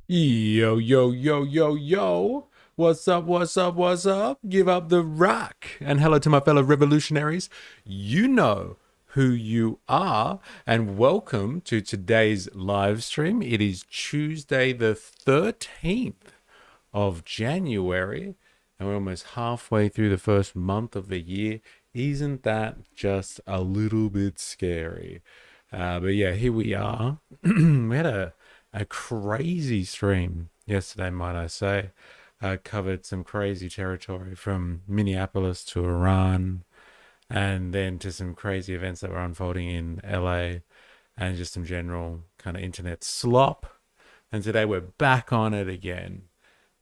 Yo, yo, yo, yo, yo. What's up, what's up, what's up? Give up the rock. And hello to my fellow revolutionaries. You know who you are. And welcome to today's live stream. It is Tuesday, the 13th of January. And we're almost halfway through the first month of the year. Isn't that just a little bit scary? But yeah, here we are. We had a crazy stream yesterday, might I say. Covered some crazy territory from Minneapolis to Iran, and then to some crazy events that were unfolding in LA, and just some general kind of internet slop. And today we're back on it again,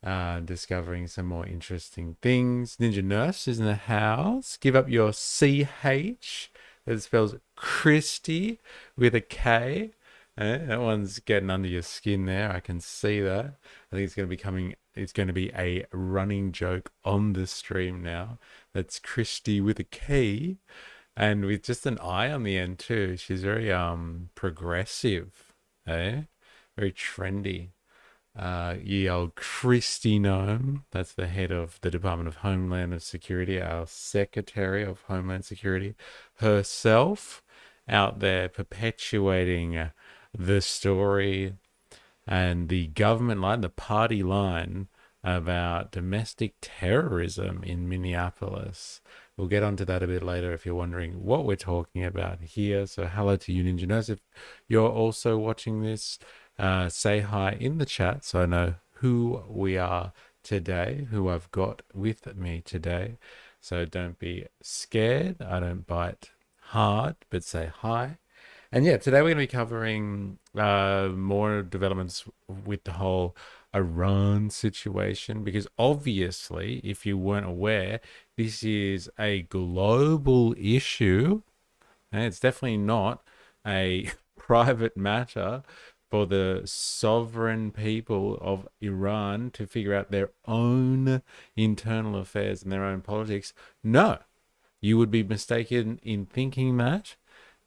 discovering some more interesting things. Ninja Nurse is in the house. Give up your CH. That spells Christy with a K. That one's getting under your skin there. I can see that. I think it's going to be a running joke on the stream now. That's Christy with a K and with just an I on the end too. She's very progressive, eh? Very trendy. Ye old Christy Gnome, that's the head of the Department of Homeland Security, our Secretary of Homeland Security herself, out there perpetuating the story and the government line, the party line about domestic terrorism in Minneapolis. We'll get onto that a bit later if you're wondering what we're talking about here. So hello to you, Ninja Nurse. If you're also watching this, say hi in the chat so I know who we are today, who I've got with me today. So don't be scared. I don't bite hard, but say hi. And yeah, today we're going to be covering more developments with the whole Iran situation, because obviously, if you weren't aware, this is a global issue, and it's definitely not a private matter for the sovereign people of Iran to figure out their own internal affairs and their own politics. No, you would be mistaken in thinking that.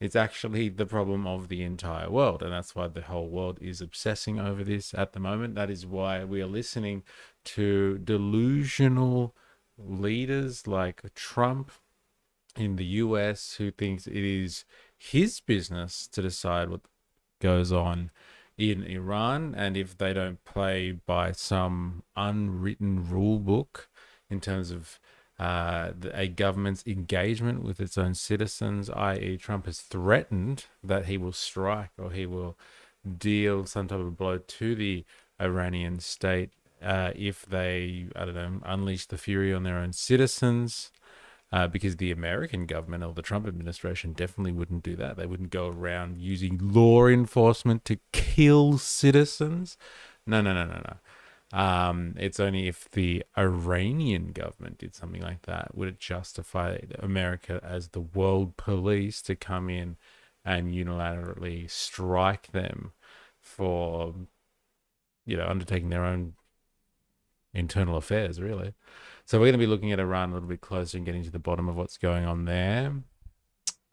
It's actually the problem of the entire world, and that's why the whole world is obsessing over this at the moment. That is why we are listening to delusional leaders like Trump in the US, who thinks it is his business to decide what goes on in Iran, and if they don't play by some unwritten rule book in terms of a government's engagement with its own citizens, i.e., Trump has threatened that he will strike or he will deal some type of blow to the Iranian state if they, I don't know, unleash the fury on their own citizens. Because the American government or the Trump administration definitely wouldn't do that. They wouldn't go around using law enforcement to kill citizens. No, no, no, no, no. It's only if the Iranian government did something like that would it justify America as the world police to come in and unilaterally strike them for, undertaking their own internal affairs, really. So we're going to be looking at Iran a little bit closer and getting to the bottom of what's going on there.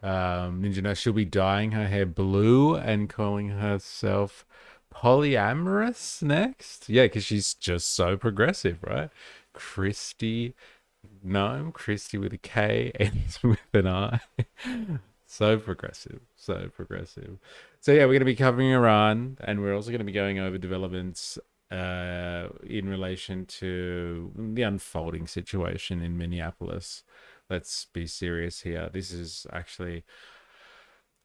Ninja knows she'll be dyeing her hair blue and calling herself polyamorous next. Yeah, because she's just so progressive, right? Christy Gnome, Christy with a K, ends with an I. So progressive, so progressive. So yeah, we're going to be covering Iran, and we're also going to be going over developments in relation to the unfolding situation in Minneapolis. Let's be serious here. This is actually,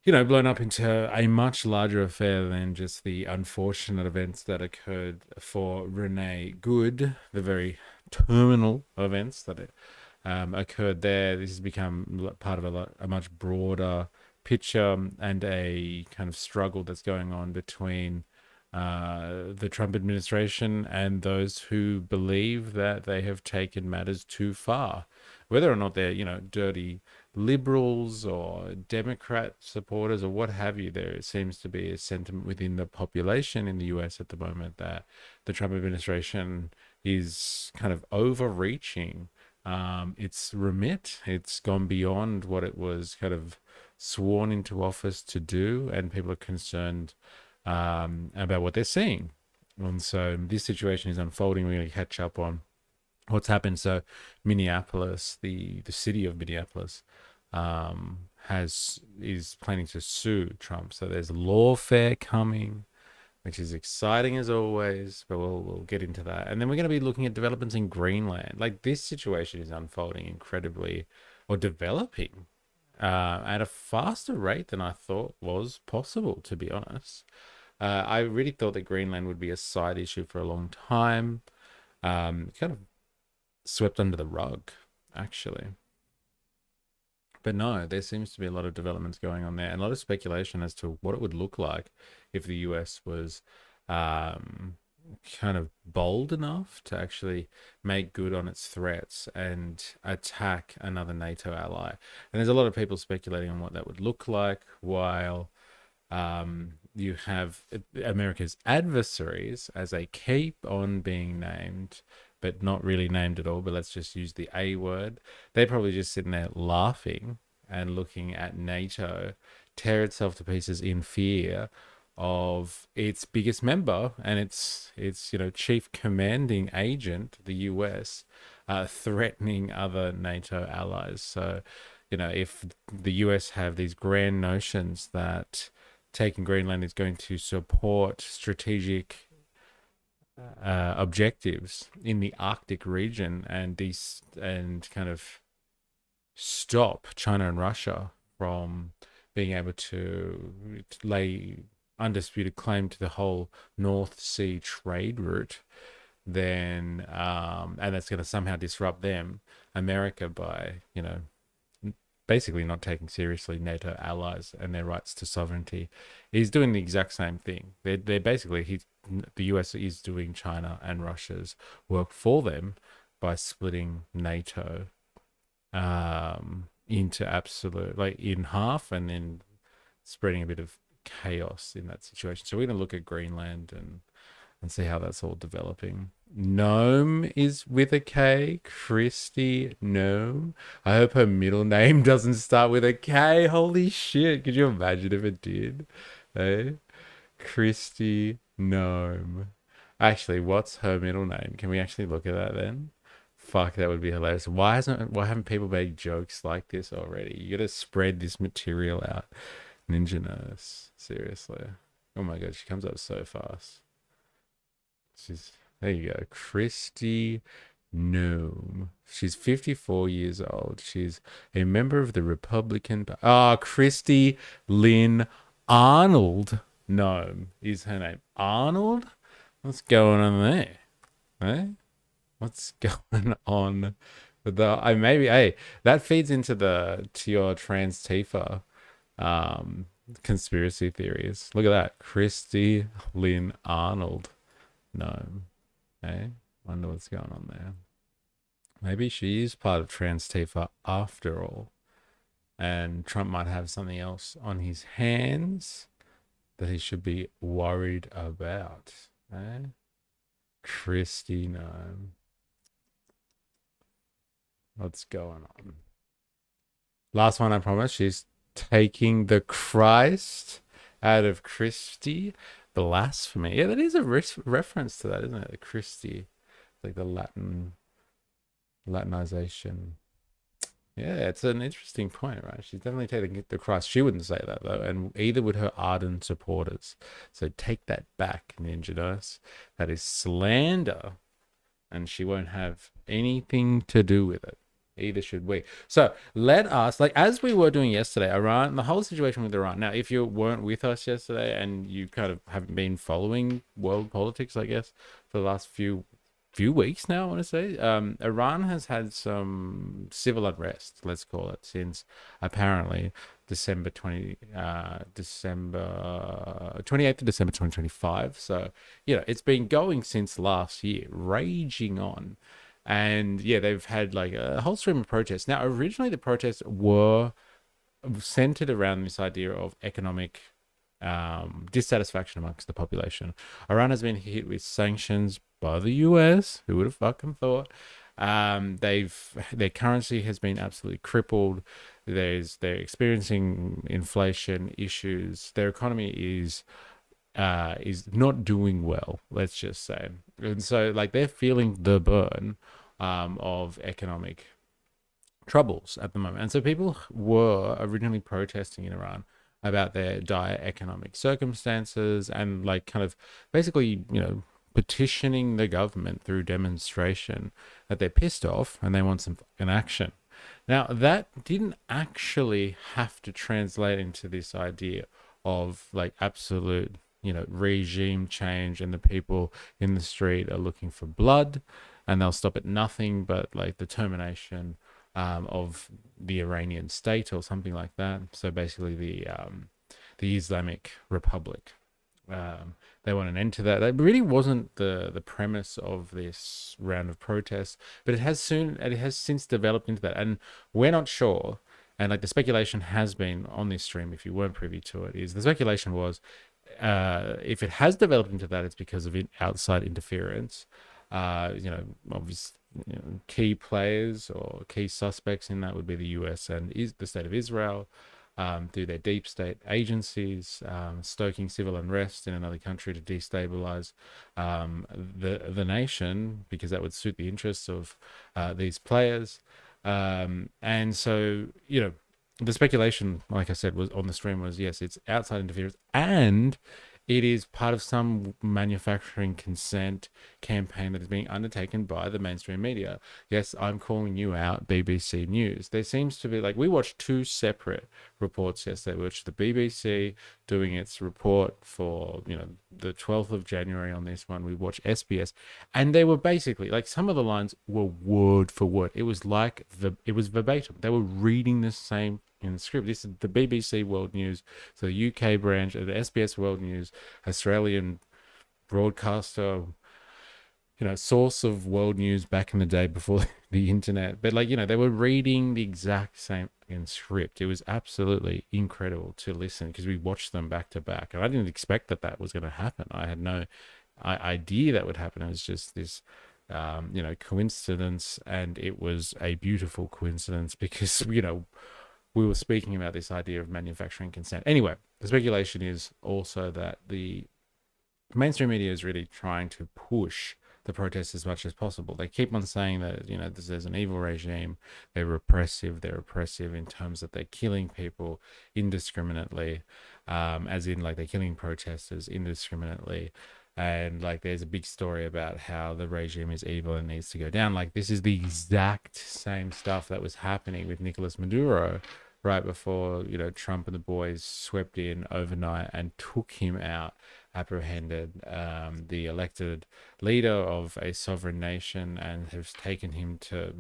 blown up into a much larger affair than just the unfortunate events that occurred for Renee Good, the very terminal events that occurred there. This has become part of a much broader picture and a kind of struggle that's going on between the Trump administration and those who believe that they have taken matters too far. Whether or not they're, dirty liberals or Democrat supporters or what have you, there seems to be a sentiment within the population in the US at the moment that the Trump administration is kind of overreaching its remit. It's gone beyond what it was kind of sworn into office to do, and people are concerned about what they're seeing. And so this situation is unfolding. We're going to catch up on what's happened. So Minneapolis, the city of Minneapolis, has is planning to sue Trump. So there's lawfare coming, which is exciting as always. But we'll get into that, and then we're going to be looking at developments in Greenland. Like this situation is unfolding incredibly, or developing, at a faster rate than I thought was possible. To be honest, I really thought that Greenland would be a side issue for a long time. Kind of swept under the rug, actually. But no, there seems to be a lot of developments going on there and a lot of speculation as to what it would look like if the US was um, kind of bold enough to actually make good on its threats and attack another NATO ally. And there's a lot of people speculating on what that would look like, while you have America's adversaries, as they keep on being named, but not really named at all. But let's just use the A word. They're probably just sitting there laughing and looking at NATO tear itself to pieces in fear of its biggest member and its chief commanding agent, the US, threatening other NATO allies. So, if the US have these grand notions that taking Greenland is going to support strategic objectives in the Arctic region and kind of stop China and Russia from being able to lay undisputed claim to the whole North Sea trade route, then and that's going to somehow disrupt them, America, by basically not taking seriously NATO allies and their rights to sovereignty, is doing the exact same thing. They're basically the US is doing China and Russia's work for them by splitting NATO into absolute, like, in half, and then spreading a bit of chaos in that situation. So we're going to look at Greenland and see how that's all developing. Gnome is with a K. Christy Gnome. I hope her middle name doesn't start with a K. Holy shit. Could you imagine if it did? Hey? Christy Gnome. Actually, what's her middle name? Can we actually look at that then? Fuck, that would be hilarious. Why haven't people made jokes like this already? You gotta spread this material out. Ninja Nurse. Seriously. Oh my god, she comes up so fast. There you go. Christy Noom. She's 54 years old. She's a member of the Republican. Christy Lynn Arnold Noom is her name. Arnold? What's going on there? Eh? What's going on with that feeds into your trans Tifa conspiracy theories. Look at that. Christy Lynn Arnold. No. Hey, wonder what's going on there. Maybe she is part of trans Tifa after all. And Trump might have something else on his hands that he should be worried about. Eh? Christy, no. What's going on? Last one, I promise. She's taking the Christ out of Christy. Blasphemy. Yeah, that is a reference to that, isn't it? Christy. Like the Latinization. Yeah, it's an interesting point, right? She's definitely taking the Christ. She wouldn't say that, though, and either would her ardent supporters. So take that back, Ninja Nurse. That is slander, and she won't have anything to do with it. Either should we. So let us, like as we were doing yesterday, Iran, the whole situation with Iran. Now, if you weren't with us yesterday and you kind of haven't been following world politics, I guess, for the last few weeks now, I want to say, Iran has had some civil unrest, let's call it, since apparently December 28th of December 2025. So, it's been going since last year, raging on. And yeah, they've had like a whole stream of protests. Now, originally the protests were centered around this idea of economic dissatisfaction amongst the population. Iran has been hit with sanctions by the US. Who would have fucking thought? Their currency has been absolutely crippled. They're experiencing inflation issues. Their economy is is not doing well, let's just say. And so like they're feeling the burn of economic troubles at the moment. And so people were originally protesting in Iran about their dire economic circumstances and like kind of basically, petitioning the government through demonstration that they're pissed off and they want some fucking action. Now, that didn't actually have to translate into this idea of like absolute, regime change and the people in the street are looking for blood and they'll stop at nothing but like the termination of the Iranian state or something like that. So basically, the Islamic Republic. They want an end to that. That really wasn't the premise of this round of protests, but it has since developed into that, and we're not sure. And like the speculation has been on this stream, if you weren't privy to it, is the speculation was if it has developed into that, it's because of outside interference. Obviously, key players or key suspects in that would be the U.S. and the state of Israel, through their deep state agencies, stoking civil unrest in another country to destabilize the nation, because that would suit the interests of these players. And so, the speculation, like I said, was on the stream was, yes, it's outside interference and it is part of some manufacturing consent campaign that is being undertaken by the mainstream media. Yes, I'm calling you out, BBC News. There seems to be, like, we watched two separate reports yesterday. We watched the BBC doing its report for, the 12th of January on this one. We watched SBS, and they were basically, like, some of the lines were word for word. It was like, it was verbatim. They were reading the same in the script. This is the BBC World News, so the UK branch of the SBS World News, Australian broadcaster, source of world news back in the day before the internet. But like, they were reading the exact same in script. It was absolutely incredible to listen because we watched them back to back, and I didn't expect that was going to happen. I had no idea that would happen. It was just this coincidence, and it was a beautiful coincidence because we were speaking about this idea of manufacturing consent. Anyway, the speculation is also that the mainstream media is really trying to push the protests as much as possible. They keep on saying that, there's an evil regime. They're repressive. They're oppressive in terms that they're killing people indiscriminately, as in like they're killing protesters indiscriminately. And like there's a big story about how the regime is evil and needs to go down. Like this is the exact same stuff that was happening with Nicolas Maduro right before, Trump and the boys swept in overnight and took him out, apprehended the elected leader of a sovereign nation, and has taken him to,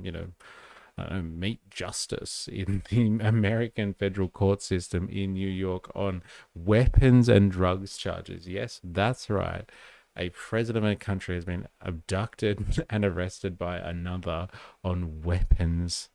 meet justice in the American federal court system in New York on weapons and drugs charges. Yes, that's right. A president of a country has been abducted and arrested by another on weapons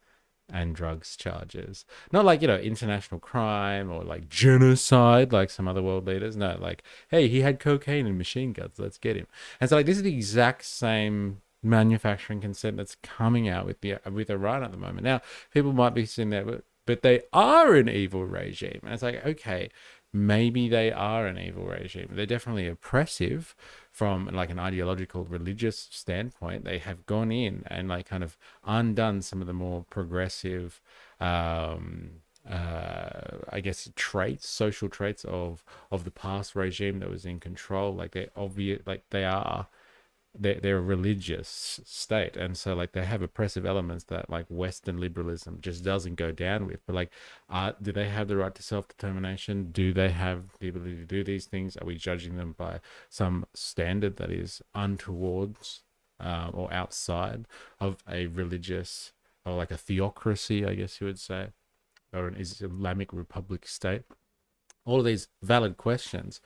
and drugs charges. Not like, international crime or like genocide like some other world leaders. No, like, hey, he had cocaine and machine guns, let's get him. And so like this is the exact same manufacturing consent that's coming out with Iran at the moment. Now, people might be sitting there, but they are an evil regime. And it's like, okay, maybe they are an evil regime. They're definitely oppressive from like an ideological religious standpoint. They have gone in and like kind of undone some of the more progressive I guess social traits of the past regime that was in control. Like they're obvious, like they're a religious state, and so like they have oppressive elements that like Western liberalism just doesn't go down with. But like, do they have the right to self-determination? Do they have the ability to do these things? Are we judging them by some standard that is untowards or outside of a religious, or like a theocracy, I guess you would say, or an Islamic Republic state? All of these valid questions,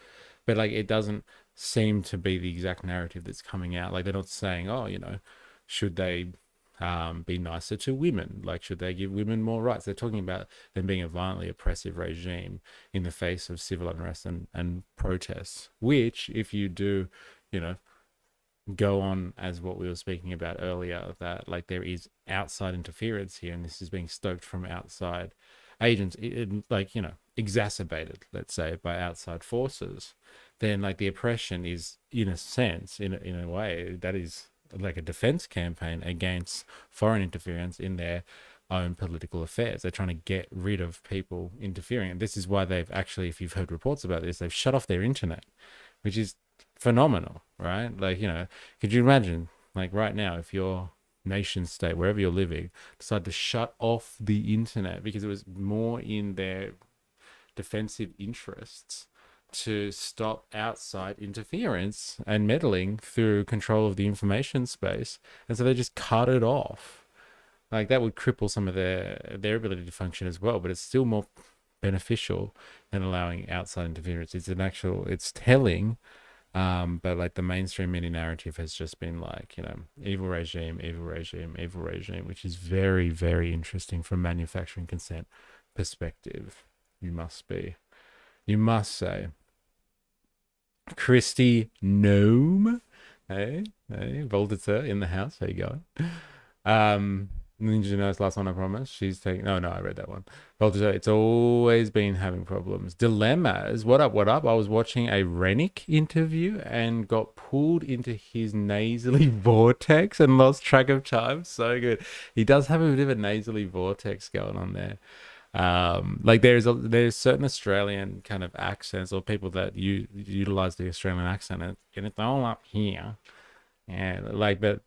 but like it doesn't seem to be the exact narrative that's coming out. Like they're not saying, oh, should they be nicer to women? Like, should they give women more rights? They're talking about them being a violently oppressive regime in the face of civil unrest and protests, which if you do, go on as what we were speaking about earlier, that like there is outside interference here, and this is being stoked from outside agents, like, exacerbated, let's say, by outside forces, then like the oppression is, in a sense, in a way, that is like a defense campaign against foreign interference in their own political affairs. They're trying to get rid of people interfering. And this is why they've actually, if you've heard reports about this, they've shut off their internet, which is phenomenal, right? Like, could you imagine, like right now, if your nation state, wherever you're living, decide to shut off the internet because it was more in their defensive interests to stop outside interference and meddling through control of the information space, and so they just cut it off. Like that would cripple some of their ability to function as well, but it's still more beneficial than allowing outside interference. It's telling, but like the mainstream media narrative has just been like, evil regime, evil regime, evil regime, which is very, very interesting from manufacturing consent perspective. You must say. Christy Gnome. Hey, Voltaire in the house. How you going? Ninja knows last one, I promise. She's taking. No, I read that one. Voltaire, it's always been having problems. Dilemmas. What up? I was watching a Rennick interview and got pulled into his nasally vortex and lost track of time. So good. He does have a bit of a nasally vortex going on there. Like there's certain Australian kind of accents or people that utilize the Australian accent, and it's all up here, and like, but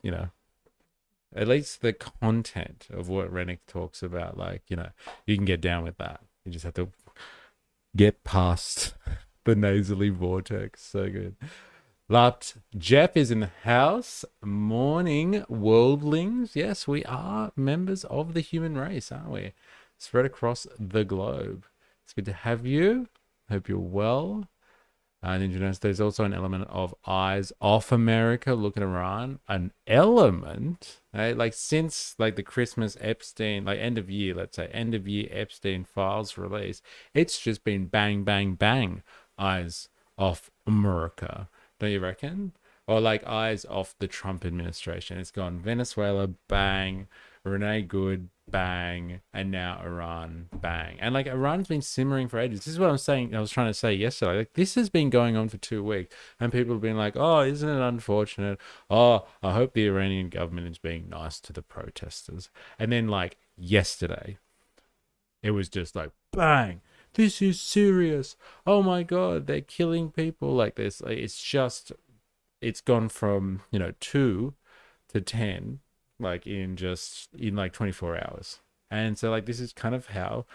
at least the content of what Rennick talks about, like, you can get down with that. You just have to get past the nasally vortex. So good. Jeff is in the house. Morning, worldlings. Yes, we are members of the human race, aren't we? Spread across the globe. It's good to have you. Hope you're well. And there's also an element of eyes off America, look at Iran. An element, right? Like since like the Christmas Epstein, like end of year Epstein files release, it's just been bang, bang, bang. Eyes off America. Don't you reckon? Or like eyes off the Trump administration. It's gone Venezuela, bang. Renee Good, bang, and now Iran, bang. And like Iran's been simmering for ages. This is what I was trying to say yesterday. Like this has been going on for 2 weeks, and people have been like, oh, isn't it unfortunate? Oh, I hope the Iranian government is being nice to the protesters. And then like yesterday, it was just like, bang, this is serious. Oh my God, they're killing people like this. Like, it's gone from, 2 to 10, like in like 24 hours. And so like this is kind of how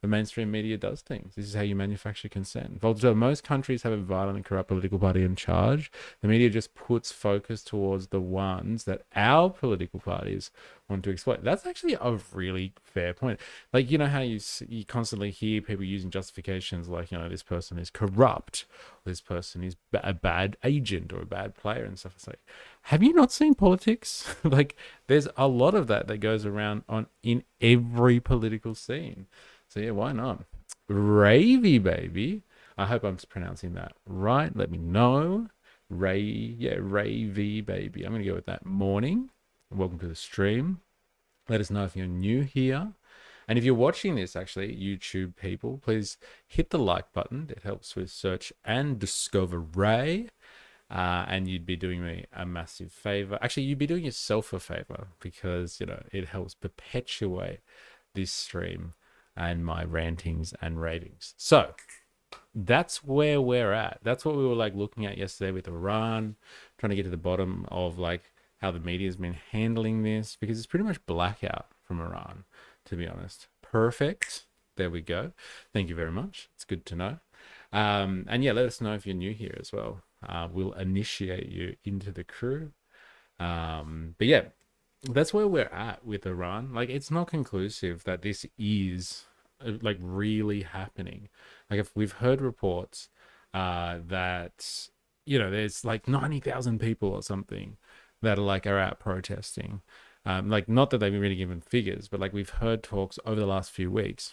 the mainstream media does things. This is how you manufacture consent. Although most countries have a violent and corrupt political party in charge, the media just puts focus towards the ones that our political parties want to exploit. That's actually a really fair point. Like, how you constantly hear people using justifications like, this person is corrupt, or this person is a bad agent or a bad player and stuff. It's like, have you not seen politics? Like, there's a lot of that goes around in every political scene. So yeah, why not? Ravy baby. I hope I'm pronouncing that right. Let me know. Ravy baby. I'm gonna go with that. Morning. Welcome to the stream. Let us know if you're new here. And if you're watching this, actually, YouTube people, please hit the like button. It helps with search and discovery. And you'd be doing me a massive favor. Actually, you'd be doing yourself a favor because, it helps perpetuate this stream and my rantings and ravings. So that's where we're at. That's what we were like looking at yesterday with Iran, trying to get to the bottom of like how the media has been handling this, because it's pretty much blackout from Iran, to be honest. Perfect. There we go. Thank you very much. It's good to know. And yeah, let us know if you're new here as well. We'll initiate you into the crew. But yeah, that's where we're at with Iran. Like, it's not conclusive that this is like really happening. Like, if we've heard reports that there's like 90,000 people or something that are out protesting. Like, not that they've really given figures, but like we've heard talks over the last few weeks.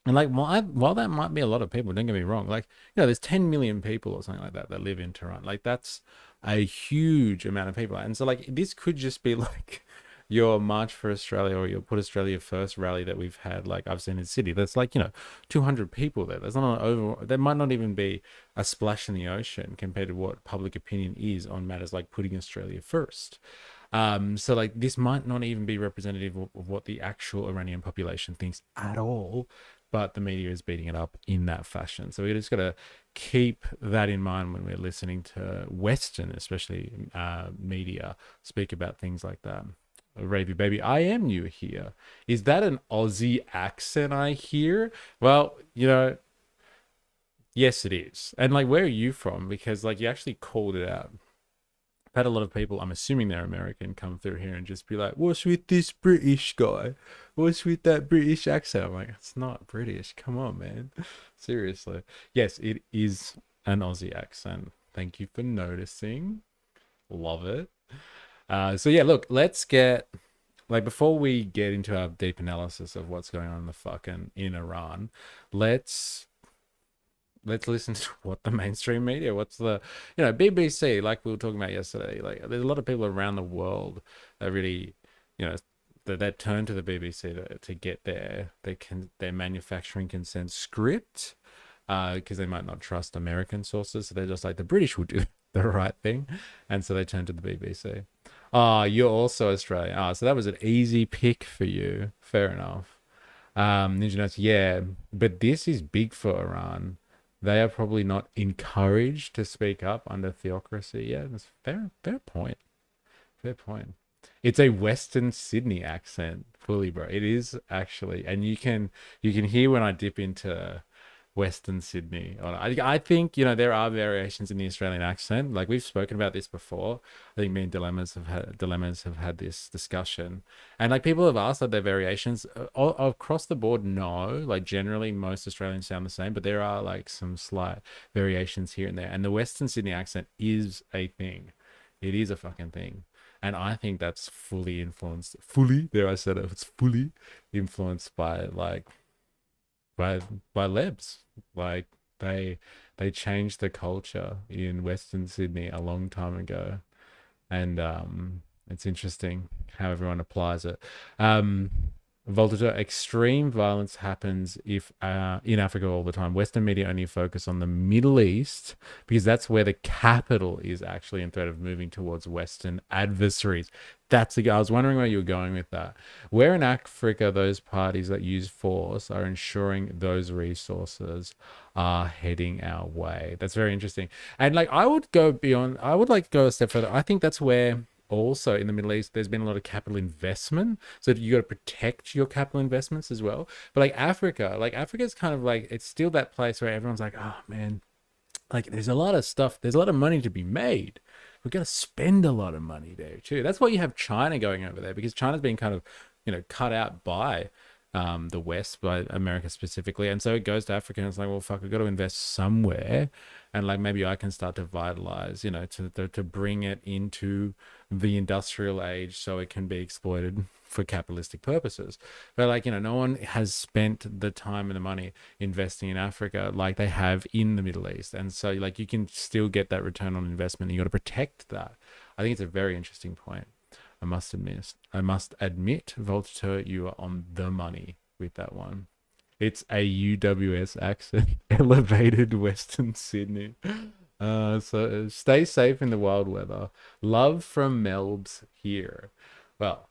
And like, while that might be a lot of people, don't get me wrong, like, there's 10 million people or something like that live in Tehran. Like, that's a huge amount of people. And so like, this could just be like your March for Australia or your Put Australia First rally that we've had, like I've seen in Sydney, there's like, 200 people there. There's not an over, there might not even be a splash in the ocean compared to what public opinion is on matters like putting Australia first. So like this might not even be representative of what the actual Iranian population thinks at all, but the media is beating it up in that fashion. So we just got to keep that in mind when we're listening to Western, especially media, speak about things like that. Ravy baby, I am new here. Is that an Aussie accent I hear? Well, yes, it is. And like, where are you from? Because like you actually called it out. I've had a lot of people, I'm assuming they're American, come through here and just be like, what's with this British guy? What's with that British accent? I'm like, it's not British. Come on, man. Seriously. Yes, it is an Aussie accent. Thank you for noticing. Love it. So yeah, look, let's get, like, before we get into our deep analysis of what's going on in Iran, let's listen to what the mainstream media, what's the, BBC, like we were talking about yesterday, like there's a lot of people around the world that really, that turn to the BBC to get their manufacturing consent script, because they might not trust American sources. So they're just like, the British will do the right thing. And so they turn to the BBC. You're also Australian. So that was an easy pick for you. Fair enough. Ninja Notes, yeah, but this is big for Iran. They are probably not encouraged to speak up under theocracy. Yeah, that's fair point. Fair point. It's a Western Sydney accent, fully, bro. It is actually, and you can hear when I dip into Western Sydney. I think there are variations in the Australian accent. Like we've spoken about this before. I think me and Dilemmas have had this discussion, and like people have asked that there are variations across the board. No, like generally most Australians sound the same, but there are like some slight variations here and there. And the Western Sydney accent is a thing. It is a fucking thing. And I think that's fully influenced. There I said it. It's fully influenced by by Lebs. Like they changed the culture in Western Sydney a long time ago, and it's interesting how everyone applies it. Voltaire, extreme violence happens if in Africa all the time. Western media only focus on the Middle East because that's where the capital is actually in threat of moving towards Western adversaries. I was wondering where you were going with that. Where in Africa those parties that use force are ensuring those resources are heading our way. That's very interesting. And like I would like to go a step further. I think that's where also in the Middle East, there's been a lot of capital investment. So you got to protect your capital investments as well. But like Africa's kind of like, it's still that place where everyone's like, oh man, like there's a lot of stuff, there's a lot of money to be made. We've got to spend a lot of money there too. That's why you have China going over there, because China's been kind of, cut out by the West, by America specifically. And so it goes to Africa and it's like, well, fuck, we've got to invest somewhere. And like, maybe I can start to vitalize, to bring it into the industrial age so it can be exploited for capitalistic purposes. But like, no one has spent the time and the money investing in Africa like they have in the Middle East. And so like, you can still get that return on investment. And you got to protect that. I think it's a very interesting point. I must admit, Voltaire, you are on the money with that one. It's a UWS accent, elevated Western Sydney. So stay safe in the wild weather. Love from Melbs here. Well,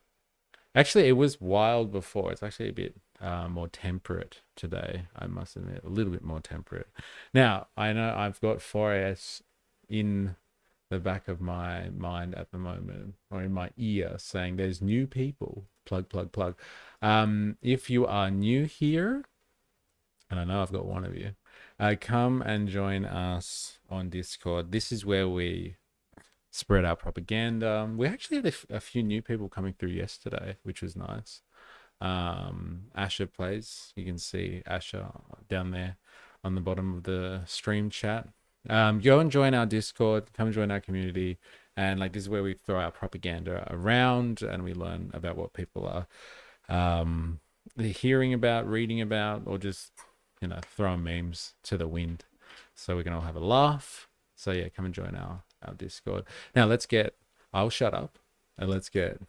actually, it was wild before. It's actually a bit more temperate today, I must admit. A little bit more temperate. Now, I know I've got 4S in the back of my mind at the moment, or in my ear, saying there's new people. Plug, plug, plug. If you are new here, and I know I've got one of you, come and join us on Discord. This is where we spread our propaganda. We actually had a few new people coming through yesterday, which was nice. Asher plays. You can see Asher down there on the bottom of the stream chat. Go and join our Discord. Come join our community. And like, this is where we throw our propaganda around and we learn about what people are hearing about, reading about, or just throwing memes to the wind so we can all have a laugh. So yeah, come and join our Discord. Now I'll shut up and let's get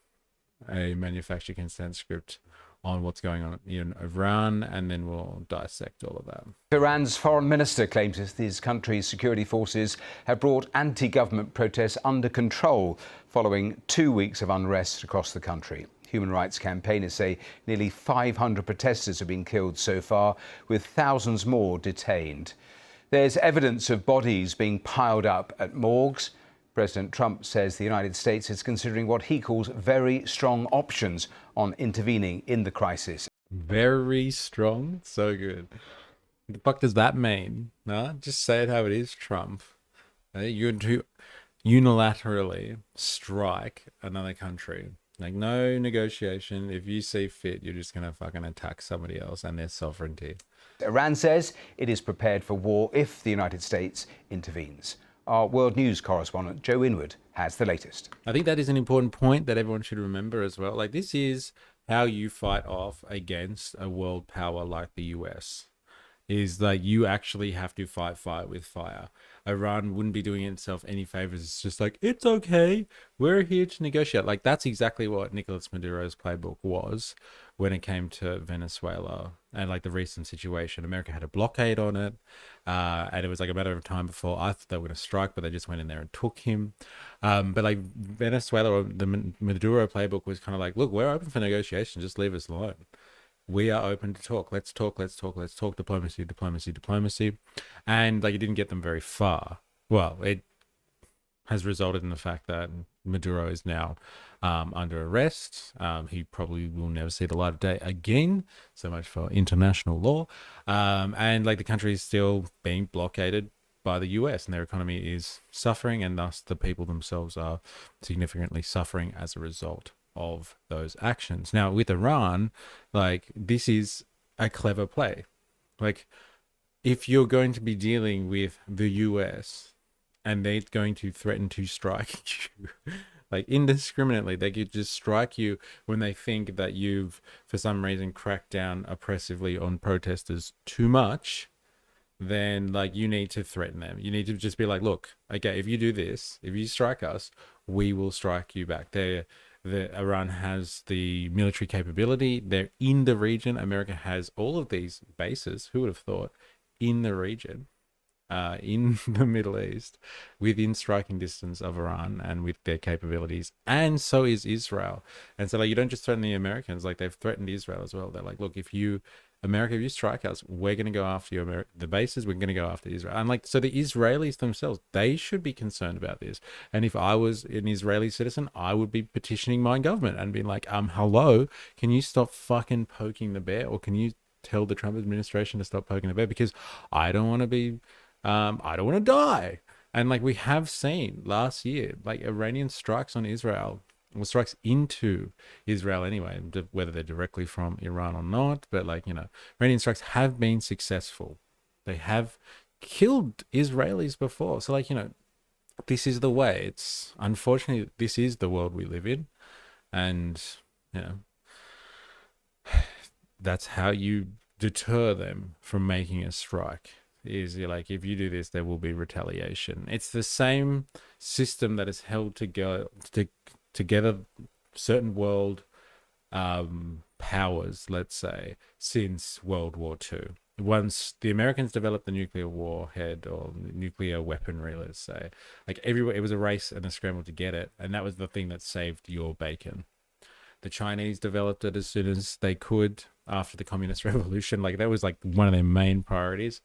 a manufactured consent script on what's going on in Iran, and then we'll dissect all of that. Iran's foreign minister claims that his country's security forces have brought anti-government protests under control following 2 weeks of unrest across the country. Human rights campaigners say nearly 500 protesters have been killed so far, with thousands more detained. There's evidence of bodies being piled up at morgues. President Trump says the United States is considering what he calls very strong options on intervening in the crisis. Very strong? So good. What the fuck does that mean? No, just say it how it is, Trump. You're to unilaterally strike another country. Like, no negotiation. If you see fit, you're just going to fucking attack somebody else and their sovereignty. Iran says it is prepared for war if the United States intervenes. Our World News correspondent, Joe Inwood, has the latest. I think that is an important point that everyone should remember as well. Like, this is how you fight off against a world power like the US. Is like you actually have to fight fire with fire. Iran wouldn't be doing itself any favors. It's just like, it's okay, we're here to negotiate. Like, that's exactly what Nicolas Maduro's playbook was when it came to Venezuela and like the recent situation. America had a blockade on it, and it was like a matter of time before I thought they were going to strike, but they just went in there and took him. But like Venezuela, or the Maduro playbook was kind of like, look, we're open for negotiation, just leave us alone. We are open to talk. Let's talk. Diplomacy. And like, it didn't get them very far. Well, it has resulted in the fact that Maduro is now under arrest. He probably will never see the light of day again. So much for international law. And like, the country is still being blockaded by the US, and their economy is suffering, and thus the people themselves are significantly suffering as a result of those actions. Now with Iran, like, this is a clever play. Like, if you're going to be dealing with the US and they're going to threaten to strike you like indiscriminately, they could just strike you when they think that you've for some reason cracked down oppressively on protesters too much, then like, you need to threaten them. You need to just be like, look, okay, if you do this, if you strike us, we will strike you back. Iran has the military capability. They're in the region. America has all of these bases, who would have thought, in the region, in the Middle East, within striking distance of Iran and with their capabilities. And so is Israel. And so like, you don't just threaten the Americans, like they've threatened Israel as well. They're like, look, if you strike us, we're going to go after you. The bases, we're going to go after Israel. And like, so the Israelis themselves, they should be concerned about this. And if I was an Israeli citizen, I would be petitioning my government and being like, hello, can you stop fucking poking the bear? Or can you tell the Trump administration to stop poking the bear? Because I don't want to be, I don't want to die. And like, we have seen last year, like Iranian strikes on Israel, or strikes into Israel anyway, whether they're directly from Iran or not. But like, Iranian strikes have been successful. They have killed Israelis before. So like, this is the way. It's unfortunately, this is the world we live in. And, that's how you deter them from making a strike. Is you're like, if you do this, there will be retaliation. It's the same system that has held together certain world powers, let's say, since World War II. Once the Americans developed the nuclear warhead or nuclear weaponry, let's say, like everywhere, it was a race and a scramble to get it. And that was the thing that saved your bacon. The Chinese developed it as soon as they could after the Communist Revolution. Like, that was like one of their main priorities.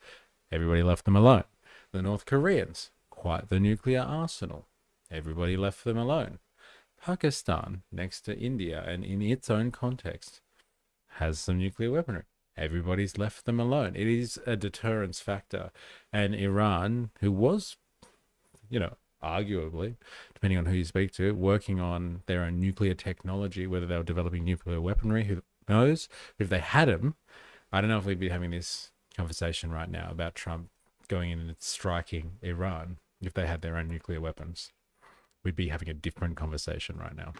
Everybody left them alone. The North Koreans, quite the nuclear arsenal. Everybody left them alone. Pakistan, next to India and in its own context, has some nuclear weaponry. Everybody's left them alone. It is a deterrence factor. And Iran, who was, arguably, depending on who you speak to, working on their own nuclear technology, whether they were developing nuclear weaponry, who knows? If they had them, I don't know if we'd be having this conversation right now about Trump going in and striking Iran. If they had their own nuclear weapons, we'd be having a different conversation right now.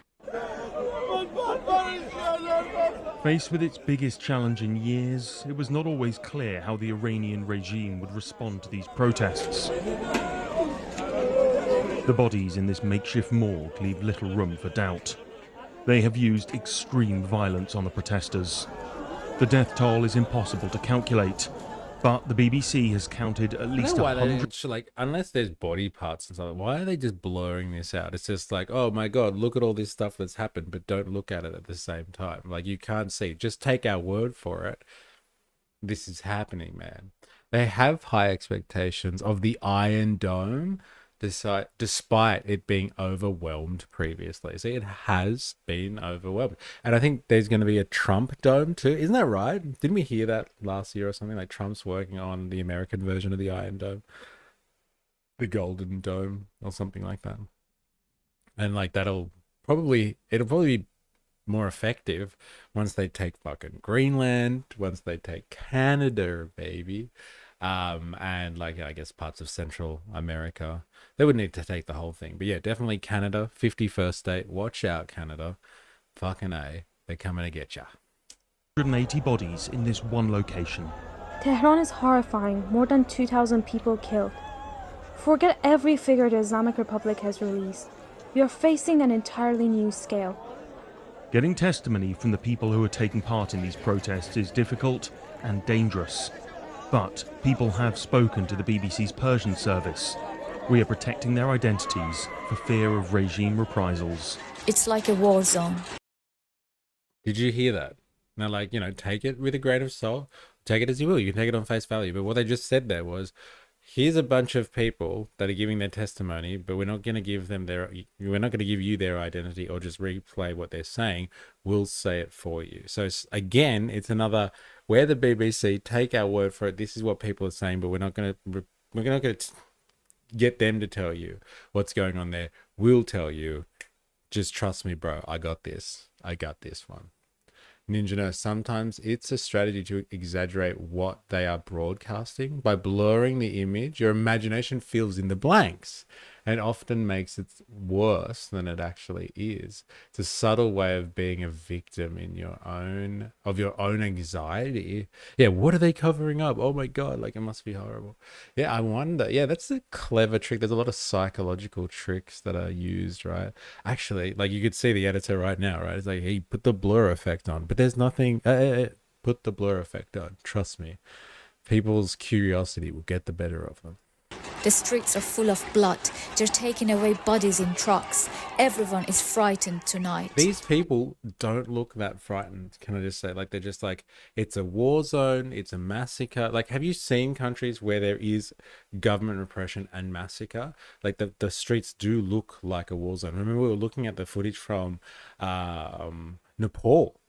Faced with its biggest challenge in years, it was not always clear how the Iranian regime would respond to these protests. The bodies in this makeshift morgue leave little room for doubt. They have used extreme violence on the protesters. The death toll is impossible to calculate, but the BBC has counted at I don't least know why they 100. didn't like, unless there's body parts and stuff. Why are they just blurring this out? It's just like, oh my god, look at all this stuff that's happened, but don't look at it at the same time. Like, you can't see. Just take our word for it. This is happening, man. They have high expectations of the Iron Dome, despite it being overwhelmed previously. See, it has been overwhelmed. And I think there's going to be a Trump Dome too. Isn't that right? Didn't we hear that last year or something? Like, Trump's working on the American version of the Iron Dome, the Golden Dome or something like that. And like, it'll probably be more effective once they take fucking Greenland, once they take Canada, baby. And like, I guess parts of Central America. They would need to take the whole thing. But yeah, definitely Canada, 51st state. Watch out, Canada. Fucking A. They're coming to get ya. 180 bodies in this one location. Tehran is horrifying. More than 2,000 people killed. Forget every figure the Islamic Republic has released. We are facing an entirely new scale. Getting testimony from the people who are taking part in these protests is difficult and dangerous. But people have spoken to the BBC's Persian service. We are protecting their identities for fear of regime reprisals. It's like a war zone. Did you hear that? Now, like, you know, take it with a grain of salt. Take it as you will. You can take it on face value. But what they just said there was, here's a bunch of people that are giving their testimony, but we're not going to give them we're not going to give you their identity or just replay what they're saying. We'll say it for you. So again, it's another, we're the BBC, take our word for it. This is what people are saying, but we're not going to get them to tell you what's going on there. We'll tell you. Just trust me, bro. I got this one. Ninja knows sometimes it's a strategy to exaggerate what they are broadcasting. By blurring the image, your imagination fills in the blanks and often makes it worse than it actually is. It's a subtle way of being a victim in your own anxiety. Yeah, what are they covering up? Oh my God, like, it must be horrible. Yeah, I wonder. Yeah, that's a clever trick. There's a lot of psychological tricks that are used, right? Actually, like, you could see the editor right now, right? It's like, he put the blur effect on, but there's nothing. Put the blur effect on. Trust me. People's curiosity will get the better of them. The streets are full of blood. They're taking away bodies in trucks. Everyone is frightened tonight. These people don't look that frightened, can I just say? Like, they're just like, it's a war zone, it's a massacre. Like, have you seen countries where there is government repression and massacre? Like, the streets do look like a war zone. Remember, we were looking at the footage from Nepal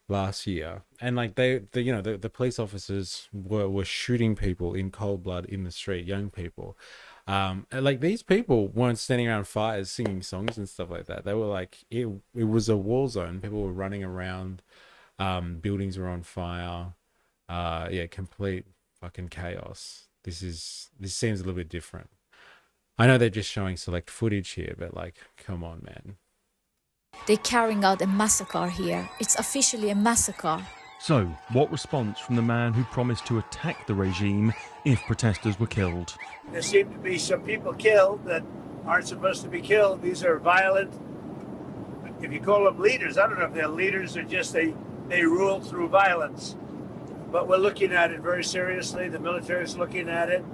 last year, and like, the police officers were shooting people in cold blood in the street, young people. Like, these people weren't standing around fires singing songs and stuff like that. They were like, it was a war zone. People were running around, buildings were on fire. Yeah, complete fucking chaos. This seems a little bit different. I know they're just showing select footage here, but like, come on, man. They're carrying out a massacre here. It's officially a massacre. So, what response from the man who promised to attack the regime if protesters were killed? There seem to be some people killed that aren't supposed to be killed. These are violent, if you call them leaders, I don't know if they're leaders or just they rule through violence. But we're looking at it very seriously. The military is looking at it.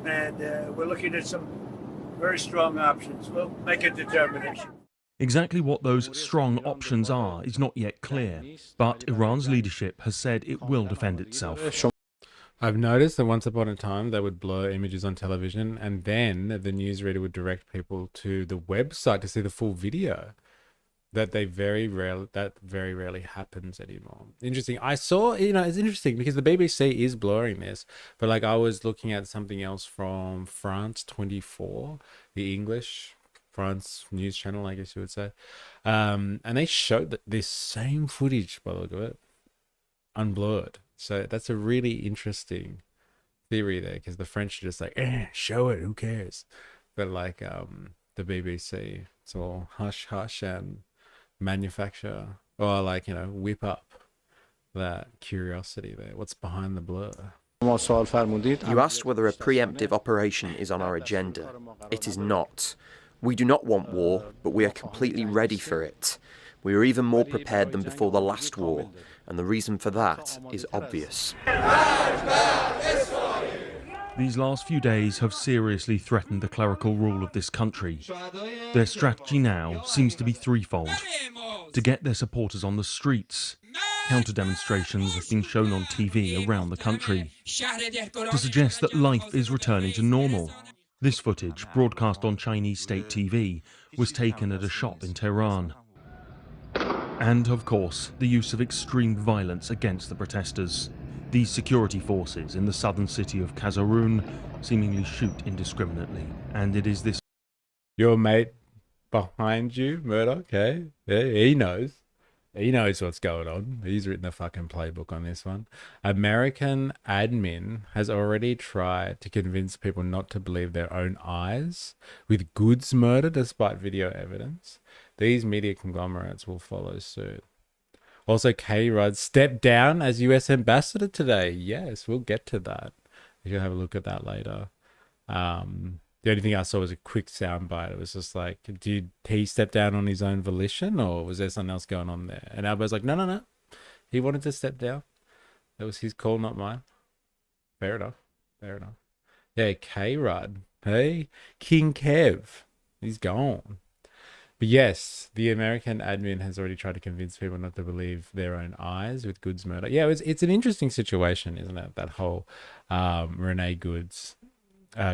And we're looking at some very strong options. We'll make a determination. Exactly what those strong options are is not yet clear, but Iran's leadership has said it will defend itself. I've noticed that once upon a time they would blur images on television, and then the newsreader would direct people to the website to see the full video. That very rarely happens anymore. Interesting. I saw, it's interesting because the BBC is blurring this, but like, I was looking at something else from France 24, the English France news channel, I guess you would say. And they showed this same footage, by the look of it, unblurred. So that's a really interesting theory there, because the French are just like, show it, who cares? But like, the BBC, it's all hush hush and manufacture, or like, whip up that curiosity there. What's behind the blur? You asked whether a preemptive operation is on our agenda. It is not. We do not want war, but we are completely ready for it. We are even more prepared than before the last war, and the reason for that is obvious. These last few days have seriously threatened the clerical rule of this country. Their strategy now seems to be threefold: to get their supporters on the streets. Counter-demonstrations have been shown on TV around the country to suggest that life is returning to normal. This footage, broadcast on Chinese state TV, was taken at a shop in Tehran. And, of course, the use of extreme violence against the protesters. These security forces in the southern city of Kazarun seemingly shoot indiscriminately, and it is this... Your mate behind you, Murdoch, okay? Yeah, he knows. He knows what's going on. He's written the fucking playbook on this one. American admin has already tried to convince people not to believe their own eyes with goods murder despite video evidence. These media conglomerates will follow suit. Also, K. Rudd stepped down as US ambassador today. Yes, we'll get to that. You can have a look at that later. The only thing I saw was a quick soundbite. It was just like, did he step down on his own volition, or was there something else going on there? And Albo's like, no. He wanted to step down. That was his call, not mine. Fair enough. Yeah, K. Rudd. Hey, King Kev. He's gone. But yes, the American admin has already tried to convince people not to believe their own eyes with Goods murder. Yeah, it's an interesting situation, isn't it? That whole Renee Goods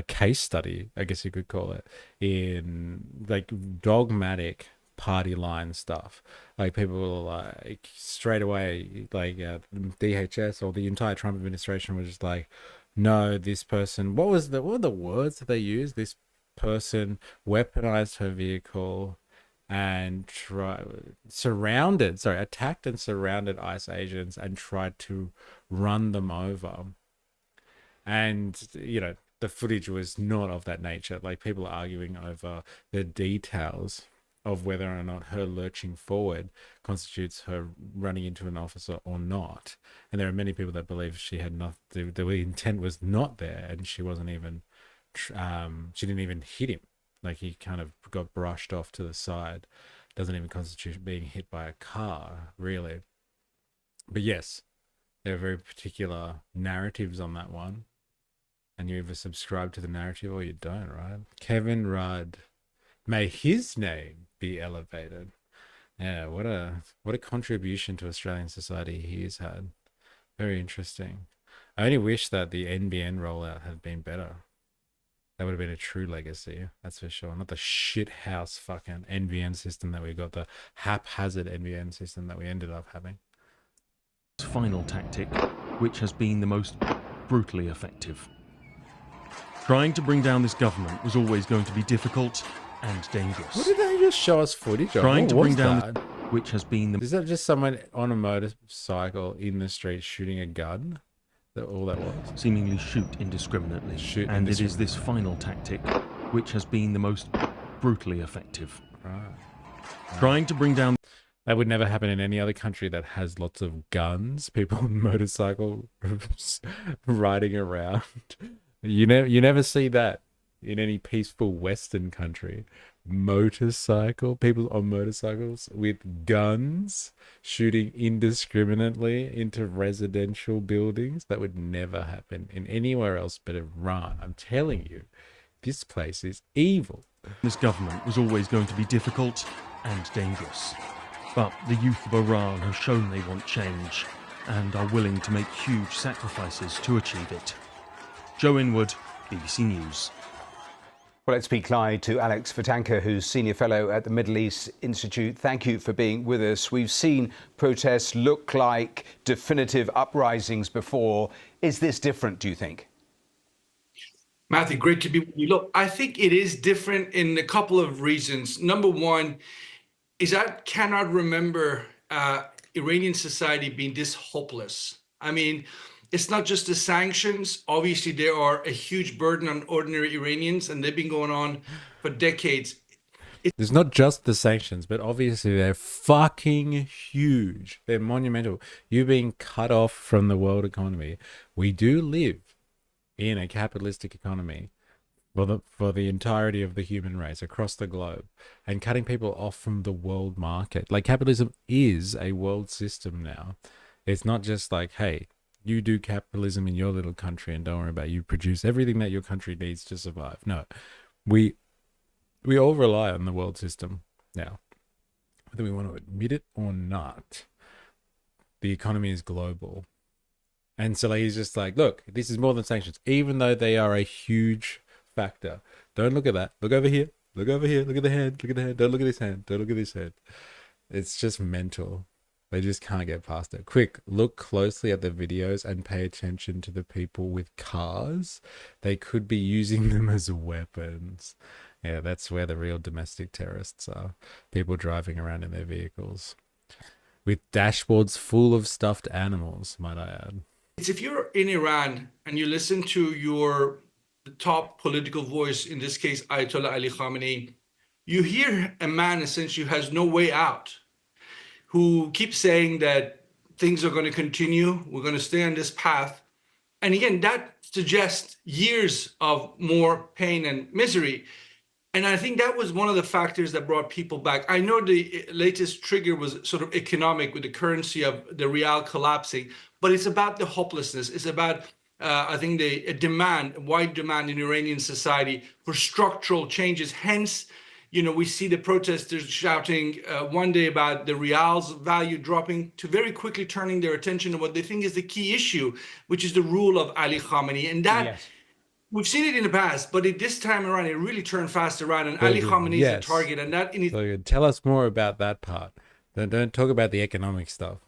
case study, I guess you could call it, in like dogmatic party line stuff. Like people were like straight away, like DHS or the entire Trump administration was just like, no, this person, what were the words that they used? This person weaponized her vehicle and attacked and surrounded ICE agents and tried to run them over. And, you know, the footage was not of that nature. Like, people are arguing over the details of whether or not her lurching forward constitutes her running into an officer or not. And there are many people that believe she had not, the intent was not there, and she wasn't even, she didn't even hit him. Like, he kind of got brushed off to the side. Doesn't even constitute being hit by a car, really. But yes, there are very particular narratives on that one. And you either subscribe to the narrative or you don't, right? Kevin Rudd. May his name be elevated. Yeah, what a contribution to Australian society he has had. Very interesting. I only wish that the NBN rollout had been better. That would have been a true legacy, that's for sure. Not the shit house fucking NBN system that we got, the haphazard NBN system that we ended up having. Final tactic, which has been the most brutally effective. Trying to bring down this government was always going to be difficult and dangerous. What did they just show us footage of? Trying to bring down that? Which has been the... Is that just someone on a motorcycle in the street shooting a gun? That all that was? Seemingly shoot indiscriminately. And it is this final tactic which has been the most brutally effective. Right. Trying to bring down... That would never happen in any other country that has lots of guns. People on motorcycle riding around. You never see that in any peaceful Western country. People on motorcycles with guns shooting indiscriminately into residential buildings. That would never happen in anywhere else but Iran. I'm telling you, this place is evil. This government was always going to be difficult and dangerous. But the youth of Iran have shown they want change and are willing to make huge sacrifices to achieve it. Joe Inwood, BBC News. Well, let's speak live to Alex Vatanka, who's Senior Fellow at the Middle East Institute. Thank you for being with us. We've seen protests look like definitive uprisings before. Is this different, do you think? Matthew, great to be with you. Look, I think it is different in a couple of reasons. Number one is I cannot remember Iranian society being this hopeless. I mean, it's not just the sanctions. Obviously, there are a huge burden on ordinary Iranians, and they've been going on for decades. There's not just the sanctions, but obviously they're fucking huge. They're monumental. You being cut off from the world economy. We do live in a capitalistic economy for the entirety of the human race across the globe, and cutting people off from the world market. Like, capitalism is a world system now. It's not just like, hey, you do capitalism in your little country and don't worry about it. You produce everything that your country needs to survive. No, we all rely on the world system now, whether we want to admit it or not. The economy is global. And so, like, he's just like, look, this is more than sanctions, even though they are a huge factor. Don't look at that. Look over here. Look over here. Look at the hand. Look at the hand. Don't look at this hand. Don't look at this hand. It's just mental. They just can't get past it. Quick, look closely at the videos and pay attention to the people with cars. They could be using them as weapons. Yeah, that's where the real domestic terrorists are. People driving around in their vehicles with dashboards full of stuffed animals, might I add. It's if you're in Iran and you listen to the top political voice, in this case, Ayatollah Ali Khamenei, you hear a man essentially who has no way out, who keeps saying that things are going to continue, we're going to stay on this path. And again, that suggests years of more pain and misery. And I think that was one of the factors that brought people back. I know the latest trigger was sort of economic with the currency of the real collapsing, but it's about the hopelessness. It's about, I think, a wide demand in Iranian society for structural changes. Hence, we see the protesters shouting one day about the real's value dropping to very quickly turning their attention to what they think is the key issue, which is the rule of Ali Khamenei. And that... Yes. We've seen it in the past, but this time around, it really turned fast around, and Ali Khamenei is the target. And that tell us more about that part. Don't talk about the economic stuff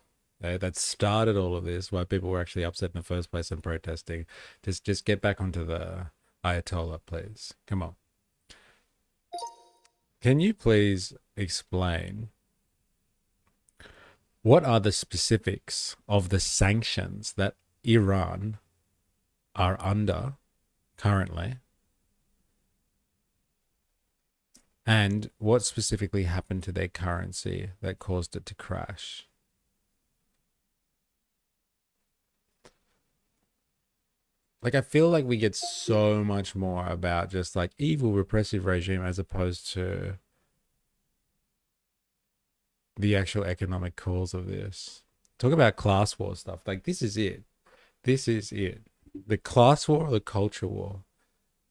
that started all of this, why people were actually upset in the first place and protesting. Just get back onto the Ayatollah, please. Come on. Can you please explain what are the specifics of the sanctions that Iran are under currently, and what specifically happened to their currency that caused it to crash? Like, I feel like we get so much more about just like evil repressive regime as opposed to the actual economic cause of this. Talk about class war stuff. Like, this is it. The class war or the culture war.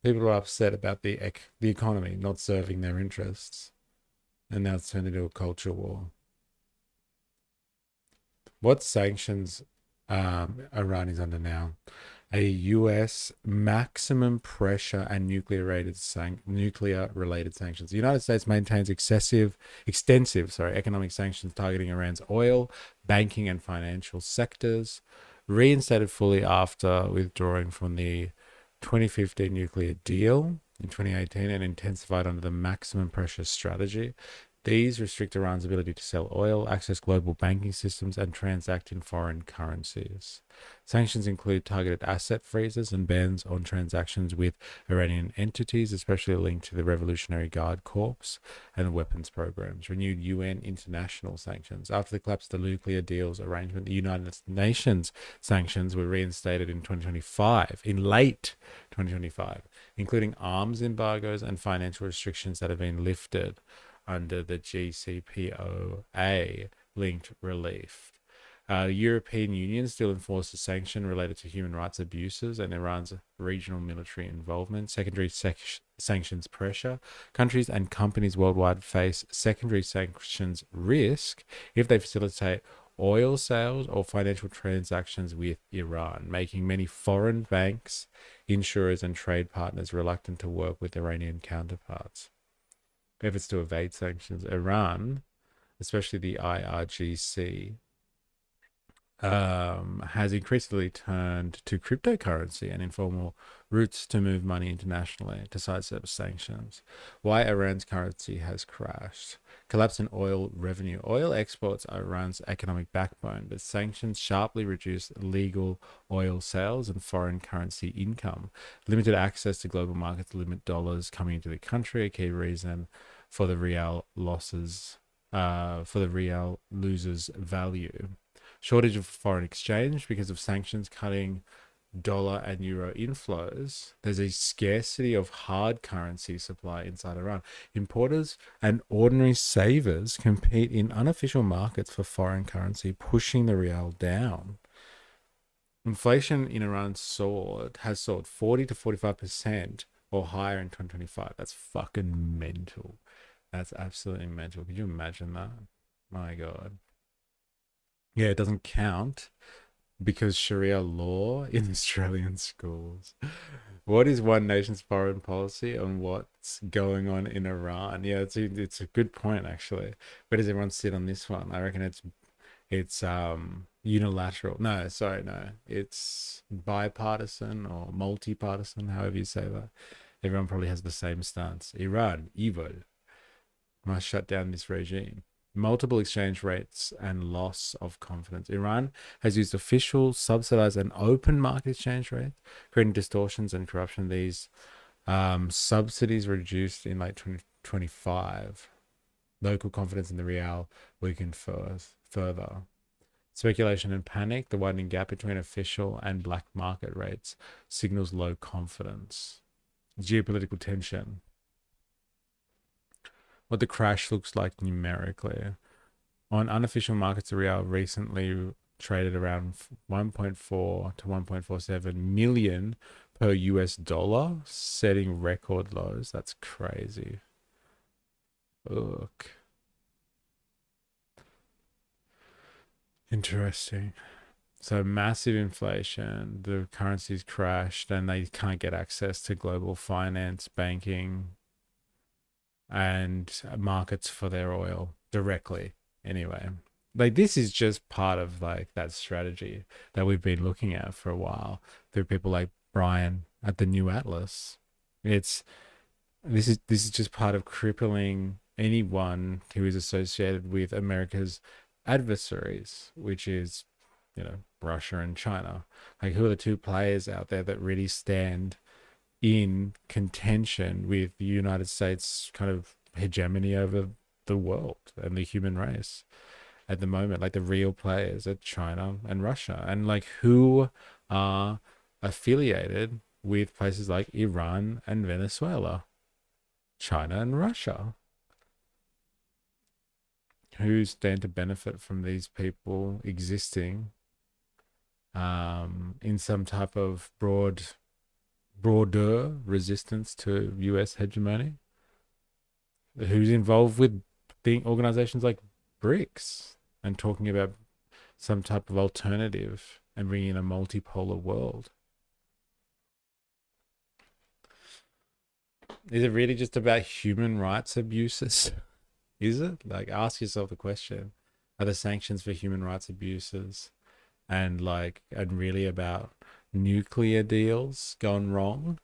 People are upset about the economy not serving their interests, and now it's turned into a culture war. What sanctions Iran is under now? A U.S. maximum pressure and nuclear-related sanctions. The United States maintains extensive economic sanctions targeting Iran's oil, banking, and financial sectors, reinstated fully after withdrawing from the 2015 nuclear deal in 2018 and intensified under the maximum pressure strategy. These restrict Iran's ability to sell oil, access global banking systems, and transact in foreign currencies. Sanctions include targeted asset freezes and bans on transactions with Iranian entities, especially linked to the Revolutionary Guard Corps and weapons programs. Renewed UN international sanctions. After the collapse of the nuclear deals arrangement, the United Nations sanctions were reinstated in late 2025, including arms embargoes and financial restrictions that have been lifted under the GCPOA-linked relief. The European Union still enforces sanctions related to human rights abuses and Iran's regional military involvement. Secondary sanctions pressure. Countries and companies worldwide face secondary sanctions risk if they facilitate oil sales or financial transactions with Iran, making many foreign banks, insurers, and trade partners reluctant to work with Iranian counterparts. Efforts to evade sanctions. Iran, especially the IRGC, has increasingly turned to cryptocurrency and informal routes to move money internationally to sidestep sanctions. Why Iran's currency has crashed. Collapse in oil revenue. Oil exports are Iran's economic backbone, but sanctions sharply reduce legal oil sales and foreign currency income. Limited access to global markets limit dollars coming into the country, a key reason for the real losses, loses value. Shortage of foreign exchange because of sanctions cutting dollar and euro inflows, there's a scarcity of hard currency supply inside Iran. Importers and ordinary savers compete in unofficial markets for foreign currency, pushing the real down. Inflation in Iran has soared 40 to 45% or higher in 2025. That's fucking mental. That's absolutely mental. Could you imagine that? My God. Yeah, it doesn't count because Sharia law in Australian schools. What is one nation's foreign policy on what's going on in Iran? Yeah, it's a good point actually. Where does everyone sit on this one? I reckon it's unilateral. No, sorry, no. It's bipartisan or multi-partisan, however you say that. Everyone probably has the same stance. Iran, evil. Must shut down this regime. Multiple exchange rates and loss of confidence. Iran has used official, subsidized, and open market exchange rates, creating distortions and corruption. These subsidies reduced in late 2025. Local confidence in the real weakened further. Speculation and panic. The widening gap between official and black market rates signals low confidence. Geopolitical tension. What the crash looks like numerically. On unofficial markets, the real recently traded around 1.4 to 1.47 million per US dollar, setting record lows. That's crazy. Look. Interesting. So massive inflation, the currency's crashed, and they can't get access to global finance, banking, and markets for their oil directly. Anyway, like this is just part of like that strategy that we've been looking at for a while through people like Brian at the New Atlas. This is just part of crippling anyone who is associated with America's adversaries, which is, Russia and China. Like, who are the two players out there that really stand in contention with the United States kind of hegemony over the world and the human race at the moment? Like, the real players are China and Russia, and like who are affiliated with places like Iran and Venezuela? China and Russia. Who stand to benefit from these people existing in some type of broader resistance to US hegemony? Who's involved with organizations like BRICS and talking about some type of alternative and bringing in a multipolar world? Is it really just about human rights abuses? Is it? Like, ask yourself the question: are the sanctions for human rights abuses and really about nuclear deals gone wrong?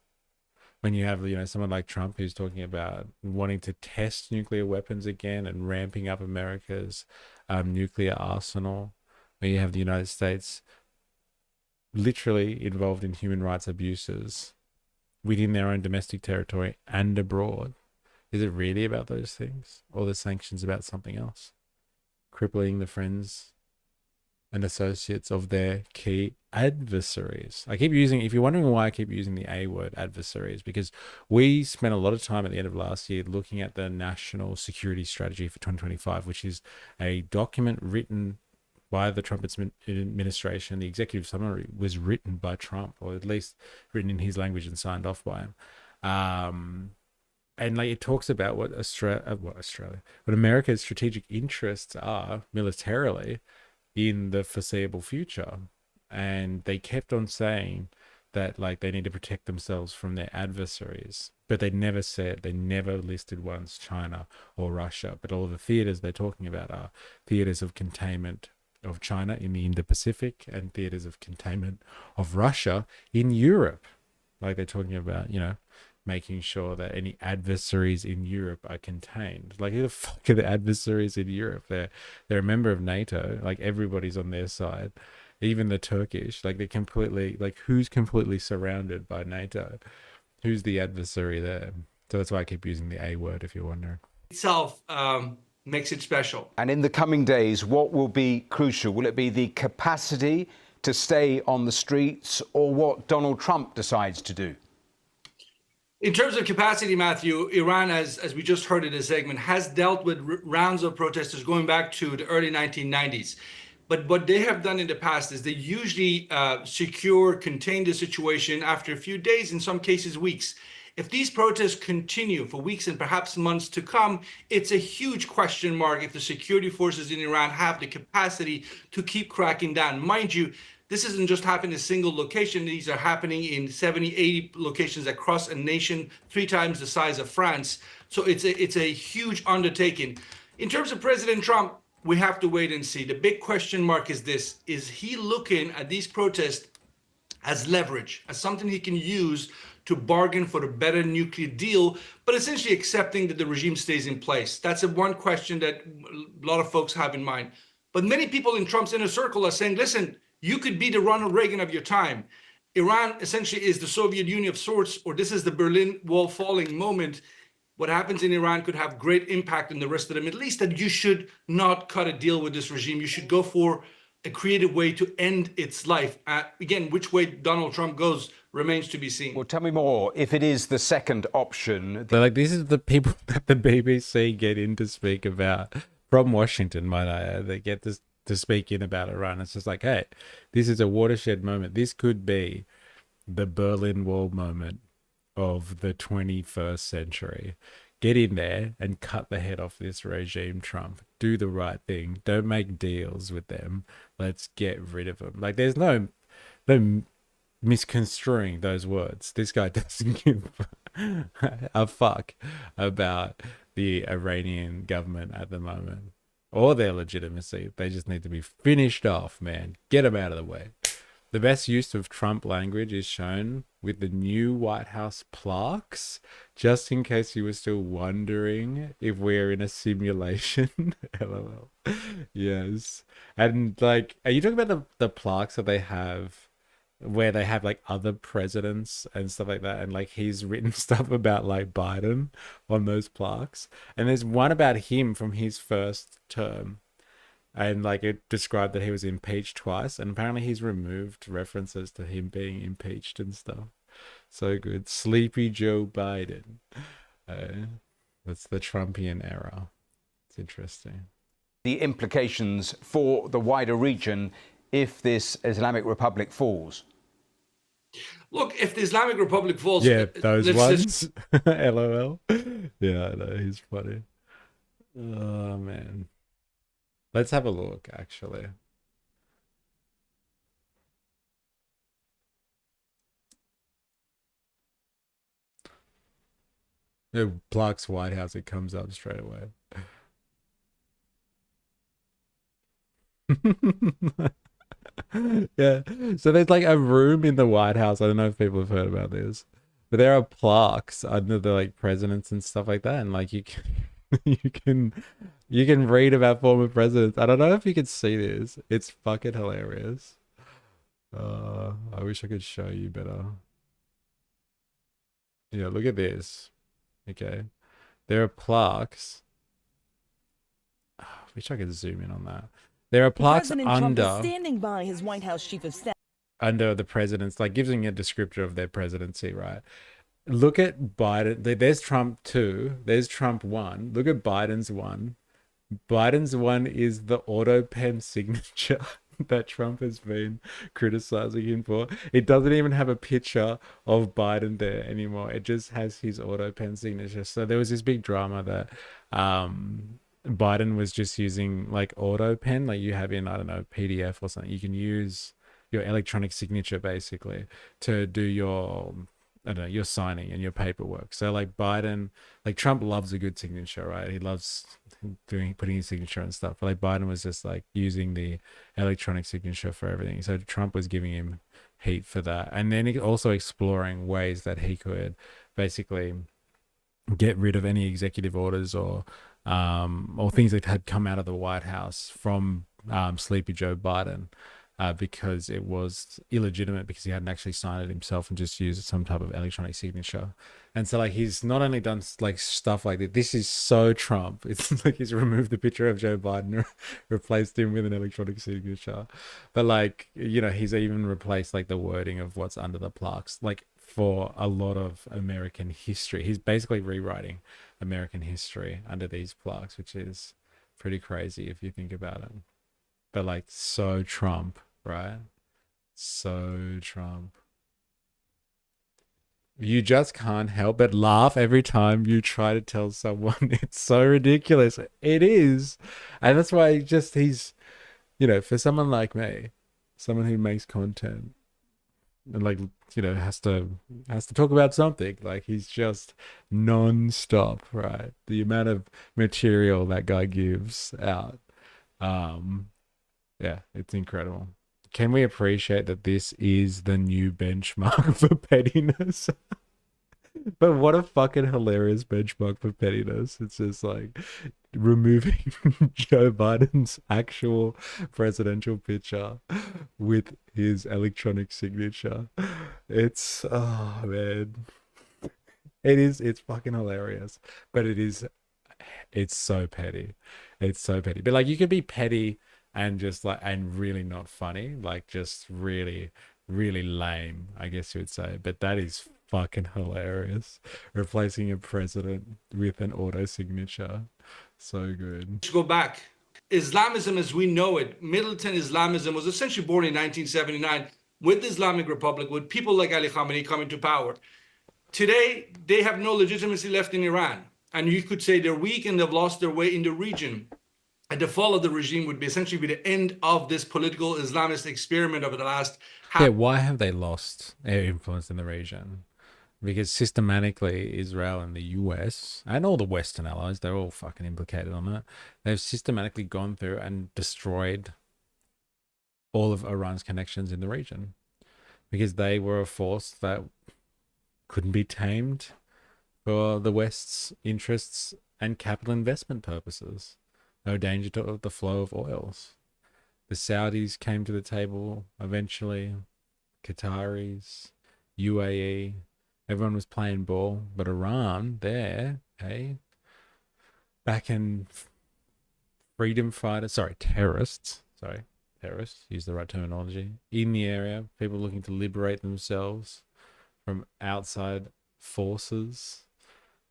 When you have, someone like Trump who's talking about wanting to test nuclear weapons again and ramping up America's nuclear arsenal, when you have the United States literally involved in human rights abuses within their own domestic territory and abroad. Is it really about those things? Or the sanctions about something else? Crippling the friends and associates of their key adversaries. I keep using, if you're wondering why I keep using the A word, adversaries, because we spent a lot of time at the end of last year looking at the National Security Strategy for 2025, which is a document written by the Trump administration. The executive summary was written by Trump, or at least written in his language and signed off by him. And it talks about what America's strategic interests are militarily in the foreseeable future. And they kept on saying that they need to protect themselves from their adversaries, but they never listed once China or Russia. But all the theaters they're talking about are theaters of containment of China in the Indo-Pacific and theaters of containment of Russia in Europe. They're talking about, making sure that any adversaries in Europe are contained. Who the fuck are the adversaries in Europe? They're a member of NATO. Everybody's on their side. Even the Turkish. They're completely, who's completely surrounded by NATO? Who's the adversary there? So that's why I keep using the A word, if you're wondering. Itself makes it special. And in the coming days, what will be crucial? Will it be the capacity to stay on the streets, or what Donald Trump decides to do? In terms of capacity, Matthew, Iran, as we just heard in the segment, has dealt with rounds of protesters going back to the early 1990s. But what they have done in the past is they usually contain the situation after a few days, in some cases weeks. If these protests continue for weeks and perhaps months to come, it's a huge question mark if the security forces in Iran have the capacity to keep cracking down. Mind you, this isn't just happening in a single location. These are happening in 70, 80 locations across a nation, 3 times the size of France. So it's a huge undertaking. In terms of President Trump, we have to wait and see. The big question mark is this: is he looking at these protests as leverage, as something he can use to bargain for a better nuclear deal, but essentially accepting that the regime stays in place? That's one question that a lot of folks have in mind. But many people in Trump's inner circle are saying, listen, you could be the Ronald Reagan of your time. Iran essentially is the Soviet Union of sorts, or this is the Berlin Wall falling moment. What happens in Iran could have great impact in the rest of the Middle East, that you should not cut a deal with this regime. You should go for a creative way to end its life. Again, which way Donald Trump goes remains to be seen. Well, tell me more. If it is the second option... They're like, this is the people that the BBC get in to speak about from Washington, might I add. They get to speak in about Iran. It's just like, hey, this is a watershed moment. This could be the Berlin Wall moment of the 21st century. Get in there and cut the head off this regime, Trump. Do the right thing. Don't make deals with them. Let's get rid of them. Like, there's no misconstruing those words. This guy doesn't give a fuck about the Iranian government at the moment or their legitimacy. They just need to be finished off, man. Get them out of the way. The best use of Trump language is shown with the new White House plaques, just in case you were still wondering if we're in a simulation. LOL. Yes. And like, are you talking about the plaques that they have where they have like other presidents and stuff like that? And like, he's written stuff about like Biden on those plaques. And there's one about him from his first term. And like, it described that he was impeached twice, and apparently he's removed references to him being impeached and stuff. So good. Sleepy Joe Biden. That's the Trumpian era. It's interesting. The implications for the wider region if this Islamic Republic falls. Look, if the Islamic Republic falls... Yeah, those ones. LOL. Yeah, I know. He's funny. Oh, man. Let's have a look, actually. It blocks White House, it comes up straight away. Yeah, so there's like a room in the White House. I don't know if people have heard about this, but there are plaques under the like presidents and stuff like that, and like you can you can read about former presidents. I don't know if you can see this. It's fucking hilarious. I wish I could show you better. Yeah, look at this. Okay, there are plaques. I wish I could zoom in on that. There are plaques President Trump is standing by his White House chief of staff under the presidents, like giving a descriptor of their presidency, right? Look at Biden. There's Trump 2. There's Trump 1. Look at Biden's 1. Biden's 1 is the auto pen signature that Trump has been criticizing him for. It doesn't even have a picture of Biden there anymore. It just has his auto pen signature. So there was this big drama that Biden was just using like auto pen, like you have in, I don't know, PDF or something. You can use your electronic signature basically to do your, I don't know, your signing and your paperwork. So like Biden, like Trump loves a good signature, right? He loves putting his signature and stuff. But like Biden was just like using the electronic signature for everything. So Trump was giving him heat for that. And then also exploring ways that he could basically get rid of any executive orders or things that had come out of the White House from Sleepy Joe Biden. because it was illegitimate because he hadn't actually signed it himself and just used some type of electronic signature. And so like he's not only done like stuff like that, this is so Trump. It's like he's removed the picture of Joe Biden, replaced him with an electronic signature. But like, you know, he's even replaced like the wording of what's under the plaques. Like for a lot of American history, he's basically rewriting American history under these plaques, which is pretty crazy if you think about it. But like so Trump, right? So Trump. You just can't help but laugh every time you try to tell someone it's so ridiculous. It is. And that's why he's, you know, for someone like me, someone who makes content and like, you know, has to talk about something, like he's just non-stop, right? The amount of material that guy gives out. Yeah, it's incredible. Can we appreciate that this is the new benchmark for pettiness? But what a fucking hilarious benchmark for pettiness. It's just like removing Joe Biden's actual presidential picture with his electronic signature. It's, oh man. It's fucking hilarious. But it's so petty. It's so petty. But like you could be petty and just like, and really not funny, like just really, really lame, I guess you would say. But that is fucking hilarious. Replacing a president with an auto signature. So good. Let's go back. Islamism as we know it, militant Islamism, was essentially born in 1979 with the Islamic Republic, with people like Ali Khamenei coming to power. Today, they have no legitimacy left in Iran. And you could say they're weak and they've lost their way in the region. And the fall of the regime would be essentially be the end of this political Islamist experiment over the last Yeah, why have they lost their influence in the region? Because systematically, Israel and the U.S. and all the Western allies, they're all fucking implicated on it. They've systematically gone through and destroyed all of Iran's connections in the region because they were a force that couldn't be tamed for the West's interests and capital investment purposes. No danger to the flow of oils. The Saudis came to the table eventually. Qataris, UAE, everyone was playing ball. But Iran, there, hey, back in terrorists, use the right terminology, in the area, people looking to liberate themselves from outside forces.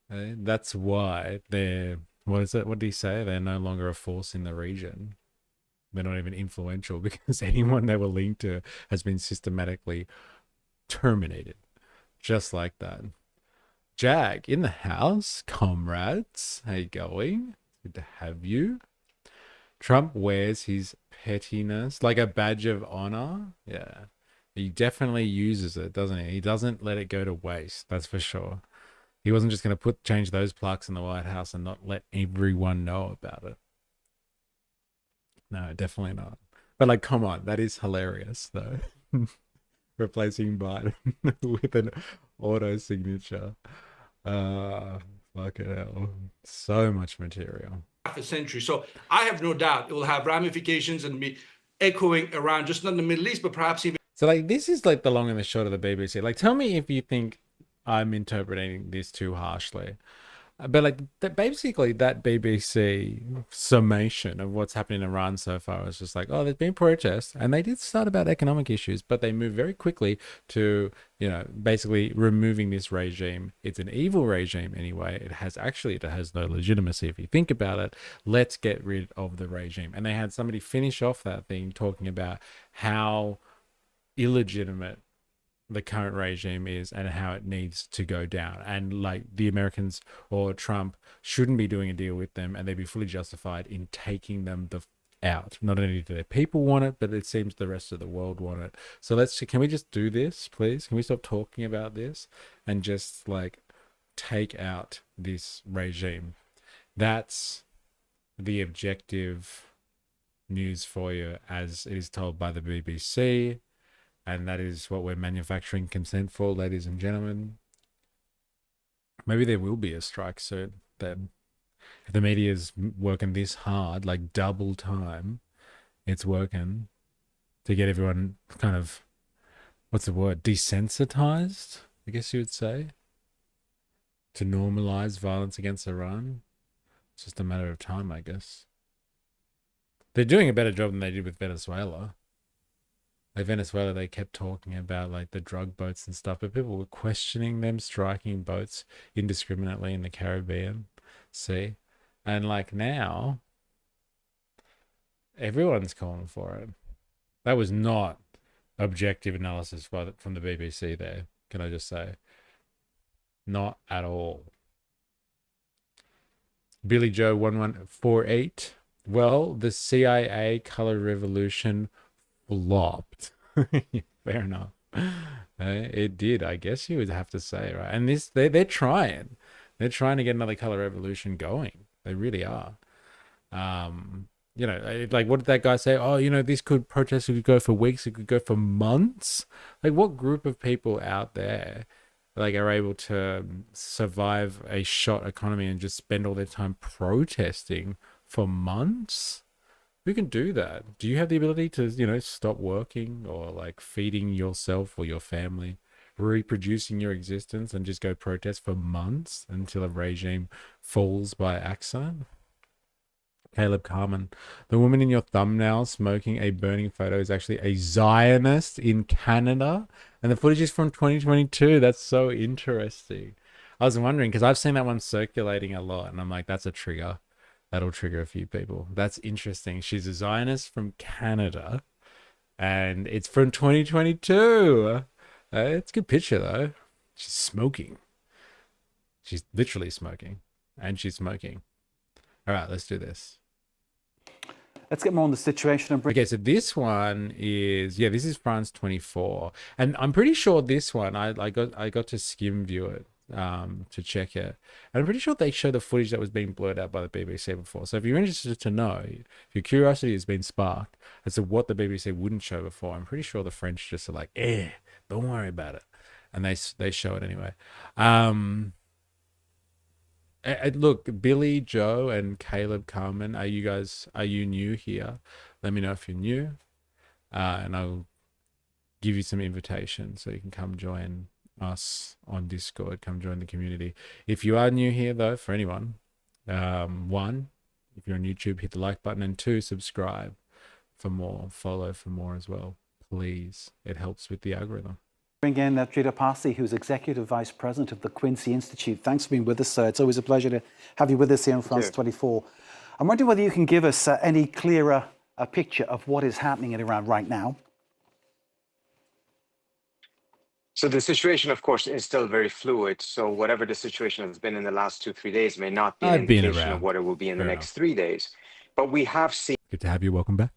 That's why they're, what did he say? They're no longer a force in the region. They're not even influential because anyone they were linked to has been systematically terminated. Just like that. Jag in the house, comrades. How you going? Good to have you. Trump wears his pettiness like a badge of honor. Yeah. He definitely uses it, doesn't he? He doesn't let it go to waste, that's for sure. He wasn't just going to change those plaques in the White House and not let everyone know about it. No, definitely not. But like, come on, that is hilarious though. Replacing Biden with an auto signature. Fucking hell. So much material. Half a century. So I have no doubt it will have ramifications and be echoing around, just not in the Middle East, but perhaps even. So like, this is like the long and the short of the BBC. Like, tell me if you think I'm interpreting this too harshly. But like basically that BBC summation of what's happening in Iran so far is just like, oh, there's been protests and they did start about economic issues, but they moved very quickly to, you know, basically removing this regime. It's an evil regime anyway. It has no legitimacy if you think about it. Let's get rid of the regime. And they had somebody finish off that thing talking about how illegitimate the current regime is and how it needs to go down, and like the Americans or Trump shouldn't be doing a deal with them, and they'd be fully justified in taking them out. Not only do their people want it, but it seems the rest of the world want it. So can we just do this, please? Can we stop talking about this and just like take out this regime? That's the objective news for you as it is told by the BBC. And that is what we're manufacturing consent for, ladies and gentlemen. Maybe there will be a strike soon. Then, if the media is working this hard, like double time, it's working. to get everyone kind of, what's the word, desensitized, I guess you would say, to normalize violence against Iran. It's just a matter of time, I guess. They're doing a better job than they did with Venezuela. Like Venezuela, they kept talking about like the drug boats and stuff, but people were questioning them striking boats indiscriminately in the Caribbean Sea. And like now, everyone's calling for it. That was not objective analysis from the BBC there, can I just say? Not at all. Billy Joe 1148. Well, the CIA color revolution flopped. Fair enough. It did, I guess you would have to say, right? And they're trying. They're trying to get another color revolution going. They really are. You know, like what did that guy say? Oh, you know, this protest could go for weeks, it could go for months. Like what group of people out there like are able to survive a shot economy and just spend all their time protesting for months? Who can do that? Do you have the ability to, you know, stop working or like feeding yourself or your family, reproducing your existence, and just go protest for months until a regime falls by accident? Caleb Carmen, the woman in your thumbnail smoking a burning photo is actually a Zionist in Canada, and the footage is from 2022. That's so interesting. I was wondering because I've seen that one circulating a lot, and I'm like, that's a trigger. That'll trigger a few people. That's interesting. She's a Zionist from Canada, and it's from 2022. It's a good picture though. She's smoking. She's literally smoking, and she's smoking. All right, let's do this. Let's get more on the situation. Okay, so this one is, this is France 24. And I'm pretty sure this one, I got to skim view it to check it. And I'm pretty sure they show the footage that was being blurred out by the BBC before. So if you're interested to know, if your curiosity has been sparked as to what the BBC wouldn't show before, I'm pretty sure the French just are like, don't worry about it. And they show it anyway. Look, Billy, Joe, and Caleb Carmen, are you new here? Let me know if you're new, and I'll give you some invitations so you can come join us on Discord, come join the community. If you are new here, though, for anyone, one, if you're on YouTube, hit the like button, and two, subscribe for more, follow for more as well, please. It helps with the algorithm. Bring in Trita Parsi, who's Executive Vice President of the Quincy Institute. Thanks for being with us, sir. It's always a pleasure to have you with us here on France 24. I'm wondering whether you can give us any clearer picture of what is happening in Iran right now. So the situation, of course, is still very fluid. So whatever the situation has been in the last 2-3 days may not be an indication of what it will be in the next 3 days. But we have seen... Good to have you. Welcome back.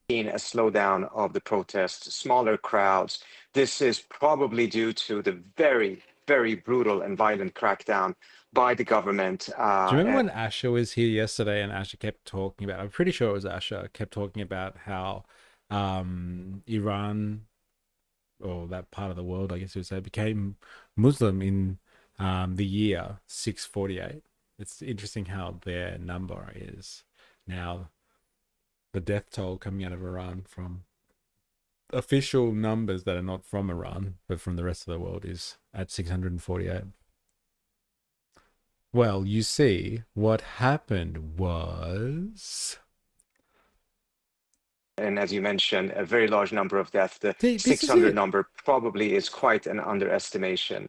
A slowdown of the protests, smaller crowds. This is probably due to the very, very brutal and violent crackdown by the government. Do you remember when Asher was here yesterday and Asher kept talking about, I'm pretty sure it was Asher, kept talking about how Iran, or that part of the world, I guess you would say, became Muslim in the year 648. It's interesting how their number is now. The death toll coming out of Iran from official numbers that are not from Iran, but from the rest of the world, is at 648. Well, you see, what happened was... And as you mentioned, a very large number of deaths. The 600 number probably is quite an underestimation.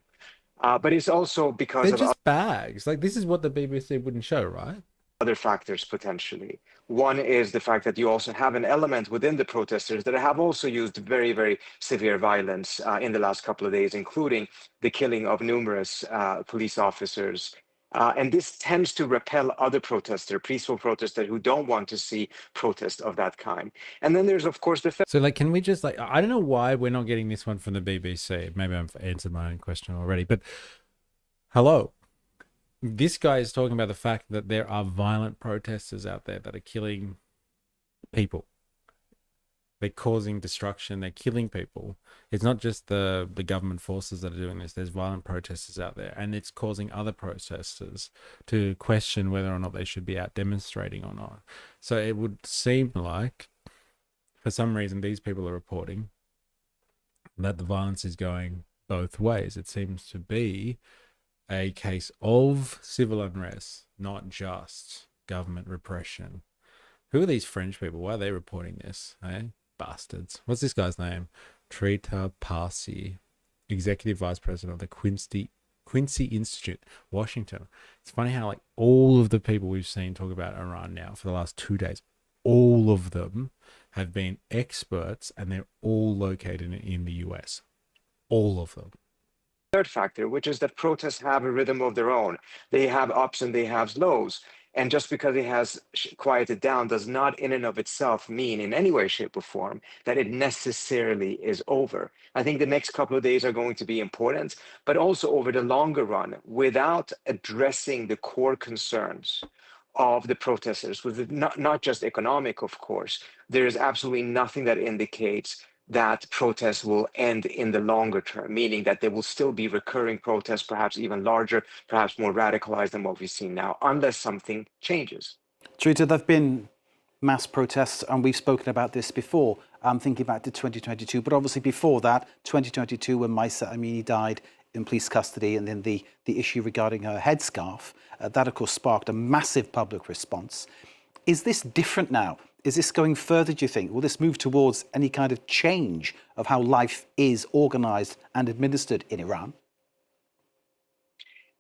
But it's also because they're just bags. Like, this is what the BBC wouldn't show, right? Other factors potentially. One is the fact that you also have an element within the protesters that have also used very, very severe violence in the last couple of days, including the killing of numerous police officers. And this tends to repel other protesters, peaceful protesters who don't want to see protests of that kind. And then there's, of course, the... So, like, can we just, like, I don't know why we're not getting this one from the BBC. Maybe I've answered my own question already, but hello. This guy is talking about the fact that there are violent protesters out there that are killing people. They're causing destruction. They're killing people. It's not just the government forces that are doing this. There's violent protesters out there, and it's causing other protesters to question whether or not they should be out demonstrating or not. So it would seem like for some reason, these people are reporting that the violence is going both ways. It seems to be a case of civil unrest, not just government repression. Who are these French people? Why are they reporting this? Eh? Bastards. What's this guy's name? Trita Parsi, Executive Vice President of the Quincy Institute, Washington. It's funny how like all of the people we've seen talk about Iran now for the last 2 days, all of them have been experts and they're all located in the US. All of them. Third factor, which is that protests have a rhythm of their own. They have ups and they have lows. And just because it has quieted down does not in and of itself mean in any way, shape, or form that it necessarily is over. I think the next couple of days are going to be important, but also over the longer run, without addressing the core concerns of the protesters, with not just economic, of course, there is absolutely nothing that indicates that protests will end in the longer term, meaning that there will still be recurring protests, perhaps even larger, perhaps more radicalized than what we've seen now, unless something changes. Trita, there have been mass protests, and we've spoken about this before. I'm thinking back to 2022, but obviously before that, 2022, when Mahsa Amini died in police custody, and then the issue regarding her headscarf, that of course sparked a massive public response. Is this different now? Is this going further, do you think? Will this move towards any kind of change of how life is organized and administered in Iran?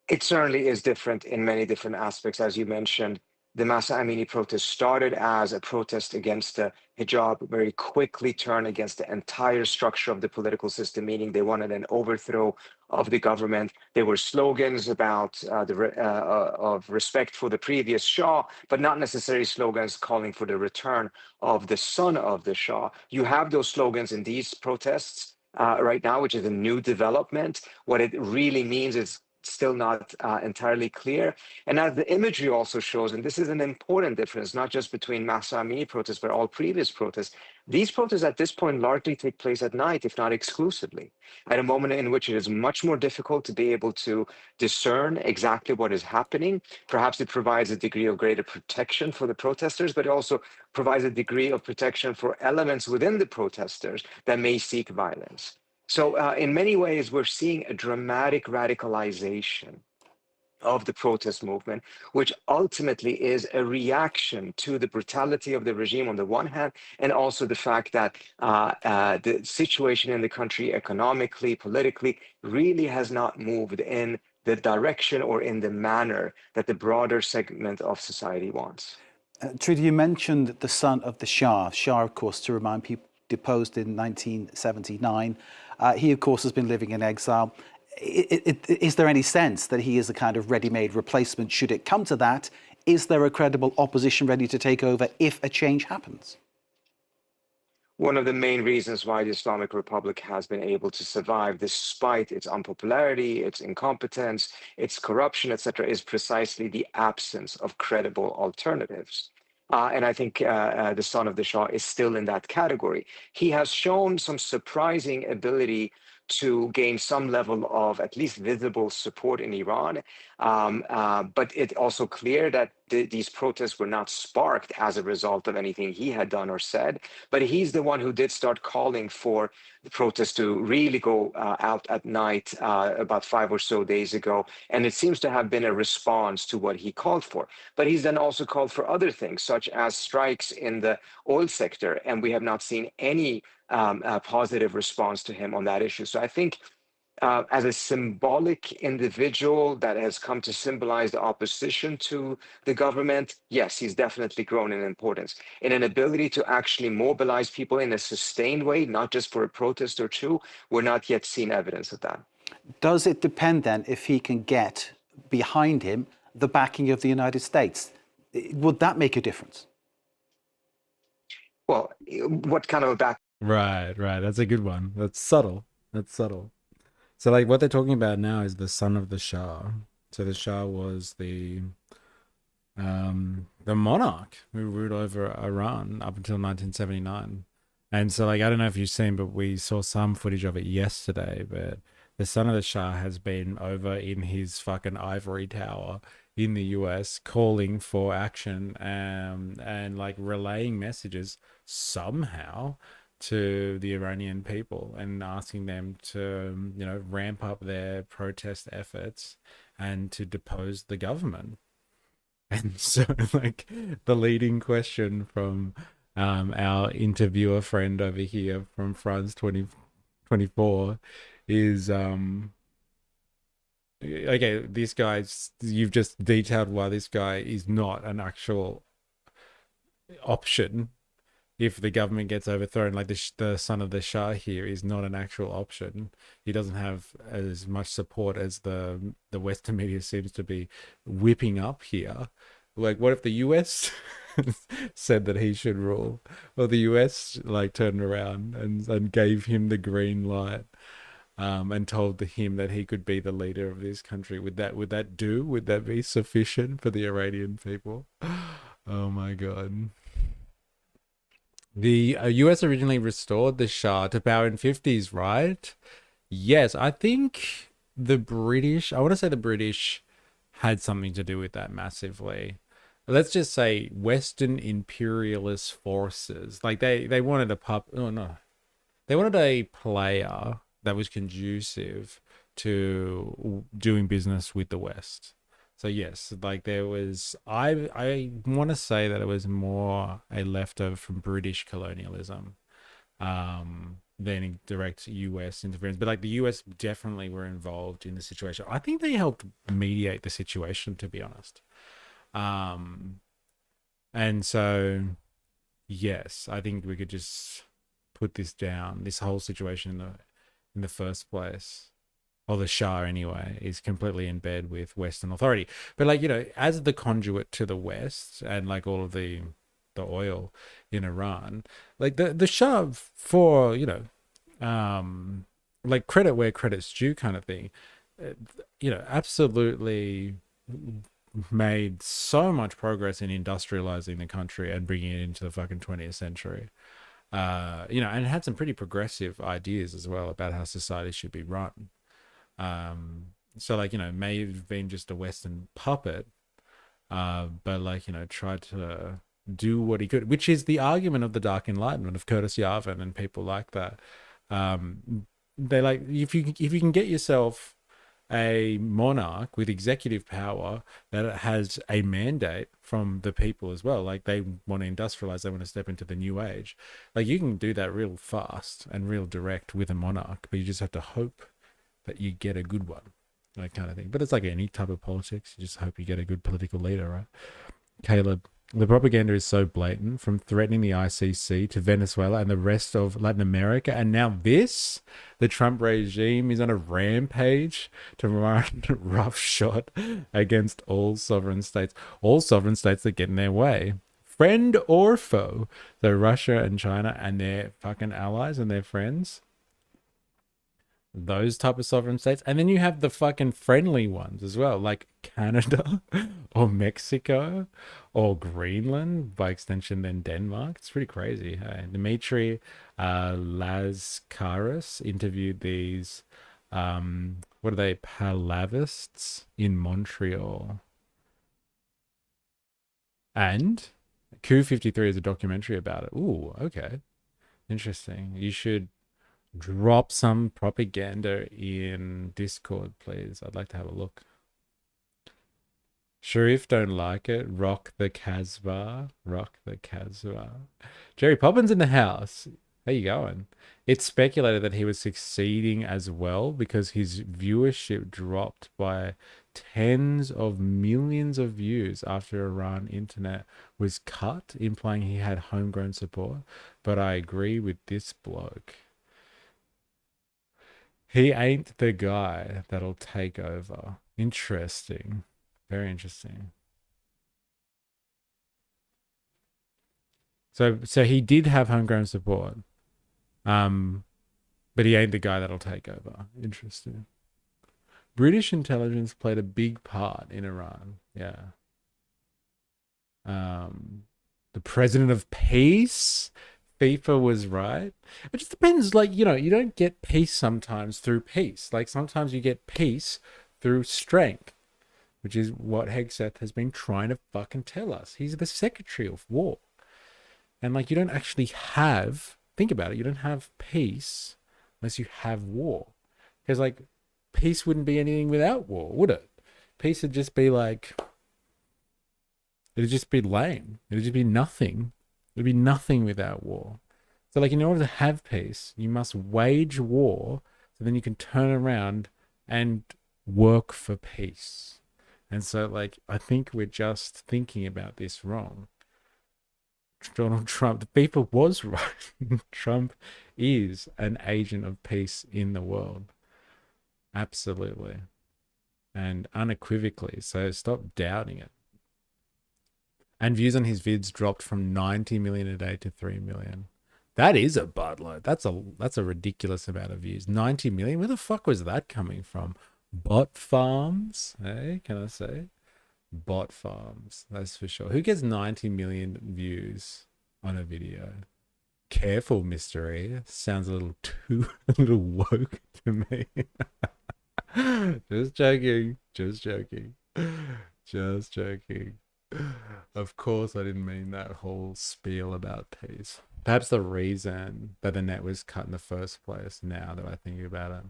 It certainly is different in many different aspects. As you mentioned, the Mahsa Amini protest started as a protest against the hijab, very quickly turned against the entire structure of the political system, meaning they wanted an overthrow of the government. There were slogans about of respect for the previous Shah, but not necessarily slogans calling for the return of the son of the Shah. You have those slogans in these protests right now, which is a new development. What it really means is still not entirely clear. And as the imagery also shows, and this is an important difference, not just between Mahsa Amini protests, but all previous protests, these protests at this point largely take place at night, if not exclusively, at a moment in which it is much more difficult to be able to discern exactly what is happening. Perhaps it provides a degree of greater protection for the protesters, but it also provides a degree of protection for elements within the protesters that may seek violence. So in many ways, we're seeing a dramatic radicalization of the protest movement, which ultimately is a reaction to the brutality of the regime on the one hand, and also the fact that the situation in the country economically, politically, really has not moved in the direction or in the manner that the broader segment of society wants. Trita, you mentioned the son of the Shah. Shah, of course, to remind people, deposed in 1979. He, of course, has been living in exile. Is there any sense that he is a kind of ready-made replacement should it come to that? Is there a credible opposition ready to take over if a change happens? One of the main reasons why the Islamic Republic has been able to survive despite its unpopularity, its incompetence, its corruption, etc., is precisely the absence of credible alternatives. And I think the son of the Shah is still in that category. He has shown some surprising ability to gain some level of at least visible support in Iran. But it's also clear that these protests were not sparked as a result of anything he had done or said. But he's the one who did start calling for the protests to really go out at night about 5 or so days ago. And it seems to have been a response to what he called for. But he's then also called for other things, such as strikes in the oil sector. And we have not seen any positive response to him on that issue. So I think as a symbolic individual that has come to symbolize the opposition to the government, yes, he's definitely grown in importance. In an ability to actually mobilize people in a sustained way, not just for a protest or two, we're not yet seeing evidence of that. Does it depend then if he can get behind him the backing of the United States? Would that make a difference? Well, what kind of a back? Right. That's a good one. That's subtle. So like what they're talking about now is the son of the Shah. So the Shah was the monarch who ruled over Iran up until 1979. And so like I don't know if you've seen, but we saw some footage of it yesterday, but the son of the Shah has been over in his fucking ivory tower in the US calling for action, and like relaying messages somehow to the Iranian people and asking them to, ramp up their protest efforts and to depose the government. And so, like, the leading question from our interviewer friend over here from France 2024 is, okay, this guy's, you've just detailed why this guy is not an actual option if the government gets overthrown. Like the son of the Shah here is not an actual option. He doesn't have as much support as the Western media seems to be whipping up here. Like, what if the US said that he should rule? Well, the US like turned around and gave him the green light, and told him that he could be the leader of this country. Would that be sufficient for the Iranian people? Oh my God. The US originally restored the Shah to power in '50s, right? Yes, I think I want to say the British had something to do with that massively. Let's just say Western imperialist forces, like they wanted they wanted a player that was conducive to doing business with the West. So yes, like there was, I want to say that it was more a leftover from British colonialism, than direct US interference. But like the US definitely were involved in the situation. I think they helped mediate the situation, to be honest. And so, yes, I think we could just put this whole situation in the first place. Or the Shah anyway, is completely in bed with Western authority. But like, as the conduit to the West and like all of the oil in Iran, like the Shah, for, like credit where credit's due kind of thing, absolutely made so much progress in industrializing the country and bringing it into the fucking 20th century. And it had some pretty progressive ideas as well about how society should be run. So like, may have been just a Western puppet, but like, tried to do what he could, which is the argument of the Dark Enlightenment of Curtis Yarvin and people like that. They like, if you can get yourself a monarch with executive power that has a mandate from the people as well, like they want to industrialize, they want to step into the new age, like you can do that real fast and real direct with a monarch, but you just have to hope that you get a good one, that kind of thing. But it's like any type of politics, you just hope you get a good political leader, right? Caleb, the propaganda is so blatant, from threatening the ICC to Venezuela and the rest of Latin America, and now this, the Trump regime is on a rampage to run roughshod against all sovereign states that get in their way, friend or foe. So Russia and China and their fucking allies and their friends, those type of sovereign states. And then you have the fucking friendly ones as well, like Canada or Mexico or Greenland, by extension then Denmark. It's pretty crazy. Hey? Dmitry Laskaris interviewed these what are they, Palavists in Montreal. And Coup 53 is a documentary about it. Ooh, okay, interesting. You should drop some propaganda in Discord, please. I'd like to have a look. Sharif don't like it. Rock the Casbah. Jerry Poppins in the house. How you going? It's speculated that he was succeeding as well because his viewership dropped by tens of millions of views after Iran internet was cut, implying he had homegrown support. But I agree with this bloke. He ain't the guy that'll take over. Interesting. Very interesting. So he did have homegrown support. But he ain't the guy that'll take over. Interesting. British intelligence played a big part in Iran. Yeah. The president of peace, FIFA was right. It just depends. Like, you don't get peace sometimes through peace. Like sometimes you get peace through strength. which is what Hegseth has been trying to fucking tell us. He's the Secretary of War. And like, you don't actually have, think about it, you don't have peace unless you have war. Because like, peace wouldn't be anything without war, would it? Peace would just be like, it'd just be lame. It'd just be nothing. It'd be nothing without war. So like, in order to have peace, you must wage war, so then you can turn around and work for peace. And so like, I think we're just thinking about this wrong. Donald Trump, the people was right. Trump is an agent of peace in the world. Absolutely. And unequivocally. So stop doubting it. And views on his vids dropped from 90 million a day to 3 million. That is a buttload. That's a ridiculous amount of views. 90 million? Where the fuck was that coming from? Bot farms? Hey, can I say? Bot farms, that's for sure. Who gets 90 million views on a video? Careful, mystery. Sounds a little woke to me. Just joking. Of course, I didn't mean that whole spiel about peace. Perhaps the reason that the net was cut in the first place, now that I think about it,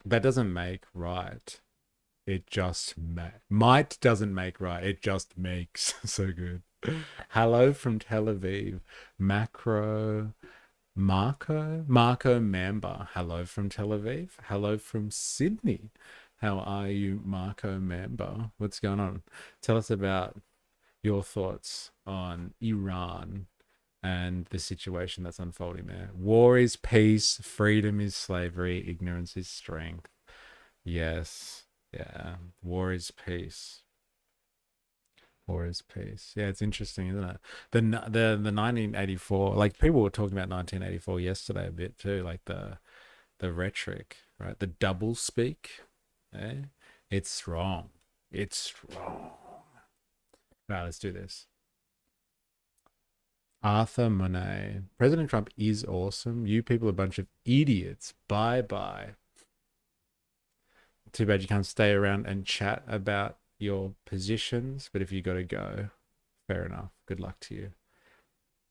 that doesn't make right. It just might doesn't make right. It just makes. So good. Hello from Tel Aviv. Marco Mamba. Hello from Tel Aviv. Hello from Sydney. How are you, Marco Mamba? What's going on? Tell us about your thoughts on Iran and the situation that's unfolding there. War is peace. Freedom is slavery. Ignorance is strength. Yes. Yeah, war is peace. War is peace. Yeah, it's interesting, isn't it? The 1984, like people were talking about 1984 yesterday a bit too, like the rhetoric, right? The double speak. Eh? It's strong. It's strong. Right, let's do this. Arthur Monet. President Trump is awesome. You people are a bunch of idiots. Bye-bye. Too bad you can't stay around and chat about your positions, but if you got to go, fair enough. Good luck to you.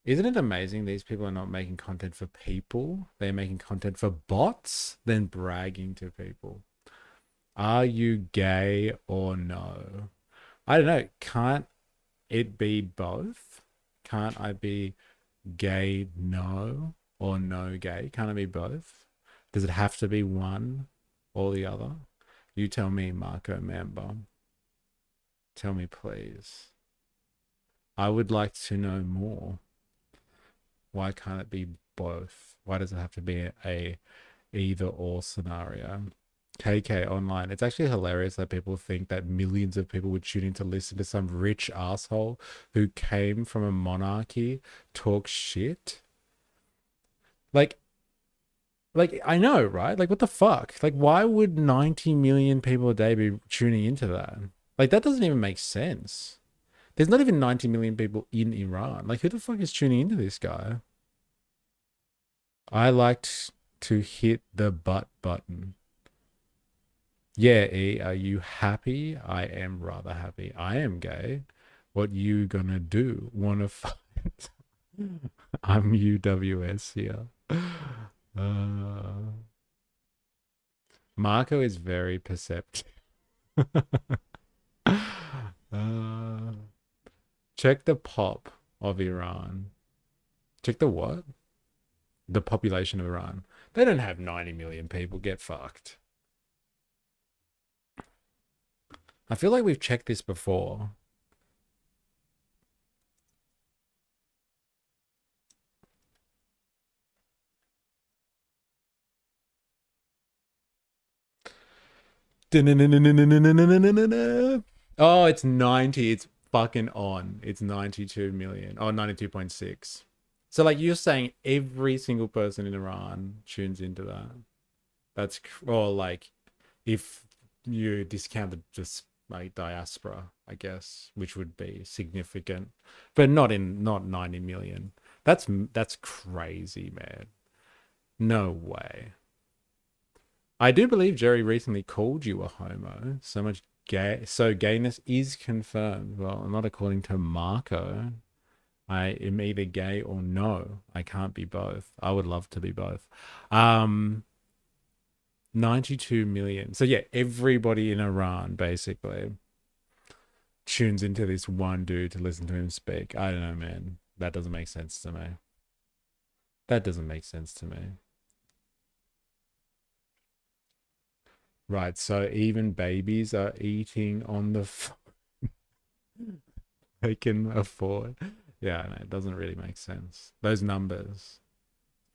Isn't it amazing these people are not making content for people? They're making content for bots, then bragging to people. Are you gay or no? I don't know. Can't it be both? Can't I be gay no or no gay? Can't it be both? Does it have to be one or the other? You tell me, Marco Mamba. Tell me, please. I would like to know more. Why can't it be both? Why does it have to be a either or scenario? KK online. It's actually hilarious that people think that millions of people would tune in to listen to some rich asshole who came from a monarchy talk shit. Like, I know, right? Like, what the fuck? Like, why would 90 million people a day be tuning into that? Like, that doesn't even make sense. There's not even 90 million people in Iran. Like, who the fuck is tuning into this guy? I liked to hit the butt button. Yeah, E, are you happy? I am rather happy. I am gay. What you gonna do? Wanna fight? I'm UWS here. Marco is very perceptive. Check the pop of Iran. Check the what? The population of Iran. They don't have 90 million people. Get fucked. I feel like we've checked this before. Oh, it's 90. It's fucking on. It's 92 million. Oh, 92.6. So like you're saying every single person in Iran tunes into that. That's, or like if you discounted just like diaspora, I guess, which would be significant, but not 90 million. That's crazy, man. No way. I do believe Jerry recently called you a homo. So gayness is confirmed. Well, not according to Marco. I am either gay or no. I can't be both. I would love to be both. 92 million. So yeah, everybody in Iran basically tunes into this one dude to listen to him speak. I don't know, man. That doesn't make sense to me. That doesn't make sense to me. Right, so even babies are eating on the phone they can afford. Yeah, no, it doesn't really make sense. Those numbers,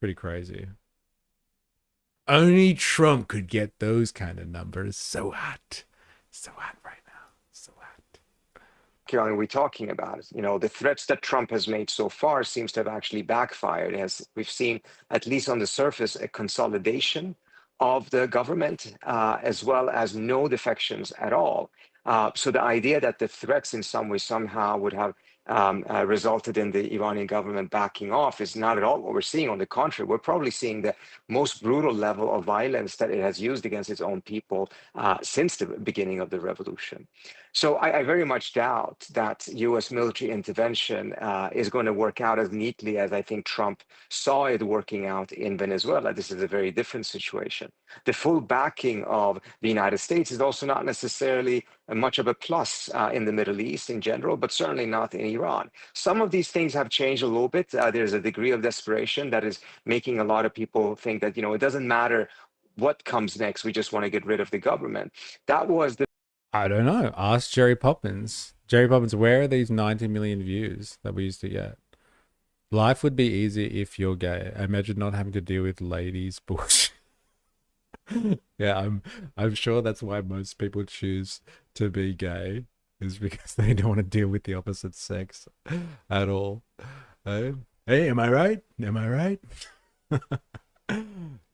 pretty crazy. Only Trump could get those kind of numbers. So hot. So hot right now. So hot. Are we talking about? You know, the threats that Trump has made so far seems to have actually backfired, as we've seen, at least on the surface, a consolidation of the government, as well as no defections at all. So the idea that the threats in some way somehow would have resulted in the Iranian government backing off is not at all what we're seeing. On the contrary, we're probably seeing the most brutal level of violence that it has used against its own people since the beginning of the revolution. So I very much doubt that U.S. military intervention is going to work out as neatly as I think Trump saw it working out in Venezuela. This is a very different situation. The full backing of the United States is also not necessarily much of a plus in the Middle East in general, but certainly not in Iran. Some of these things have changed a little bit. There's a degree of desperation that is making a lot of people think that, you know, it doesn't matter what comes next. We just want to get rid of the government. That was the I don't know. Ask Jerry Poppins. Jerry Poppins, where are these 90 million views that we used to get? Life would be easy if you're gay. Imagine not having to deal with ladies' bullshit. Yeah, I'm sure that's why most people choose to be gay, is because they don't want to deal with the opposite sex at all. Hey, am I right? Am I right?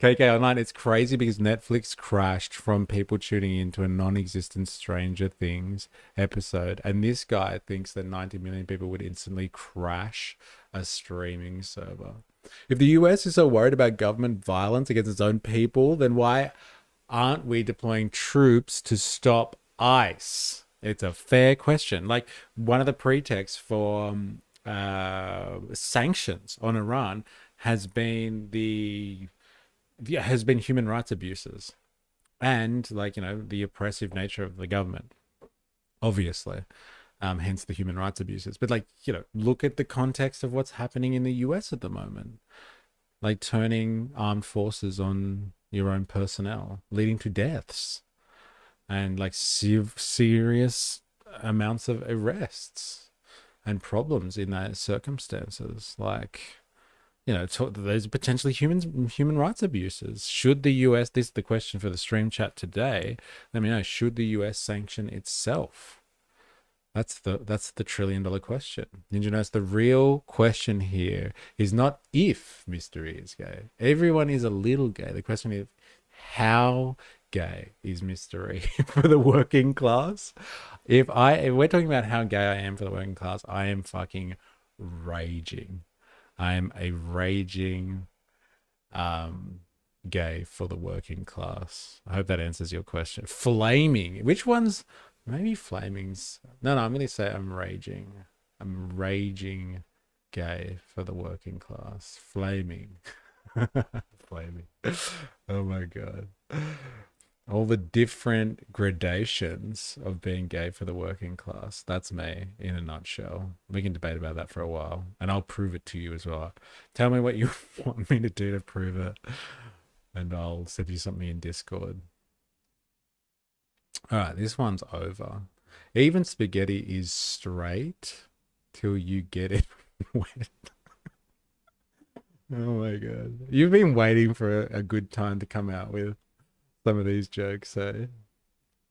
KK Online, it's crazy because Netflix crashed from people tuning into a non-existent Stranger Things episode, and this guy thinks that 90 million people would instantly crash a streaming server. If the US is so worried about government violence against its own people, then why aren't we deploying troops to stop ICE? It's a fair question. Like, one of the pretexts for sanctions on Iran has been human rights abuses and, like, you know, the oppressive nature of the government, obviously, hence the human rights abuses. But, like, you know, look at the context of what's happening in the US at the moment, like turning armed forces on your own personnel, leading to deaths and, like, serious amounts of arrests and problems in those circumstances. Like, you know, those are potentially human rights abuses. Should the US, this is the question for the stream chat today, let me know, should the US sanction itself? That's the $1 trillion question. Did you notice the real question here is not if Mr. E is gay. Everyone is a little gay. The question is, how gay is Mr. E for the working class? If we're talking about how gay I am for the working class, I am fucking raging. I am a raging gay for the working class. I hope that answers your question. Flaming. Which one's... Maybe flaming's... No, I'm going to say I'm raging. I'm raging gay for the working class. Flaming. Flaming. Oh my God. All the different gradations of being gay for the working class. That's me in a nutshell. We can debate about that for a while, and I'll prove it to you as well. Tell me what you want me to do to prove it, and I'll send you something in Discord. All right, this one's over. Even spaghetti is straight till you get it wet. Oh my God. You've been waiting for a good time to come out with some of these jokes, eh?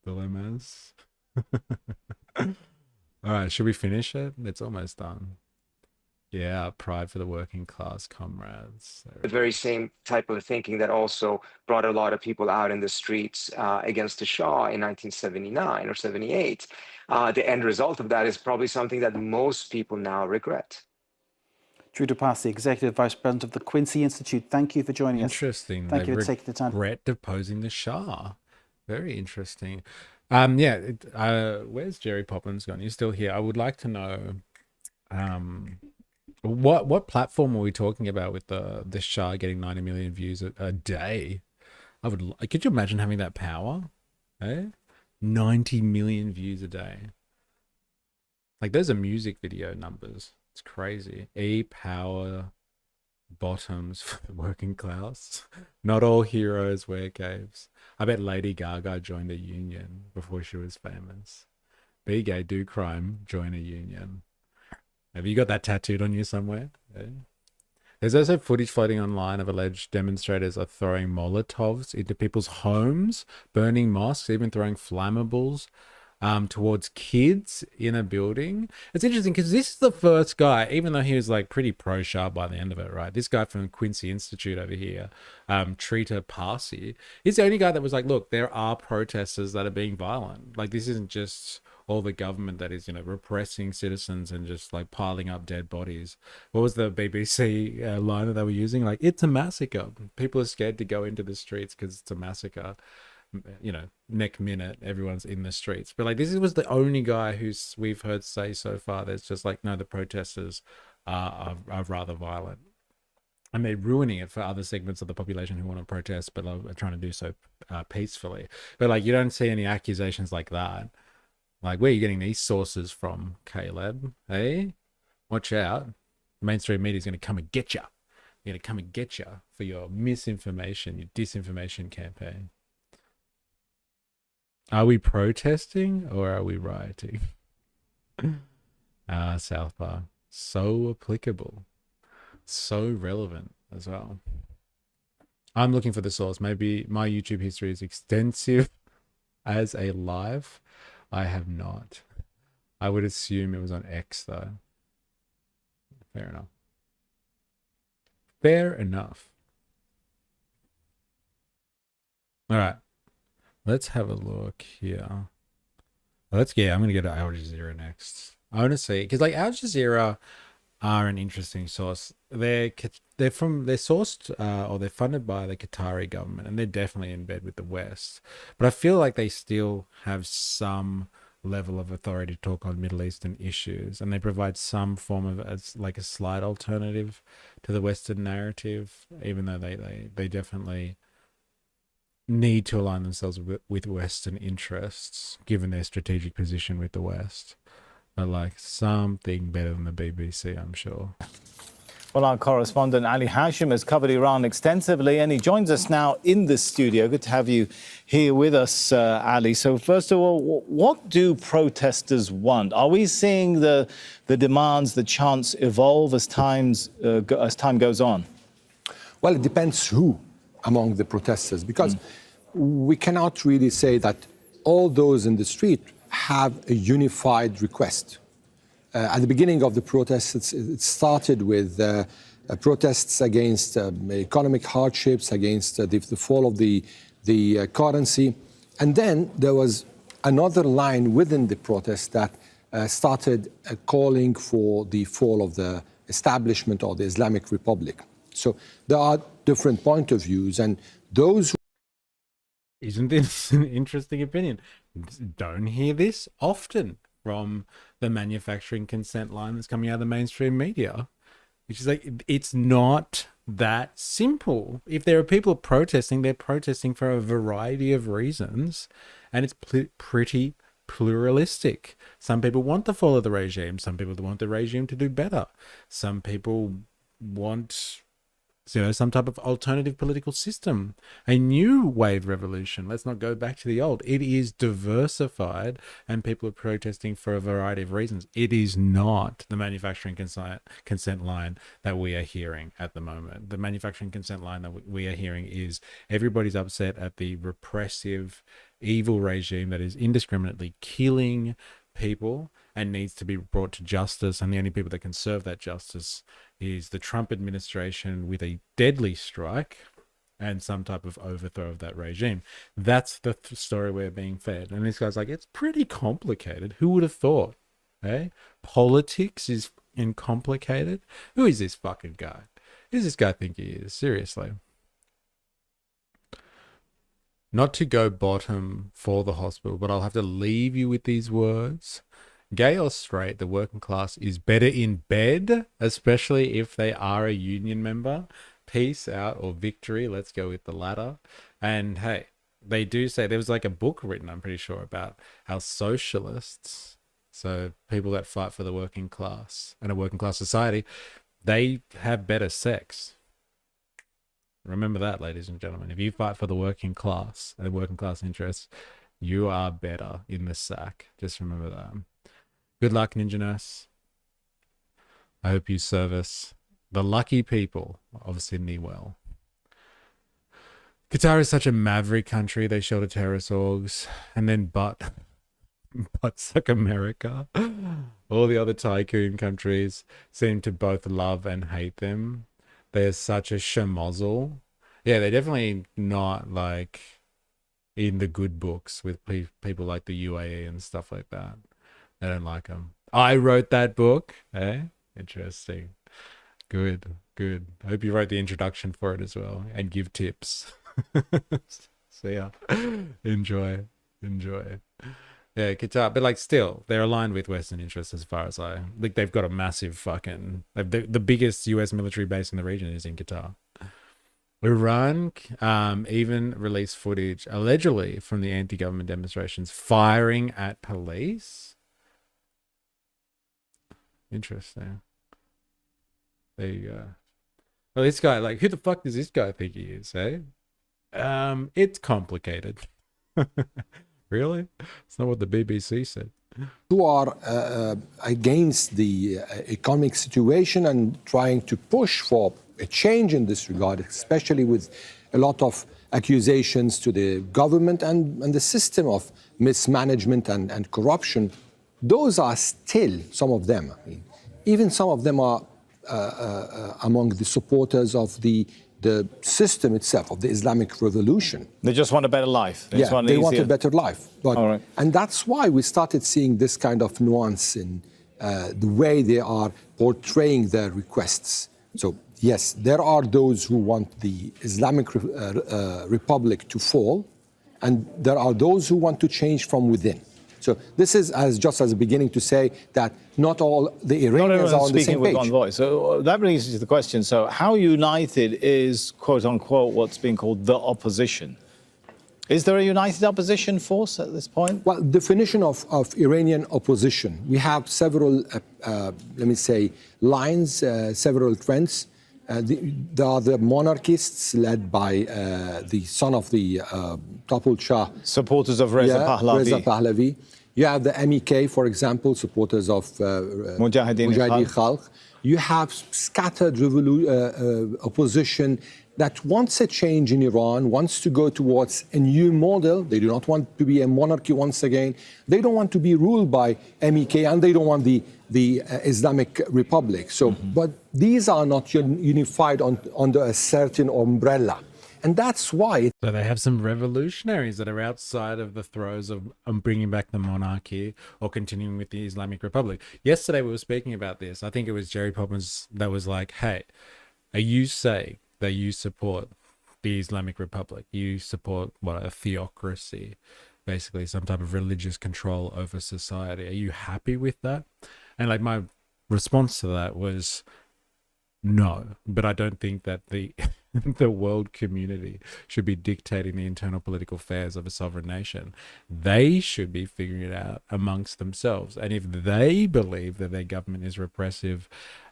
Dilemmas. All right, should we finish it? It's almost done. Yeah, pride for the working class comrades. The very same type of thinking that also brought a lot of people out in the streets against the Shah in 1979 or 78. The end result of that is probably something that most people now regret. Trita Parsi, Executive Vice President of the Quincy Institute. Thank you for joining us. Interesting. Thank you for taking the time. Regret deposing the Shah. Very interesting. Where's Jerry Poppins gone? You're still here. I would like to know, what platform are we talking about with the Shah getting 90 million views a day? Could you imagine having that power? 90 million views a day. Like, those are music video numbers. It's crazy. Power bottoms for the working class. Not all heroes wear capes. I bet Lady Gaga joined a union before she was famous. Be gay, do crime, join a union. Have you got that tattooed on you somewhere? There's also footage floating online of alleged demonstrators are throwing Molotovs into people's homes, burning mosques, even throwing flammables towards kids in a building. It's interesting because this is the first guy, even though he was like pretty pro-Shah by the end of it, right? This guy from Quincy Institute over here, Trita Parsi, he's the only guy that was like, look, there are protesters that are being violent. Like, this isn't just all the government that is, repressing citizens and just like piling up dead bodies. What was the BBC line that they were using? Like, it's a massacre. People are scared to go into the streets because it's a massacre. Next minute everyone's in the streets. But like, this was the only guy we've heard say so far that's just like, no, the protesters are rather violent, and they're ruining it for other segments of the population who want to protest but are trying to do so peacefully. But like, you don't see any accusations like that. Like, where are you getting these sources from, Caleb? Hey, watch out. Mainstream media is going to come and get you. They're going to come and get you for your misinformation, your disinformation campaign. Are we protesting or are we rioting? South Park. So applicable. So relevant as well. I'm looking for the source. Maybe my YouTube history is extensive as a live. I have not. I would assume it was on X though. Fair enough. Fair enough. All right. Let's have a look here. I'm going to go to Al Jazeera next. I want to see, because like Al Jazeera are an interesting source. They're sourced or they're funded by the Qatari government, and they're definitely in bed with the West. But I feel like they still have some level of authority to talk on Middle Eastern issues, and they provide some form of a slight alternative to the Western narrative, even though they definitely need to align themselves with Western interests, given their strategic position with the West. But like, something better than the BBC, I'm sure. Well, our correspondent Ali Hashim has covered Iran extensively, and he joins us now in the studio. Good to have you here with us, Ali. So first of all, what do protesters want? Are we seeing the demands, the chants evolve as time goes on? Well, it depends who among the protesters, because we cannot really say that all those in the street have a unified request. At the beginning of the protests, it started with protests against economic hardships, against the fall of the currency. And then there was another line within the protest that started calling for the fall of the establishment of the Islamic Republic. So there are different point of views, and those. Isn't this an interesting opinion? Don't hear this often from the manufacturing consent line that's coming out of the mainstream media, which is like, it's not that simple. If there are people protesting, they're protesting for a variety of reasons, and it's pretty pluralistic. Some people want to follow the regime. Some people want the regime to do better. Some people want, some type of alternative political system, a new wave revolution. Let's not go back to the old. It is diversified, and people are protesting for a variety of reasons. It is not the manufacturing consent line that we are hearing at the moment. The manufacturing consent line that we are hearing is everybody's upset at the repressive, evil regime that is indiscriminately killing people and needs to be brought to justice, and the only people that can serve that justice is the Trump administration with a deadly strike and some type of overthrow of that regime. That's the story we're being fed. And this guy's like, it's pretty complicated. Who would have thought? Politics is and complicated. Who is this fucking guy? Who does this guy think he is? Seriously. Not to go bottom for the hospital, but I'll have to leave you with these words. Gay or straight, the working class is better in bed, especially if they are a union member. Peace out, or victory. Let's go with the latter. And hey, they do say there was like a book written, I'm pretty sure, about how socialists, so people that fight for the working class and a working class society, they have better sex. Remember that, ladies and gentlemen. If you fight for the working class and the working class interests, you are better in the sack. Just remember that. Good luck, Ninja Nurse. I hope you service the lucky people of Sydney well. Qatar is such a maverick country. They shelter terrorist orgs, and then butts like America. All the other tycoon countries seem to both love and hate them. They're such a schmozzle. Yeah, they're definitely not like in the good books with people like the UAE and stuff like that. They don't like them. I wrote that book. Eh? Interesting. Good. I hope you wrote the introduction for it as well and give tips. So yeah, enjoy. Yeah, Qatar, but like still, they're aligned with Western interests as far as I like. They've got a massive fucking the biggest US military base in the region is in Qatar. Iran even released footage allegedly from the anti-government demonstrations firing at police. Interesting. There you go. Well, this guy, like, who the fuck does this guy think he is, eh? It's complicated. Really? It's not what the BBC said. Who are against the economic situation and trying to push for a change in this regard, especially with a lot of accusations to the government and the system of mismanagement and corruption. Those are still some of them. I mean, even some of them are among the supporters of the system itself, of the Islamic Revolution. They just want a better life. They want a better life. But, and that's why we started seeing this kind of nuance in the way they are portraying their requests. So, yes, there are those who want the Islamic Republic to fall, and there are those who want to change from within. So this is just as a beginning to say that not all the Iranians are on the same page. With one voice. So that brings you to the question. So how united is, quote unquote, what's being called the opposition? Is there a united opposition force at this point? Well, definition of Iranian opposition. We have several, let me say, lines, several trends. There are the monarchists led by the son of the toppled Shah. Supporters of Reza Pahlavi. You have the MEK, for example, supporters of Mujahideen Khalq. You have scattered opposition that wants a change in Iran, wants to go towards a new model. They do not want to be a monarchy once again. They don't want to be ruled by MEK, and they don't want the Islamic Republic. So, but these are not unified under a certain umbrella. And that's why. So they have some revolutionaries that are outside of the throes of bringing back the monarchy or continuing with the Islamic Republic. Yesterday we were speaking about this. I think it was Jerry Poppins that was like, hey, are you saying that you support the Islamic Republic? You support, what, a theocracy, basically some type of religious control over society. Are you happy with that? And like my response to that was, no, but I don't think that the world community should be dictating the internal political affairs of a sovereign nation. They should be figuring it out amongst themselves. And if they believe that their government is repressive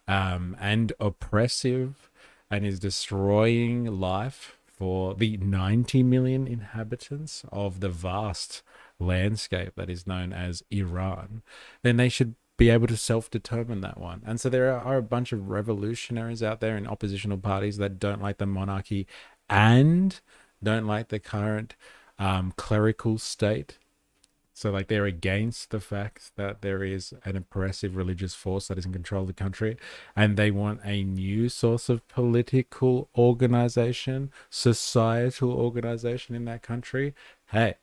and oppressive and is destroying life for the 90 million inhabitants of the vast landscape that is known as Iran, then they should be able to self-determine that one. And so there are a bunch of revolutionaries out there in oppositional parties that don't like the monarchy and don't like the current clerical state. So like they're against the fact that there is an oppressive religious force that is in control of the country, and they want a new source of political organization, societal organization in that country. Hey,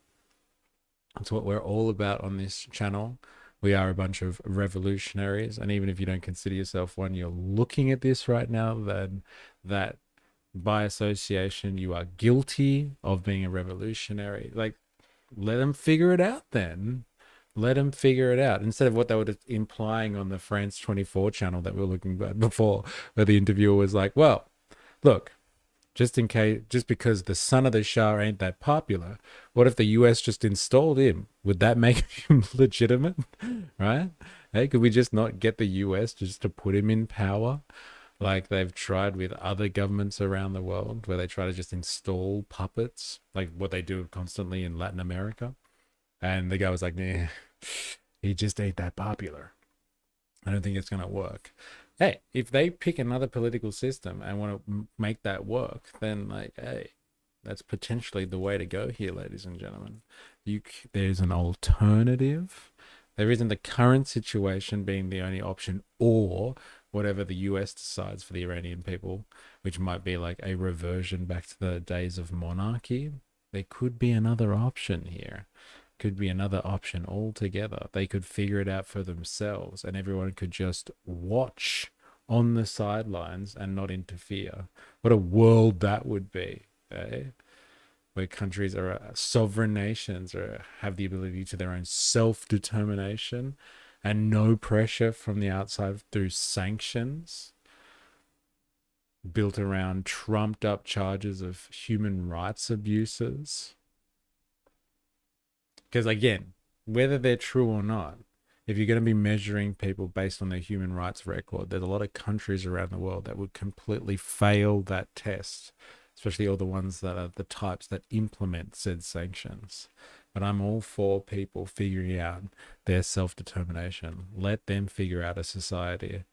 that's what we're all about on this channel. We are a bunch of revolutionaries, and even if you don't consider yourself one, you're looking at this right now, then that by association you are guilty of being a revolutionary. Like, let them figure it out then. Let them figure it out, instead of what they were implying on the France 24 channel that we were looking at before, where the interviewer was like, well, look, just because the son of the Shah ain't that popular, what if the US just installed him? Would that make him legitimate? Right? Hey, could we just not get the US just to put him in power, like they've tried with other governments around the world, where they try to just install puppets, like what they do constantly in Latin America? And the guy was like, nah, he just ain't that popular. I don't think it's going to work. Hey, if they pick another political system and want to make that work, then like, hey, that's potentially the way to go here, ladies and gentlemen. There's an alternative. There isn't the current situation being the only option, or whatever the US decides for the Iranian people, which might be like a reversion back to the days of monarchy. There could be another option here. Could be another option altogether. They could figure it out for themselves, and everyone could just watch on the sidelines and not interfere. What a world that would be, eh? Where countries are sovereign nations, or have the ability to their own self-determination and no pressure from the outside through sanctions built around trumped up charges of human rights abuses. Because again, whether they're true or not, if you're going to be measuring people based on their human rights record, there's a lot of countries around the world that would completely fail that test, especially all the ones that are the types that implement said sanctions. But I'm all for people figuring out their self-determination. Let them figure out a society,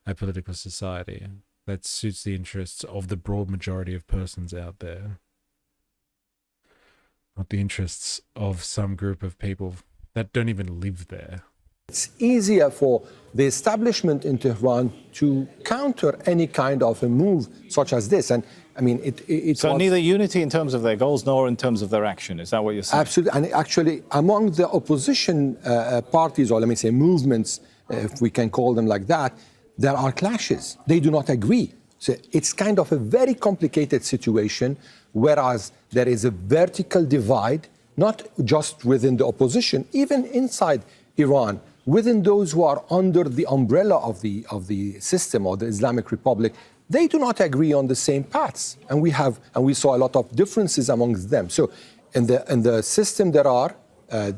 a political society that suits the interests of the broad majority of persons out there, not the interests of some group of people that don't even live there. It's easier for the establishment in Tehran to counter any kind of a move such as this. And I mean, it's so neither unity in terms of their goals nor in terms of their action. Is that what you're saying? Absolutely. And actually, among the opposition parties, or let me say movements, if we can call them like that, there are clashes. They do not agree. So it's kind of a very complicated situation, whereas there is a vertical divide, not just within the opposition, even inside Iran, within those who are under the umbrella of the system or the Islamic Republic. They do not agree on the same paths, and we saw a lot of differences amongst them. So in the system there are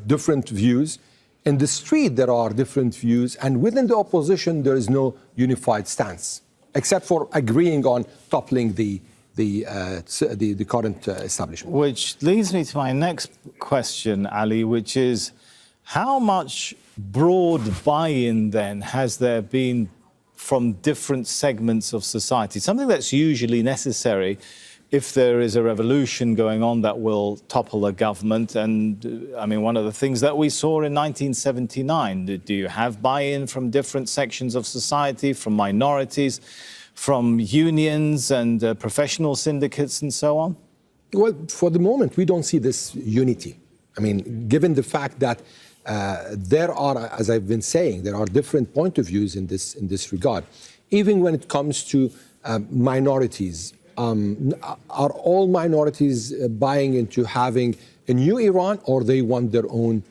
different views. In the street there are different views, and within the opposition there is no unified stance, except for agreeing on toppling the current establishment. Which leads me to my next question, Ali, which is, how much broad buy-in then has there been from different segments of society? Something that's usually necessary if there is a revolution going on that will topple a government. And I mean, one of the things that we saw in 1979, do you have buy-in from different sections of society, from minorities, from unions and professional syndicates and so on? Well, for the moment, we don't see this unity. I mean, given the fact that there are, as I've been saying, there are different point of views in this regard. Even when it comes to minorities, are all minorities buying into having a new Iran, or they want their own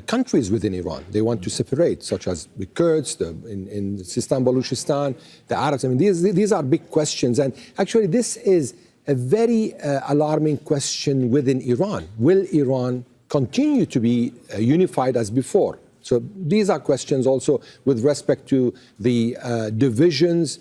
countries within Iran? They want to separate, such as the Kurds in Sistan, Baluchistan, the Arabs. I mean, these are big questions. And actually, this is a very alarming question within Iran. Will Iran continue to be unified as before? So these are questions also with respect to the divisions.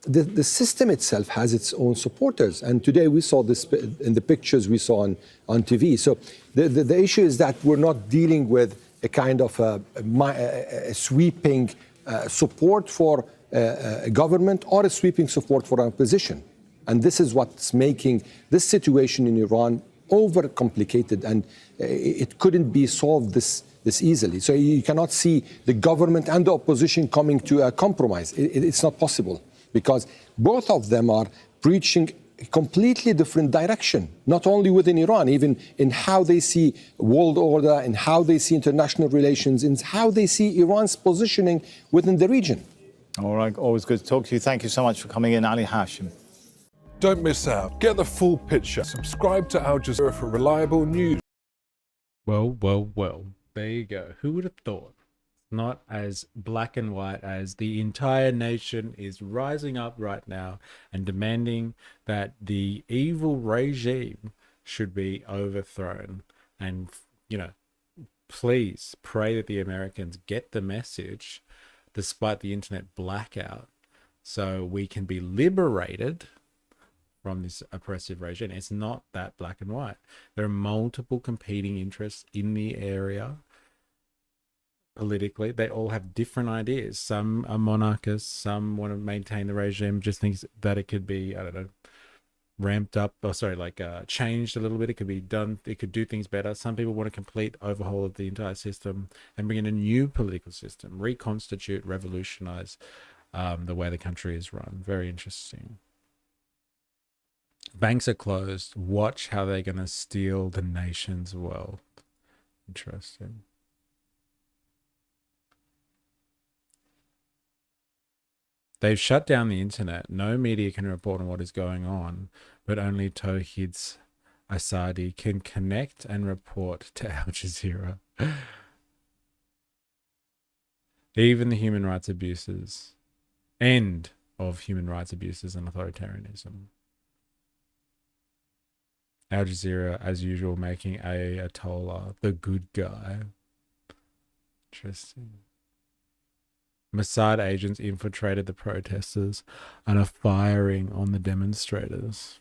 The system itself has its own supporters. And today we saw this in the pictures we saw on TV. So the issue is that we're not dealing with a kind of a sweeping support for a government or a sweeping support for an opposition. And this is what's making this situation in Iran overcomplicated, and it couldn't be solved this easily. So you cannot see the government and the opposition coming to a compromise. It's not possible, because both of them are preaching a completely different direction, not only within Iran, even in how they see world order and how they see international relations and how they see Iran's positioning within the region. All right, always good to talk to you. Thank you so much for coming in, Ali Hashim. Don't miss out. Get the full picture. Subscribe to Al Jazeera for reliable news. Well, well, well. There you go. Who would have thought? Not as black and white as the entire nation is rising up right now and demanding that the evil regime should be overthrown. And, you know, please pray that the Americans get the message despite the internet blackout so we can be liberated from this oppressive regime. It's not that black and white. There are multiple competing interests in the area. Politically, they all have different ideas. Some are monarchists, some want to maintain the regime, just thinks that it could be, I don't know, ramped up, or sorry, like changed a little bit. It could be done, it could do things better. Some people want a complete overhaul of the entire system and bring in a new political system, reconstitute, revolutionize the way the country is run. Very interesting. Banks are closed. Watch how they're going to steal the nation's wealth. Interesting. They've shut down the internet. No media can report on what is going on, but only Tawhid's Asadi can connect and report to Al Jazeera. Even the human rights abuses, end of human rights abuses and authoritarianism. Al Jazeera, as usual, making Ayatollah the good guy. Interesting. Mossad agents infiltrated the protesters and are firing on the demonstrators.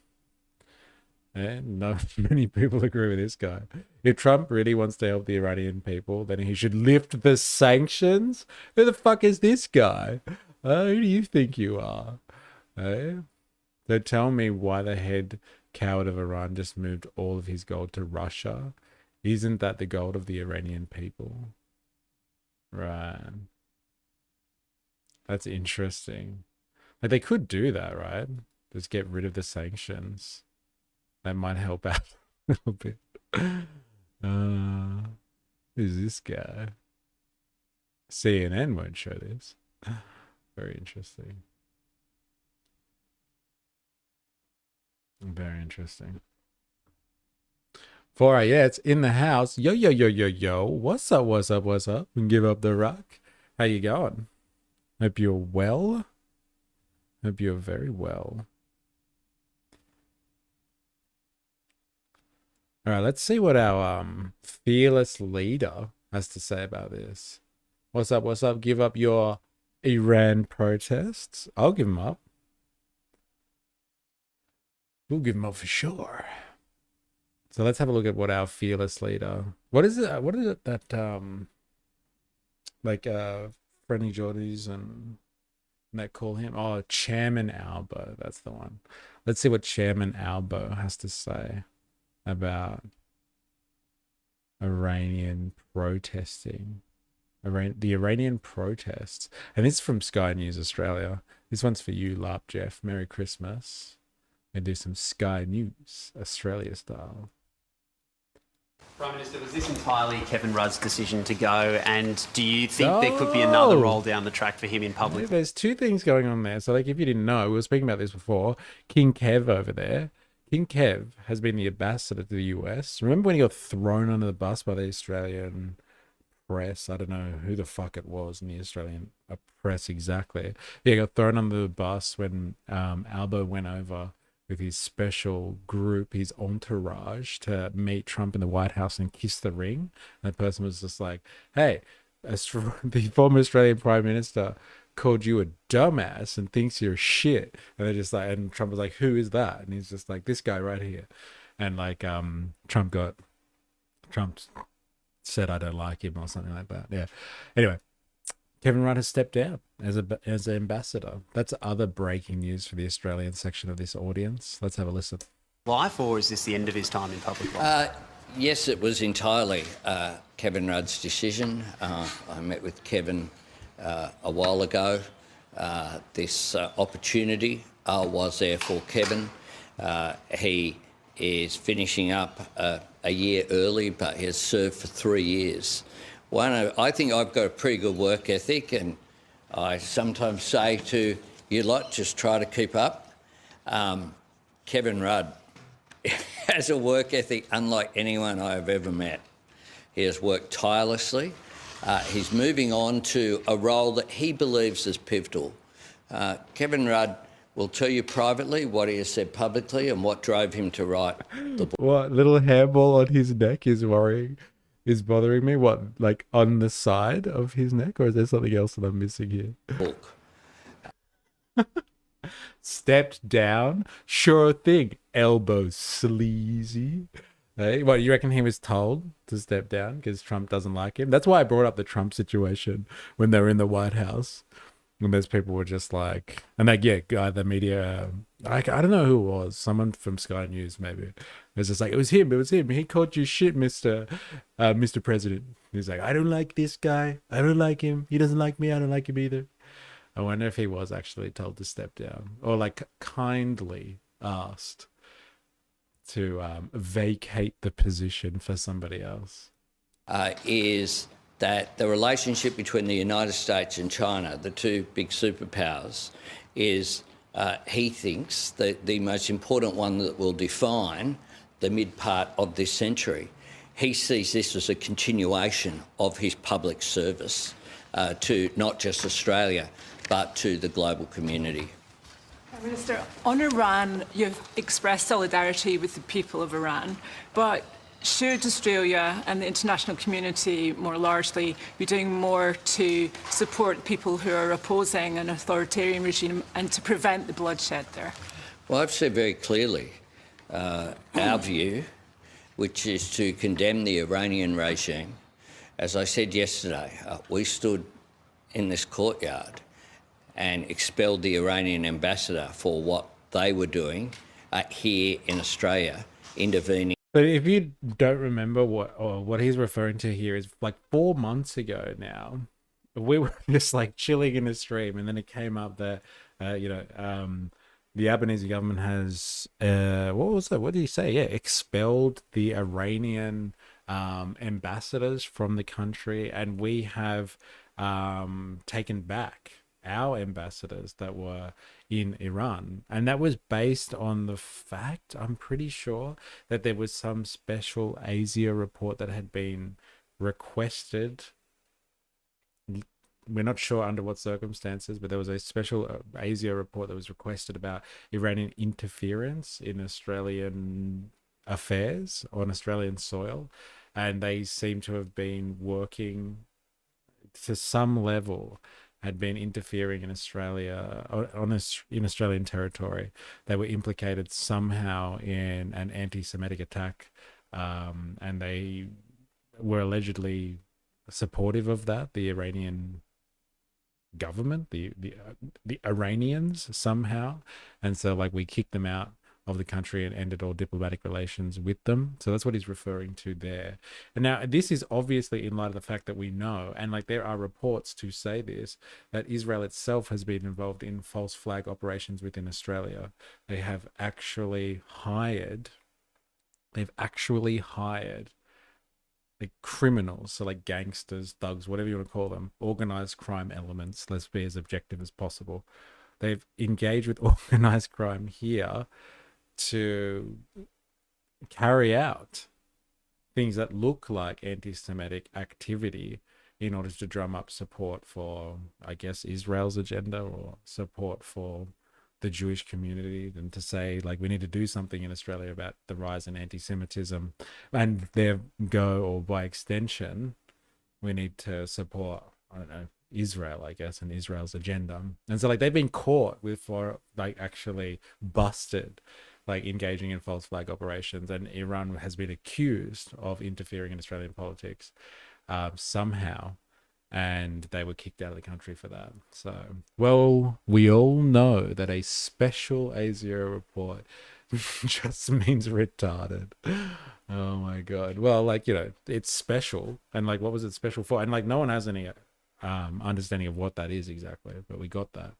And not many people agree with this guy. If Trump really wants to help the Iranian people, then he should lift the sanctions. Who the fuck is this guy? Who do you think you are? So tell me why the head coward of Iran just moved all of his gold to Russia. Isn't that the gold of the Iranian people? Right. That's interesting. Like, they could do that, right? Just get rid of the sanctions. That might help out a little bit. Who's this guy? CNN won't show this. Very interesting. Very interesting. 4 it's in the house. Yo, yo, yo, yo, yo. What's up, what's up, what's up? And give up the rock. How you going? Hope you're well. Hope you're very well. All right, let's see what our fearless leader has to say about this. What's up, what's up? Give up your Iran protests. I'll give them up. We'll give them up for sure. So let's have a look at what our fearless leader. What is it that like Friendly Geordies and that call him? Oh, Chairman Albo. That's the one. Let's see what Chairman Albo has to say about Iranian protesting. The Iranian protests. And this is from Sky News Australia. This one's for you, Larp Jeff. Merry Christmas. And do some Sky News Australia style. Prime Minister, was this entirely Kevin Rudd's decision to go? And do you think there could be another roll down the track for him in public? Yeah, there's two things going on there. So, like, if you didn't know, we were speaking about this before. King Kev over there. King Kev has been the ambassador to the US. Remember when he got thrown under the bus by the Australian press? I don't know who the fuck it was in the Australian press exactly. Yeah, he got thrown under the bus when Albo went over with his special group, his entourage, to meet Trump in the White House and kiss the ring. And the person was just like, hey, the former Australian Prime Minister called you a dumbass and thinks you're shit. And they're just like, and Trump was like, who is that? And he's just like, this guy right here. And like, Trump said, I don't like him or something like that. Yeah. Anyway, Kevin Rudd has stepped down as an ambassador. That's other breaking news for the Australian section of this audience. Let's have a listen. Life, or is this the end of his time in public life? Yes, it was entirely Kevin Rudd's decision. I met with Kevin a while ago. This opportunity was there for Kevin. He is finishing up a year early, but he has served for 3 years. I think I've got a pretty good work ethic, and I sometimes say to you lot, just try to keep up. Kevin Rudd has a work ethic unlike anyone I have ever met. He has worked tirelessly. He's moving on to a role that he believes is pivotal. Kevin Rudd will tell you privately what he has said publicly and what drove him to write the book. What little hairball on his neck is bothering me? What, like on the side of his neck, or is there something else that I'm missing here? Book. Stepped down, sure thing. Elbow sleazy. Hey, what, you reckon he was told to step down because Trump doesn't like him? That's why I brought up the Trump situation when they were in the White House. And those people were just like, and like, yeah, the media, I don't know who it was, someone from Sky News maybe. It was just like, it was him. He called you shit, Mr. President. He's like, I don't like this guy. I don't like him. He doesn't like me. I don't like him either. I wonder if he was actually told to step down, or like kindly asked to vacate the position for somebody else. Is that the relationship between the United States and China, the two big superpowers, is, he thinks, the most important one that will define the mid-part of this century. He sees this as a continuation of his public service to not just Australia, but to the global community. Prime Minister, on Iran, you've expressed solidarity with the people of Iran, but should Australia and the international community more largely be doing more to support people who are opposing an authoritarian regime and to prevent the bloodshed there? Well, I've said very clearly our view, which is to condemn the Iranian regime. As I said yesterday, we stood in this courtyard and expelled the Iranian ambassador for what they were doing here in Australia, intervening. But if you don't remember what he's referring to here is like 4 months ago now, we were just like chilling in a stream, and then it came up that the Albanese government has what was that? What did he say? Yeah, expelled the Iranian ambassadors from the country, and we have taken back our ambassadors that were in Iran. And that was based on the fact, I'm pretty sure, that there was some special ASIA report that had been requested. We're not sure under what circumstances, but there was a special ASIA report that was requested about Iranian interference in Australian affairs on Australian soil. And they seem to have been working to some level, had been interfering in Australia, in Australian territory. They were implicated somehow in an anti-Semitic attack, and they were allegedly supportive of that. The Iranian government, the Iranians somehow, and so like we kicked them out of the country and ended all diplomatic relations with them. So that's what he's referring to there. And now this is obviously in light of the fact that we know, and like there are reports to say this, that Israel itself has been involved in false flag operations within Australia. They have actually hired like criminals, so like gangsters, thugs, whatever you want to call them, organized crime elements. Let's be as objective as possible. They've engaged with organized crime here to carry out things that look like anti-Semitic activity in order to drum up support for, I guess, Israel's agenda or support for the Jewish community, and to say like we need to do something in Australia about the rise in anti-Semitism, and there go, or by extension, we need to support, I don't know, Israel, I guess, and Israel's agenda. And so like they've been caught for like actually busted like engaging in false flag operations, and Iran has been accused of interfering in Australian politics somehow, and they were kicked out of the country for that. So, well, we all know that a special ASIO report just means retarded. Oh my god. Well, like, you know, it's special, and like what was it special for? And like no one has any understanding of what that is exactly, but we got that.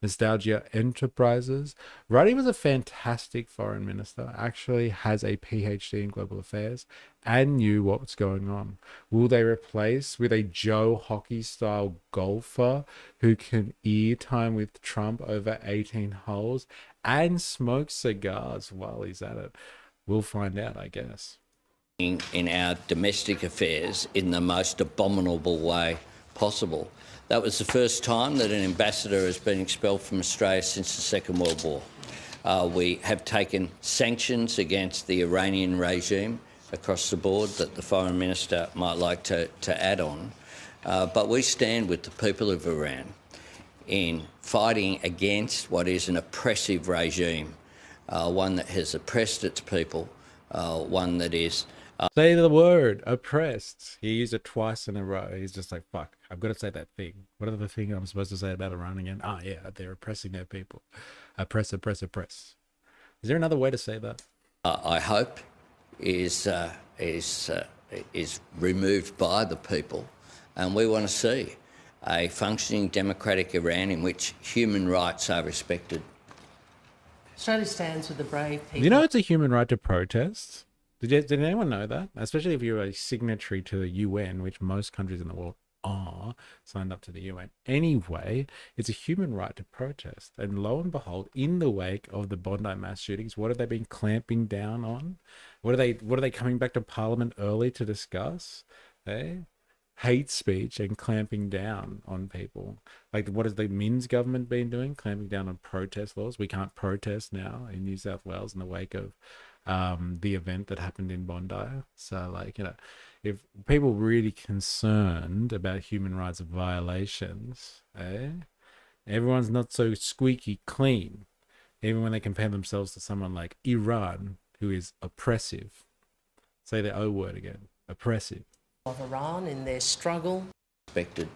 Nostalgia Enterprises. Ruddy was a fantastic foreign minister, actually has a PhD in global affairs and knew what's going on. Will they replace with a Joe Hockey-style golfer who can ear time with Trump over 18 holes and smoke cigars while he's at it? We'll find out, I guess. In our domestic affairs in the most abominable way possible. That was the first time that an ambassador has been expelled from Australia since the Second World War. We have taken sanctions against the Iranian regime across the board that the Foreign Minister might like to add on. But we stand with the people of Iran in fighting against what is an oppressive regime, one that has oppressed its people, one that is... Say the word, oppressed. He used it twice in a row. He's just like, fuck, I've got to say that thing. What are the thing I'm supposed to say about Iran again? Ah, yeah, they're oppressing their people. Oppress, oppress, oppress. Is there another way to say that? I hope is removed by the people, and we want to see a functioning democratic Iran in which human rights are respected. Australia stands with the brave people. You know it's a human right to protest? Did anyone know that? Especially if you're a signatory to the UN, which most countries in the world are signed up to the UN. Anyway, it's a human right to protest. And lo and behold, in the wake of the Bondi mass shootings, what have they been clamping down on? What are they coming back to Parliament early to discuss? Hate speech and clamping down on people. Like, what has the Minns government been doing? Clamping down on protest laws. We can't protest now in New South Wales in the wake of the event that happened in Bondi. So, like, you know, if people really concerned about human rights violations, everyone's not so squeaky clean, even when they compare themselves to someone like Iran, who is oppressive. Say the O word again, oppressive. Of Iran in their struggle. Respected.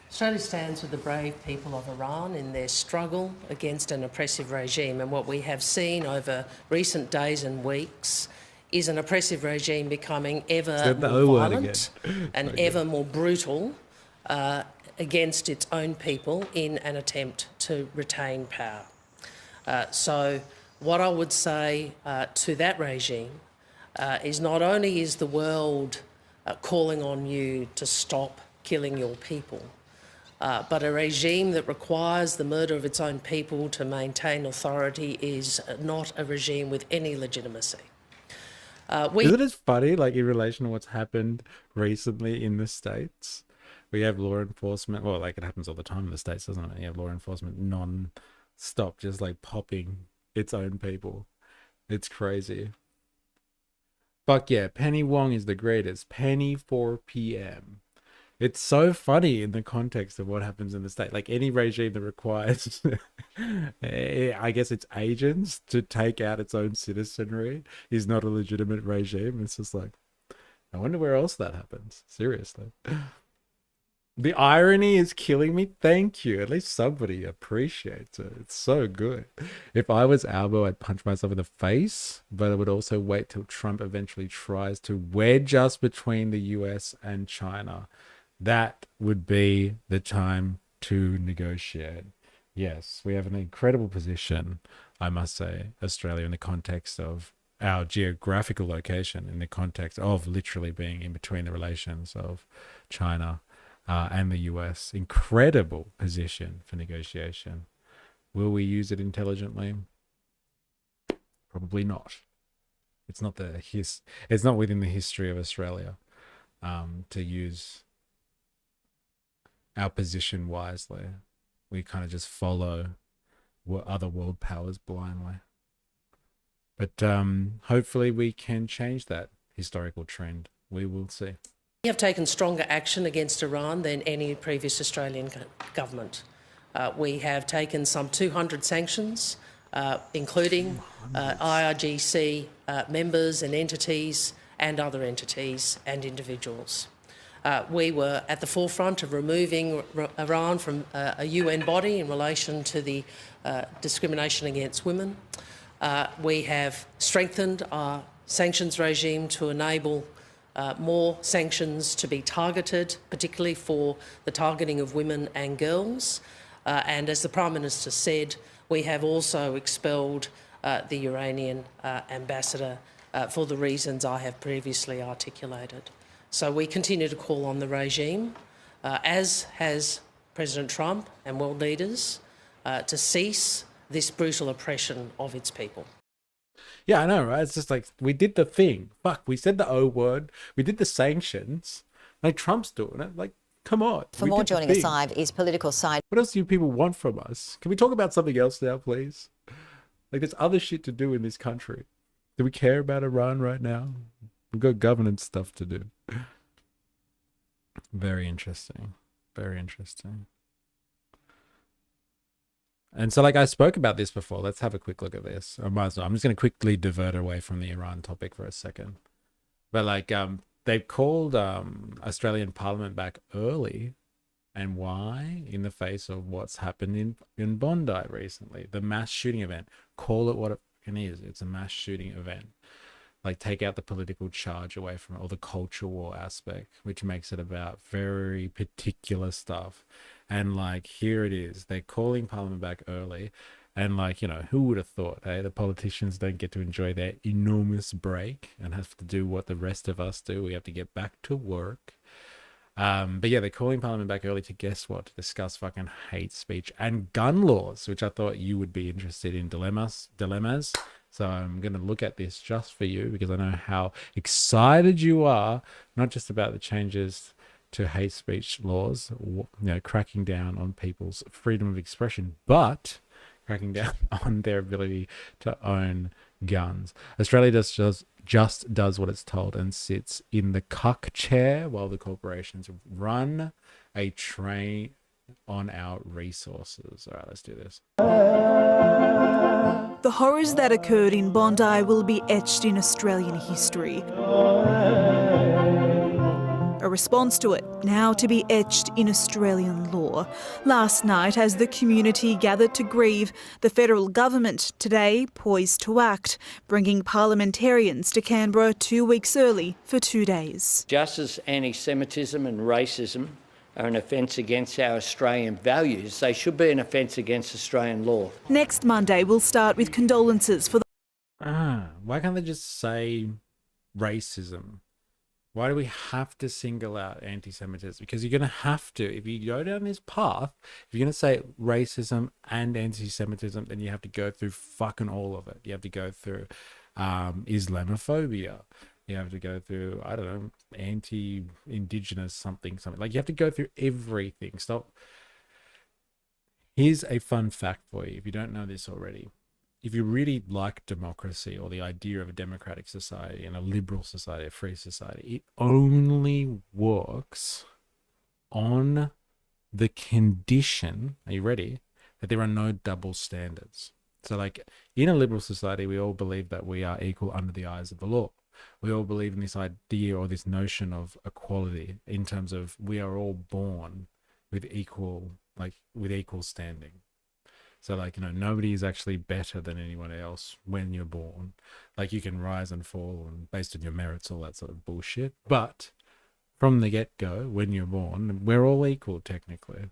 Australia stands with the brave people of Iran in their struggle against an oppressive regime, and what we have seen over recent days and weeks is an oppressive regime becoming ever more violent and ever more brutal against its own people in an attempt to retain power. So what I would say to that regime is not only is the world calling on you to stop killing your people, but a regime that requires the murder of its own people to maintain authority is not a regime with any legitimacy. Isn't it funny, like, in relation to what's happened recently in the States? We have law enforcement, well, like, it happens all the time in the States, doesn't it? You have law enforcement non-stop, just like popping its own people. It's crazy. Fuck yeah, Penny Wong is the greatest. Penny 4 p.m. It's so funny in the context of what happens in the state. Like, any regime that requires, I guess, its agents to take out its own citizenry is not a legitimate regime. It's just like, I wonder where else that happens. Seriously. The irony is killing me. Thank you. At least somebody appreciates it. It's so good. If I was Albo, I'd punch myself in the face, but I would also wait till Trump eventually tries to wedge us between the US and China. That would be the time to negotiate. Yes, we have an incredible position, I must say, Australia, in the context of our geographical location, in the context of literally being in between the relations of China and the US. Incredible position for negotiation. Will we use it intelligently? Probably not. It's not it's not within the history of Australia to use our position wisely. We kind of just follow what other world powers blindly. But hopefully we can change that historical trend. We will see. We have taken stronger action against Iran than any previous Australian government. We have taken some 200 sanctions, including IRGC members and entities and other entities and individuals. We were at the forefront of removing Iran from a UN body in relation to the discrimination against women. We have strengthened our sanctions regime to enable more sanctions to be targeted, particularly for the targeting of women and girls. And as the Prime Minister said, we have also expelled the Iranian ambassador for the reasons I have previously articulated. So we continue to call on the regime, as has President Trump and world leaders, to cease this brutal oppression of its people. Yeah, I know, right? It's just like, we did the thing. Fuck, we said the O word. We did the sanctions. Like, Trump's doing it. Like, come on. For more, joining us live is political side. What else do you people want from us? Can we talk about something else now, please? Like, there's other shit to do in this country. Do we care about Iran right now? We've got governance stuff to do. Very interesting. Very interesting. And so, like, I spoke about this before. Let's have a quick look at this. I might as well. I'm just going to quickly divert away from the Iran topic for a second. But, like, they've called Australian Parliament back early. And why? In the face of what's happened in Bondi recently. The mass shooting event. Call it what it is. It's a mass shooting event. Like, take out the political charge away from it, or the culture war aspect, which makes it about very particular stuff. And, like, here it is. They're calling Parliament back early. And, like, you know, who would have thought, hey, the politicians don't get to enjoy their enormous break and have to do what the rest of us do. We have to get back to work. But yeah, they're calling Parliament back early to, guess what? To discuss fucking hate speech and gun laws, which I thought you would be interested in. Dilemmas. So I'm going to look at this just for you, because I know how excited you are, not just about the changes to hate speech laws, you know, cracking down on people's freedom of expression, but cracking down on their ability to own guns. Australia just does what it's told and sits in the cuck chair while the corporations run a train on our resources. All right, let's do this. The horrors that occurred in Bondi will be etched in Australian history. A response to it now to be etched in Australian law. Last night, as the community gathered to grieve, the federal government today poised to act, bringing parliamentarians to Canberra 2 weeks early for 2 days. Just as anti-Semitism and racism are an offence against our Australian values, they should be an offence against Australian law. Next Monday, we'll start with condolences for the... Why can't they just say racism? Why do we have to single out anti-Semitism? Because you're going to have to. If you go down this path, if you're going to say racism and anti-Semitism, then you have to go through fucking all of it. You have to go through Islamophobia. You have to go through, I don't know, anti-Indigenous something. Like, you have to go through everything. Stop. Here's a fun fact for you, if you don't know this already. If you really like democracy, or the idea of a democratic society and a liberal society, a free society, it only works on the condition, are you ready, that there are no double standards. So, like, in a liberal society, we all believe that we are equal under the eyes of the law. We all believe in this idea, or this notion of equality, in terms of we are all born with equal standing. So, like, you know, nobody is actually better than anyone else when you're born. Like, you can rise and fall and based on your merits, all that sort of bullshit. But from the get-go, when you're born, we're all equal, technically.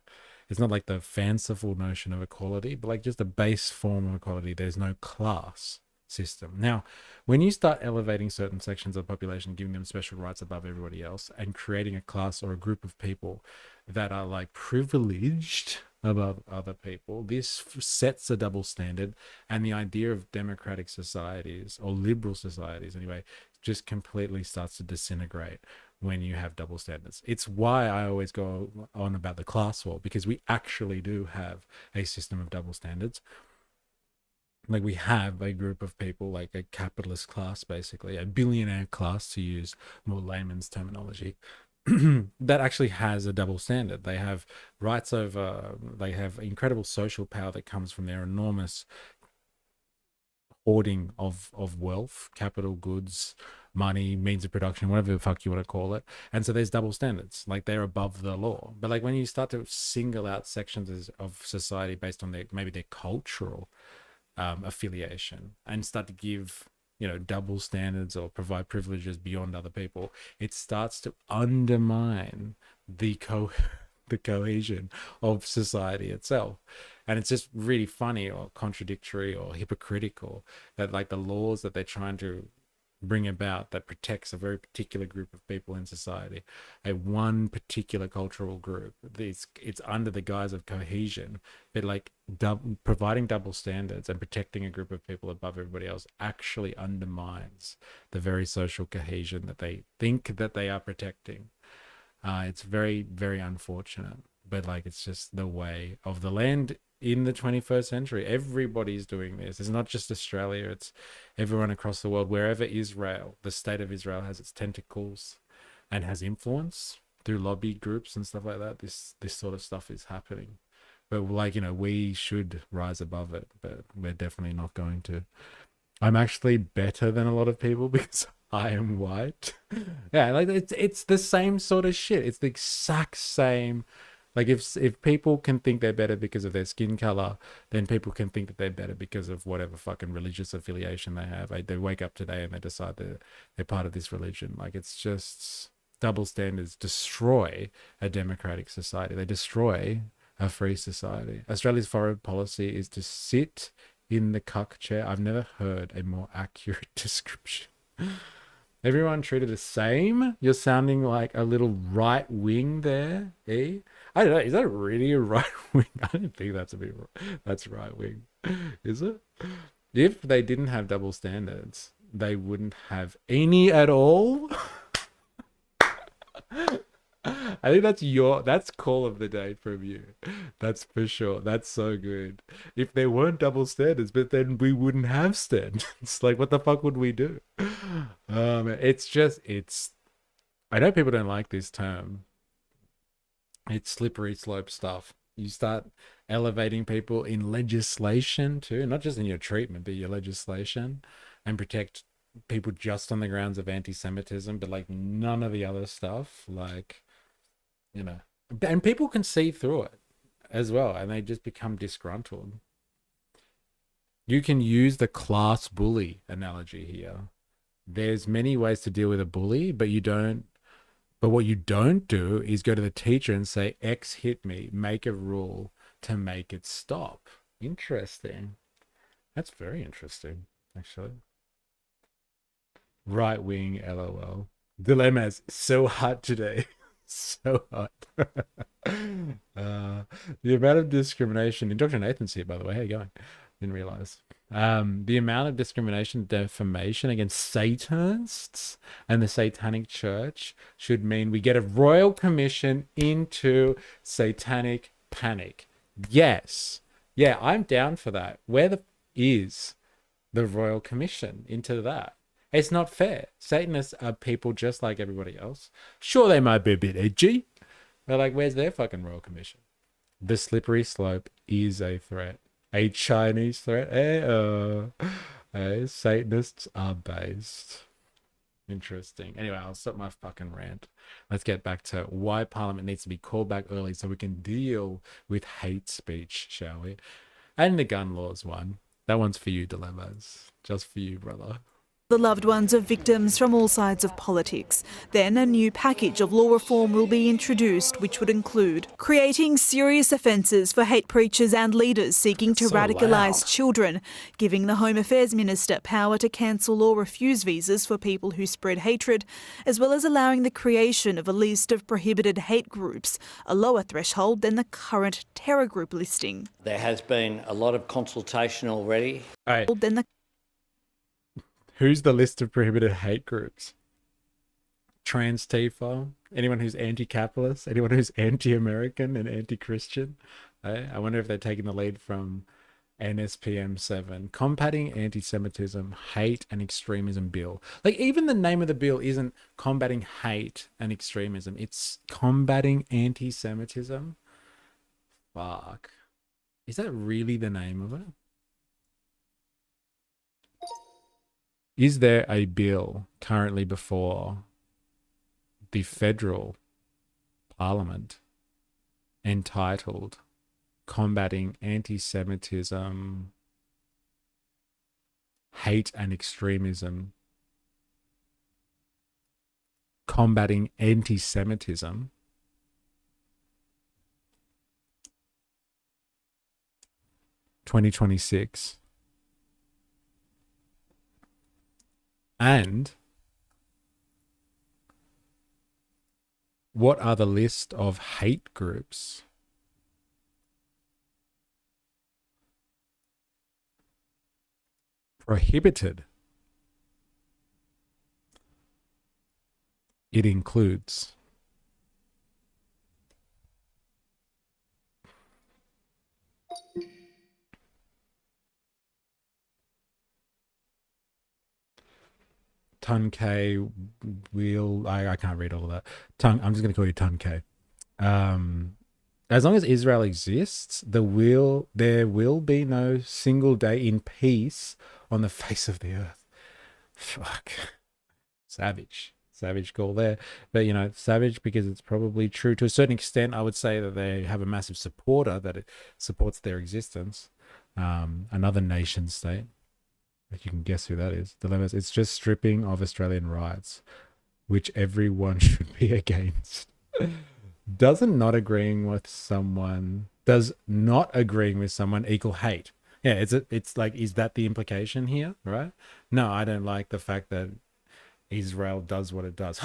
It's not like the fanciful notion of equality, but like just a base form of equality. There's no class system. Now, when you start elevating certain sections of the population, giving them special rights above everybody else, and creating a class or a group of people that are like privileged above other people, this sets a double standard, and the idea of democratic societies, or liberal societies anyway, just completely starts to disintegrate when you have double standards. It's why I always go on about the class war, because we actually do have a system of double standards. Like, we have a group of people, like a capitalist class, basically a billionaire class, to use more layman's terminology, that actually has a double standard. They have rights over, they have incredible social power that comes from their enormous hoarding of wealth, capital goods, money, means of production, whatever the fuck you want to call it. And so there's double standards, like they're above the law. But like, when you start to single out sections of society based on their, maybe their cultural affiliation, and start to give, you know, double standards or provide privileges beyond other people, it starts to undermine the the cohesion of society itself. And it's just really funny or contradictory or hypocritical that like the laws that they're trying to bring about that protects a very particular group of people in society, one particular cultural group, it's under the guise of cohesion, but like providing double standards and protecting a group of people above everybody else actually undermines the very social cohesion that they think that they are protecting. It's very, very unfortunate, but like it's just the way of the land in the 21st century. Everybody's doing this. It's not just Australia, it's everyone across the world. Wherever Israel, the state of Israel, has its tentacles and has influence through lobby groups and stuff like that, this sort of stuff is happening. But like, you know, we should rise above it, but we're definitely not going to. I'm actually better than a lot of people because I am white. Yeah, like it's the same sort of shit. It's the exact same. Like if people can think they're better because of their skin color, then people can think that they're better because of whatever fucking religious affiliation they have. They wake up today and they decide that they're part of this religion. Like it's just double standards destroy a democratic society. They destroy a free society. Australia's foreign policy is to sit in the cuck chair. I've never heard a more accurate description. Everyone treated the same. You're sounding like a little right wing there, eh? I don't know. Is that really a right wing? I don't think that's right wing. Is it? If they didn't have double standards, they wouldn't have any at all. I think that's call of the day from you. That's for sure. That's so good. If there weren't double standards, but then we wouldn't have standards. Like, what the fuck would we do? I know people don't like this term. It's slippery slope stuff. You start elevating people in legislation too, not just in your treatment, but your legislation, and protect people just on the grounds of anti-Semitism, but like none of the other stuff, like, you know, and people can see through it as well, and they just become disgruntled. You can use the class bully analogy here. There's many ways to deal with a bully, but what you don't do is go to the teacher and say, X hit me, make a rule to make it stop. Interesting. That's very interesting, actually. Right wing, LOL. Dilemmas so hot today. So hot. The amount of discrimination. Dr. Nathan's here, by the way. How you going? Didn't realize. The amount of discrimination, defamation against Satanists and the Satanic Church should mean we get a royal commission into satanic panic. Yes. Yeah, I'm down for that. Where is the royal commission into that? It's not fair. Satanists are people just like everybody else. Sure, they might be a bit edgy, but like, where's their fucking royal commission? The slippery slope is a threat. A Chinese threat. Satanists are based. Interesting. Anyway, I'll stop my fucking rant. Let's get back to why Parliament needs to be called back early so we can deal with hate speech, shall we? And the gun laws one. That one's for you, Dilemmas. Just for you, brother. The loved ones of victims from all sides of politics. Then a new package of law reform will be introduced, which would include creating serious offences for hate preachers and leaders seeking to radicalise children, giving the Home Affairs Minister power to cancel or refuse visas for people who spread hatred, as well as allowing the creation of a list of prohibited hate groups, a lower threshold than the current terror group listing. There has been a lot of consultation already. All right. Who's the list of prohibited hate groups? Trans Tifa? Anyone who's anti-capitalist? Anyone who's anti-American and anti-Christian? I wonder if they're taking the lead from NSPM 7. Combating Anti-Semitism, Hate and Extremism Bill. Like, even the name of the bill isn't combating hate and extremism. It's combating anti-Semitism. Fuck. Is that really the name of it? Is there a bill currently before the federal parliament entitled Combating Anti-Semitism, Hate and Extremism, Combating Anti-Semitism, 2026. And what are the list of hate groups? Prohibited. It includes Ton K, Wheel. I can't read all of that. I'm just going to call you Ton K. As long as Israel exists, there will be no single day in peace on the face of the earth. Fuck. Savage call there. But, savage because it's probably true. To a certain extent, I would say that they have a massive supporter, that it supports their existence. Another nation state. You can guess who that is. Dilemmas. It's just stripping of Australian rights, which everyone should be against. Does not agreeing with someone equal hate? Yeah, it's like, is that the implication here, right? No, I don't like the fact that Israel does what it does.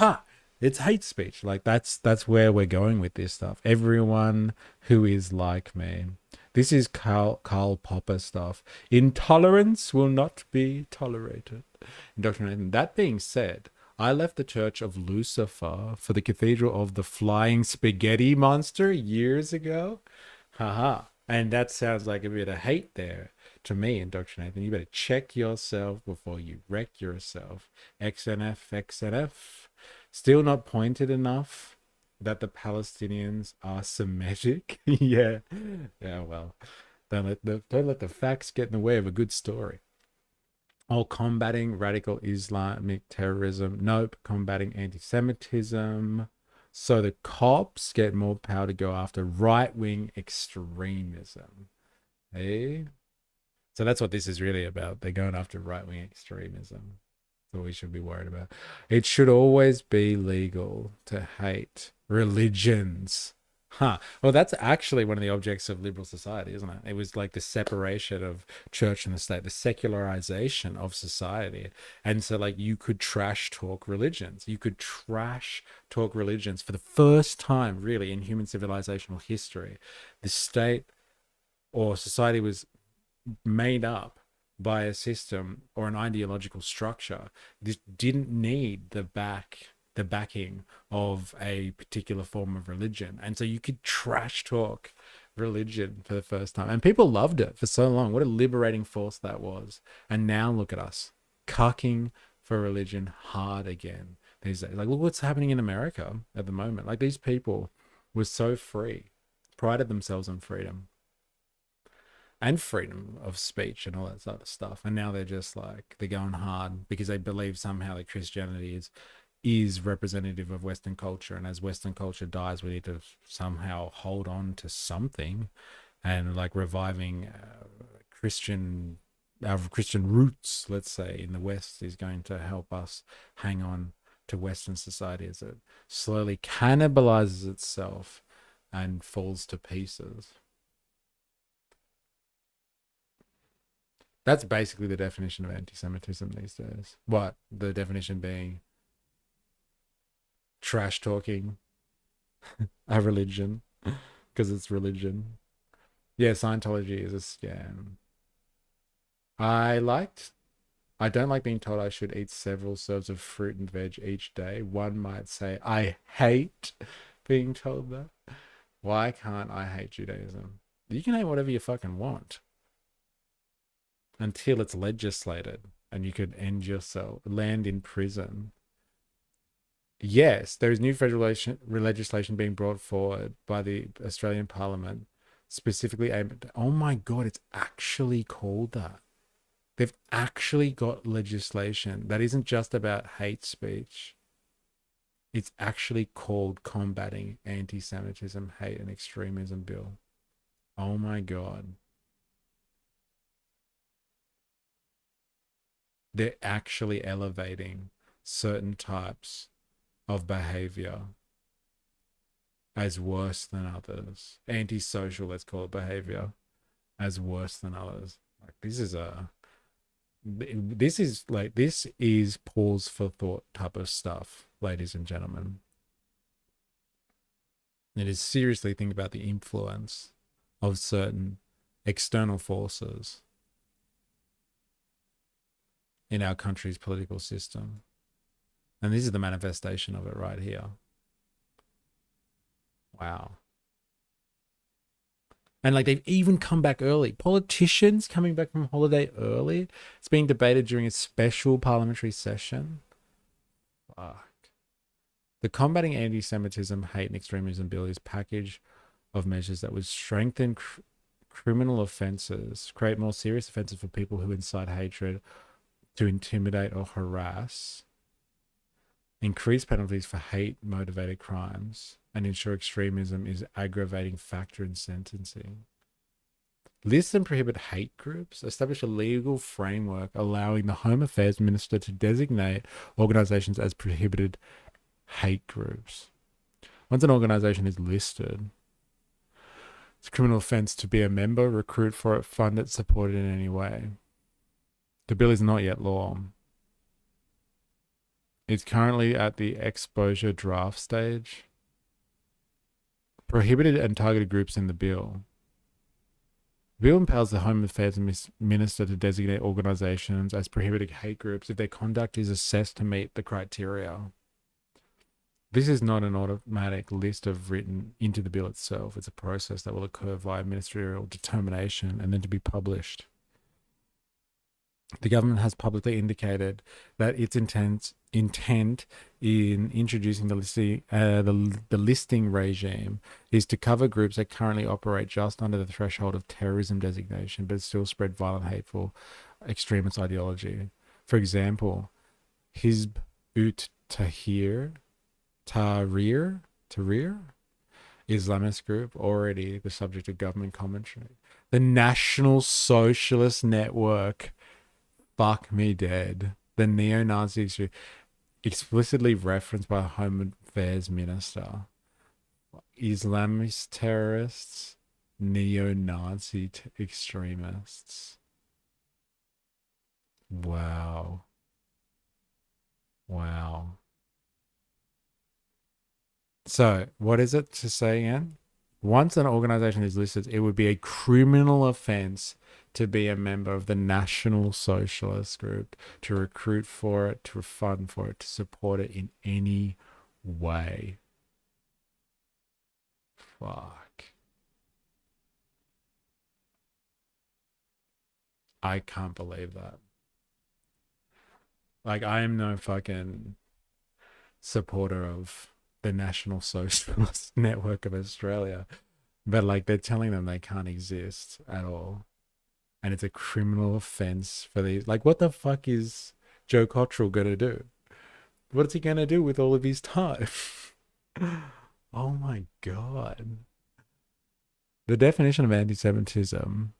It's hate speech. Like that's where we're going with this stuff. Everyone who is like me. This is Karl Popper stuff. Intolerance will not be tolerated. Indoctrination. That being said, I left the Church of Lucifer for the Cathedral of the Flying Spaghetti Monster years ago. Haha. And that sounds like a bit of hate there to me, Indoctrination. You better check yourself before you wreck yourself. XNF. Still not pointed enough that the Palestinians are Semitic. Yeah, well, don't let the facts get in the way of a good story. Oh, combating radical Islamic terrorism. Nope. Combating anti-Semitism. So the cops get more power to go after right-wing extremism. Hey? So that's what this is really about. They're going after right-wing extremism. That's what we should be worried about. It should always be legal to hate religions. Well, that's actually one of the objects of liberal society, isn't it? It was like the separation of church and the state, the secularization of society. And so like you could trash talk religions. You could trash talk religions for the first time really in human civilizational history. The state or society was made up by a system or an ideological structure. This didn't need the backing of a particular form of religion. And so you could trash talk religion for the first time. And people loved it for so long. What a liberating force that was. And now look at us, cucking for religion hard again these days. Like, look what's happening in America at the moment. Like, these people were so free, prided themselves on freedom and freedom of speech and all that sort of stuff. And now they're just like, they're going hard because they believe somehow that Christianity is representative of Western culture, and as Western culture dies, we need to somehow hold on to something, and like reviving our Christian roots, let's say, in the West is going to help us hang on to Western society as it slowly cannibalizes itself and falls to pieces. That's basically the definition of anti-Semitism these days. What? The definition being trash talking a religion because it's religion. Yeah, Scientology is a scam. I don't like being told I should eat several serves of fruit and veg each day. One might say I hate being told that. Why can't I hate Judaism? You can hate whatever you fucking want until it's legislated and you could land in prison. Yes, there is new federal legislation being brought forward by the Australian Parliament, specifically aimed at, oh my God, it's actually called that. They've actually got legislation that isn't just about hate speech. It's actually called Combating Anti-Semitism, Hate and Extremism Bill. Oh my God. They're actually elevating certain types of behavior as worse than others. Antisocial, let's call it, behavior, as worse than others. Like this is pause for thought type of stuff, ladies and gentlemen. It is seriously think about the influence of certain external forces in our country's political system. And this is the manifestation of it right here. Wow. And like they've even come back early. Politicians coming back from holiday early. It's being debated during a special parliamentary session. Fuck. The Combating Anti-Semitism, Hate and Extremism Bill is a package of measures that would strengthen criminal offences, create more serious offences for people who incite hatred, to intimidate or harass, increase penalties for hate-motivated crimes, and ensure extremism is aggravating factor in sentencing. List and prohibit hate groups, establish a legal framework allowing the Home Affairs Minister to designate organisations as prohibited hate groups. Once an organisation is listed, it's a criminal offence to be a member, recruit for it, fund it, support it in any way. The bill is not yet law. It's currently at the exposure draft stage. Prohibited and targeted groups in the bill. The bill empowers the Home Affairs Minister to designate organisations as prohibited hate groups if their conduct is assessed to meet the criteria. This is not an automatic list of written into the bill itself. It's a process that will occur via ministerial determination and then to be published. The government has publicly indicated that its intent in introducing the listing regime is to cover groups that currently operate just under the threshold of terrorism designation, but still spread violent, hateful, extremist ideology. For example, Hizb ut-Tahrir, Islamist group, already the subject of government commentary. The National Socialist Network, fuck me dead. The neo-Nazis explicitly referenced by the Home Affairs Minister. Islamist terrorists, neo-Nazi extremists. Wow. Wow. So, what is it to say again? Once an organization is listed, it would be a criminal offense to be a member of the National Socialist Group, to recruit for it, to fund for it, to support it in any way. Fuck. I can't believe that. Like, I am no fucking supporter of the National Socialist Network of Australia, but like they're telling them they can't exist at all, and it's a criminal offense for these. Like, what the fuck is Joe Cottrell gonna do? What is he gonna do with all of his time? Oh my god. The definition of anti-Semitism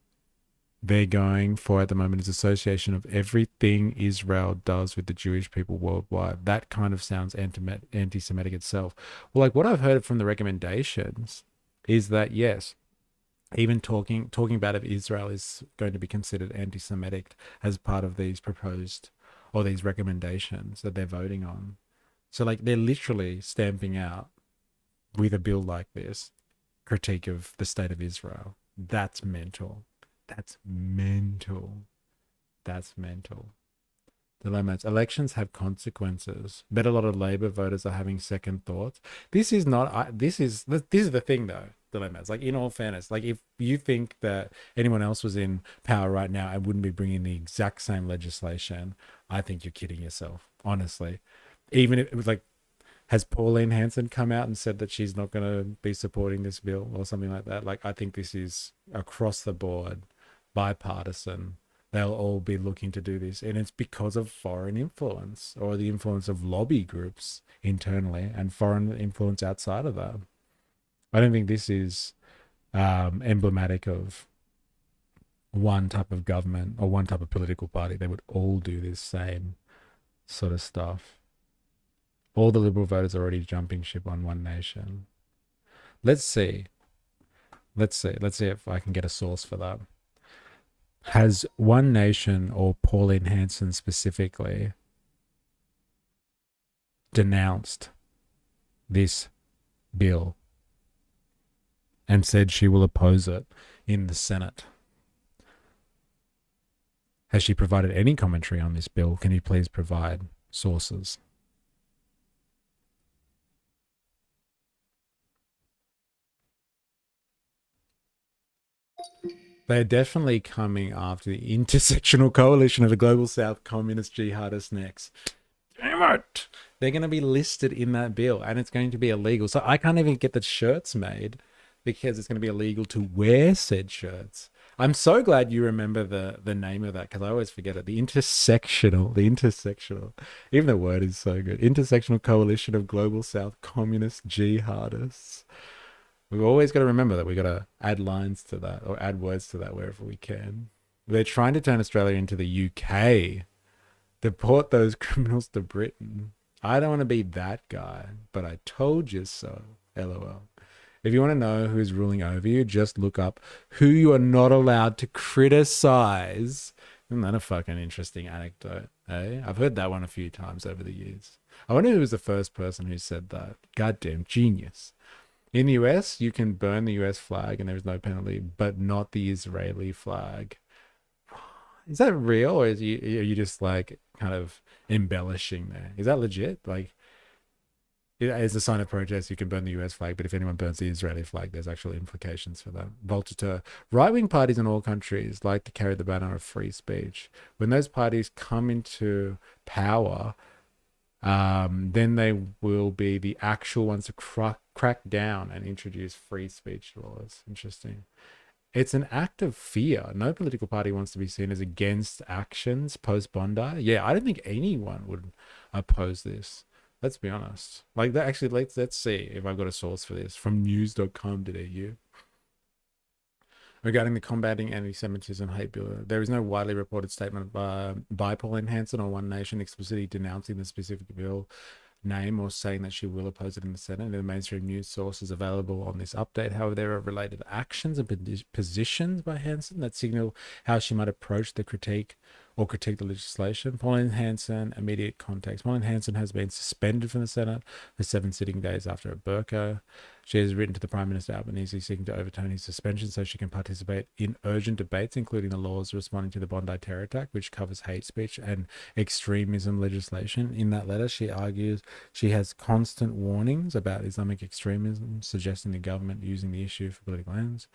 they're going for at the moment is association of everything Israel does with the Jewish people worldwide. That kind of sounds anti-Semitic itself. Well, like what I've heard from the recommendations is that, yes, even talking about if Israel is going to be considered anti-Semitic as part of these proposed or these recommendations that they're voting on. So like they're literally stamping out with a bill like this, critique of the state of Israel. That's mental. That's mental. That's mental. Dilemmas. Elections have consequences. Bet a lot of Labor voters are having second thoughts. This is not. This is the thing though. Dilemmas. Like in all fairness, like if you think that anyone else was in power right now and wouldn't be bringing the exact same legislation, I think you're kidding yourself. Honestly, even if it was like, has Pauline Hanson come out and said that she's not going to be supporting this bill or something like that? Like I think this is across the board. Bipartisan, they'll all be looking to do this, and it's because of foreign influence or the influence of lobby groups internally and foreign influence outside of that. I don't think this is emblematic of one type of government or one type of political party. They would all do this same sort of stuff. All the Liberal voters are already jumping ship on One Nation. Let's see if I can get a source for that. Has One Nation or Pauline Hanson specifically denounced this bill and said she will oppose it in the Senate? Has she provided any commentary on this bill? Can you please provide sources? They're definitely coming after the intersectional coalition of the Global South communist jihadists next. Damn it! They're going to be listed in that bill, and it's going to be illegal. So I can't even get the shirts made because it's going to be illegal to wear said shirts. I'm so glad you remember the name of that, because I always forget it. The intersectional, even the word is so good. Intersectional coalition of Global South communist jihadists. We've always got to remember that we've got to add lines to that or add words to that wherever we can. They're trying to turn Australia into the UK. Deport those criminals to Britain. I don't want to be that guy, but I told you so. LOL. If you want to know who's ruling over you, just look up who you are not allowed to criticize. Isn't that a fucking interesting anecdote, eh? I've heard that one a few times over the years. I wonder who was the first person who said that. Goddamn genius. In the US, you can burn the US flag and there's no penalty, but not the Israeli flag. Is that real, or are you just like kind of embellishing there? Is that legit? Like, as a sign of protest, you can burn the US flag, but if anyone burns the Israeli flag, there's actual implications for that. Voltaire. Right-wing parties in all countries like to carry the banner of free speech. When those parties come into power, then they will be the actual ones to crack down and introduce free speech laws. Interesting. It's an act of fear. No political party wants to be seen as against actions post-Bondi. Yeah, I don't think anyone would oppose this. Let's be honest. Like that. Actually, let's see if I've got a source for this from news.com.au. Regarding the combating anti-Semitism hate bill, there is no widely reported statement by Pauline Hanson or One Nation explicitly denouncing the specific bill name or saying that she will oppose it in the Senate. The mainstream news sources available on this update, however, there are related actions and positions by Hanson that signal how she might approach the critique the legislation. Pauline Hanson, immediate context. Pauline Hanson has been suspended from the Senate for 7 sitting days after a burqa. She has written to the Prime Minister Albanese seeking to overturn his suspension so she can participate in urgent debates, including the laws responding to the Bondi terror attack, which covers hate speech and extremism legislation. In that letter, she argues she has constant warnings about Islamic extremism, suggesting the government using the issue for political ends.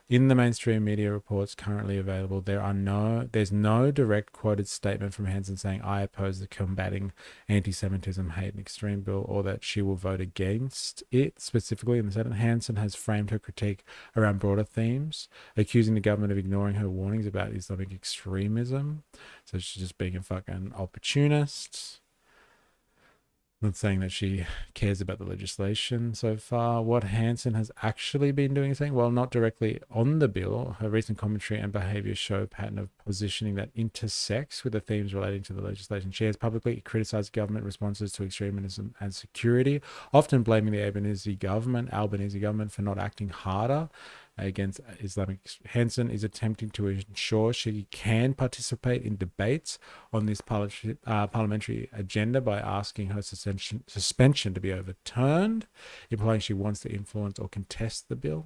In the mainstream media reports currently available, there's no direct quoted statement from Hanson saying, I oppose the combating anti-Semitism, hate and extreme bill, or that she will vote against it specifically in the Senate. Hanson has framed her critique around broader themes, accusing the government of ignoring her warnings about Islamic extremism. So she's just being a fucking opportunist. Not saying that she cares about the legislation so far. What Hanson has actually been doing is saying, well, not directly on the bill, her recent commentary and behaviour show a pattern of positioning that intersects with the themes relating to the legislation. She has publicly criticised government responses to extremism and security, often blaming the Albanese government for not acting harder against Islamic. Hanson is attempting to ensure she can participate in debates on this parliamentary agenda by asking her suspension to be overturned, implying she wants to influence or contest the bill.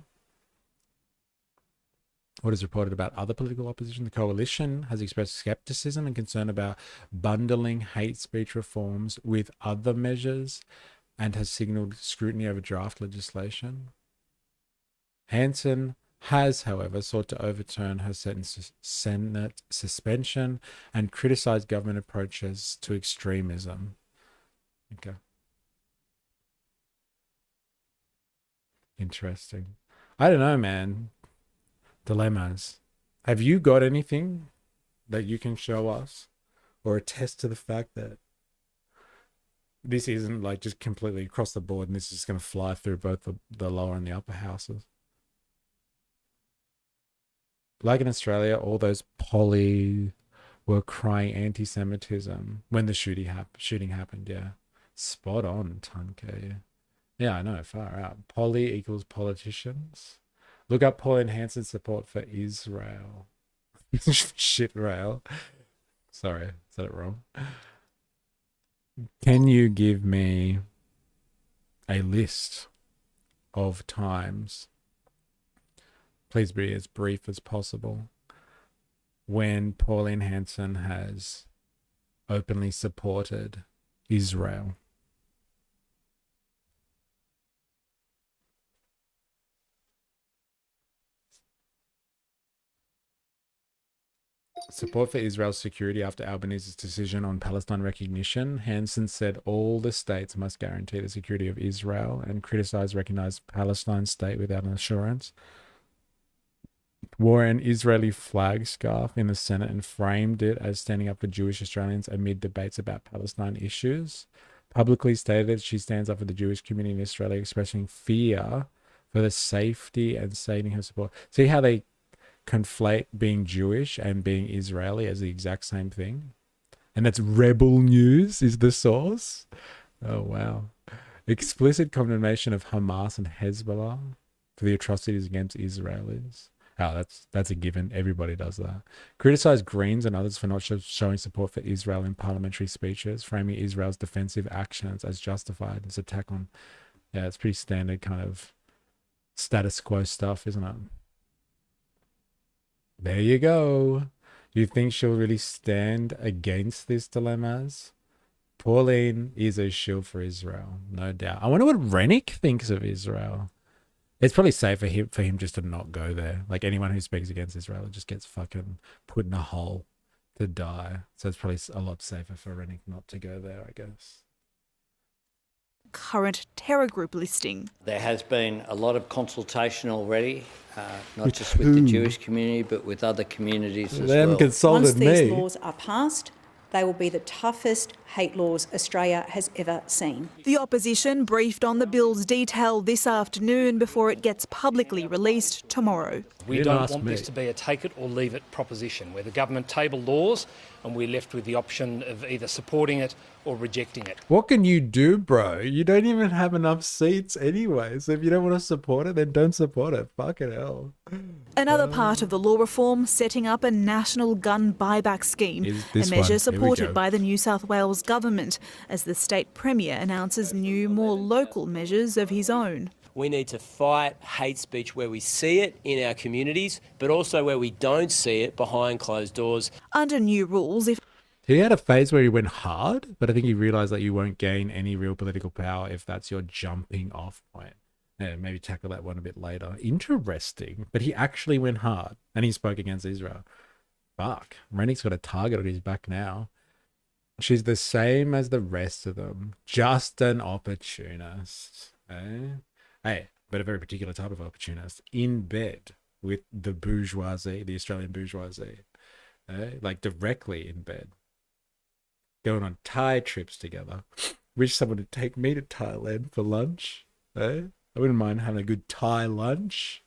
What is reported about other political opposition? The coalition has expressed skepticism and concern about bundling hate speech reforms with other measures and has signalled scrutiny over draft legislation. Hanson has, however, sought to overturn her Senate suspension and criticized government approaches to extremism. Okay. Interesting. I don't know, man. Dilemmas. Have you got anything that you can show us or attest to the fact that this isn't like just completely across the board and this is just going to fly through both the lower and the upper houses? Like in Australia, all those poly were crying anti-Semitism when the shooting happened. Yeah, spot on, Tunke. Yeah, I know, far out. Poly equals politicians. Look up Pauline Hanson's support for Israel. Shit rail. Sorry, said it wrong. Can you give me a list of times, please be as brief as possible, when Pauline Hanson has openly supported Israel? Support for Israel's security after Albanese's decision on Palestine recognition. Hanson said all the states must guarantee the security of Israel and criticized recognized Palestine state without an assurance. Wore an Israeli flag scarf in the Senate and framed it as standing up for Jewish Australians amid debates about Palestine issues. Publicly stated she stands up for the Jewish community in Australia, expressing fear for the safety and stating her support. See how they conflate being Jewish and being Israeli as the exact same thing? And that's Rebel News is the source. Oh, wow. Explicit condemnation of Hamas and Hezbollah for the atrocities against Israelis. Oh, that's a given. Everybody does that. Criticized Greens and others for not showing support for Israel in parliamentary speeches, framing Israel's defensive actions as justified. This attack on, yeah, it's pretty standard kind of status quo stuff, isn't it? There you go. You think she'll really stand against these dilemmas? Pauline is a shield for Israel, no doubt. I wonder what Rennick thinks of Israel. It's probably safe for him just to not go there. Like anyone who speaks against Israel just gets fucking put in a hole to die. So it's probably a lot safer for Rennick not to go there, I guess. Current terror group listing. There has been a lot of consultation already, not just with the Jewish community, but with other communities as well. Consulted Once these laws are passed, they will be the toughest hate laws Australia has ever seen. The opposition briefed on the bill's detail this afternoon before it gets publicly released tomorrow. We don't want this to be a take it or leave it proposition where the government table laws and we're left with the option of either supporting it or rejecting it. What can you do, bro? You don't even have enough seats anyway. So if you don't want to support it, then don't support it. Fucking hell. Another part of the law reform, setting up a national gun buyback scheme, a measure supported by the New South Wales government, as the state premier announces new, more local measures of his own. We need to fight hate speech where we see it in our communities, but also where we don't see it behind closed doors. Under new rules, if he had a phase where he went hard, but I think he realized that you won't gain any real political power if that's your jumping off point. Yeah, maybe tackle that one a bit later. Interesting. But he actually went hard and he spoke against Israel. Fuck. Rennick's got a target on his back now. She's the same as the rest of them. Just an opportunist. Eh? Hey, but a very particular type of opportunist. In bed with the bourgeoisie, the Australian bourgeoisie. Eh? Like directly in bed. Going on Thai trips together. Wish someone would take me to Thailand for lunch. Eh? I wouldn't mind having a good Thai lunch.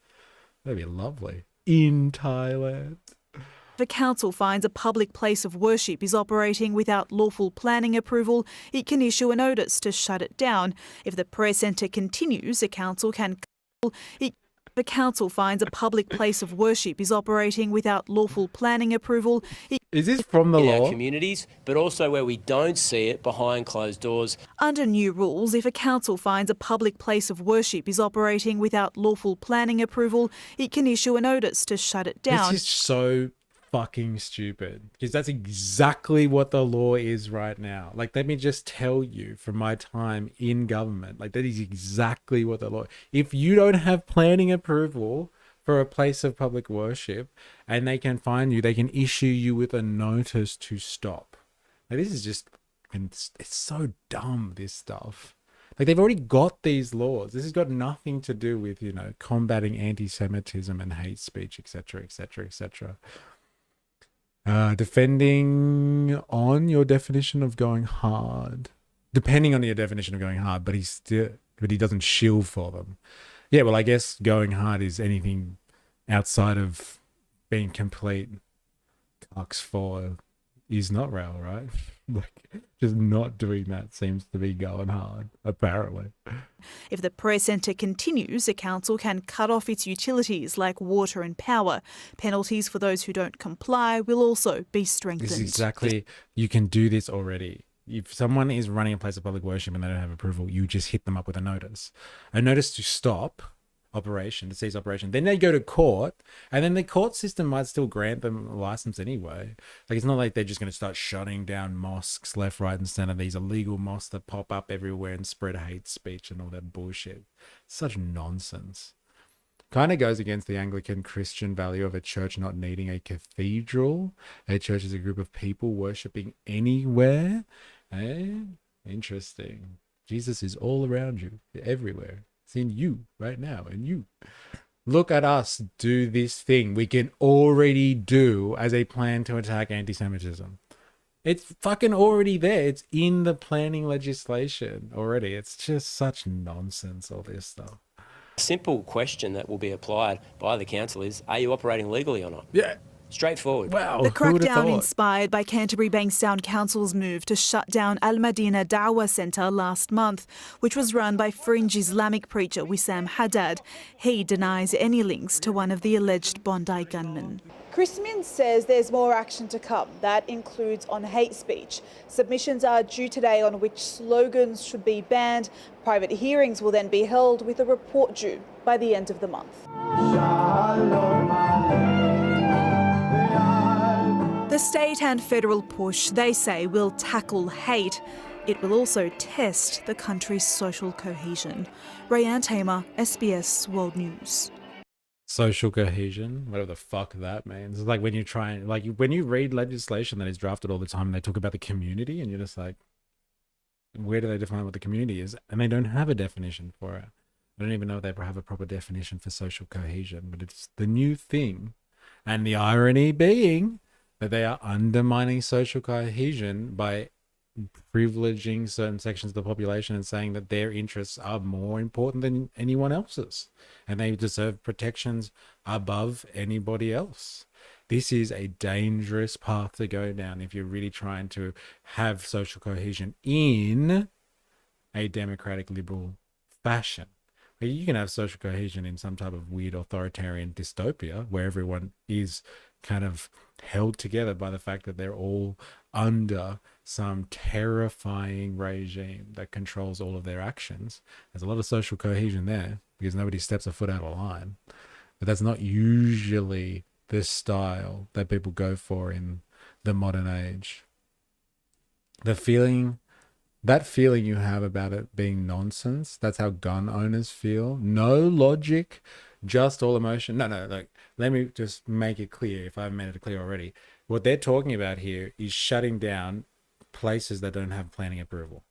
That'd be lovely. In Thailand. If a council finds a public place of worship is operating without lawful planning approval, it can issue a notice to shut it down. If the prayer centre continues, a council can... If a council finds a public place of worship is operating without lawful planning approval... Is this from the law? In our communities, but also where we don't see it behind closed doors. Under new rules, if a council finds a public place of worship is operating without lawful planning approval, it can issue a notice to shut it down. This is so fucking stupid, because that's exactly what the law is right now. Like, let me just tell you from my time in government, like that is exactly what the law... If you don't have planning approval for a place of public worship and they can fine you, they can issue you with a notice to stop. Like, this is just... It's so dumb, this stuff. Like, they've already got these laws. This has got nothing to do with, you know, combating anti-Semitism and hate speech, etc., etc., etc. Defending on your definition of going hard. Depending on your definition of going hard, but he doesn't shield for them. Yeah, well, I guess going hard is anything outside of being complete cucks for is not rail, right? Like, just not doing that seems to be going hard, apparently. If the press centre continues, the council can cut off its utilities like water and power. Penalties for those who don't comply will also be strengthened. This is exactly, you can do this already. If someone is running a place of public worship and they don't have approval, you just hit them up with a notice to stop operation, to cease operation. Then they go to court, and then the court system might still grant them a license anyway. Like, it's not like they're just going to start shutting down mosques left, right, and center. These illegal mosques that pop up everywhere and spread hate speech and all that bullshit. Such nonsense. Kind of goes against the Anglican Christian value of a church not needing a cathedral. A church is a group of people worshipping anywhere. Interesting. Jesus is all around you, everywhere. It's in you right now, and you. Look at us do this thing we can already do as a plan to attack anti-Semitism. It's fucking already there. It's in the planning legislation already. It's just such nonsense, all this stuff. A simple question that will be applied by the council is, are you operating legally or not? Yeah. Straightforward. Wow. The crackdown inspired by Canterbury Bankstown Council's move to shut down Al Madina Dawah Centre last month, which was run by fringe Islamic preacher Wissam Haddad. He denies any links to one of the alleged Bondi gunmen. Chris Minns says there's more action to come. That includes on hate speech. Submissions are due today on which slogans should be banned. Private hearings will then be held with a report due by the end of the month. The state and federal push, they say, will tackle hate. It will also test the country's social cohesion. Rayanne Tamer, SBS World News. Social cohesion, whatever the fuck that means. It's like when you try and, like, when you read legislation that is drafted all the time and they talk about the community, and you're just like, where do they define what the community is? And they don't have a definition for it. I don't even know if they have a proper definition for social cohesion, but it's the new thing. And the irony being that they are undermining social cohesion by privileging certain sections of the population and saying that their interests are more important than anyone else's and they deserve protections above anybody else. This is a dangerous path to go down if you're really trying to have social cohesion in a democratic liberal fashion. You can have social cohesion in some type of weird authoritarian dystopia where everyone is kind of held together by the fact that they're all under some terrifying regime that controls all of their actions. There's a lot of social cohesion there because nobody steps a foot out of line. But that's not usually the style that people go for in the modern age. That feeling you have about it being nonsense, that's how gun owners feel. No logic, just all emotion. No, like, let me just make it clear, if I haven't made it clear already. What they're talking about here is shutting down places that don't have planning approval.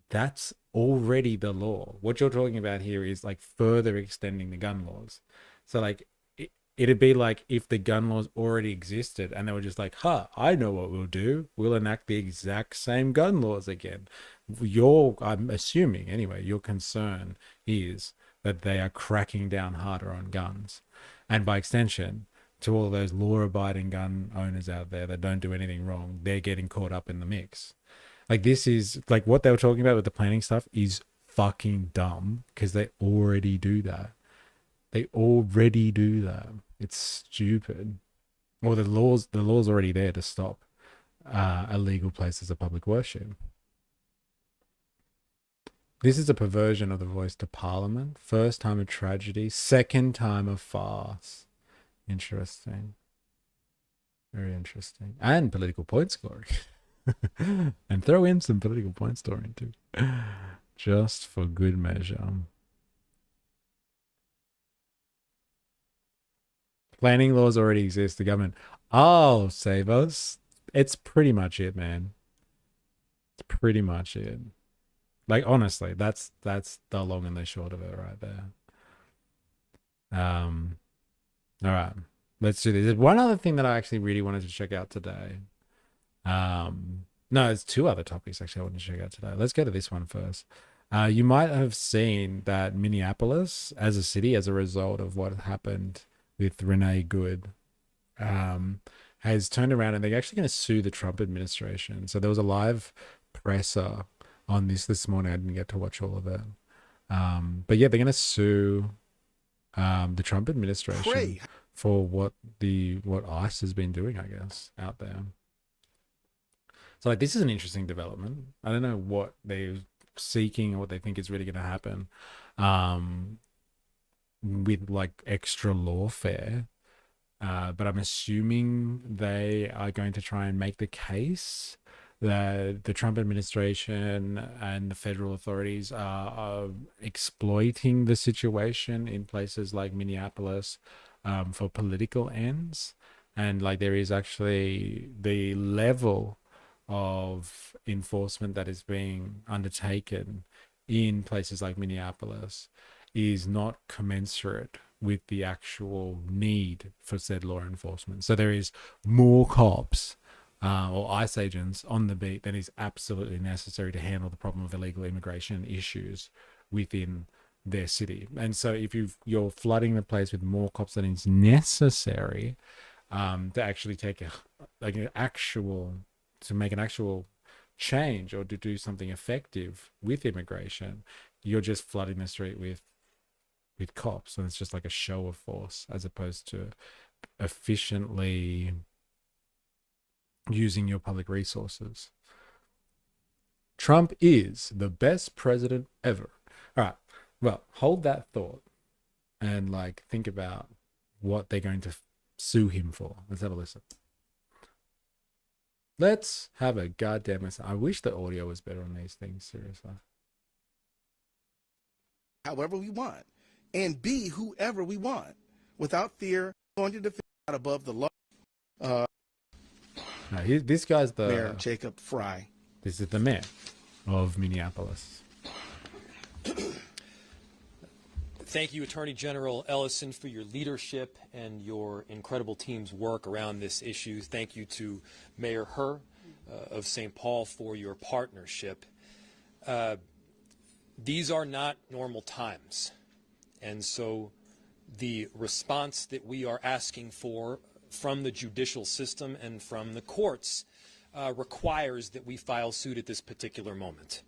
That's already the law. What you're talking about here is like further extending the gun laws. So like, it'd be like if the gun laws already existed and they were just like, I know what we'll do. We'll enact the exact same gun laws again. I'm assuming anyway, your concern is that they are cracking down harder on guns. And by extension, to all those law-abiding gun owners out there that don't do anything wrong, they're getting caught up in the mix. Like, this is, like, what they were talking about with the planning stuff is fucking dumb because they already do that. They already do that. It's stupid. Well, the law's already there to stop illegal places of public worship. This is a perversion of the voice to Parliament. First time of tragedy, second time of farce. Interesting. Very interesting. And political point scoring. And throw in some political point scoring too. Just for good measure. Planning laws already exist. The government, oh, save us. It's pretty much it, man. It's pretty much it. Like, honestly, that's the long and the short of it right there. All right, let's do this. There's one other thing that I actually really wanted to check out today. No, there's two other topics actually I wanted to check out today. Let's go to this one first. You might have seen that Minneapolis as a city, as a result of what happened with Renee Good, has turned around and they're actually going to sue the Trump administration. So there was a live presser on this morning. I didn't get to watch all of it. But yeah, they're going to sue the Trump administration for what ICE has been doing, I guess, out there. So like, this is an interesting development. I don't know what they're seeking or what they think is really going to happen with like extra lawfare. But I'm assuming they are going to try and make the case that the Trump administration and the federal authorities are exploiting the situation in places like Minneapolis for political ends. And like, there is actually the level of enforcement that is being undertaken in places like Minneapolis is not commensurate with the actual need for said law enforcement. So there is more cops or ICE agents on the beat than is absolutely necessary to handle the problem of illegal immigration issues within their city. And so if you're flooding the place with more cops than is necessary to actually take to make an actual change or to do something effective with immigration, you're just flooding the street with cops, and it's just like a show of force as opposed to efficiently using your public resources. Trump is the best president ever. All right, well, hold that thought and like think about what they're going to sue him for. Let's have a listen. Let's have a goddamn listen. I wish the audio was better on these things, seriously. However we want, and be whoever we want, without fear, going to defend God above the law. No, this guy's the Mayor Jacob Fry. This is the mayor of Minneapolis. Thank you, Attorney General Ellison, for your leadership and your incredible team's work around this issue. Thank you to Mayor Herr of St. Paul for your partnership. These are not normal times. And so the response that we are asking for from the judicial system and from the courts requires that we file suit at this particular moment.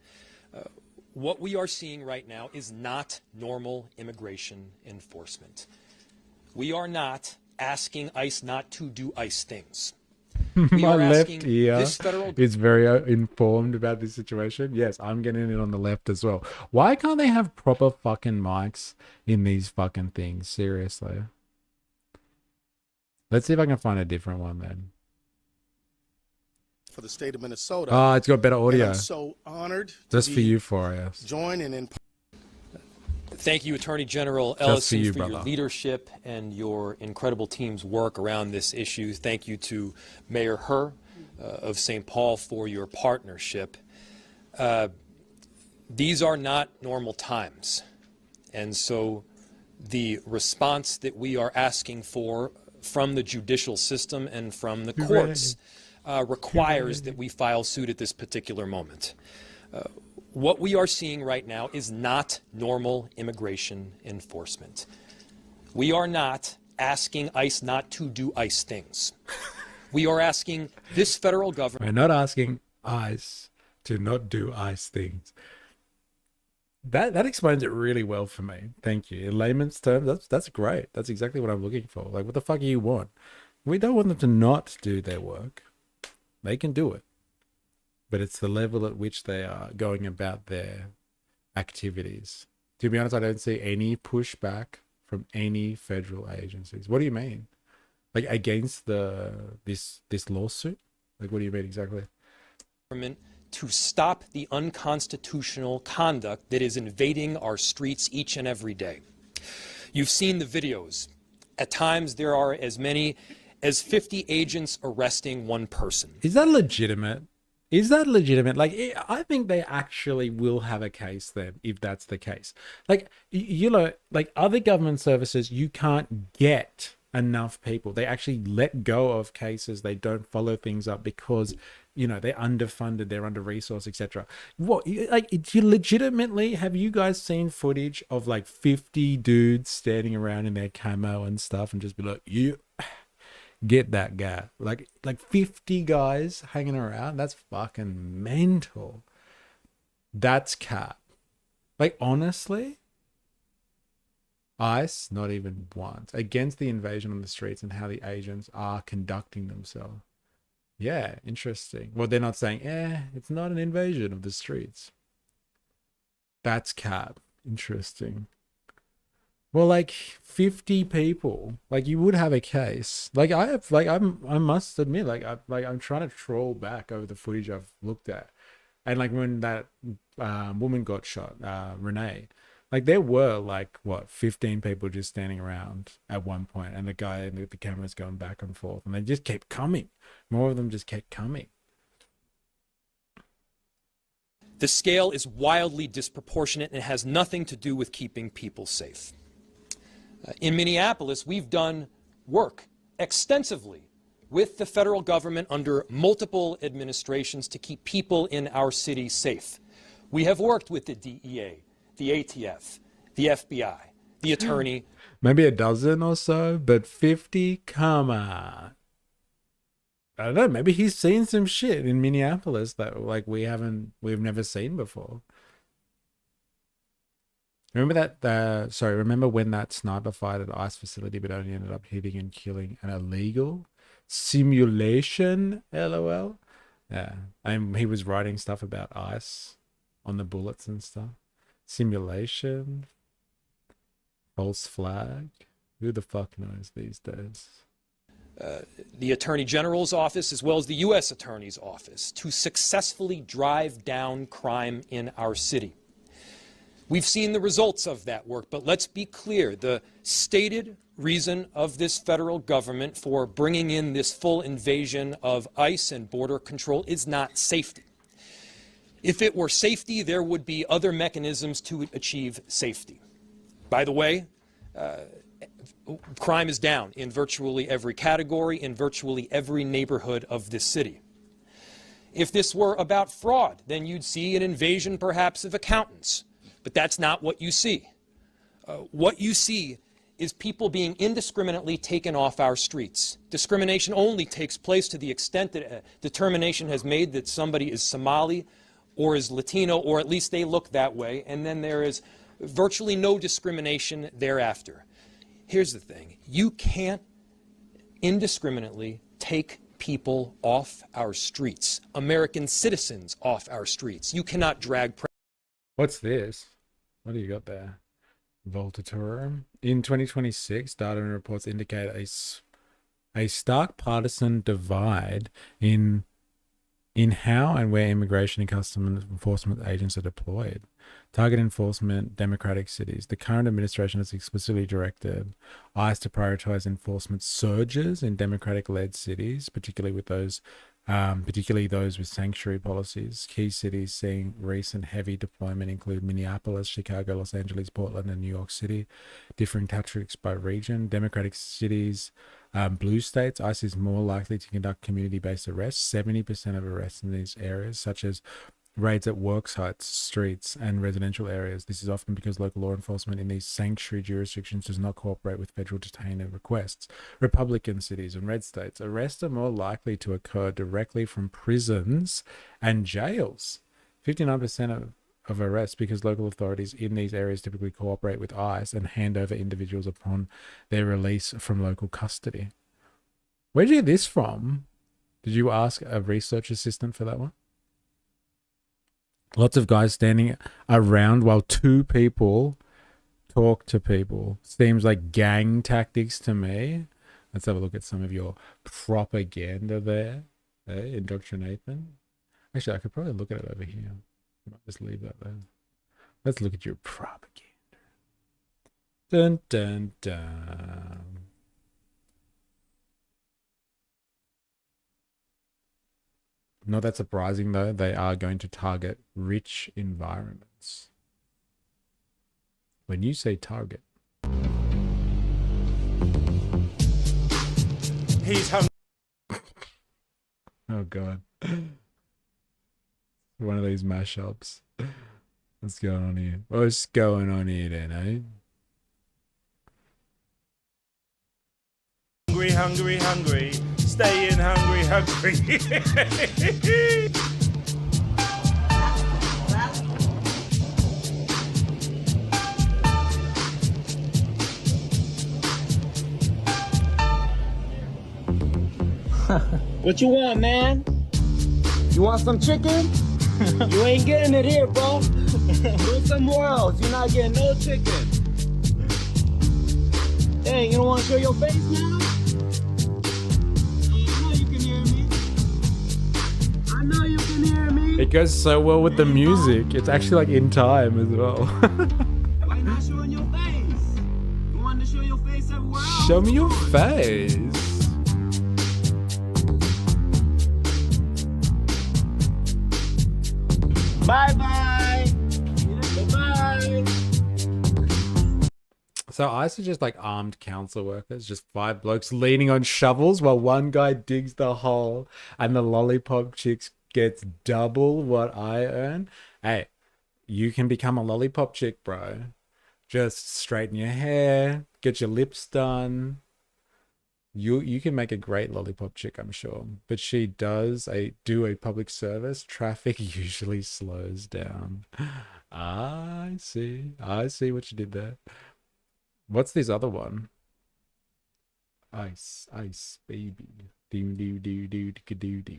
What we are seeing right now is not normal immigration enforcement. We are not asking ICE not to do ICE things. My left ear is very informed about this situation. Yes, I'm getting it on the left as well. Why can't they have proper fucking mics in these fucking things? Seriously. Let's see if I can find a different one then. For the state of Minnesota. Oh, it's got better audio. And I'm so honored. Just for you, 4IS. Joining in. Thank you, Attorney General Ellison, for your leadership and your incredible team's work around this issue. Thank you to Mayor Herr of St. Paul for your partnership. These are not normal times. And so the response that we are asking for from the judicial system and from the courts requires that we file suit at this particular moment. What we are seeing right now is not normal immigration enforcement. We are not asking ICE not to do ICE things. We are asking this federal government... We're not asking ICE to not do ICE things. That explains it really well for me. Thank you. In layman's terms, that's great. That's exactly what I'm looking for. Like, what the fuck do you want? We don't want them to not do their work. They can do it. But it's the level at which they are going about their activities. To be honest, I don't see any pushback from any federal agencies. What do you mean? Like, against this lawsuit? Like, what do you mean exactly? To stop the unconstitutional conduct that is invading our streets each and every day. You've seen the videos. At times, there are as many as 50 agents arresting one person. Is that legitimate? Is that legitimate? Like, I think they actually will have a case then, if that's the case. Like, you know, like other government services, you can't get enough people. They actually let go of cases. They don't follow things up because, you know, they're underfunded, they're under-resourced, etc. What, like, do you legitimately, have you guys seen footage of like 50 dudes standing around in their camo and stuff and just be like, get that guy. Like 50 guys hanging around. That's fucking mental. That's cap. Like, honestly, ICE, not even once, against the invasion on the streets and how the agents are conducting themselves. Yeah, interesting. Well, they're not saying, it's not an invasion of the streets. That's cap. Interesting. Well, like 50 people, like you would have a case. Like I must admit, I'm trying to troll back over the footage I've looked at, and like when that woman got shot, Renee, like there were like 15 people just standing around at one point, and the guy with the cameras going back and forth, and they just kept coming. More of them just kept coming. The scale is wildly disproportionate and it has nothing to do with keeping people safe. In Minneapolis, we've done work extensively with the federal government under multiple administrations to keep people in our city safe. We have worked with the DEA, the ATF, the FBI, the attorney. Maybe a dozen or so, but 50? Come on. I don't know. Maybe he's seen some shit in Minneapolis that like we've never seen before. Remember when that sniper fired at ICE facility but only ended up hitting and killing an illegal simulation? LOL. Yeah. And he was writing stuff about ICE on the bullets and stuff. Simulation. False flag. Who the fuck knows these days? The Attorney General's office as well as the U.S. Attorney's office to successfully drive down crime in our city. We've seen the results of that work, but let's be clear. The stated reason of this federal government for bringing in this full invasion of ICE and border control is not safety. If it were safety, there would be other mechanisms to achieve safety. By the way, crime is down in virtually every category, in virtually every neighborhood of this city. If this were about fraud, then you'd see an invasion perhaps of accountants. But that's not what you see. What you see is people being indiscriminately taken off our streets. Discrimination only takes place to the extent that a determination has made that somebody is Somali or is Latino, or at least they look that way, and then there is virtually no discrimination thereafter. Here's the thing. You can't indiscriminately take people off our streets, American citizens off our streets. You cannot drag... What's this? What do you got there? Voltature. In 2026, data and reports indicate a stark partisan divide in how and where immigration and customs enforcement agents are deployed. Target enforcement, democratic cities. The current administration has explicitly directed ICE to prioritize enforcement surges in democratic-led cities, particularly those with sanctuary policies. Key cities seeing recent heavy deployment include Minneapolis, Chicago, Los Angeles, Portland, and New York City. Differing tactics by region. Democratic cities, blue states, ICE is more likely to conduct community-based arrests. 70% of arrests in these areas, such as raids at work sites, streets, and residential areas. This is often because local law enforcement in these sanctuary jurisdictions does not cooperate with federal detainer requests. Republican cities and red states, arrests are more likely to occur directly from prisons and jails. 59% of arrests because local authorities in these areas typically cooperate with ICE and hand over individuals upon their release from local custody. Where did you get this from? Did you ask a research assistant for that one? Lots of guys standing around while two people talk to people. Seems like gang tactics to me. Let's have a look at some of your propaganda there. Hey, Dr. Nathan. Actually, I could probably look at it over here. I might just leave that there. Let's look at your propaganda. Dun, dun, dun. Not that surprising, though. They are going to target rich environments. When you say target. He's home. Oh, God. One of these mashups. What's going on here? What's going on here then, eh? hungry, hungry, hungry. Staying hungry, hungry. What you want, man? You want some chicken? You ain't getting it here, bro. Go somewhere else. You're not getting no chicken. Dang, you don't want to show your face now? I know you can hear me. I know you can hear me. It goes so well with the music. It's actually like in time as well. Why not showing your face? You want to show your face everywhere else? Show me your face. Bye-bye. Bye-bye. So ICE are just like armed council workers, just 5 blokes leaning on shovels while one guy digs the hole and the lollipop chicks gets double what I earn. Hey, you can become a lollipop chick, bro. Just straighten your hair, get your lips done. You can make a great lollipop chick, I'm sure. But she does do a public service. Traffic usually slows down. I see what you did there. What's this other one? Ice, ice, baby. Do do do do do do do.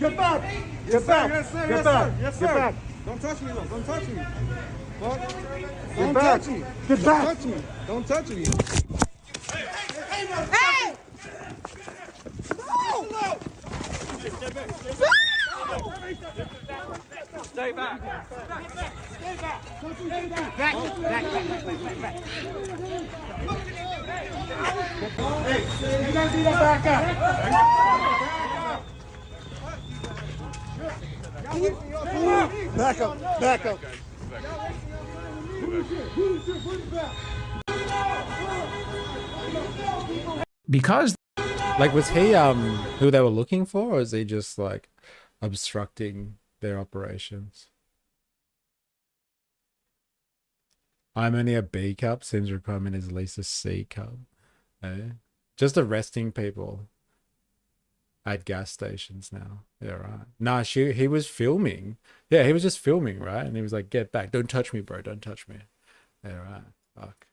Get back! Get back! Yes, sir. Get Yes, back! sir. Yes, Get sir. back! Don't touch me, though. Don't touch me. What? Get Don't back! touch me. Get back! Don't touch me. Don't touch me. Hey! Stay back. Stay back! Hey, you guys need to back up. Back up! Back up! Because like, was he who they were looking for, or is he just like obstructing their operations? I'm only a B cup, seems requirement is at least a C cup. Eh? Just arresting people at gas stations now. Yeah, right. Nah, he was filming. Yeah, he was just filming, right? And he was like, get back. Don't touch me, bro. Don't touch me. Yeah, right. Fuck.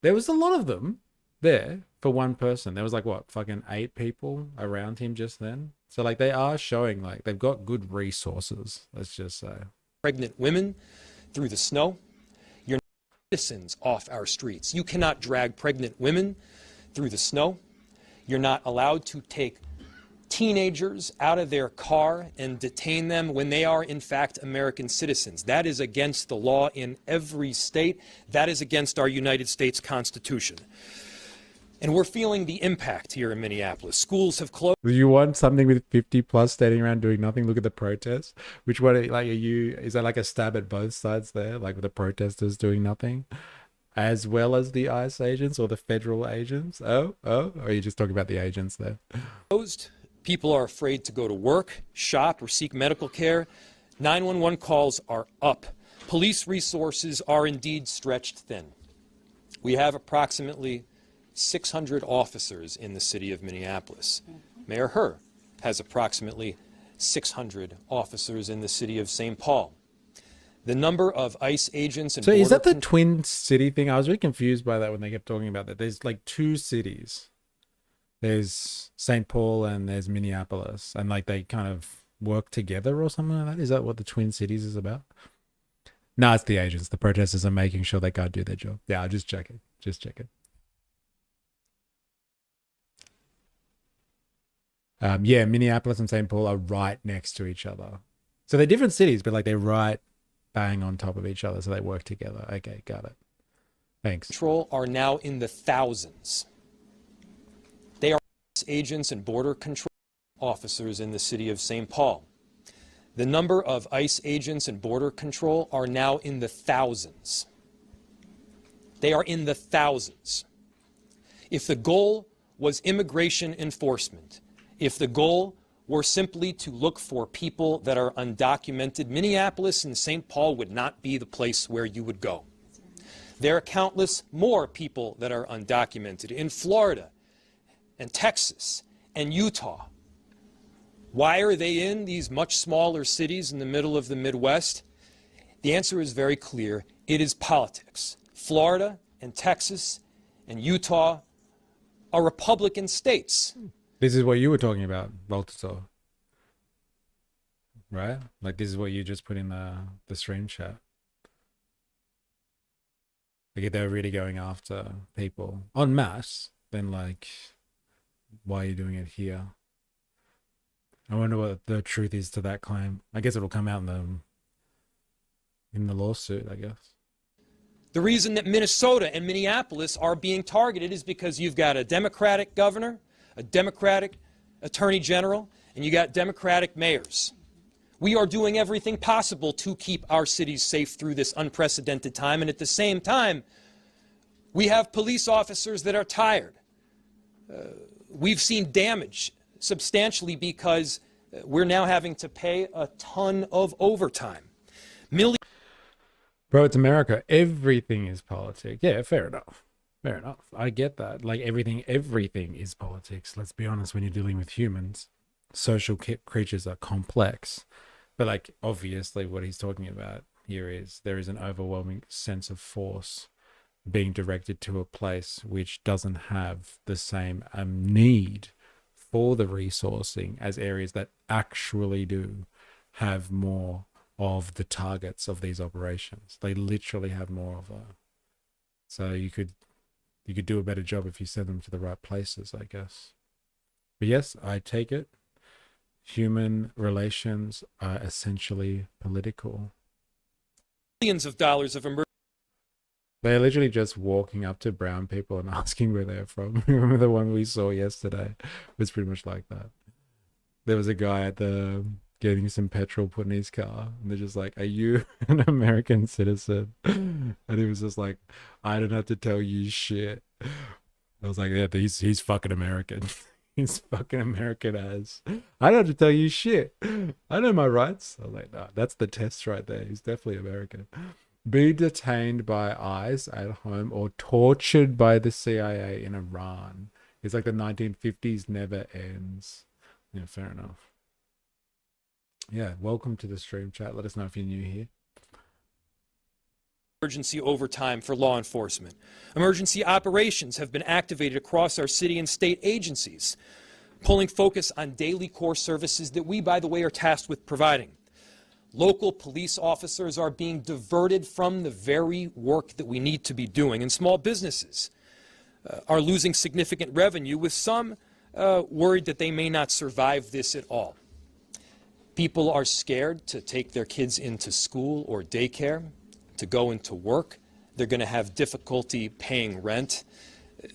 There was a lot of them there for one person. There was like, what, fucking 8 people around him just then? So like, they are showing like they've got good resources, let's just say. Pregnant women through the snow. You're not citizens off our streets. You cannot drag pregnant women through the snow. You're not allowed to take teenagers out of their car and detain them when they are in fact American citizens. That is against the law in every state. That is against our United States Constitution. And we're feeling the impact here in Minneapolis. Schools have closed. You want something with 50 plus standing around doing nothing? Look at the protests. Which one, like, is that like a stab at both sides there? Like with the protesters doing nothing, as well as the ICE agents or the federal agents? Or are you just talking about the agents there? Closed. People are afraid to go to work, shop, or seek medical care. 911 calls are up. Police resources are indeed stretched thin. We have approximately 600 officers in the city of Minneapolis. Mayor Herr has approximately 600 officers in the city of St. Paul. The number of ICE agents and So is that the Twin City thing? I was really confused by that when they kept talking about that. There's like 2 cities. There's St. Paul and there's Minneapolis, and like they kind of work together or something like that. Is that what the Twin Cities is about? No, it's the agents. The protesters are making sure they can't do their job. Yeah, I'll just check it. Just check it. Yeah, Minneapolis and St. Paul are right next to each other. So they're different cities, but like they're right bang on top of each other. So they work together. Okay, got it. Thanks. Control are now in the thousands. They are agents and border control officers in the city of St. Paul. The number of ICE agents and border control are now in the thousands. They are in the thousands. If the goal was immigration enforcement, if the goal were simply to look for people that are undocumented, Minneapolis and St. Paul would not be the place where you would go. There are countless more people that are undocumented in Florida and Texas and Utah. Why are they in these much smaller cities in the middle of the Midwest? The answer is very clear. It is politics. Florida and Texas and Utah are Republican states. This is what you were talking about, Baltasar. Right? Like, this is what you just put in the stream chat. Like, if they're really going after people en masse, then, like, why are you doing it here? I wonder what the truth is to that claim. I guess it'll come out in the lawsuit, I guess. The reason that Minnesota and Minneapolis are being targeted is because you've got a Democratic governor, a Democratic attorney general, and you got Democratic mayors. We are doing everything possible to keep our cities safe through this unprecedented time, and at the same time, we have police officers that are tired. We've seen damage substantially because we're now having to pay a ton of overtime. Bro, it's America. Everything is politics. Yeah, fair enough. Fair enough. I get that. Like, everything is politics. Let's be honest, when you're dealing with humans, social creatures are complex. But, like, obviously what he's talking about here is there is an overwhelming sense of force being directed to a place which doesn't have the same need for the resourcing as areas that actually do have more of the targets of these operations. They literally have more of them. So you could do a better job if you send them to the right places, I guess. But yes, I take it. Human relations are essentially political. Millions of dollars of emergency. They're literally just walking up to brown people and asking where they're from. Remember the one we saw yesterday? It was pretty much like that. There was a guy at the getting some petrol put in his car, and they're just like, "Are you an American citizen?" And he was just like, "I don't have to tell you shit." I was like, "Yeah, he's fucking American." He's fucking American as. I don't have to tell you shit. I know my rights. I was like, "No, that's the test right there. He's definitely American." Be detained by ICE at home or tortured by the CIA in Iran. It's like the 1950s never ends. Yeah, fair enough. Yeah, welcome to the stream chat. Let us know if you're new here. Emergency overtime for law enforcement. Emergency operations have been activated across our city and state agencies, pulling focus on daily core services that we, by the way, are tasked with providing. Local police officers are being diverted from the very work that we need to be doing, and small businesses are losing significant revenue, with some worried that they may not survive this at all. People are scared to take their kids into school or daycare, to go into work. They're going to have difficulty paying rent.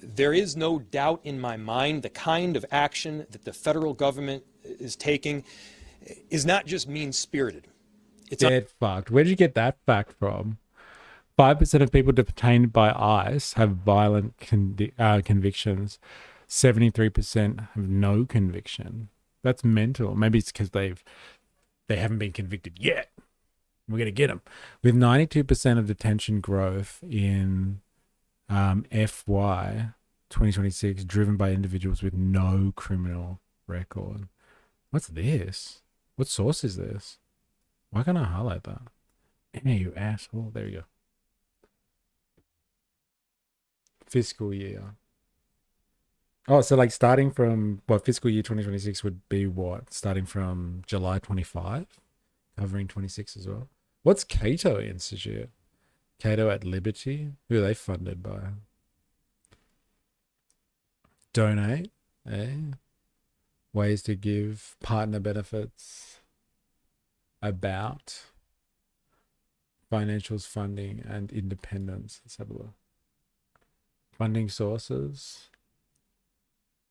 There is no doubt in my mind the kind of action that the federal government is taking is not just mean-spirited. It's dead fucked. Where did you get that fact from? 5% of people detained by ICE have violent convictions. 73% have no conviction. That's mental. Maybe it's because they haven't been convicted yet. We're going to get them. With 92% of detention growth in FY 2026 driven by individuals with no criminal record. What's this? What source is this? Why can't I highlight that? Hey, you asshole. There you go. Fiscal year. Oh, so like starting from what fiscal year 2026 would be what? Starting from July 25, covering 26 as well. What's Cato Institute? Cato at Liberty? Who are they funded by? Donate, eh? Ways to give partner benefits. About financials, funding, and independence. Let's have a look. Funding sources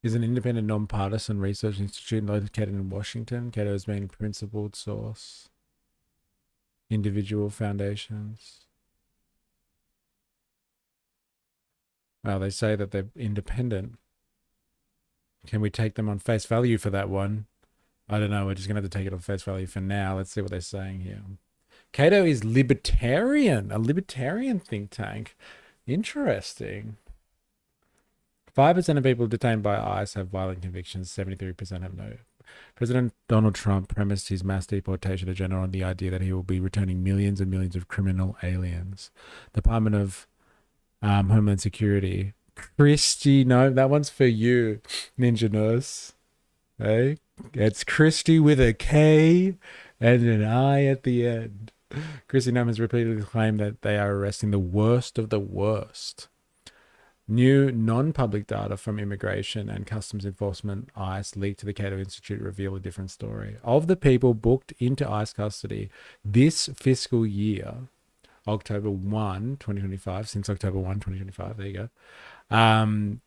is an independent, nonpartisan research institute located in Washington. Cato's main principled source. Individual foundations. Well, they say that they're independent. Can we take them on face value for that one? I don't know. We're just going to have to take it on face value for now. Let's see what they're saying here. Cato is libertarian, a libertarian think tank. Interesting. 5% of people detained by ICE have violent convictions. 73% have no. President Donald Trump premised his mass deportation agenda on the idea that he will be returning millions and millions of criminal aliens. Department of Homeland Security. Christy, no, that one's for you, Ninja Nurse. Hey, it's Christy with a K and an I at the end. Christy Nome has repeatedly claimed that they are arresting the worst of the worst. New non-public data from Immigration and Customs Enforcement ICE leaked to the Cato Institute reveal a different story. Of the people booked into ICE custody this fiscal year, October 1, 2025, since October 1, 2025, there you go.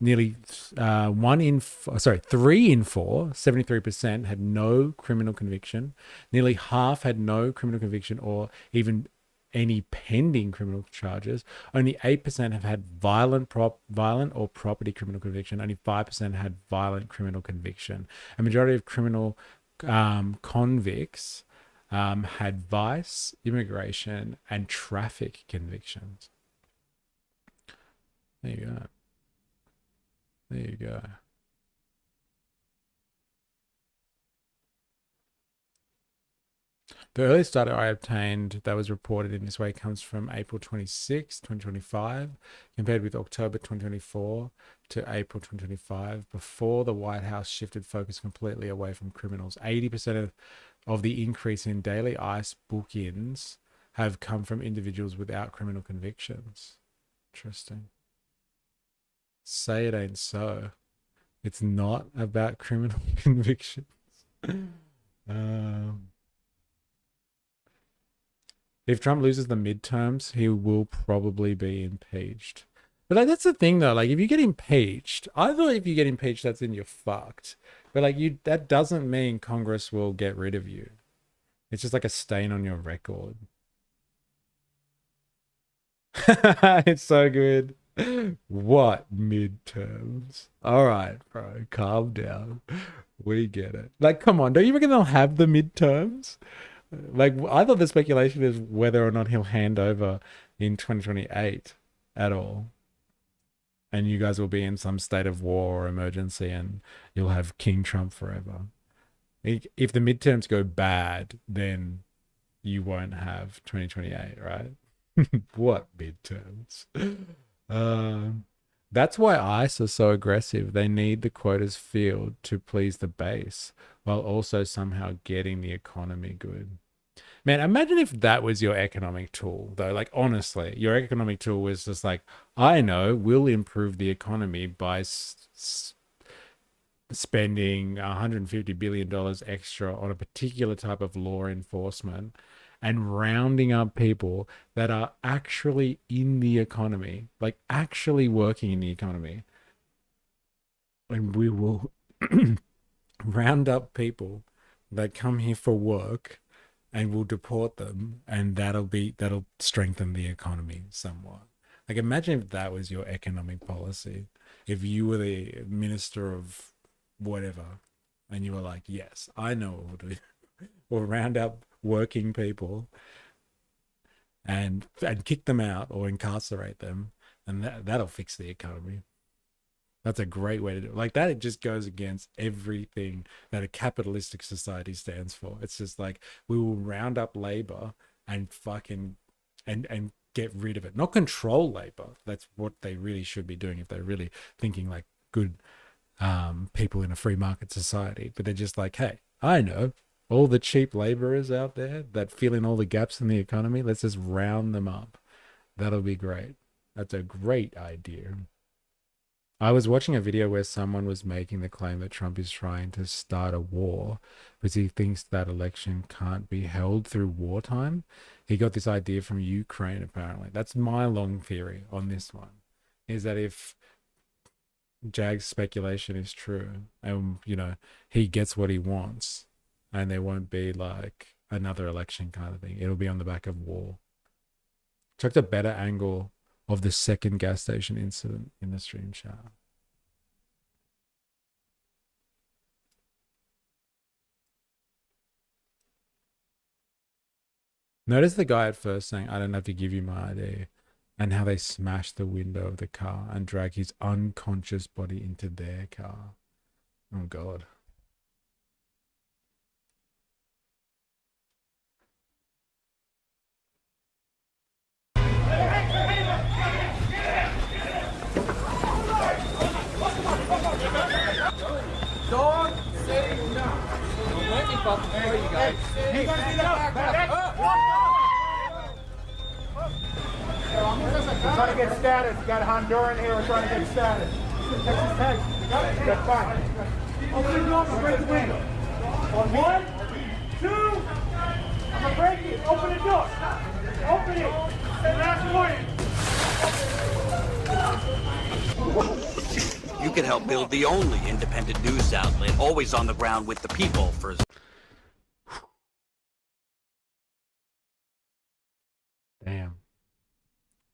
Nearly 3 in 4, 73% had no criminal conviction. Nearly half had no criminal conviction or even any pending criminal charges. Only 8% have had violent or property criminal conviction. Only 5% had violent criminal conviction. A majority of criminal convicts had vice, immigration, and traffic convictions. There you go. There you go. The earliest data I obtained that was reported in this way comes from April 26, 2025, compared with October 2024 to April 2025, before the White House shifted focus completely away from criminals. 80% of the increase in daily ICE book-ins have come from individuals without criminal convictions. Interesting. Say it ain't so. It's not about criminal convictions. If Trump loses the midterms, he will probably be impeached. But like, that's the thing though, like if you get impeached, I thought if you get impeached, that's in you're fucked. But like that doesn't mean Congress will get rid of you. It's just like a stain on your record. It's so good. What midterms? All right, bro, calm down. We get it. Like, come on, don't you reckon they'll have the midterms? Like, I thought the speculation is whether or not he'll hand over in 2028 at all. And you guys will be in some state of war or emergency and you'll have King Trump forever. If the midterms go bad, then you won't have 2028, right? What midterms? That's why ICE are so aggressive. They need the quotas filled to please the base while also somehow getting the economy good. Man, imagine if that was your economic tool, though. Like, honestly, your economic tool was just like, I know, we'll improve the economy by spending $150 billion extra on a particular type of law enforcement and rounding up people that are actually in the economy, like actually working in the economy. And we will round up people that come here for work and we'll deport them, and that'll strengthen the economy somewhat. Like, imagine if that was your economic policy. If you were the minister of whatever and you were like, yes, I know what we'll do. We'll round up working people and kick them out or incarcerate them, and that'll fix the economy. That's a great way to do it. Like that, it just goes against everything that a capitalistic society stands for. It's just like, we will round up labor and fucking and get rid of it. Not control labor. That's what they really should be doing if they're really thinking like good people in a free market society. But they're just like, hey, I know all the cheap laborers out there that fill in all the gaps in the economy. Let's just round them up. That'll be great. That's a great idea. I was watching a video where someone was making the claim that Trump is trying to start a war because he thinks that election can't be held through wartime. He got this idea from Ukraine, apparently. That's my long theory on this one, is that if Jag's speculation is true and, you know, he gets what he wants and there won't be like another election kind of thing, it'll be on the back of war. Chucked a better angle of the second gas station incident in the stream chat. Notice the guy at first saying, "I don't have to give you my ID," and how they smash the window of the car and drag his unconscious body into their car. Oh, God. Dog, say no. Let me bump before you guys. Hey, back up. We're trying to get status. We got a Honduran here. We're trying to get status. Texas Tech. That's fine. Open the door and break the window. On 1, 2. I'm going to break it. Open the door. Open it. Last warning. You could help build the only independent news outlet always on the ground with the people for... Damn.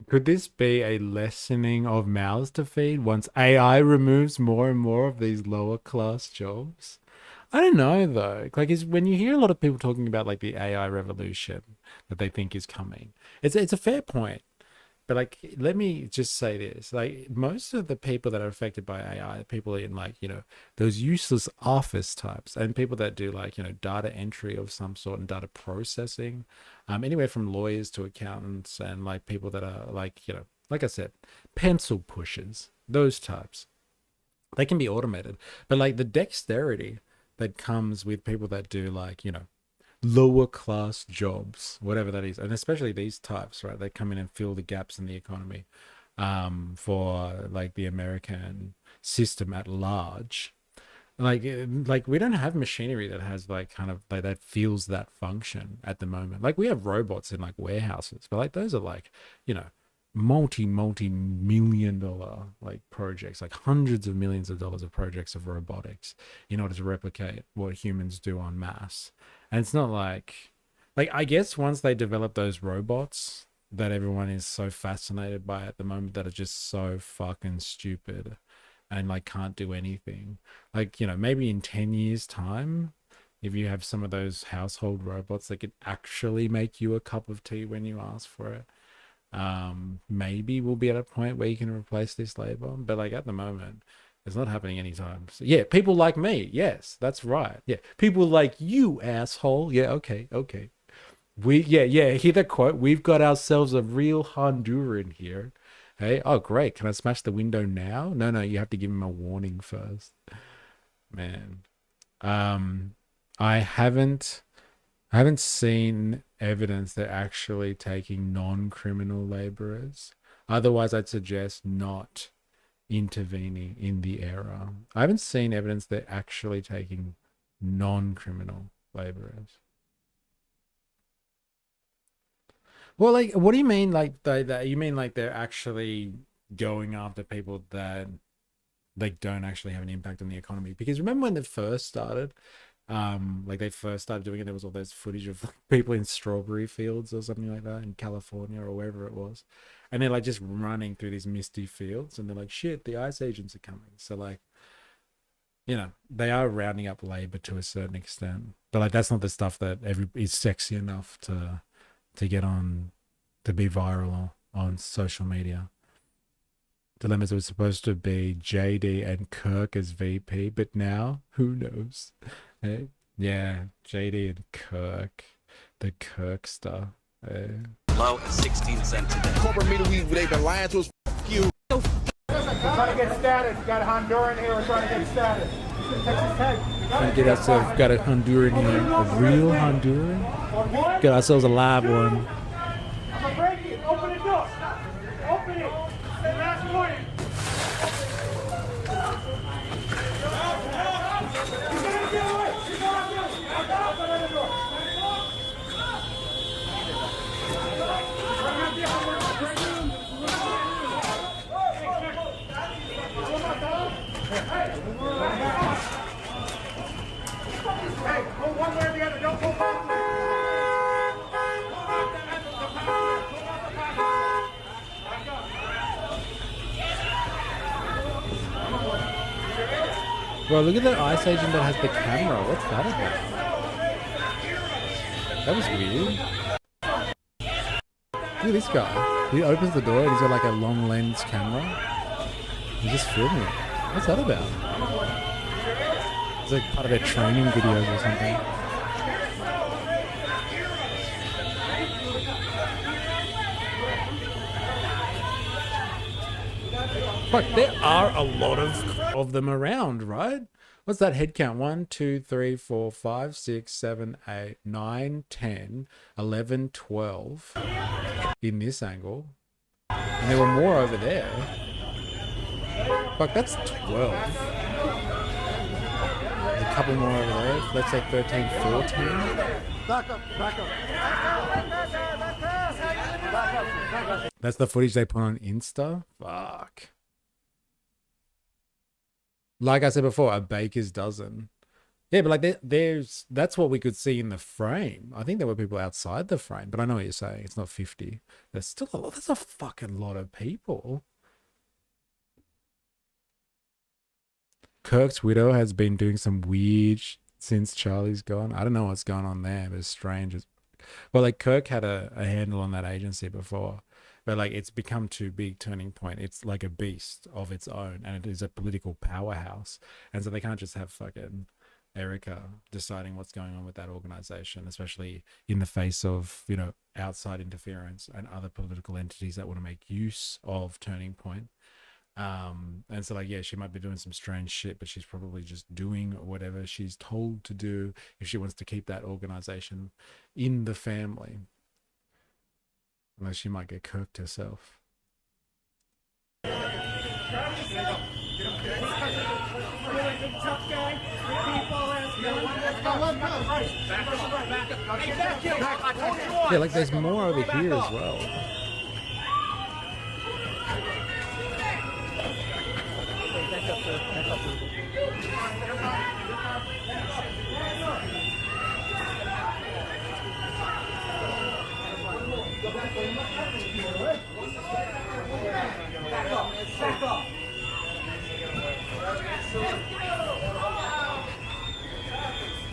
Could this be a lessening of mouths to feed once AI removes more and more of these lower class jobs? I don't know though. Like, is when you hear a lot of people talking about like the AI revolution that they think is coming, it's a fair point. But like, let me just say this: like, most of the people that are affected by AI, people in like, you know, those useless office types, and people that do like, you know, data entry of some sort and data processing, anywhere from lawyers to accountants, and like people that are like, you know, like I said, pencil pushers, those types, they can be automated. But like the dexterity that comes with people that do like, you know, lower class jobs, whatever that is, and especially these types, right? They come in and fill the gaps in the economy for like the American system at large. Like we don't have machinery that has like kind of like that feels that function at the moment. Like we have robots in like warehouses, but like those are like, you know, multi-million-dollar like projects, like hundreds of millions of dollars of projects of robotics in order to replicate what humans do en masse. And it's not like I guess once they develop those robots that everyone is so fascinated by at the moment that are just so fucking stupid and like can't do anything, like, you know, maybe in 10 years time, if you have some of those household robots that could actually make you a cup of tea when you ask for it, maybe we'll be at a point where you can replace this labor. But like at the moment, it's not happening anytime. So, yeah, people like me. Yes, that's right. Yeah, people like you, asshole. Yeah, okay. Hear the quote. We've got ourselves a real Honduran here. Hey, oh great. Can I smash the window now? No, you have to give him a warning first. Man, I haven't seen evidence they're actually taking non-criminal laborers. Otherwise, I'd suggest not intervening in the era. I haven't seen evidence they're actually taking non-criminal laborers. Well, like, what do you mean? Like, you mean like they're actually going after people that like don't actually have an impact on the economy? Because remember when they first started, like they first started doing it, there was all those footage of people in strawberry fields or something like that in California or wherever it was, and they're like just running through these misty fields, and they're like, shit, the ice agents are coming. So like, you know, they are rounding up labor to a certain extent, but like that's not the stuff that is sexy enough to get on, to be viral on social media. Dilemmas was supposed to be JD and Kirk as VP, but now who knows? Hey? Yeah, JD and Kirk, the Kirkster. Low at 16 cents a day. Corporate meter, they've been lying to us. You. We're trying to get status. We got a Honduran here. We're trying to get status. Texas Tech. Trying to get ourselves, got a Honduran here, a real Honduran. Got ourselves a live one. I'm gonna break it. Open the door. Open it. Last warning. Hey, go one way or the other. Don't go back. Well, look at the ICE agent that has the camera. What's that about? That was weird. Look at this guy. He opens the door and he's got like a long lens camera. He's just filming it. What's that about? It's like part of their training videos or something. Fuck, there are a lot of them around, right? What's that head count? 1, 2, 3, 4, 5, 6, 7, 8, 9, 10, 11, 12 in this angle. And there were more over there. Fuck, that's 12. There's a couple more over there. Let's say 13, 14. Back up. That's the footage they put on Insta? Fuck. Like I said before, a baker's dozen. Yeah, but like that's what we could see in the frame. I think there were people outside the frame, but I know what you're saying. It's not 50. There's still a lot. That's a fucking lot of people. Kirk's widow has been doing some weird since Charlie's gone. I don't know what's going on there, but it's strange. Well, like Kirk had a handle on that agency before, but like it's become too big. Turning Point. It's like a beast of its own, and it is a political powerhouse. And so they can't just have fucking Erica deciding what's going on with that organization, especially in the face of, you know, outside interference and other political entities that want to make use of Turning Point. And so like, yeah, she might be doing some strange shit, but she's probably just doing whatever she's told to do if she wants to keep that organization in the family. Unless she might get kirked herself. Yeah, like there's more over here as well.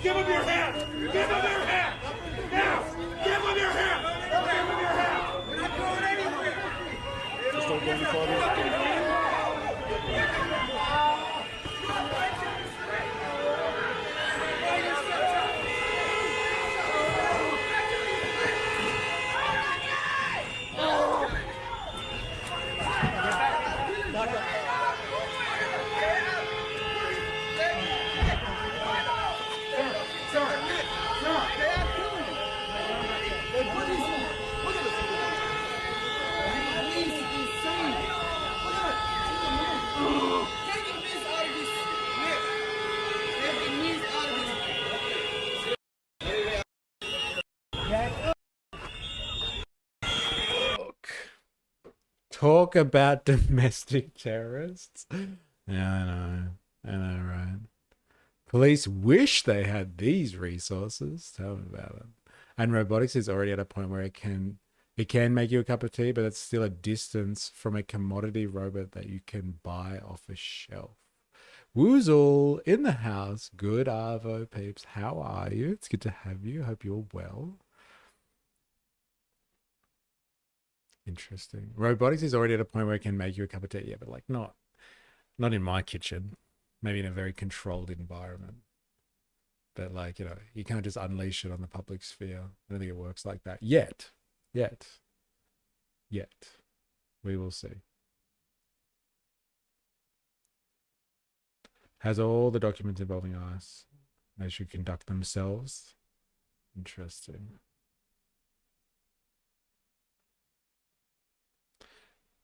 Give him your hand! Give him your hand! Now! Give him your hand! Give him your hand! We're not going anywhere! Just don't go any farther. Talk about domestic terrorists. Yeah, I know, right? Police wish they had these resources. Tell me about it. And robotics is already at a point where it can make you a cup of tea, but it's still a distance from a commodity robot that you can buy off a shelf. Woozle in the house. Good Arvo peeps. How are you? It's good to have you. Hope you're well. Interesting. Robotics is already at a point where it can make you a cup of tea. Yeah, but like not in my kitchen. Maybe in a very controlled environment. But like, you know, you can't just unleash it on the public sphere. I don't think it works like that. Yet. We will see. Has all the documents involving ICE. They should conduct themselves. Interesting.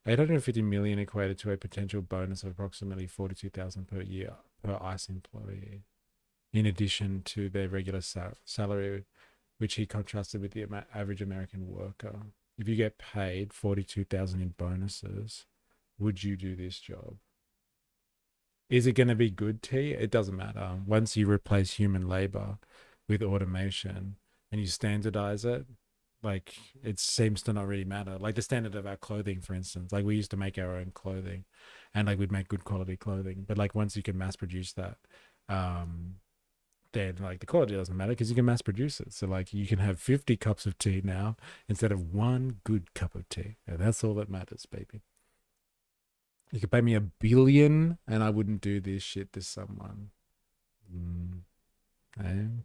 850 million equated to a potential bonus of approximately 42,000 per year per ICE employee, in addition to their regular salary, which he contrasted with the average American worker. If you get paid 42,000 in bonuses, would you do this job? Is it going to be good tea? It doesn't matter. Once you replace human labor with automation and you standardize it, like it seems to not really matter. Like the standard of our clothing, for instance, like we used to make our own clothing and like we'd make good quality clothing. But like once you can mass produce that, then like the quality doesn't matter because you can mass produce it. So like you can have 50 cups of tea now instead of one good cup of tea. And that's all that matters, baby. You could pay me $1 billion and I wouldn't do this shit to someone.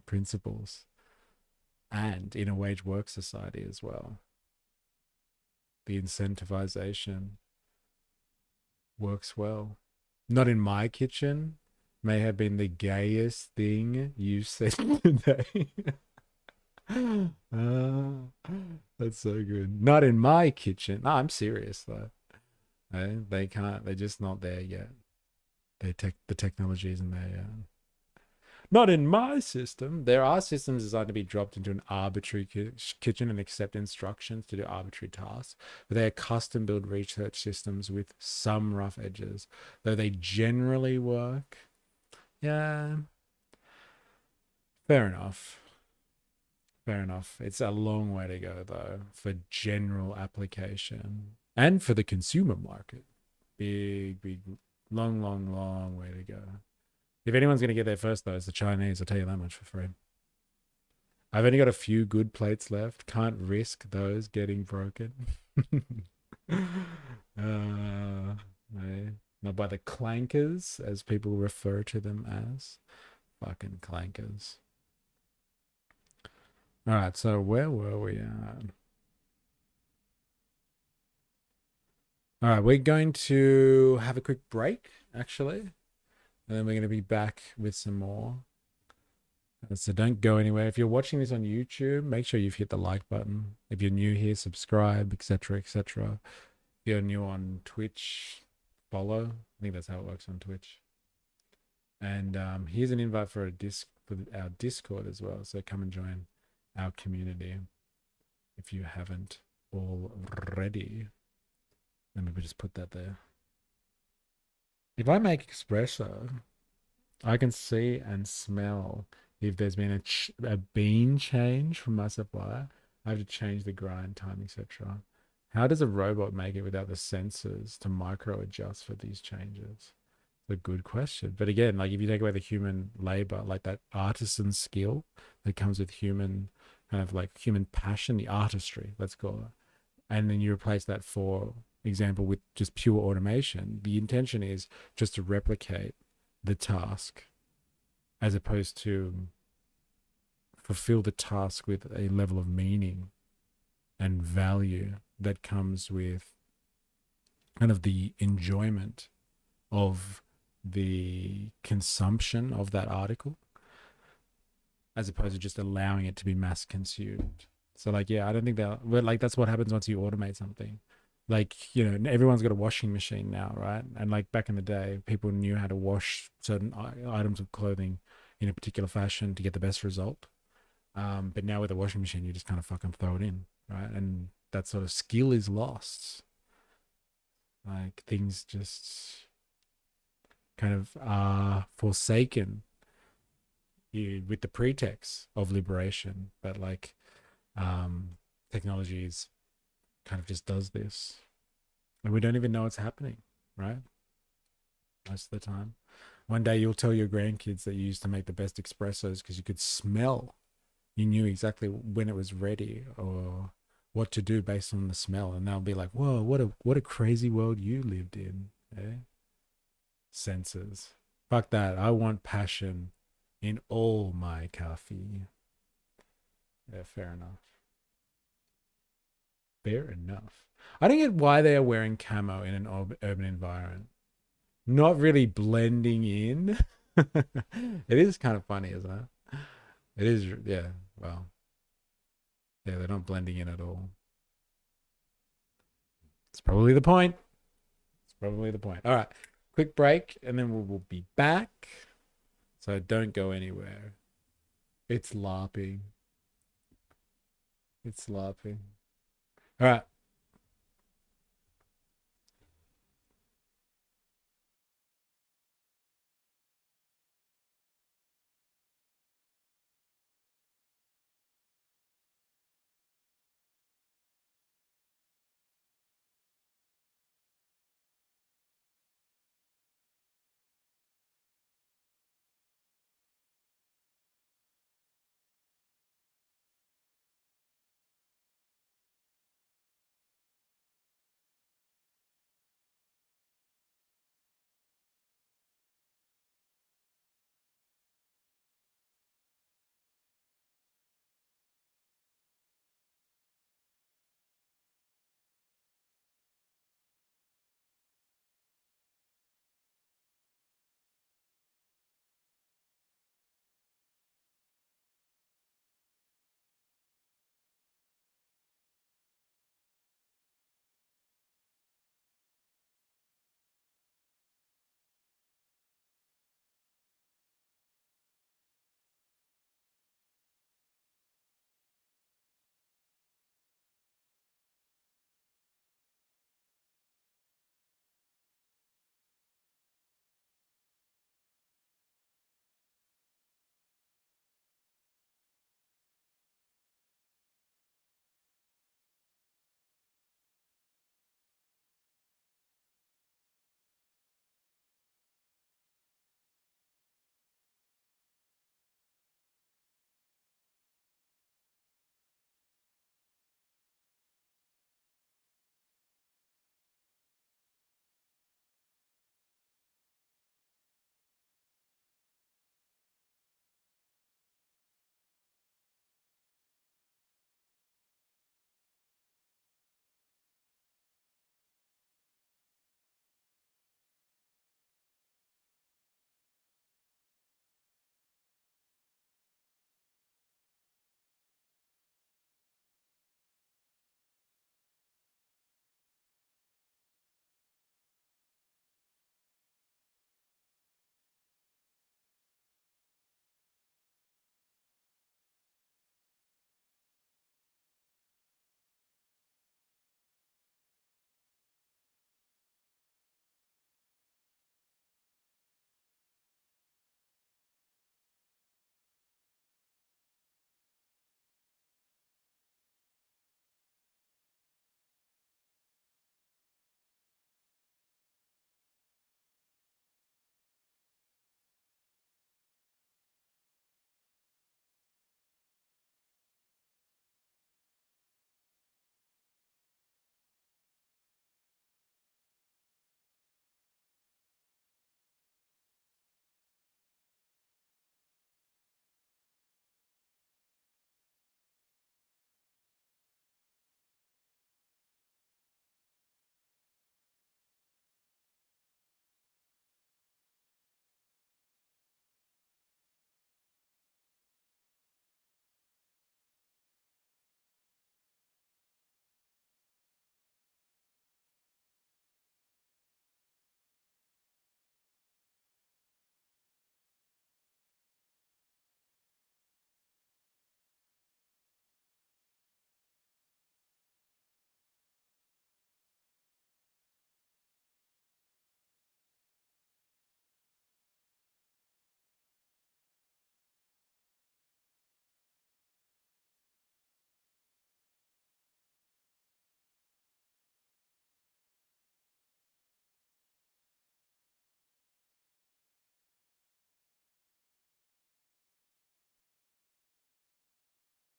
Principles. And in a wage work society as well. The incentivization works well. Not in my kitchen. May have been the gayest thing you said today. That's so good. Not in my kitchen. No, I'm serious though. They can't. They're just not there yet. The technology isn't there yet. Not in my system. There are systems designed to be dropped into an arbitrary kitchen and accept instructions to do arbitrary tasks. But they are custom-built research systems with some rough edges, though they generally work. Yeah. Fair enough. Fair enough. It's a long way to go, though, for general application and for the consumer market. Big, long way to go. If anyone's going to get there first, though, it's the Chinese. I'll tell you that much for free. I've only got a few good plates left. Can't risk those getting broken. Not by the clankers, as people refer to them as. Fucking clankers. All right, so where were we at? All right, we're going to have a quick break, actually. And then we're going to be back with some more. So don't go anywhere. If you're watching this on YouTube, make sure you've hit the like button. If you're new here, subscribe, etc., etc. If you're new on Twitch, follow. I think that's how it works on Twitch. And here's an invite for our Discord as well. So come and join our community if you haven't already. Let me just put that there. If I make espresso, I can see and smell if there's been a bean change from my supplier. I have to change the grind time, etc. How does a robot make it without the sensors to micro adjust for these changes? It's a good question. But again, like if you take away the human labor, like that artisan skill that comes with human kind of like human passion, the artistry, let's call it, and then you replace that, for example, with just pure automation, the intention is just to replicate the task as opposed to fulfill the task with a level of meaning and value that comes with kind of the enjoyment of the consumption of that article, as opposed to just allowing it to be mass consumed. So like, yeah, I don't think that's what happens once you automate something. Like, you know, everyone's got a washing machine now, right? And like back in the day, people knew how to wash certain items of clothing in a particular fashion to get the best result. But now with a washing machine, you just kind of fucking throw it in, right? And that sort of skill is lost. Like things just kind of are forsaken with the pretext of liberation. But like technology is kind of just does this and we don't even know it's happening, right? Most of the time. One day you'll tell your grandkids that you used to make the best espressos because you could smell. You knew exactly when it was ready or what to do based on the smell, and they'll be like, whoa, what a crazy world you lived in. Senses. Fuck that. I want passion in all my coffee. Yeah, fair enough. Fair enough. I don't get why they are wearing camo in an urban environment. Not really blending in. It is kind of funny, isn't it? It is, yeah, well. Yeah, they're not blending in at all. It's probably the point. It's probably the point. All right, quick break, and then we'll be back. So don't go anywhere. It's LARPing. It's LARPing. All right.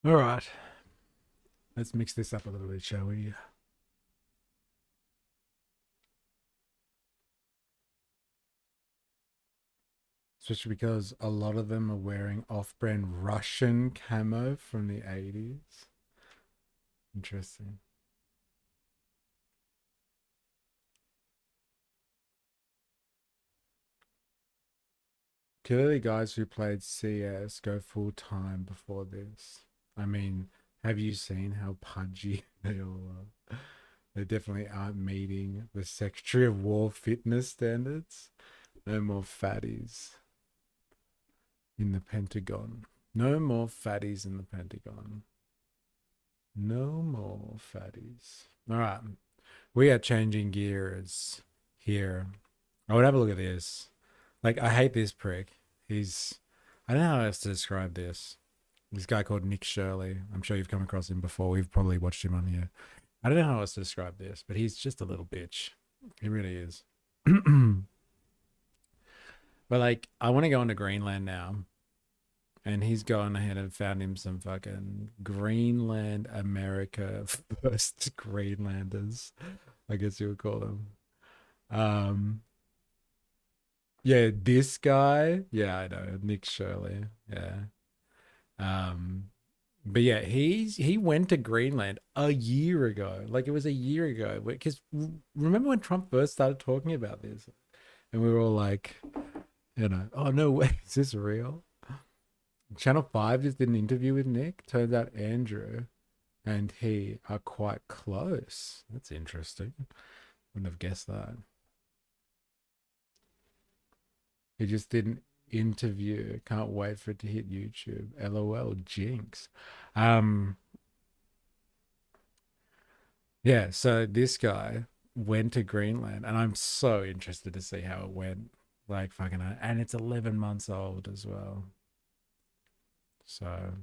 All right. Let's mix this up a little bit, shall we? Especially because a lot of them are wearing off-brand Russian camo from the 80s. Interesting. Clearly guys who played CS go full-time before this. I mean, have you seen how pudgy they all are? They definitely aren't meeting the Secretary of War fitness standards. No more fatties in the Pentagon. No more fatties in the Pentagon. No more fatties. All right. We are changing gears here. I would have a look at this. Like, I hate this prick. I don't know how else to describe this. This guy called Nick Shirley. I'm sure you've come across him before. We've probably watched him on here. I don't know how else to describe this, but he's just a little bitch. He really is. But like, I want to go into Greenland now. And he's gone ahead and found him some fucking Greenland America first Greenlanders, I guess you would call them. Yeah, this guy. Yeah, I know. Nick Shirley. Yeah. But yeah, he went to Greenland a year ago. Like, it was a year ago. Because remember when Trump first started talking about this? And we were all like, you know, oh, no way. Is this real? Channel 5 just did an interview with Nick. Turns out Andrew and he are quite close. That's interesting. Wouldn't have guessed that. He just did an interview. Can't wait for it to hit YouTube. LOL, jinx. Yeah, so this guy went to Greenland and I'm so interested to see how it went. Like, fucking, and it's 11 months old as well. So,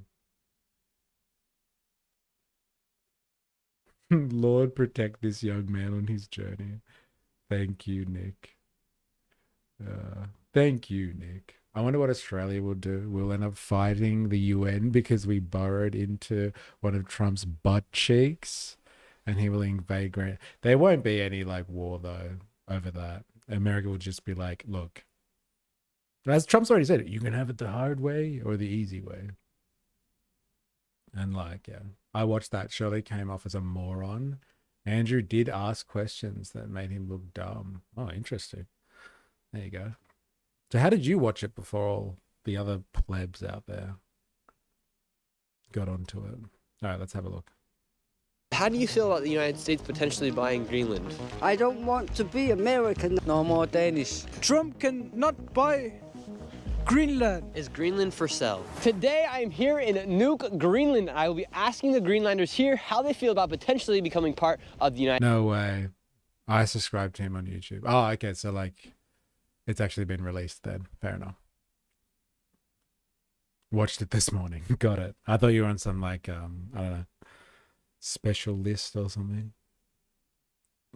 Lord protect this young man on his journey. Thank you, Nick. Thank you, Nick. I wonder what Australia will do. We'll end up fighting the UN because we burrowed into one of Trump's butt cheeks and he will invade Greenland. There won't be any like war though over that. America will just be like, look, as Trump's already said, you can have it the hard way or the easy way. And like, yeah, I watched that. Shirley came off as a moron. Andrew did ask questions that made him look dumb. Oh, interesting. There you go. So how did you watch it before all the other plebs out there got onto it? All right, let's have a look. How do you feel about the United States potentially buying Greenland? I don't want to be American. No more Danish. Trump cannot buy Greenland. Is Greenland for sale? Today I am here in Nuuk, Greenland. I will be asking the Greenlanders here how they feel about potentially becoming part of the United States. No way. I subscribed to him on YouTube. Oh, okay. So like, it's actually been released then. Fair enough. Watched it this morning. Got it. I thought you were on some like, I don't know, special list or something.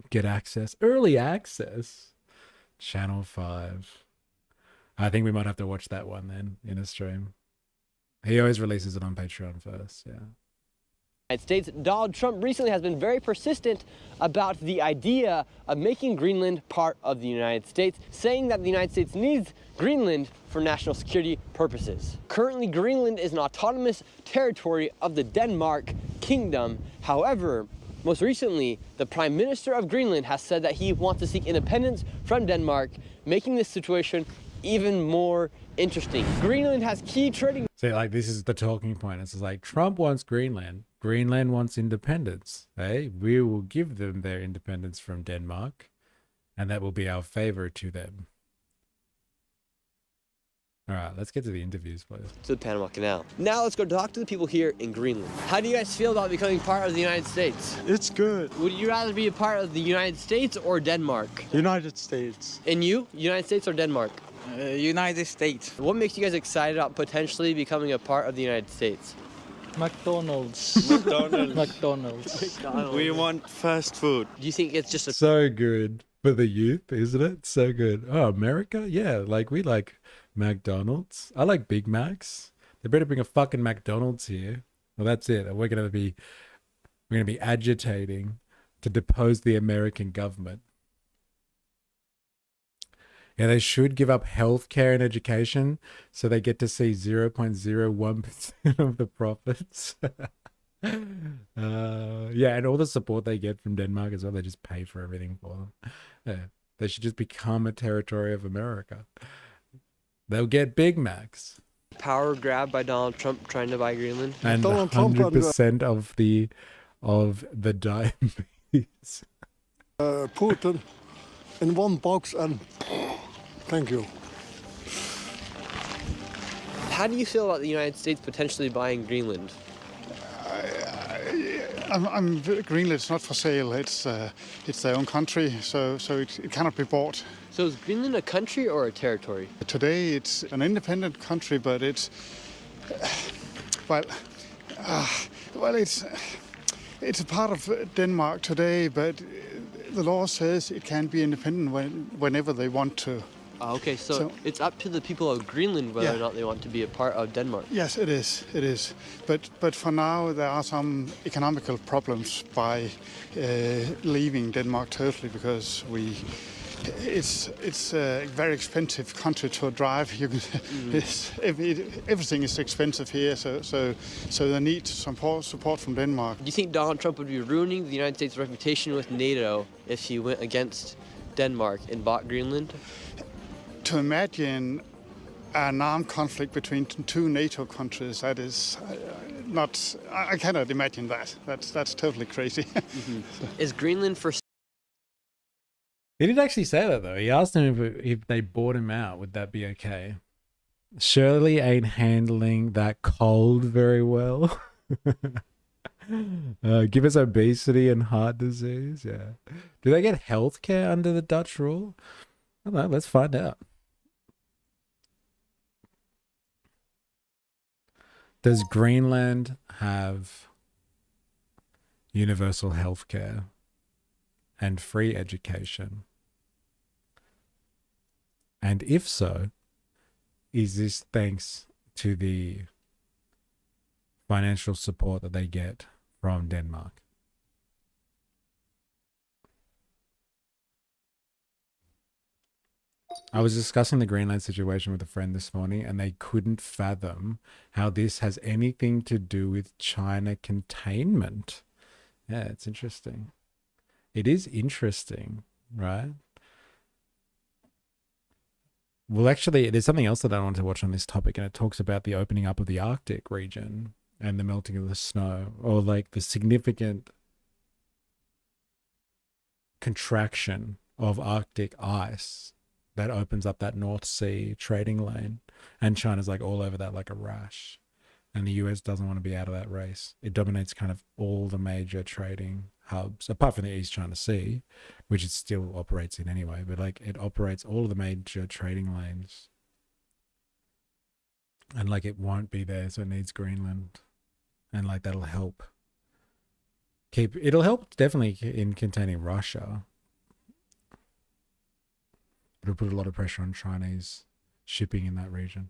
Get access. Early access. Channel 5. I think we might have to watch that one then in a stream. He always releases it on Patreon first, yeah. United States. Donald Trump recently has been very persistent about the idea of making Greenland part of the United States, saying that the United States needs Greenland for national security purposes. Currently, Greenland is an autonomous territory of the Denmark Kingdom. However, most recently, the Prime Minister of Greenland has said that he wants to seek independence from Denmark, making this situation even more interesting. Greenland has key trading. So like, this is the talking point. It's like Trump wants Greenland. Greenland wants independence. Hey, we will give them their independence from Denmark, and that will be our favor to them. All right, let's get to the interviews, please. To the Panama Canal. Now let's go talk to the people here in Greenland. How do you guys feel about becoming part of the United States? It's good. Would you rather be a part of the United States or Denmark? United States. And you? United States or Denmark? United States. What makes you guys excited about potentially becoming a part of the United States? McDonald's. McDonald's. We want fast food. Do you think it's just a... So good for the youth, isn't it? So good. Oh, America? Yeah, like we like McDonald's. I like Big Macs. They better bring a fucking McDonald's here. Well, that's it. We're going to be agitating to depose the American government. Yeah, they should give up healthcare and education so they get to see 0.01% of the profits. Yeah, and all the support they get from Denmark as well, they just pay for everything for them. Yeah, they should just become a territory of America. They'll get Big Macs. Power grab by Donald Trump trying to buy Greenland. And 100% of the diabetes. Put them in one box and thank you. How do you feel about the United States potentially buying Greenland? Greenland's not for sale. It's their own country, so it cannot be bought. So is Greenland a country or a territory? Today it's an independent country, but it's it's a part of Denmark today. But the law says it can be independent whenever they want to. Okay, so it's up to the people of Greenland whether or not they want to be a part of Denmark. Yes, it is. It is. But for now, there are some economical problems by leaving Denmark totally because it's a very expensive country to drive. Everything is expensive here, so they need some support from Denmark. Do you think Donald Trump would be ruining the United States' reputation with NATO if he went against Denmark and bought Greenland? To imagine an armed conflict between two NATO countries, that is not. I cannot imagine that. That's totally crazy. Is Greenland for? He did actually say that though. He asked him if they bought him out, would that be okay? Shirley ain't handling that cold very well. Give us obesity and heart disease. Yeah. Do they get healthcare under the Dutch rule? I don't know. Let's find out. Does Greenland have universal healthcare and free education? And if so, is this thanks to the financial support that they get from Denmark? I was discussing the Greenland situation with a friend this morning, and they couldn't fathom how this has anything to do with China containment. Yeah, it's interesting. It is interesting, right? Well, actually, there's something else that I want to watch on this topic, and it talks about the opening up of the Arctic region and the melting of the snow, or like the significant contraction of Arctic ice that opens up that North Sea trading lane. And China's like all over that like a rash. And the US doesn't want to be out of that race. It dominates kind of all the major trading hubs, apart from the East China Sea, which it still operates in anyway. But like it operates all of the major trading lanes. And like it won't be there, so it needs Greenland. And like that'll help. It'll help definitely in containing Russia. It'll put a lot of pressure on Chinese shipping in that region.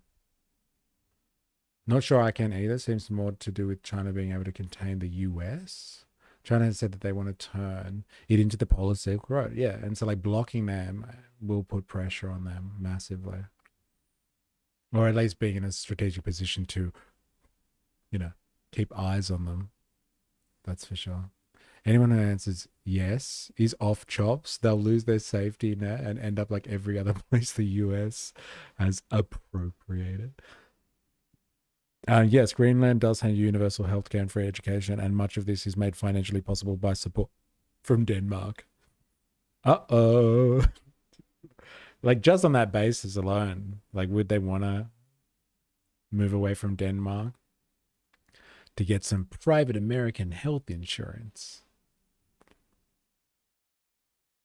Not sure I can either. Seems more to do with China being able to contain the US. China has said that they want to turn it into the Polar Silk Road. Yeah, and so like blocking them will put pressure on them massively. Or at least being in a strategic position to, keep eyes on them. That's for sure. Anyone who answers yes is off chops. They'll lose their safety net and end up like every other place the US has appropriated. Yes, Greenland does have universal healthcare and free education, and much of this is made financially possible by support from Denmark. Uh-oh. Like just on that basis alone, like would they want to move away from Denmark to get some private American health insurance?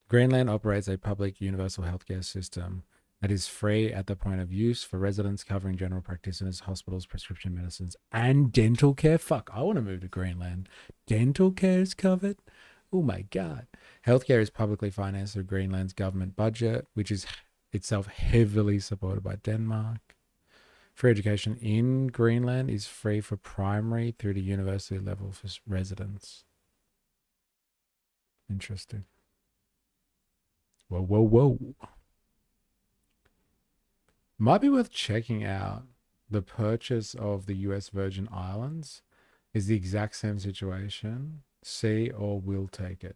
Greenland operates a public universal healthcare system that is free at the point of use for residents, covering general practitioners, hospitals, prescription medicines, and dental care. Fuck, I want to move to Greenland. Dental care is covered? Oh my God. Healthcare is publicly financed through Greenland's government budget, which is itself heavily supported by Denmark. Free education in Greenland is free for primary through to university level for residents. Interesting. Whoa, whoa, whoa. Might be worth checking out the purchase of the US Virgin Islands is the exact same situation. See or will take it.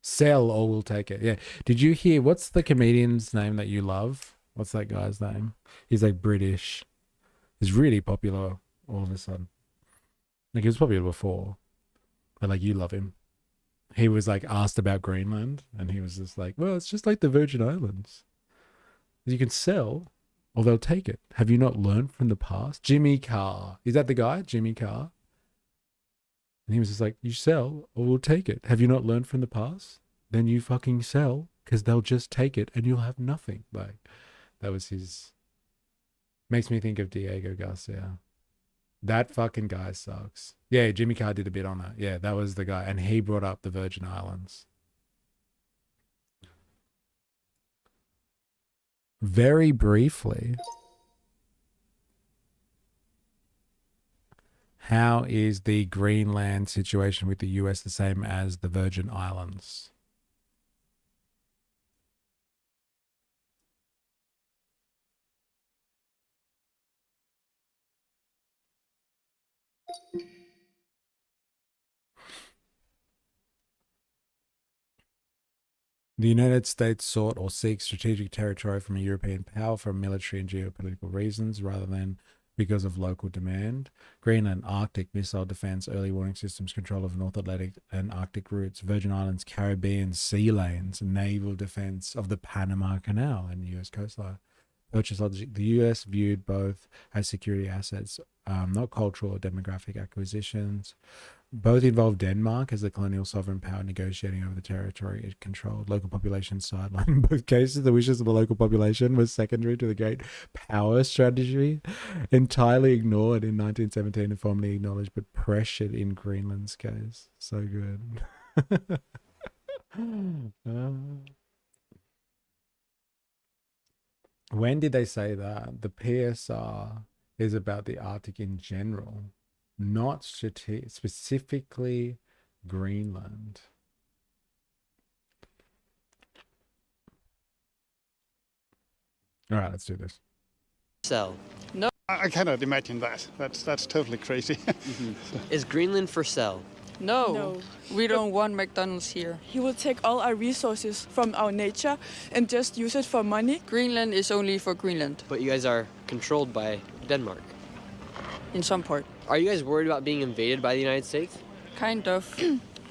Sell or will take it. Yeah. Did you hear, what's the comedian's name that you love? What's that guy's name? He's like British. He's really popular all of a sudden. Like he was popular before, but like you love him. He was like asked about Greenland and he was just like, well, it's just like the Virgin Islands. You can sell or they'll take it. Have you not learned from the past? Jimmy Carr. Is that the guy? Jimmy Carr? And he was just like, you sell or we'll take it. Have you not learned from the past? Then you fucking sell because they'll just take it and you'll have nothing. Like, that was his... Makes me think of Diego Garcia. That fucking guy sucks. Yeah, Jimmy Carr did a bit on that. Yeah, that was the guy. And he brought up the Virgin Islands. Very briefly, how is the Greenland situation with the US the same as the Virgin Islands? The United States sought or seeks strategic territory from a European power for military and geopolitical reasons rather than because of local demand. Greenland, Arctic missile defense, early warning systems, control of North Atlantic and Arctic routes, Virgin Islands, Caribbean sea lanes, naval defense of the Panama Canal and the US coastline. Purchase logic. The US viewed both as security assets, not cultural or demographic acquisitions. Both involved Denmark as the colonial sovereign power negotiating over the territory it controlled. Local population sidelined. In both cases, the wishes of the local population was secondary to the great power strategy, entirely ignored in 1917 and formally acknowledged, but pressured in Greenland's case. So good. When did they say that? The PSR is about the Arctic in general, not specifically Greenland. All right, let's do this. Sell. No. I cannot imagine that. That's totally crazy. Is Greenland for sale? No, we don't want McDonald's here. He will take all our resources from our nature and just use it for money. Greenland is only for Greenland. But you guys are controlled by Denmark. In some part. Are you guys worried about being invaded by the United States? Kind of.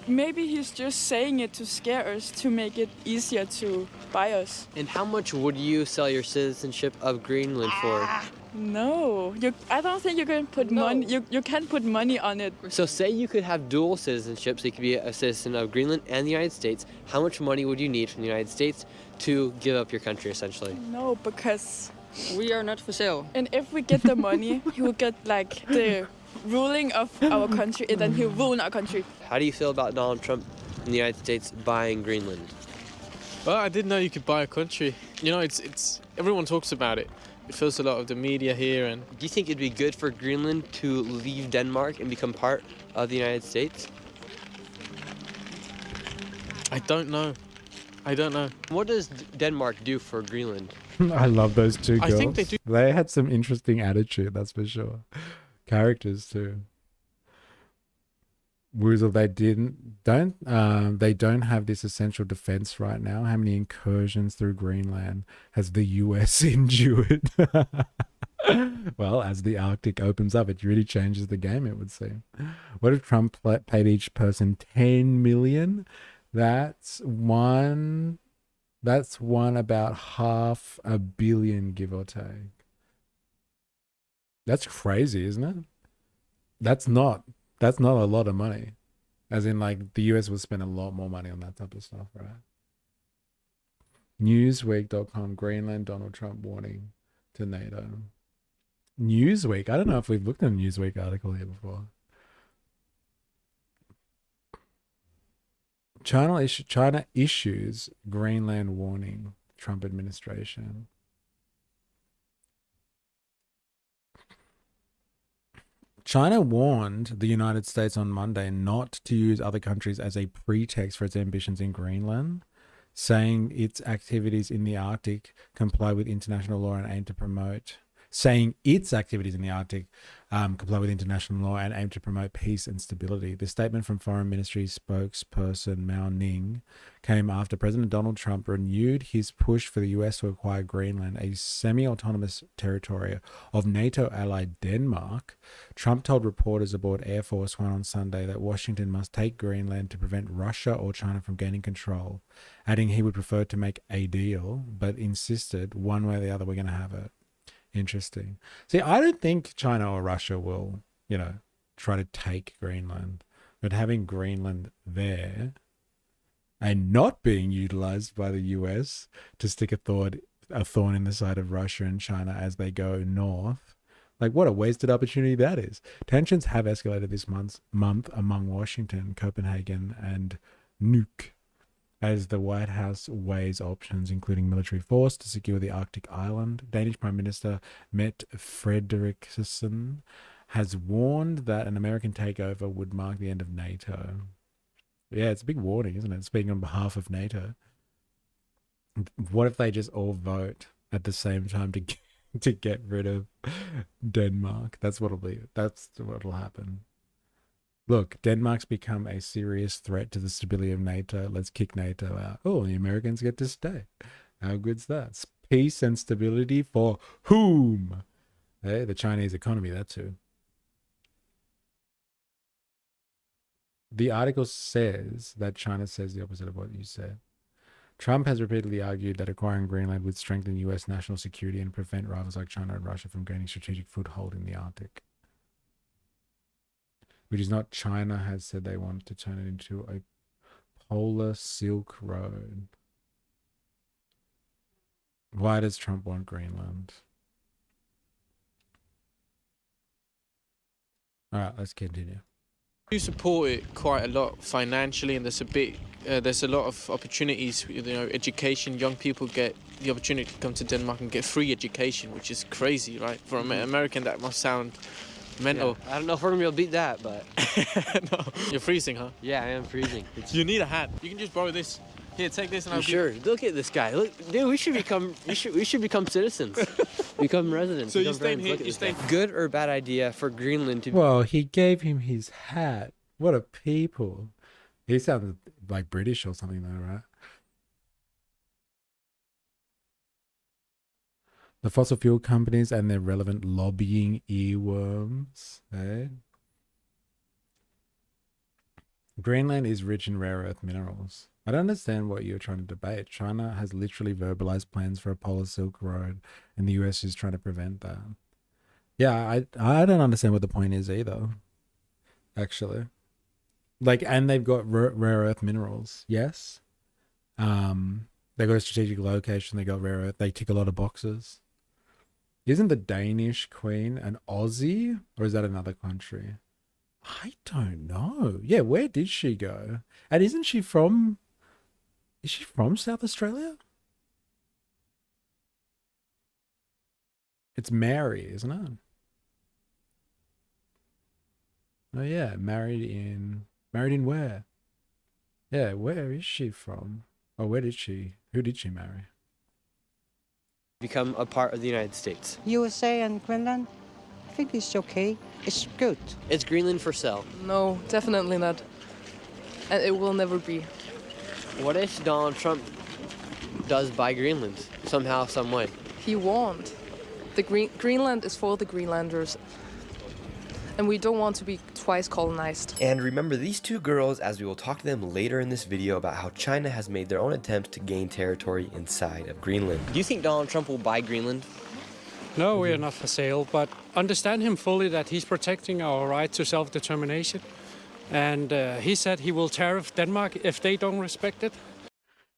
Maybe he's just saying it to scare us, to make it easier to buy us. And how much would you sell your citizenship of Greenland for? No, I don't think you can put money. You can't put money on it. So say you could have dual citizenship, so you could be a citizen of Greenland and the United States. How much money would you need from the United States to give up your country, essentially? No, because we are not for sale. And if we get the money, he will get like the ruling of our country, and then he'll ruin our country. How do you feel about Donald Trump in the United States buying Greenland? Well, I didn't know you could buy a country. You know, it's everyone talks about it. It fills a lot of the media here. And do you think it'd be good for Greenland to leave Denmark and become part of the United States? I don't know. What does Denmark do for Greenland? I love those two girls. I think they do. They had some interesting attitude, that's for sure. Characters too. Woozle, they don't have this essential defense right now. How many incursions through Greenland has the US endured? Well, as the Arctic opens up, it really changes the game, it would seem. What if Trump paid each person 10 million? That's one about $500 million, give or take. That's crazy, isn't it? That's not a lot of money. As in, like, the US will spend a lot more money on that type of stuff, right? Newsweek.com, Greenland, Donald Trump warning to NATO. Newsweek, I don't know if we've looked at a Newsweek article here before. China issues Greenland warning, Trump administration. China warned the United States on Monday not to use other countries as a pretext for its ambitions in Greenland, saying its activities in the Arctic comply with international law and aim to promote peace and stability. The statement from Foreign Ministry spokesperson Mao Ning came after President Donald Trump renewed his push for the U.S. to acquire Greenland, a semi-autonomous territory of NATO ally Denmark. Trump told reporters aboard Air Force One on Sunday that Washington must take Greenland to prevent Russia or China from gaining control, adding he would prefer to make a deal, but insisted one way or the other we're going to have it. Interesting. See, I don't think China or Russia will, try to take Greenland, but having Greenland there and not being utilized by the US to stick a thorn in the side of Russia and China as they go north, like what a wasted opportunity that is. Tensions have escalated this month among Washington, Copenhagen, and Nuuk, as the White House weighs options, including military force to secure the Arctic island. Danish Prime Minister Mette Frederiksen has warned that an American takeover would mark the end of NATO. Yeah, it's a big warning, isn't it? Speaking on behalf of NATO. What if they just all vote at the same time to get rid of Denmark? That's what'll happen. Look, Denmark's become a serious threat to the stability of NATO. Let's kick NATO out. Oh, the Americans get to stay. How good's that? Peace and stability for whom? Hey, the Chinese economy, that too. The article says that China says the opposite of what you said. Trump has repeatedly argued that acquiring Greenland would strengthen U.S. national security and prevent rivals like China and Russia from gaining strategic foothold in the Arctic. Which is not China has said they want to turn it into a polar Silk Road. Why does Trump want Greenland? All right, let's continue. You support it quite a lot financially, and there's a lot of opportunities. Education. Young people get the opportunity to come to Denmark and get free education, which is crazy, right? For an American, that must sound mental. Yeah, I don't know if we're gonna be able to beat that, but no. You're freezing, huh? Yeah, I am freezing. You need a hat. You can just borrow this. Here, take this, and I'll sure. Look at this guy. Look, dude, we should become citizens, become residents. So become you staying friends. here? You staying? Good or bad idea for Greenland to? Well, he gave him his hat. What a people. He sounded like British or something though, right? The fossil fuel companies and their relevant lobbying earworms. Eh? Greenland is rich in rare earth minerals. I don't understand what you're trying to debate. China has literally verbalized plans for a polar Silk Road, and the US is trying to prevent that. Yeah, I don't understand what the point is either, actually. Like, and they've got rare earth minerals, yes. They got a strategic location, they got rare earth, they tick a lot of boxes. Isn't the Danish queen an Aussie, or is that another country? I don't know. Yeah, where did she go? And is she from South Australia? It's Mary, isn't it? Oh yeah, married in where? Yeah, where is she from? Oh, who did she marry? Become a part of the United States. USA and Greenland, I think it's okay. It's good. Is Greenland for sale? No, definitely not. And it will never be. What if Donald Trump does buy Greenland somehow, some way? He won't. Greenland is for the Greenlanders. And we don't want to be twice colonized. And remember these two girls, as we will talk to them later in this video about how China has made their own attempts to gain territory inside of Greenland. Do you think Donald Trump will buy Greenland? No, we are not for sale, but understand him fully that he's protecting our right to self-determination. And he said he will tariff Denmark if they don't respect it.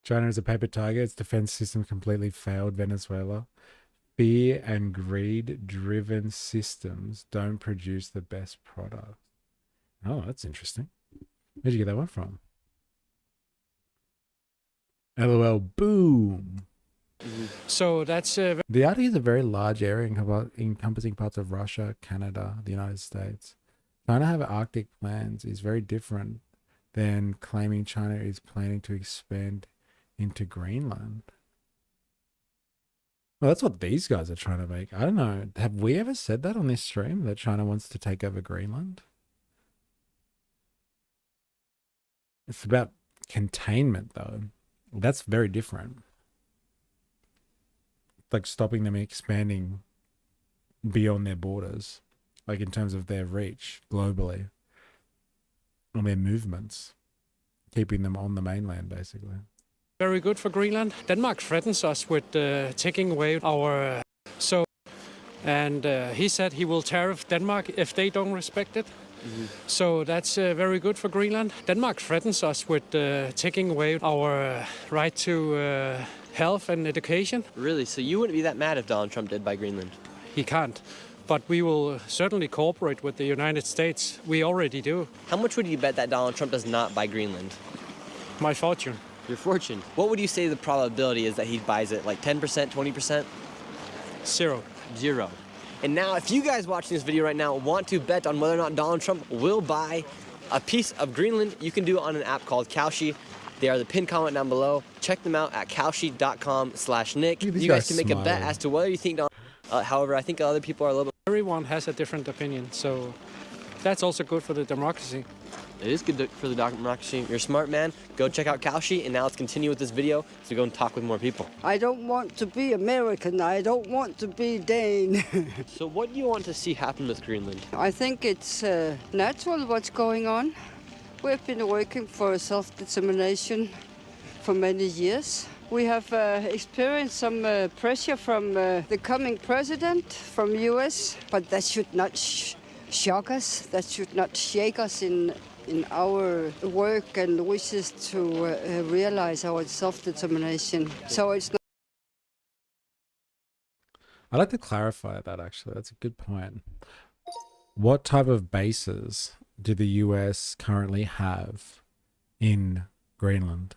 China is a paper tiger. Its defense system completely failed Venezuela. Fear and greed-driven systems don't produce the best product. Oh, that's interesting. Where'd you get that one from? LOL, boom. So that's... The Arctic is a very large area encompassing parts of Russia, Canada, the United States. China have Arctic plans is very different than claiming China is planning to expand into Greenland. Well, that's what these guys are trying to make. I don't know. Have we ever said that on this stream, that China wants to take over Greenland? It's about containment, though. That's very different. Like stopping them expanding beyond their borders, like in terms of their reach globally, on their movements, keeping them on the mainland, basically. Very good for Greenland. Denmark threatens us with taking away our and he said he will tariff Denmark if they don't respect it. So that's very good for Greenland. Denmark threatens us with taking away our right to health and education. Really? So you wouldn't be that mad if Donald Trump did buy Greenland? He can't. But we will certainly cooperate with the United States. We already do. How much would you bet that Donald Trump does not buy Greenland? My fortune. Your fortune. What would you say the probability is that he buys it? Like 10%, 20%? Zero. And now, if you guys watching this video right now want to bet on whether or not Donald Trump will buy a piece of Greenland, you can do it on an app called Kalshi. They are the pinned comment down below. Check them out at kalshi.com/Nick. You guys can make a bet as to whether you think Donald however, I think other people are a little bit... Everyone has a different opinion, so that's also good for the democracy. It is good for the democracy. You're a smart man. Go check out Kalshi, and now let's continue with this video so go and talk with more people. I don't want to be American. I don't want to be Dane. So what do you want to see happen with Greenland? I think it's natural what's going on. We've been working for self-determination for many years. We have experienced some pressure from the coming president from U.S., but that should not shock us. That should not shake us in our work and wishes to realize our self-determination. So it's not... I'd like to clarify that, actually. That's a good point. What type of bases do the US currently have in Greenland?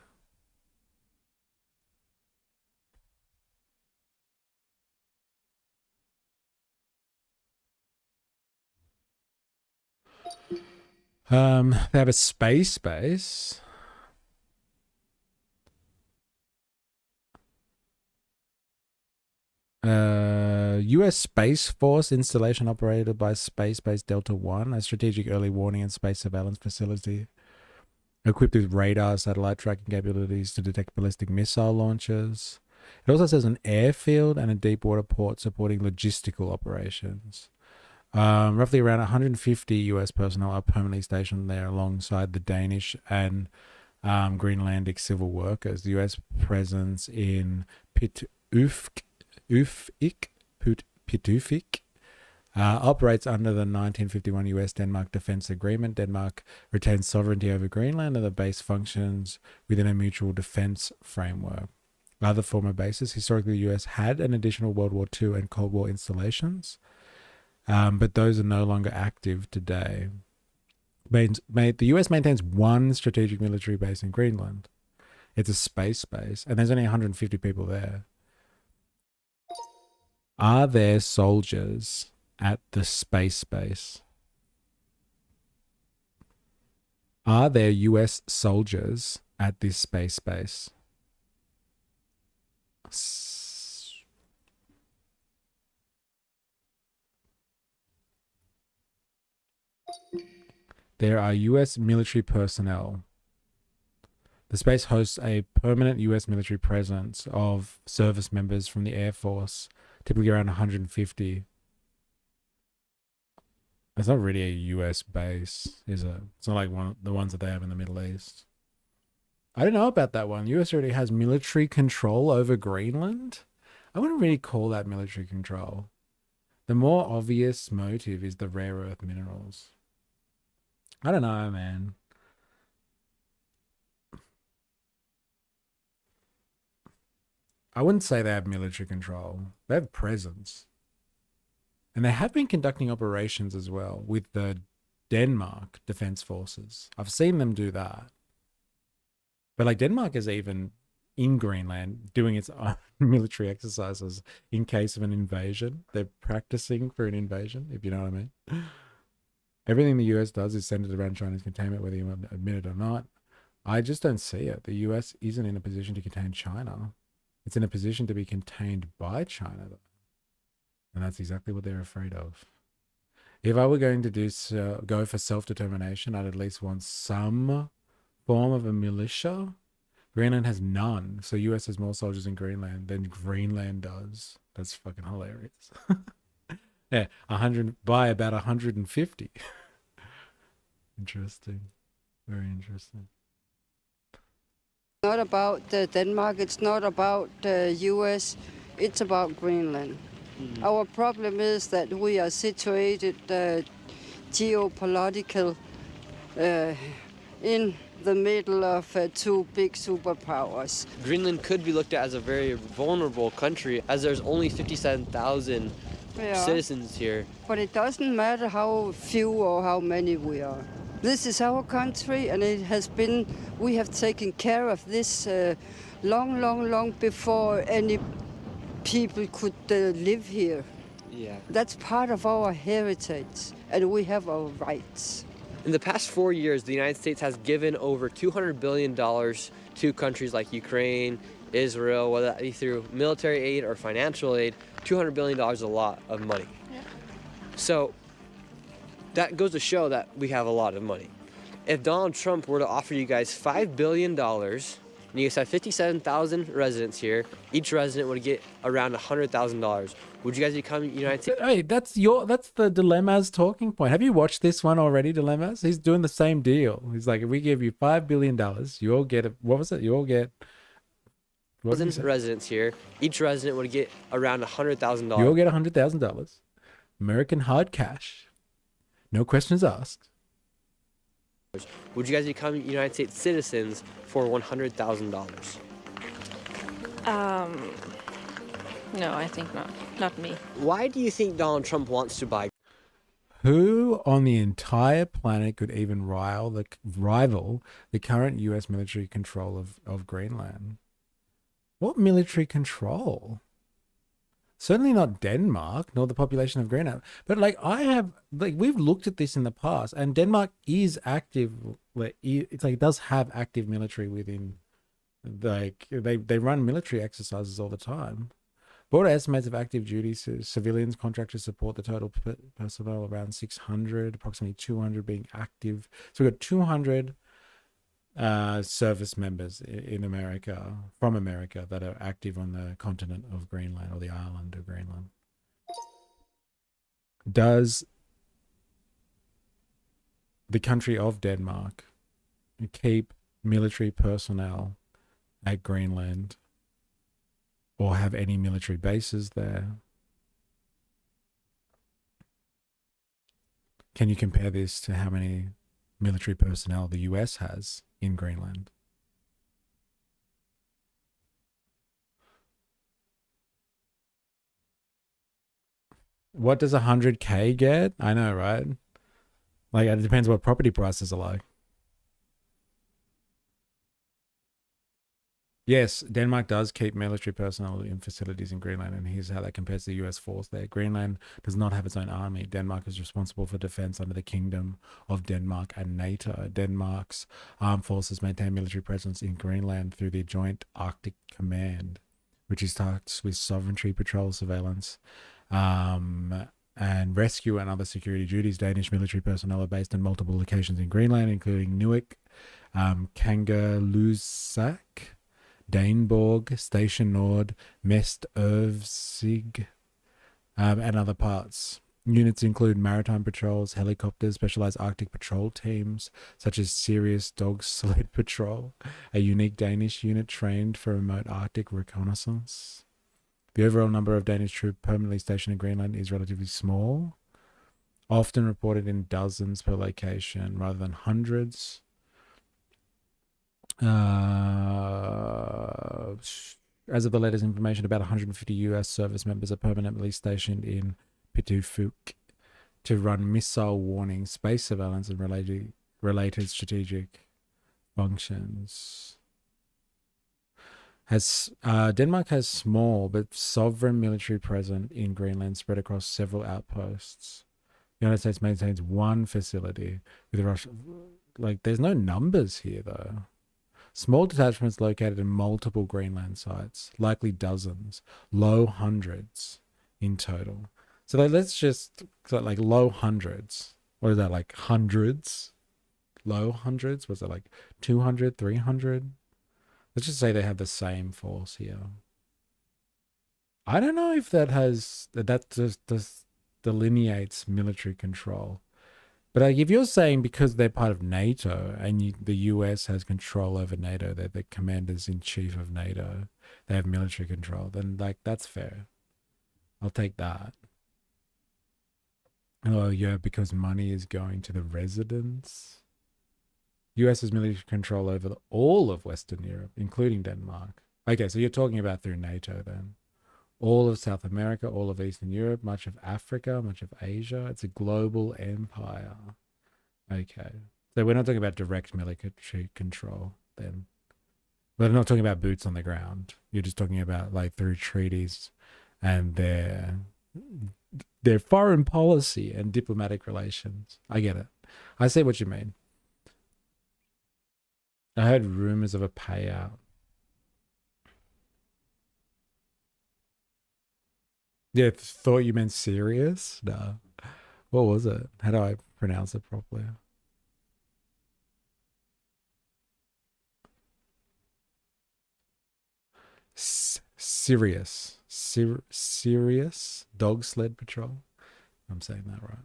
They have a space base. U.S. Space Force installation operated by Space Base Delta 1, a strategic early warning and space surveillance facility equipped with radar, satellite tracking capabilities to detect ballistic missile launches. It also says an airfield and a deep water port supporting logistical operations. Roughly around 150 US personnel are permanently stationed there alongside the Danish and Greenlandic civil workers. The US presence in Pitufik operates under the 1951 US-Denmark Defense Agreement. Denmark retains sovereignty over Greenland and the base functions within a mutual defense framework. Other former bases, historically the US had an additional World War II and Cold War installations. But those are no longer active today. The US maintains one strategic military base in Greenland. It's a space base, and there's only 150 people there. Are there soldiers at the space base? Are there US soldiers at this space base? There are US military personnel. The space hosts a permanent US military presence of service members from the Air Force, typically around 150. It's not really a US base, is it? It's not like the ones that they have in the Middle East. I don't know about that one. US already has military control over Greenland. I wouldn't really call that military control. The more obvious motive is the rare earth minerals. I don't know, man. I wouldn't say they have military control. They have presence. And they have been conducting operations as well with the Denmark Defense Forces. I've seen them do that. But like Denmark is even in Greenland doing its own military exercises in case of an invasion. They're practicing for an invasion, if you know what I mean. Everything the US does is centered around China's containment, whether you want to admit it or not. I just don't see it. The US isn't in a position to contain China. It's in a position to be contained by China, though. And that's exactly what they're afraid of. If I were going to go for self-determination, I'd at least want some form of a militia. Greenland has none, so US has more soldiers in Greenland than Greenland does. That's fucking hilarious. Yeah, 100 by about 150. Interesting. Very interesting. Not about Denmark, it's not about the US, it's about Greenland. Our problem is that we are situated geopolitical in the middle of two big superpowers. Greenland could be looked at as a very vulnerable country, as there's only 57,000 citizens here. But it doesn't matter how few or how many we are. This is our country, and it has been, we have taken care of this long before any people could live here. Yeah. That's part of our heritage, and we have our rights. In the past 4 years, the United States has given over $200 billion to countries like Ukraine, Israel, whether that be through military aid or financial aid. $200 billion is a lot of money. Yeah. So that goes to show that we have a lot of money. If Donald Trump were to offer you guys $5 billion, and you guys have 57,000 residents here, each resident would get around $100,000. Would you guys become United States? Hey, that's the Dilemma's talking point. Have you watched this one already, Dilemma's? He's doing the same deal. He's like, if we give you $5 billion, you'll get what was it? You'll get residents here. Each resident would get around $100,000. You'll get $100,000. American hard cash. No questions asked. Would you guys become United States citizens for $100,000? No, I think not. Not me. Why do you think Donald Trump wants to buy? Who on the entire planet could even rival the current US military control of Greenland? What military control? Certainly not Denmark, nor the population of Greenland. But we've looked at this in the past, and Denmark is active. It does have active military within. They run military exercises all the time. Border estimates of active duty civilians contractors support the total personnel around 600, approximately 200 being active. So we've got 200 service members in America, from America, that are active on the continent of Greenland, or the island of Greenland. Does the country of Denmark keep military personnel at Greenland, or have any military bases there? Can you compare this to how many military personnel the US has in Greenland? What does 100K get? I know, right? It depends what property prices are like. Yes, Denmark does keep military personnel in facilities in Greenland, and here's how that compares to the US force there. Greenland does not have its own army. Denmark is responsible for defense under the Kingdom of Denmark and NATO. Denmark's armed forces maintain military presence in Greenland through the Joint Arctic Command, which is tasked with sovereignty, patrol, surveillance, and rescue and other security duties. Danish military personnel are based in multiple locations in Greenland, including Nuuk, Kangerlussuaq, Daneborg, Station Nord, Mest Øvsig, and other parts. Units include maritime patrols, helicopters, specialized Arctic patrol teams, such as Sirius Dog Sled Patrol, a unique Danish unit trained for remote Arctic reconnaissance. The overall number of Danish troops permanently stationed in Greenland is relatively small, often reported in dozens per location rather than hundreds. As of the latest information, about 150 US service members are permanently stationed in Pituffik to run missile warning, space surveillance, and related strategic functions. Denmark has small but sovereign military presence in Greenland, spread across several outposts. The United States maintains one facility with Russia. Like, there's no numbers here, though. Small detachments located in multiple Greenland sites, likely dozens, low hundreds in total. So let's just, like, low hundreds. What is that, like hundreds? Low hundreds? Was it like 200, 300? Let's just say they have the same force here. I don't know if that just delineates military control. But like, if you're saying because they're part of NATO and the US has control over NATO, they're the commanders-in-chief of NATO, they have military control, then like that's fair. I'll take that. Oh yeah, because money is going to the residents. US has military control over all of Western Europe, including Denmark. Okay, so you're talking about through NATO then. All of South America, all of Eastern Europe, much of Africa, much of Asia. It's a global empire. Okay. So we're not talking about direct military control then. We're not talking about boots on the ground. You're just talking about like through treaties and their foreign policy and diplomatic relations. I get it. I see what you mean. I heard rumors of a payout. Yeah, thought you meant serious? No. What was it? How do I pronounce it properly? Sirius. Sirius Dog Sled Patrol. I'm saying that right.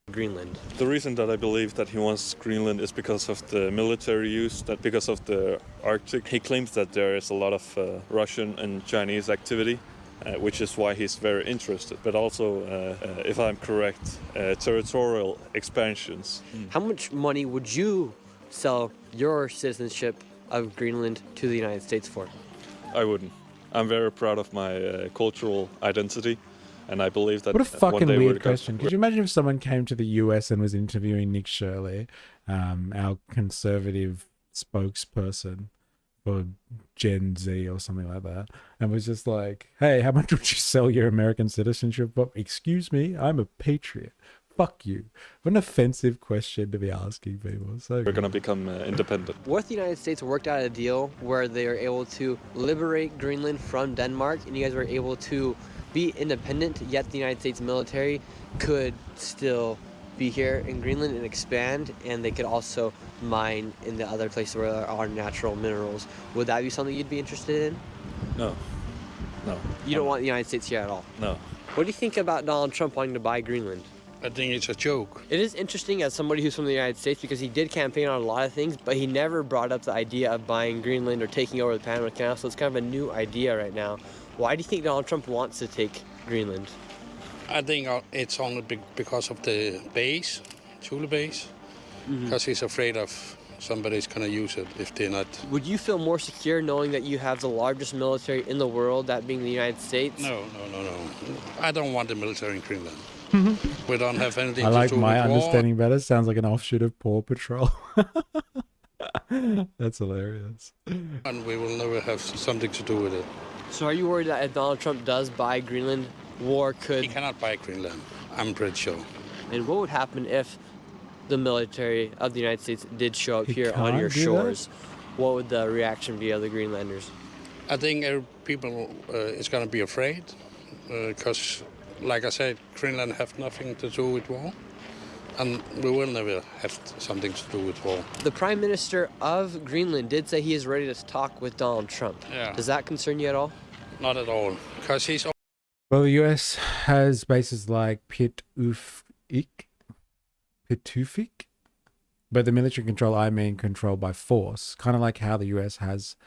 Greenland. The reason that I believe that he wants Greenland is because of the military use, that because of the Arctic. He claims that there is a lot of Russian and Chinese activity, which is why he's very interested. But also, if I'm correct, territorial expansions. How much money would you sell your citizenship of Greenland to the United States for? I wouldn't. I'm very proud of my cultural identity. And I believe that what a fucking one day weird question. Could you imagine if someone came to the US and was interviewing Nick Shirley, our conservative spokesperson for Gen Z or something like that, and was just like, hey, how much would you sell your American citizenship for? Excuse me, I'm a patriot. Fuck you. What an offensive question to be asking people. So we're going to become independent. What if the United States worked out a deal where they are able to liberate Greenland from Denmark and you guys were able to be independent, yet the United States military could still be here in Greenland and expand, and they could also mine in the other places where there are natural minerals? Would that be something you'd be interested in? No. No. You don't want the United States here at all? No. What do you think about Donald Trump wanting to buy Greenland? I think it's a joke. It is interesting as somebody who's from the United States because he did campaign on a lot of things, but he never brought up the idea of buying Greenland or taking over the Panama Canal, so it's kind of a new idea right now. Why do you think Donald Trump wants to take Greenland? I think it's only because of the base, Thule base, because he's afraid of somebody's going to use it if they're not. Would you feel more secure knowing that you have the largest military in the world, that being the United States? No. I don't want the military in Greenland. We don't have anything to do with war. I like my understanding better. Sounds like an offshoot of Paw Patrol. That's hilarious. And we will never have something to do with it. So are you worried that if Donald Trump does buy Greenland, war could... He cannot buy Greenland, I'm pretty sure. And what would happen if the military of the United States did show up here on your shores? What would the reaction be of the Greenlanders? I think people is going to be afraid because, like I said, Greenland have nothing to do with war. And we will never have something to do with war. The Prime Minister of Greenland did say he is ready to talk with Donald Trump. Yeah. Does that concern you at all? Not at all, because he's... Well, the US has bases like Pitufik, but the military control, I mean control by force, kind of like how the US has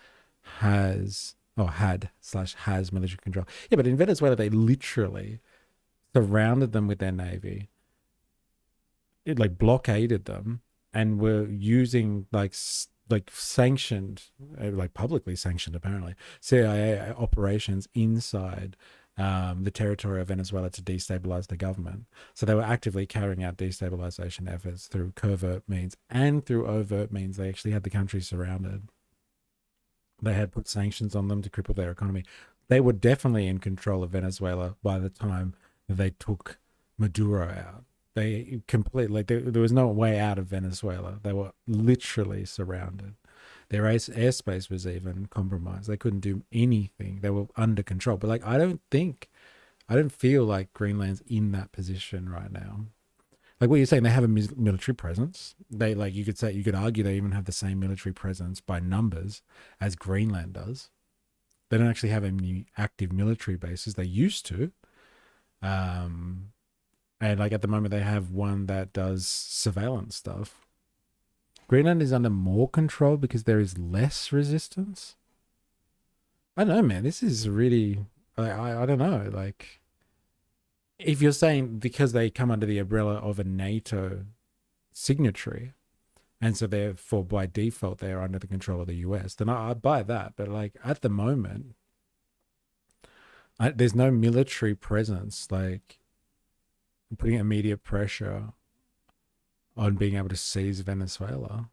military control. Yeah, but in Venezuela, they literally surrounded them with their navy. It like blockaded them and were using like sanctioned, like publicly sanctioned apparently, CIA operations inside the territory of Venezuela to destabilize the government. So they were actively carrying out destabilization efforts through covert means and through overt means. They actually had the country surrounded. They had put sanctions on them to cripple their economy. They were definitely in control of Venezuela by the time they took Maduro out. They completely, like, there was no way out of Venezuela. They were literally surrounded. Their airspace was even compromised. They couldn't do anything. They were under control. But like, I don't feel like Greenland's in that position right now. Like what you're saying, they have a military presence. They, like, you could argue they even have the same military presence by numbers as Greenland does. They don't actually have any active military bases. They used to. And like at the moment, they have one that does surveillance stuff. Greenland is under more control because there is less resistance. I don't know, man. This is really, I don't know. Like, if you're saying because they come under the umbrella of a NATO signatory, and so therefore by default they are under the control of the US, then I buy that. But like at the moment, there's no military presence, like putting immediate pressure on being able to seize Venezuela.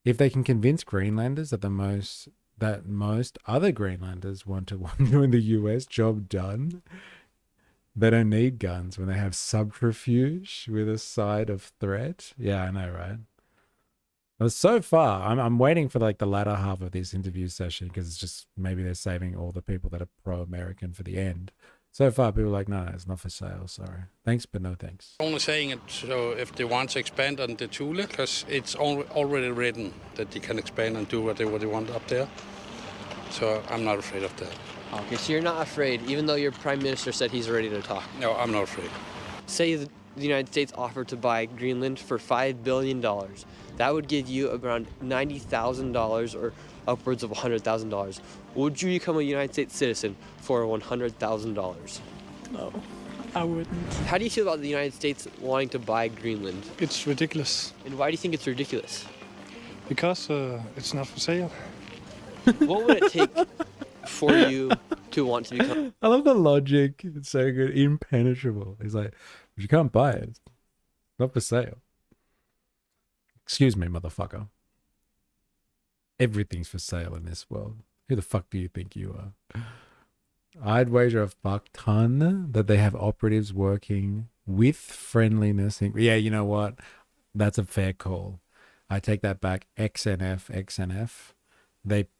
If they can convince Greenlanders that most other Greenlanders want to join the US, job done. They don't need guns when they have subterfuge with a side of threat. Yeah, I know, right? But so far, I'm waiting for like the latter half of this interview session because it's just maybe they're saving all the people that are pro-American for the end. So far, people are like, no, it's not for sale. Sorry. Thanks, but no thanks. Only saying it so if they want to expand on the Thule, because it's already written that they can expand and do whatever they want up there. So I'm not afraid of that. Okay, so you're not afraid, even though your prime minister said he's ready to talk? No, I'm not afraid. Say the United States offered to buy Greenland for $5 billion. That would give you around $90,000 or upwards of $100,000. Would you become a United States citizen for $100,000? No, I wouldn't. How do you feel about the United States wanting to buy Greenland? It's ridiculous. And why do you think it's ridiculous? Because it's not for sale. What would it take for you to want to become... I love the logic. It's so good. Impenetrable. He's like, but you can't buy it. It's not for sale. Excuse me, motherfucker. Everything's for sale in this world. Who the fuck do you think you are? I'd wager a fuck ton that they have operatives working with friendliness. Yeah, you know what? That's a fair call. I take that back. XNF.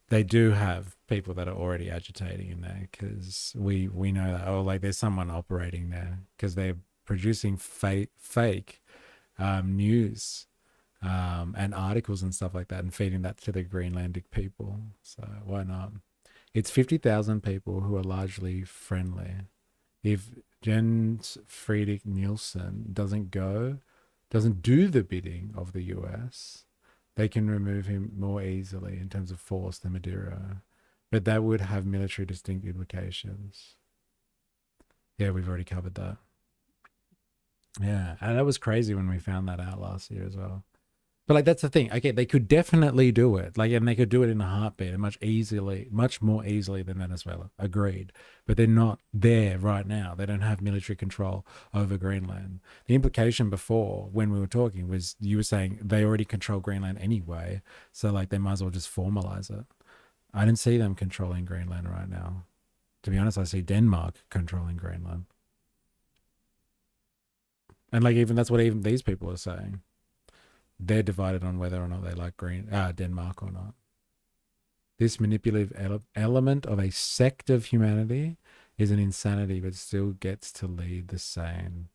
They do have people that are already agitating in there because we know that, oh, like there's someone operating there because they're producing fake news and articles and stuff like that and feeding that to the Greenlandic people. So why not? It's 50,000 people who are largely friendly. If Jens Friedrich Nielsen doesn't do the bidding of the US, they can remove him more easily in terms of force than Maduro. But that would have military distinct implications. Yeah, we've already covered that. Yeah, and that was crazy when we found that out last year as well. But like that's the thing. Okay, they could definitely do it. Like, and they could do it in a heartbeat and much more easily than Venezuela. Agreed. But they're not there right now. They don't have military control over Greenland. The implication before when we were talking was you were saying they already control Greenland anyway. So like they might as well just formalize it. I don't see them controlling Greenland right now. To be honest, I see Denmark controlling Greenland. And like that's what even these people are saying. They're divided on whether or not they like Denmark or not. This manipulative element of a sect of humanity is an insanity, but still gets to lead the sane.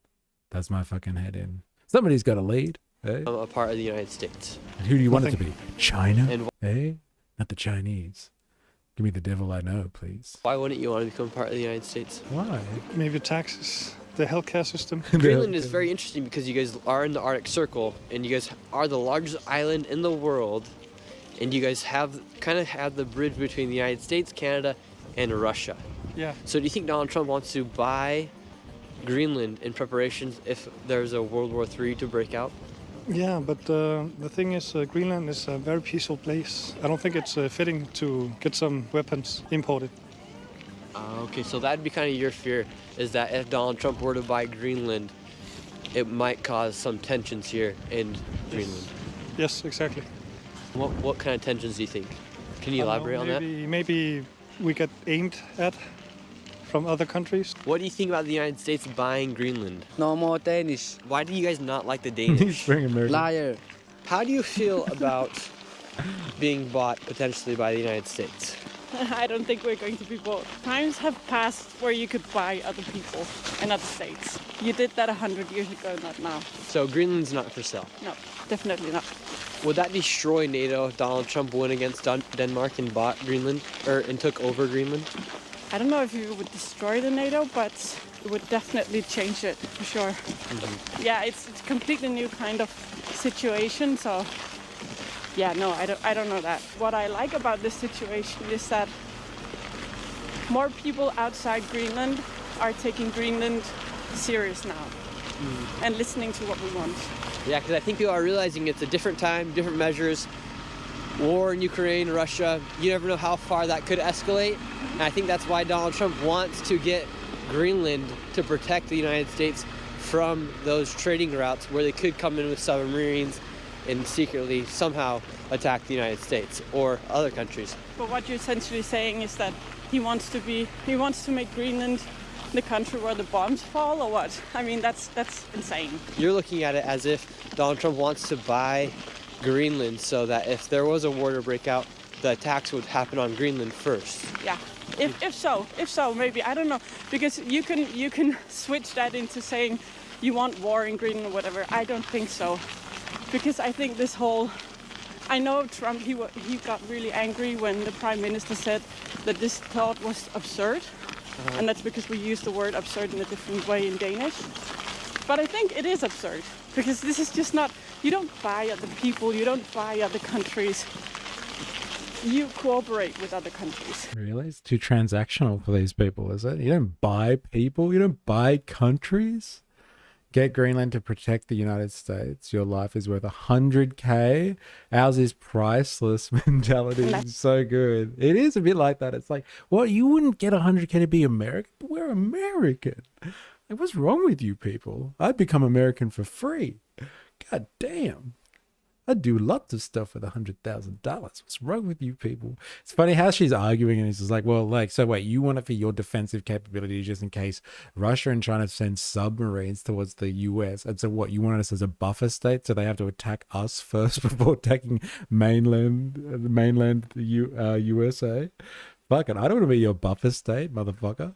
That's my fucking head in. Somebody's got to lead. Eh? I'm a part of the United States. And who do you want it to be? China? Eh? Not the Chinese. Give me the devil I know, please. Why wouldn't you want to become part of the United States? Why? Maybe taxes. The healthcare system. Greenland is very interesting because you guys are in the Arctic Circle and you guys are the largest island in the world and you guys have the bridge between the United States, Canada, and Russia. Yeah. So do you think Donald Trump wants to buy Greenland in preparations if there's a World War III to break out? Yeah, but the thing is Greenland is a very peaceful place. I don't think it's fitting to get some weapons imported. Okay, so that'd be kind of your fear, is that if Donald Trump were to buy Greenland, it might cause some tensions here in Greenland. Yes, exactly. What kind of tensions do you think? Can you elaborate on that? Maybe we get aimed at. from other countries. What do you think about the United States buying Greenland? No more Danish. Why do you guys not like the He's Danish? very American. Liar. How do you feel about being bought potentially by the United States? I don't think we're going to be bought. Times have passed where you could buy other people in other states. You did that 100 years ago, not now. So Greenland's not for sale? No, definitely not. Would that destroy NATO if Donald Trump went against Denmark and bought Greenland, and took over Greenland? I don't know if it would destroy the NATO, but it would definitely change it, for sure. Yeah, it's a completely new kind of situation, so yeah, no, I don't know that. What I like about this situation is that more people outside Greenland are taking Greenland serious now and listening to what we want. Yeah, because I think people are realizing it's a different time, different measures. War in Ukraine, Russia, you never know how far that could escalate. And I think that's why Donald Trump wants to get Greenland to protect the United States from those trading routes where they could come in with submarines and secretly somehow attack the United States or other countries. But what you're essentially saying is that he wants to make Greenland the country where the bombs fall, or what? I mean, that's insane. You're looking at it as if Donald Trump wants to buy Greenland so that if there was a war to break out, the attacks would happen on Greenland first. Yeah, if so, maybe, I don't know, because you can switch that into saying you want war in Greenland or whatever. I don't think so, because I think this whole, I know Trump, he got really angry when the Prime Minister said that this thought was absurd, and that's because we use the word absurd in a different way in Danish. But I think it is absurd, because this is just not, you don't buy other people, you don't buy other countries, you cooperate with other countries. Really? It's too transactional for these people, is it? You don't buy people, you don't buy countries. Get Greenland to protect the United States. Your life is worth 100K. Ours is priceless mentality. Is so good. It is a bit like that. It's like, well, you wouldn't get 100K to be American, but we're American. Like, what's wrong with you people? I'd become American for free. God damn. I'd do lots of stuff with $100,000. What's wrong with you people? It's funny how she's arguing and it's just like, well, like, so wait, you want it for your defensive capability just in case Russia and China send submarines towards the US. And so what, you want us as a buffer state so they have to attack us first before attacking mainland USA? Fuck it, I don't want to be your buffer state, motherfucker.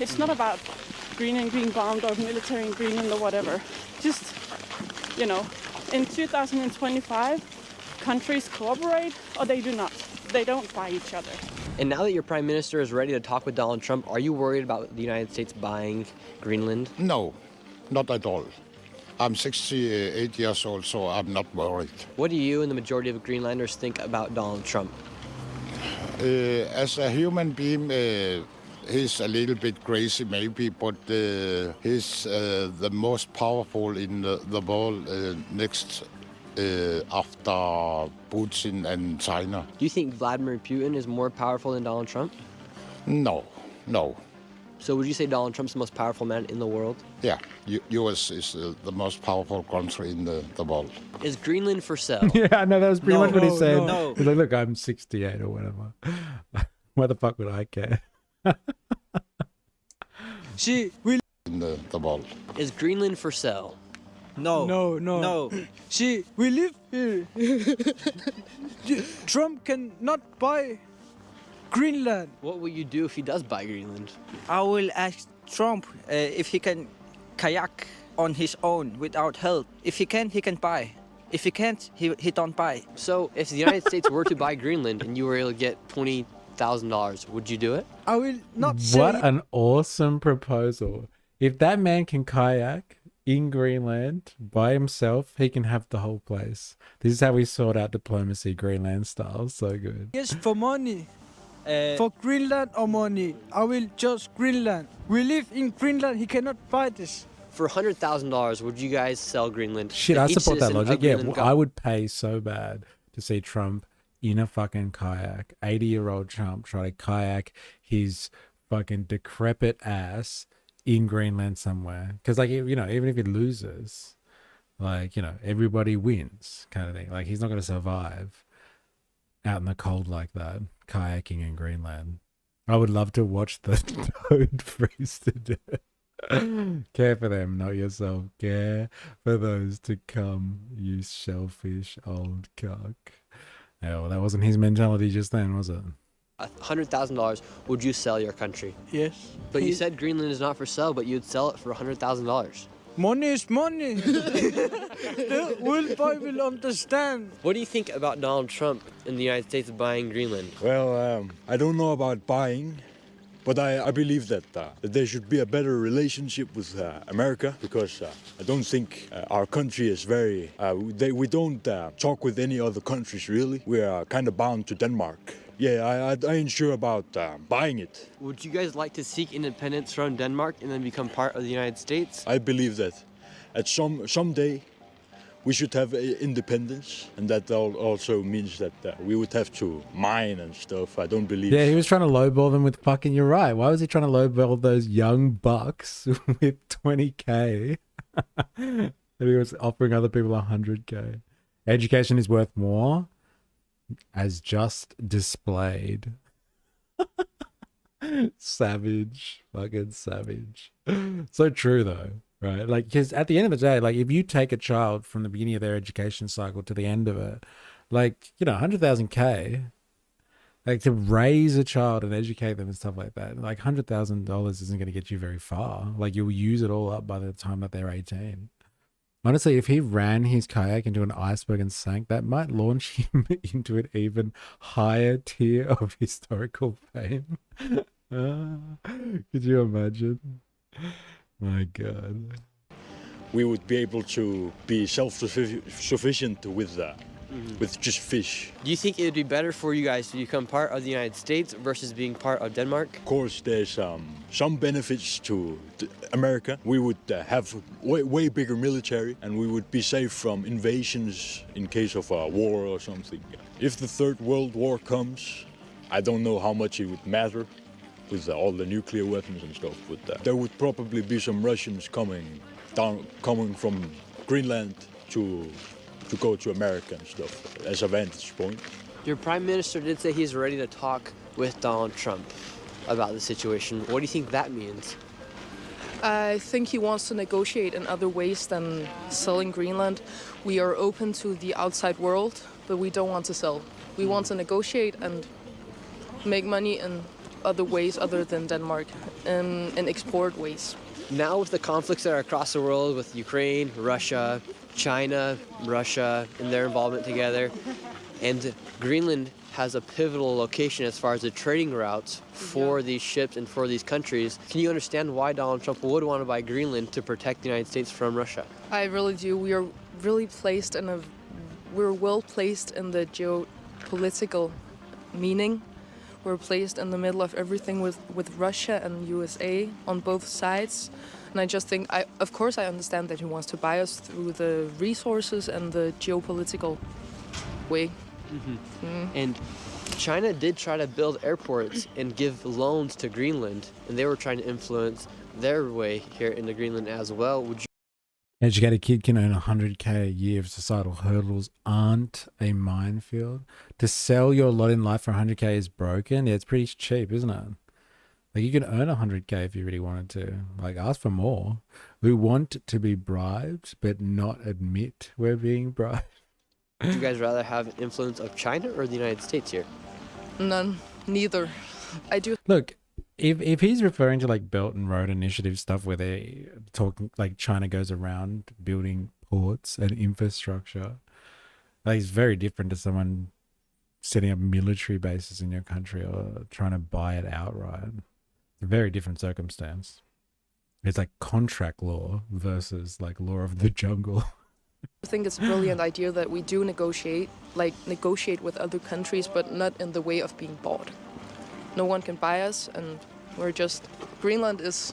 It's not about Greenland being bombed or military in Greenland or whatever. Just, you know, in 2025, countries cooperate or they do not. They don't buy each other. And now that your Prime Minister is ready to talk with Donald Trump, are you worried about the United States buying Greenland? No, not at all. I'm 68 years old, so I'm not worried. What do you and the majority of Greenlanders think about Donald Trump? As a human being, he's a little bit crazy maybe, but he's the most powerful in the world next after Putin and China. Do you think Vladimir Putin is more powerful than Donald Trump? No. So would you say Donald Trump's the most powerful man in the world? Yeah, U.S. is the most powerful country in the world. Is Greenland for sale? Yeah, no, that was pretty much what he said. No. He's like, look, I'm 68 or whatever. Why the fuck would I care? She will in the world. Is Greenland for sale? No. See, we live here. Trump cannot buy Greenland. What will you do if he does buy Greenland? I will ask Trump if he can kayak on his own without help. If he can buy. If he can't, he don't buy. So if the United States were to buy Greenland and you were able to get $20,000, would you do it? I will not say. What an awesome proposal. If that man can kayak in Greenland by himself, he can have the whole place. This is how we sort out diplomacy, Greenland style. So good. Yes, for money. For Greenland or money, I will choose Greenland. We live in Greenland, he cannot buy this. For $100,000, would you guys sell Greenland? Shit, If I each support that citizen of logic. Yeah, Greenland got- I would pay so bad to see Trump in a fucking kayak. 80-year-old Trump try to kayak his fucking decrepit ass in Greenland somewhere. Because, like, you know, even if he loses, like, you know, everybody wins kind of thing. Like, he's not going to survive out in the cold like that, kayaking in Greenland. I would love to watch the toad freeze to death. Care for them, not yourself. Care for those to come, you selfish old cock. Yeah, well, that wasn't his mentality just then, was it? $100,000, would you sell your country? Yes. But you said Greenland is not for sale, but you'd sell it for $100,000. Money is money. The world boy will understand. What do you think about Donald Trump in the United States buying Greenland? Well, I don't know about buying, but I believe that there should be a better relationship with America, because I don't think our country is very... we don't talk with any other countries, really. We are kind of bound to Denmark. Yeah, I ain't sure about buying it. Would you guys like to seek independence from Denmark and then become part of the United States? I believe that at someday we should have independence, and that also means that we would have to mine and stuff. I don't believe... Yeah, he was trying to lowball them with fucking... You're right. Why was he trying to lowball those young bucks with 20K? And he was offering other people 100K. Education is worth more, as just displayed. Savage. Fucking savage. So true, though. Right? Like, because at the end of the day, like, if you take a child from the beginning of their education cycle to the end of it, like, you know, 100,000K, like, to raise a child and educate them and stuff like that, like, $100,000 isn't going to get you very far. Like, you'll use it all up by the time that they're 18. Honestly, if he ran his kayak into an iceberg and sank, that might launch him into an even higher tier of historical fame. Could you imagine? My God. We would be able to be self-sufficient with just fish. Do you think it would be better for you guys to become part of the United States versus being part of Denmark? Of course, there's some benefits to America. We would have way bigger military, and we would be safe from invasions in case of a war or something. If the Third World War comes, I don't know how much it would matter with all the nuclear weapons and stuff, but there would probably be some Russians coming from Greenland to go to America and stuff as a vantage point. Your Prime Minister did say he's ready to talk with Donald Trump about the situation. What do you think that means? I think he wants to negotiate in other ways than selling Greenland. We are open to the outside world, but we don't want to sell. We want to negotiate and make money in other ways other than Denmark, in export ways. Now with the conflicts that are across the world with Ukraine, Russia, China, Russia, and their involvement together, and Greenland has a pivotal location as far as the trading routes for these ships and for these countries. Can you understand why Donald Trump would want to buy Greenland to protect the United States from Russia? I really do. We are really placed in we're well placed in the geopolitical meaning. We're placed in the middle of everything with Russia and USA on both sides. And I just think, of course I understand that he wants to buy us through the resources and the geopolitical way. And China did try to build airports and give loans to Greenland, and they were trying to influence their way here into Greenland as well. Would you... Educated kid can earn 100K a year if societal hurdles aren't a minefield. To sell your lot in life for 100K is broken. Yeah, it's pretty cheap, isn't it? Like, you can earn 100K if you really wanted to. Like, ask for more. We want to be bribed, but not admit we're being bribed. Would you guys rather have influence of China or the United States here? None. Neither. I do. Look, if he's referring to like Belt and Road Initiative stuff where they talking like China goes around building ports and infrastructure, like, it's very different to someone setting up military bases in your country or trying to buy it outright. It's a very different circumstance. It's like contract law versus like law of the jungle. I think it's a brilliant idea that we do negotiate with other countries, but not in the way of being bought. No one can buy us, and Greenland is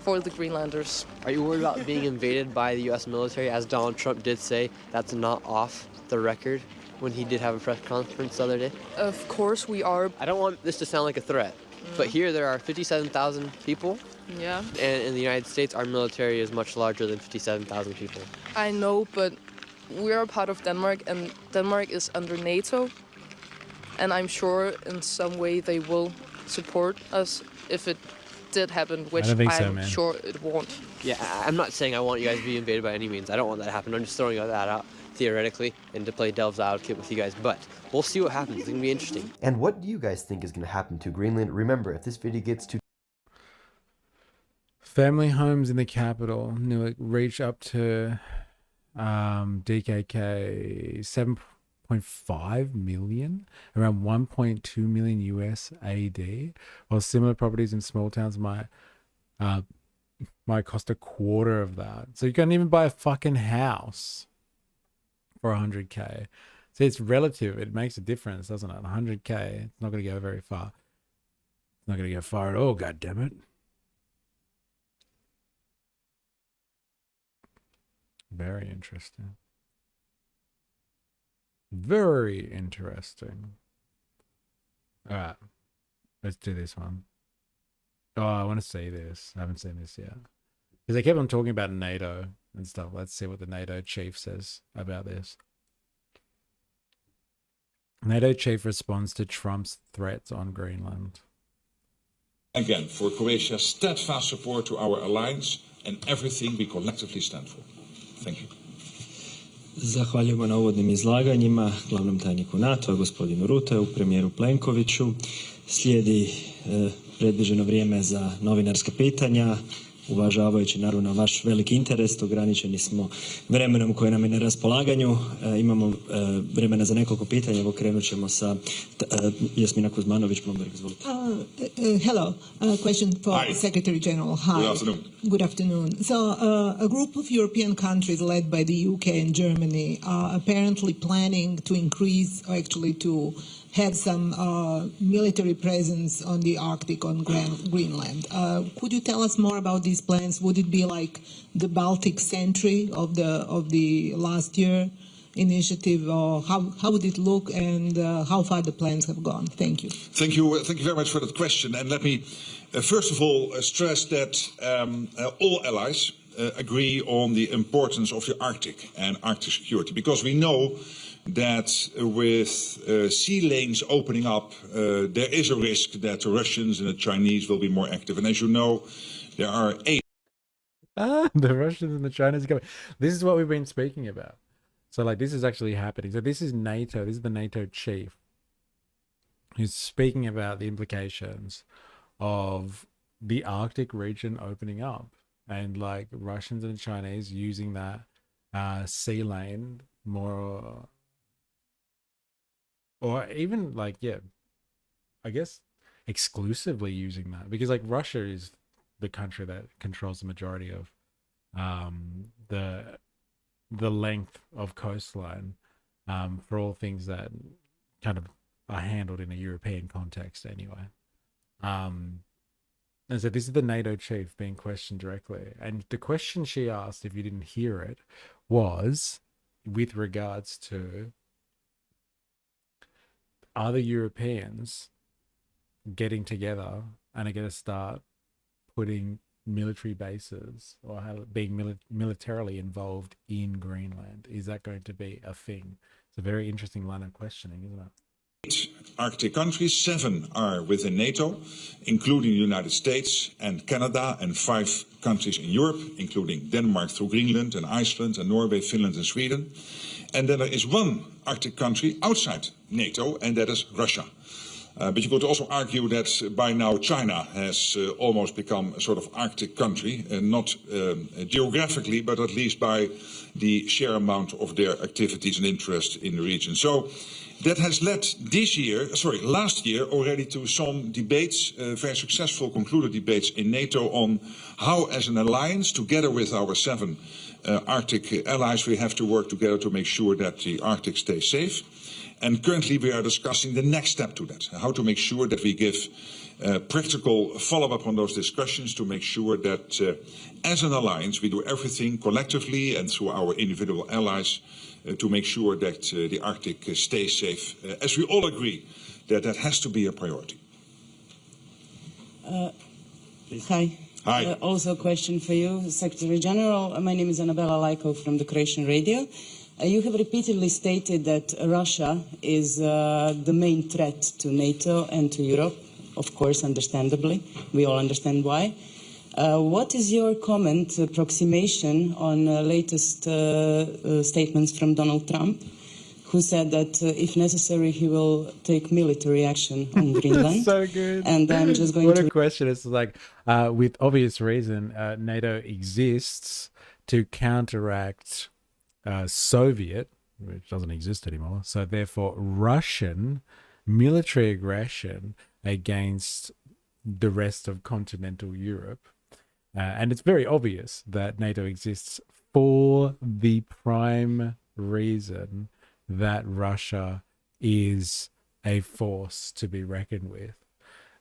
for the Greenlanders. Are you worried about being invaded by the U.S. military, as Donald Trump did say that's not off the record when he did have a press conference the other day? Of course we are. I don't want this to sound like a threat, but here there are 57,000 people. Yeah. And in the United States, our military is much larger than 57,000 people. I know, but we are part of Denmark, and Denmark is under NATO. And I'm sure in some way they will support us if it did happen, which don't think so, I'm man. sure it won't. Yeah, I'm not saying I want you guys to be invaded by any means. I don't want that to happen. I'm just throwing that out theoretically and to play devil's advocate with you guys. But we'll see what happens. It's going to be interesting. And what do you guys think is going to happen to Greenland? Remember, if this video gets to family homes in the capital reach up to DKK 7.5 million, around 1.2 million US AD, while similar properties in small towns might cost a quarter of that. So you can't even buy a fucking house for 100K. See, it's relative. It makes a difference, doesn't it? 100K, it's not going to go very far. It's not going to go far at all, God damn it. Very interesting. Very interesting. All right, let's do this one. Oh, I want to see this. I haven't seen this yet. Because they kept on talking about NATO and stuff. Let's see what the NATO chief says about this. NATO chief responds to Trump's threats on Greenland. Again, for Croatia's steadfast support to our alliance and everything we collectively stand for. Thank you. Zahvaljujemo na uvodnim izlaganjima glavnom tajniku NATO, gospodinu Ruteu, premijeru Plenkoviću. Slijedi predviđeno vrijeme za novinarska pitanja. Uvažavajući naravno vaš veliki interes, ograničeni smo vremenom koje nam je na raspolaganju. Imamo vremena za nekoliko pitanja, evo krenut ćemo sa Jasmina Kuzmanović-Blomberg, izvolite. Hello, question for Secretary General. Hi. Good afternoon. Good afternoon. So, a group of European countries led by the UK and Germany are apparently planning to increase, or actually to have some military presence on the Arctic, on Greenland. Could you tell us more about these plans? Would it be like the Baltic Sentry of the last year initiative, or how would it look, and how far the plans have gone? Thank you. Thank you very much for that question. And let me first of all stress that all allies agree on the importance of the Arctic and Arctic security, because we know that with sea lanes opening up, there is a risk that the Russians and the Chinese will be more active. And as you know, there are 8. The Russians and the Chinese are coming. This is what we've been speaking about. So, like, this is actually happening. So this is NATO. This is the NATO chief who's speaking about the implications of the Arctic region opening up, and like Russians and the Chinese using that sea lane more, or even like, yeah, I guess exclusively using that, because like Russia is the country that controls the majority of the length of coastline for all things that kind of are handled in a European context anyway. And so this is the NATO chief being questioned directly. And the question she asked, if you didn't hear it, was with regards to, are the Europeans getting together and are going to start putting military bases or being militarily involved in Greenland? Is that going to be a thing? It's a very interesting line of questioning, isn't it? 8 Arctic countries, 7 are within NATO, including the United States and Canada, and 5 countries in Europe, including Denmark through Greenland and Iceland and Norway, Finland and Sweden. And then there is 1 Arctic country outside NATO, and that is Russia. But you could also argue that by now China has almost become a sort of Arctic country, not geographically, but at least by the sheer amount of their activities and interest in the region. So that has led last year already to some debates, very successful concluded debates in NATO on how, as an alliance, together with our 7 Arctic allies, we have to work together to make sure that the Arctic stays safe. And currently we are discussing the next step to that, how to make sure that we give practical follow-up on those discussions to make sure that as an alliance we do everything collectively and through our individual allies to make sure that the Arctic stays safe, as we all agree that that has to be a priority. Hi. Hi. Also a question for you, Secretary General. My name is Anabela Lajko from the Croatian Radio. You have repeatedly stated that Russia is the main threat to NATO and to Europe, of course, understandably. We all understand why. What is your comment, approximation on latest statements from Donald Trump, who said that if necessary, he will take military action on Greenland? So good. And I'm just going what to... a question. It's like, with obvious reason, NATO exists to counteract Soviet, which doesn't exist anymore. So therefore, Russian military aggression against the rest of continental Europe. And it's very obvious that NATO exists for the prime reason that Russia is a force to be reckoned with.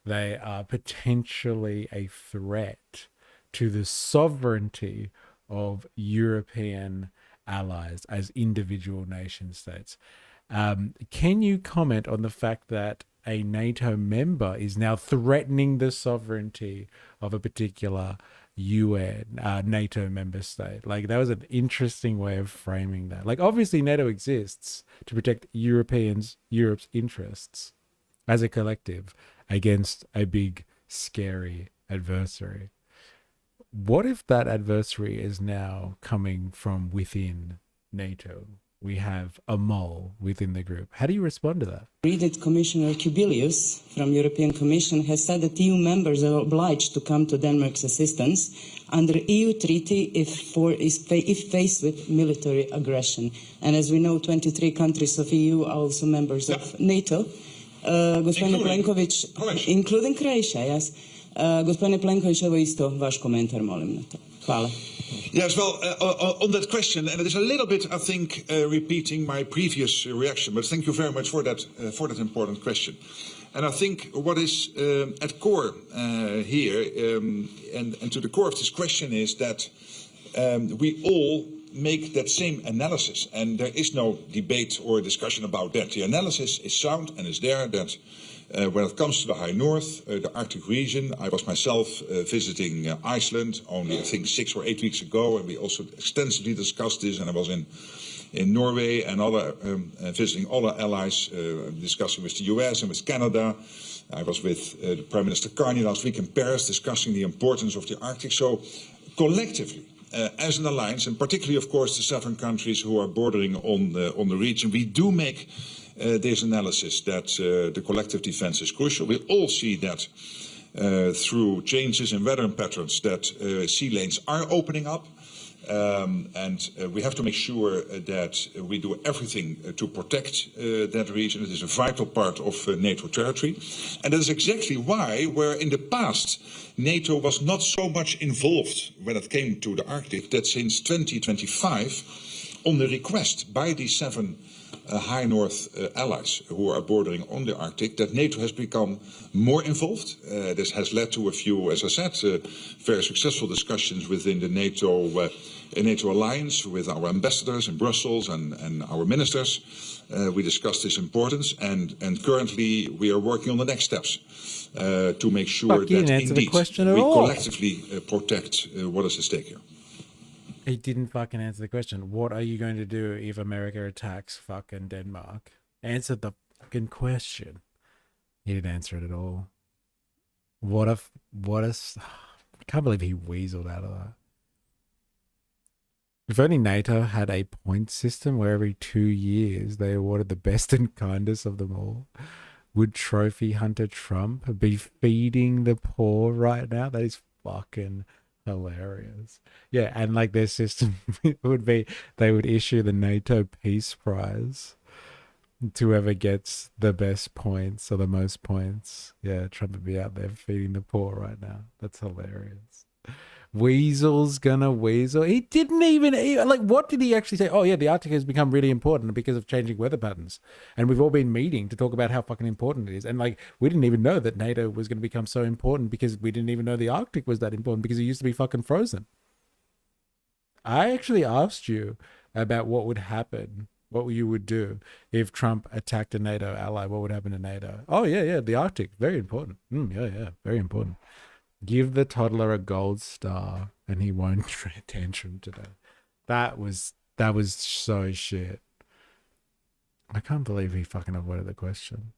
They are potentially a threat to the sovereignty of European allies as individual nation states. Can you comment on the fact that a NATO member is now threatening the sovereignty of a particular UN NATO member state? Like, that was an interesting way of framing that. Like, obviously NATO exists to protect Europe's interests as a collective against a big scary adversary. What if that adversary is now coming from within NATO? We have a mole within the group. How do you respond to that? Read it, Commissioner Kubilius from European Commission has said that EU members are obliged to come to Denmark's assistance under EU treaty if faced with military aggression. And as we know, 23 countries of EU are also members of NATO. Gospodine Plenković, including Croatia, yes. Gospodine Plenković, evo isto vaš komentar, molim na to. Hvala. Yes, well, on that question, and it is a little bit, I think, repeating my previous reaction, but thank you very much for that important question. And I think what is at core here, and to the core of this question, is that we all make that same analysis, and there is no debate or discussion about that. The analysis is sound and is there that when it comes to the High North, the Arctic region, I was myself visiting Iceland only, I think, 6 or 8 weeks ago, and we also extensively discussed this, and I was in Norway and other visiting other allies, discussing with the U.S. and with Canada. I was with Prime Minister Carney last week in Paris, discussing the importance of the Arctic. So collectively, as an alliance, and particularly, of course, the 7 countries who are bordering on the region, we do make this analysis that the collective defense is crucial. We all see that through changes in weather patterns that sea lanes are opening up. And we have to make sure that we do everything to protect that region. It is a vital part of NATO territory. And that is exactly why, where in the past NATO was not so much involved when it came to the Arctic, that since 2025, on the request by the 7 High North allies who are bordering on the Arctic, that NATO has become more involved. This has led to a few, as I said, very successful discussions within the NATO alliance with our ambassadors in Brussels and our ministers. We discussed this importance, and currently we are working on the next steps to make sure that indeed we collectively protect what is at stake here. He didn't fucking answer the question. What are you going to do if America attacks fucking Denmark? Answer the fucking question. He didn't answer it at all. I can't believe he weaseled out of that. If only NATO had a point system where every 2 years they awarded the best and kindest of them all. Would trophy hunter Trump be feeding the poor right now? That is fucking hilarious. Yeah, and like their system would be, they would issue the NATO Peace Prize to whoever gets the best points or the most points. Yeah, Trump would be out there feeding the poor right now. That's hilarious. Weasel's gonna weasel. He didn't even like, what did he actually say? Oh yeah, the Arctic has become really important because of changing weather patterns, and we've all been meeting to talk about how fucking important it is. And like, we didn't even know that NATO was going to become so important because we didn't even know the Arctic was that important because it used to be fucking frozen. I actually asked you about what would happen, what you would do if Trump attacked a NATO ally. What would happen to NATO? Oh yeah, the Arctic, very important. Yeah, very important. Give the toddler a gold star and he won't tantrum today. That was so shit. I can't believe he fucking avoided the question.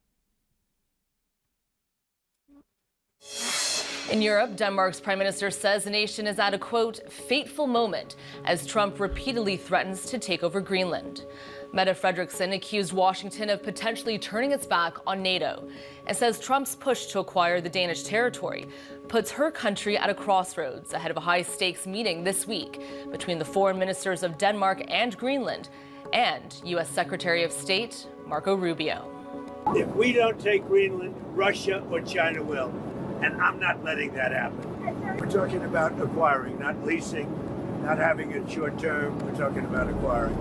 In Europe, Denmark's prime minister says the nation is at a, quote, fateful moment as Trump repeatedly threatens to take over Greenland. Mette Frederiksen accused Washington of potentially turning its back on NATO and says Trump's push to acquire the Danish territory puts her country at a crossroads ahead of a high-stakes meeting this week between the foreign ministers of Denmark and Greenland and U.S. Secretary of State Marco Rubio. If we don't take Greenland, Russia or China will. And I'm not letting that happen. We're talking about acquiring, not leasing, not having it short term. We're talking about acquiring.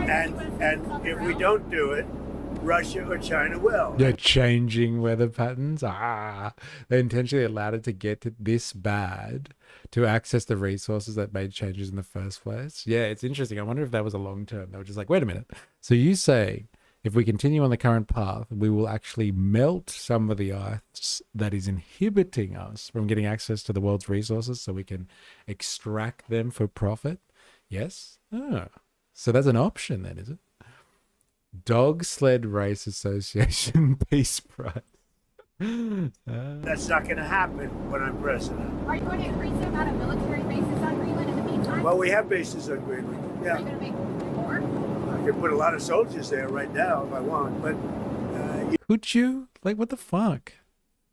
And if we don't do it, Russia or China will. They're changing weather patterns. They intentionally allowed it to get to this bad to access the resources that made changes in the first place. Yeah, it's interesting. I wonder if that was a long term. They were just like, wait a minute. So you say, if we continue on the current path, we will actually melt some of the ice that is inhibiting us from getting access to the world's resources so we can extract them for profit? Yes? Oh. So that's an option then, is it? Dog Sled Race Association Peace Prize. That's not going to happen when I'm president. Are you going to increase the amount of military bases on Greenland in the meantime? Well, we have bases on Greenland. Yeah. Are you going to make more? I could put a lot of soldiers there right now if I want, but... Could you? Like, what the fuck?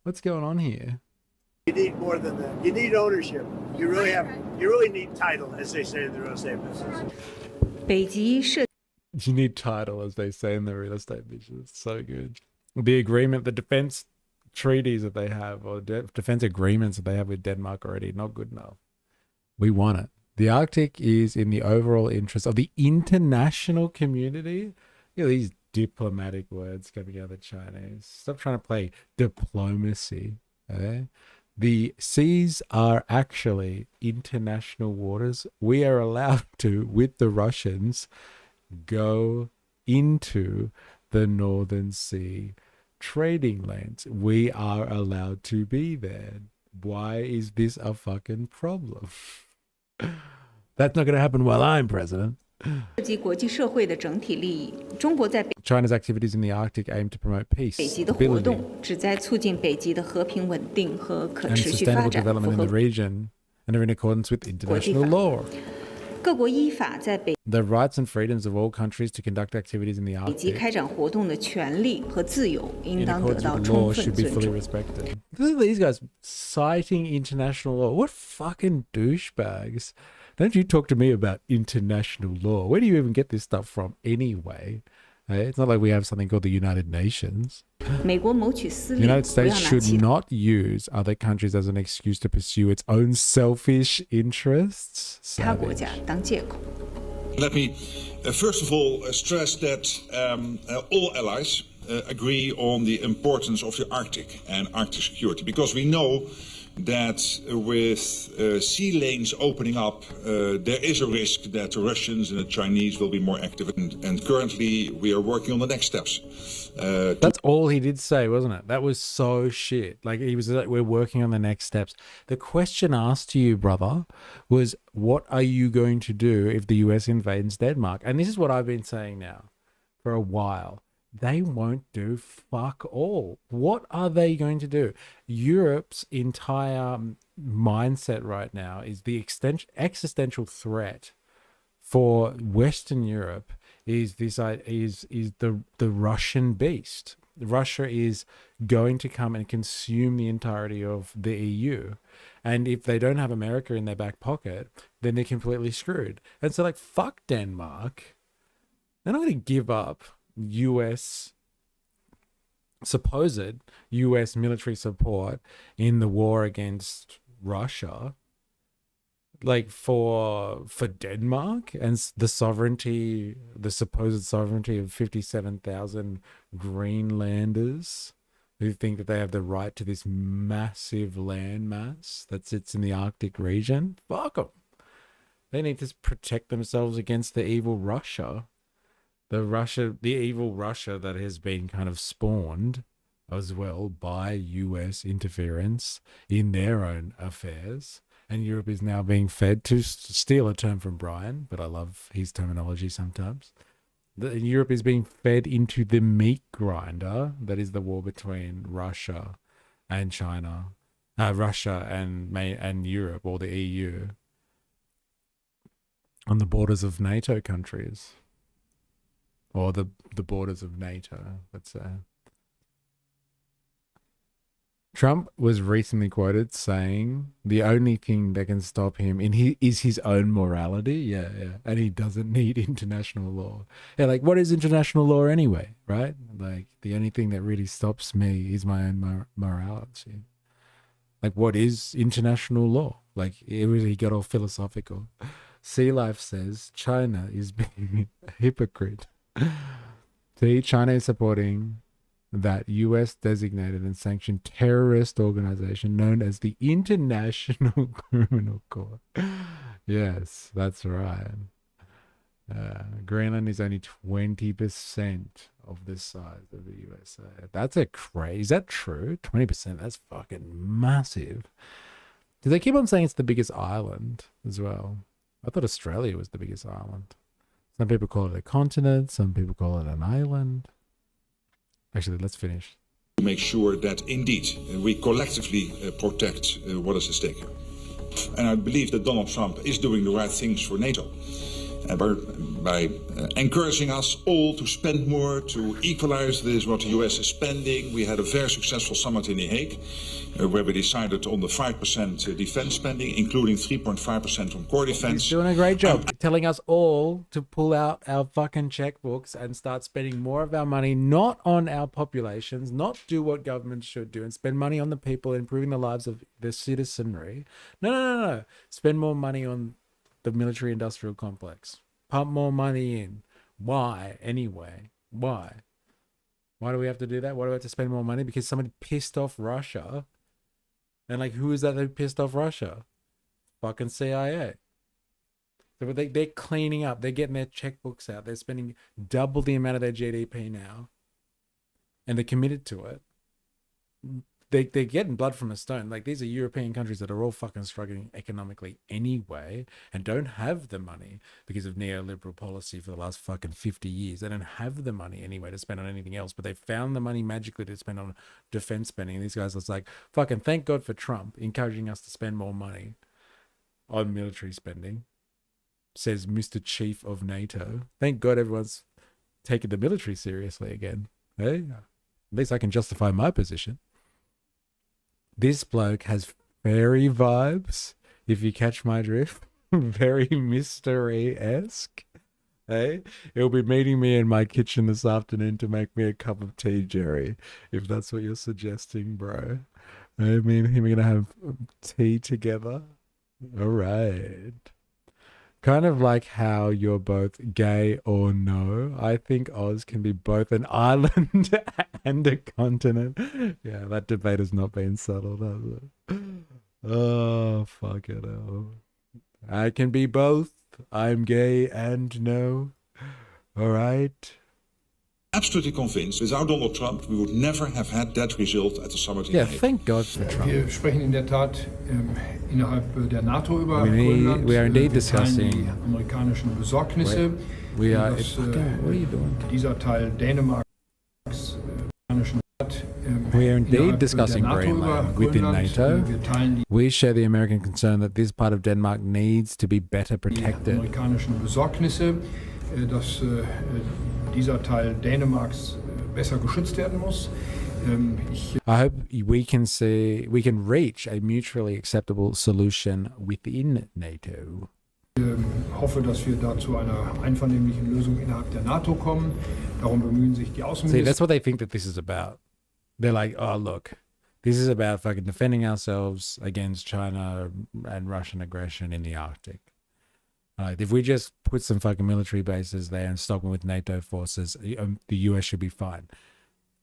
What's going on here? You need more than that. You need ownership. You really need title, as they say in the real estate business. You need title, as they say in the real estate business. So good. The agreement, the defense treaties that they have, or defense agreements that they have with Denmark already, not good enough. We want it. The Arctic is in the overall interest of the international community. You know, these diplomatic words coming out of China. Stop trying to play diplomacy. Okay? The seas are actually international waters. We are allowed to, with the Russians, go into the Northern Sea trading lanes. We are allowed to be there. Why is this a fucking problem? That's not going to happen while I'm president. China's activities in the Arctic aim to promote peace, stability, and sustainable development in the region, and are in accordance with international law. The rights and freedoms of all countries to conduct activities in the Arctic in accordance with the law should be fully respected. Look at these guys citing international law. What fucking douchebags. Don't you talk to me about international law. Where do you even get this stuff from anyway? It's not like we have something called the United Nations. The United States should not use other countries as an excuse to pursue its own selfish interests. Savage. Let me first of all stress that all allies agree on the importance of the Arctic and Arctic security, because we know that with sea lanes opening up, there is a risk that the Russians and the Chinese will be more active. And currently, we are working on the next steps. That's all he did say, wasn't it? That was so shit. Like, he was like, we're working on the next steps. The question asked to you, brother, was what are you going to do if the US invades Denmark? And this is what I've been saying now for a while. They won't do fuck all. What are they going to do? Europe's entire mindset right now is the existential threat for Western Europe is this is the Russian beast. Russia is going to come and consume the entirety of the EU. And if they don't have America in their back pocket, then they're completely screwed. And so, like, fuck Denmark. They're not going to give up supposed US military support in the war against Russia, like for Denmark and the supposed sovereignty of 57,000 Greenlanders who think that they have the right to this massive landmass that sits in the Arctic region. Fuck them. They need to protect themselves against the evil Russia. The evil Russia that has been kind of spawned as well by US interference in their own affairs. And Europe is now being fed, to steal a term from Brian, but I love his terminology sometimes. Europe is being fed into the meat grinder that is the war between Russia and China Russia and Europe, or the EU, on the borders of NATO countries, or the borders of NATO, let's say. Trump was recently quoted saying the only thing that can stop him is his own morality. Yeah, and he doesn't need international law. Yeah, like what is international law anyway, right? Like the only thing that really stops me is my own morality. Like what is international law? Like it really got all philosophical. Sea Life says China is being a hypocrite. See, China is supporting that U.S. designated and sanctioned terrorist organization known as the International Criminal Court. Yes, that's right. Greenland is only 20% of the size of the USA. That's a crazy. Is that true? 20%? That's fucking massive. Do they keep on saying it's the biggest island as well? I thought Australia was the biggest island. Some people call it a continent. Some people call it an island. Actually, let's finish. To make sure that indeed we collectively protect what is at stake here. And I believe that Donald Trump is doing the right things for NATO. By encouraging us all to spend more, to equalize this, what the US is spending. We had a very successful summit in The Hague, where we decided on the 5% defense spending, including 3.5% on core defense. He's doing a great job telling us all to pull out our fucking checkbooks and start spending more of our money, not on our populations, not do what governments should do and spend money on the people, improving the lives of the citizenry. No. Spend more money on the military industrial complex. Pump more money in. Why anyway? Why do we have to do that? Why do we have to spend more money? Because somebody pissed off Russia. And like, who is that who pissed off Russia? Fucking CIA. So they're cleaning up. They're getting their checkbooks out. They're spending double the amount of their GDP now. And they're committed to it. They're getting blood from a stone. Like, these are European countries that are all fucking struggling economically anyway and don't have the money because of neoliberal policy for the last fucking 50 years. They don't have the money anyway to spend on anything else, but they found the money magically to spend on defense spending. And these guys are like, fucking thank God for Trump encouraging us to spend more money on military spending, says Mr. Chief of NATO. Thank God everyone's taking the military seriously again. Hey, at least I can justify my position. This bloke has fairy vibes, if you catch my drift. Very mystery-esque. Hey, he'll be meeting me in my kitchen this afternoon to make me a cup of tea, Jerry, if that's what you're suggesting, bro. I mean, him and gonna have tea together. All right. Kind of like how you're both gay or no. I think Oz can be both an island and a continent. Yeah, that debate has not been settled, has it? Oh, fuck it hell. I can be both. I'm gay and no. All right. Absolutely convinced without Donald Trump we would never have had that result at the summit in Yeah, The Hague. thank God for Trump. Wir sprechen in der Tat innerhalb der NATO über Grönland. We are indeed Wir teilen discussing. die amerikanischen Besorgnisse. We are. Dass, What are you doing? Dieser Teil Dänemarks We are indeed discussing Greenland within NATO. We share the American concern that this part of Denmark needs to be better protected. amerikanischen Besorgnisse, dass dieser Teil Dänemarks besser geschützt werden muss. I hope we can reach a mutually acceptable solution within NATO. Hoffe, dass wir da zu einer einvernehmlichen Lösung innerhalb der NATO kommen. Darum bemühen sich die See, Außenminister. that's what they think that this is about. They're like, oh, look, this is about fucking defending ourselves against China and Russian aggression in the Arctic. If we just put some fucking military bases there and stock them with NATO forces, the US should be fine.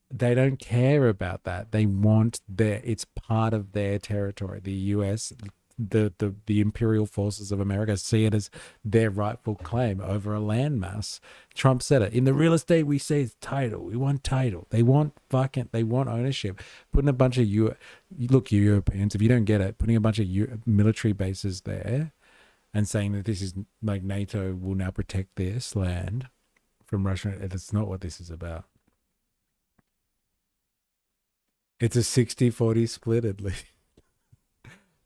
They don't care about that. They want it's part of their territory. The US, the imperial forces of America see it as their rightful claim over a landmass. Trump said it. In the real estate, we say it's title. We want title. They want ownership. Putting a bunch of look, you Europeans, if you don't get it, putting a bunch of military bases there and saying that this is like NATO will now protect this land from Russia. That's not what this is about. It's a 60-40 split, at least.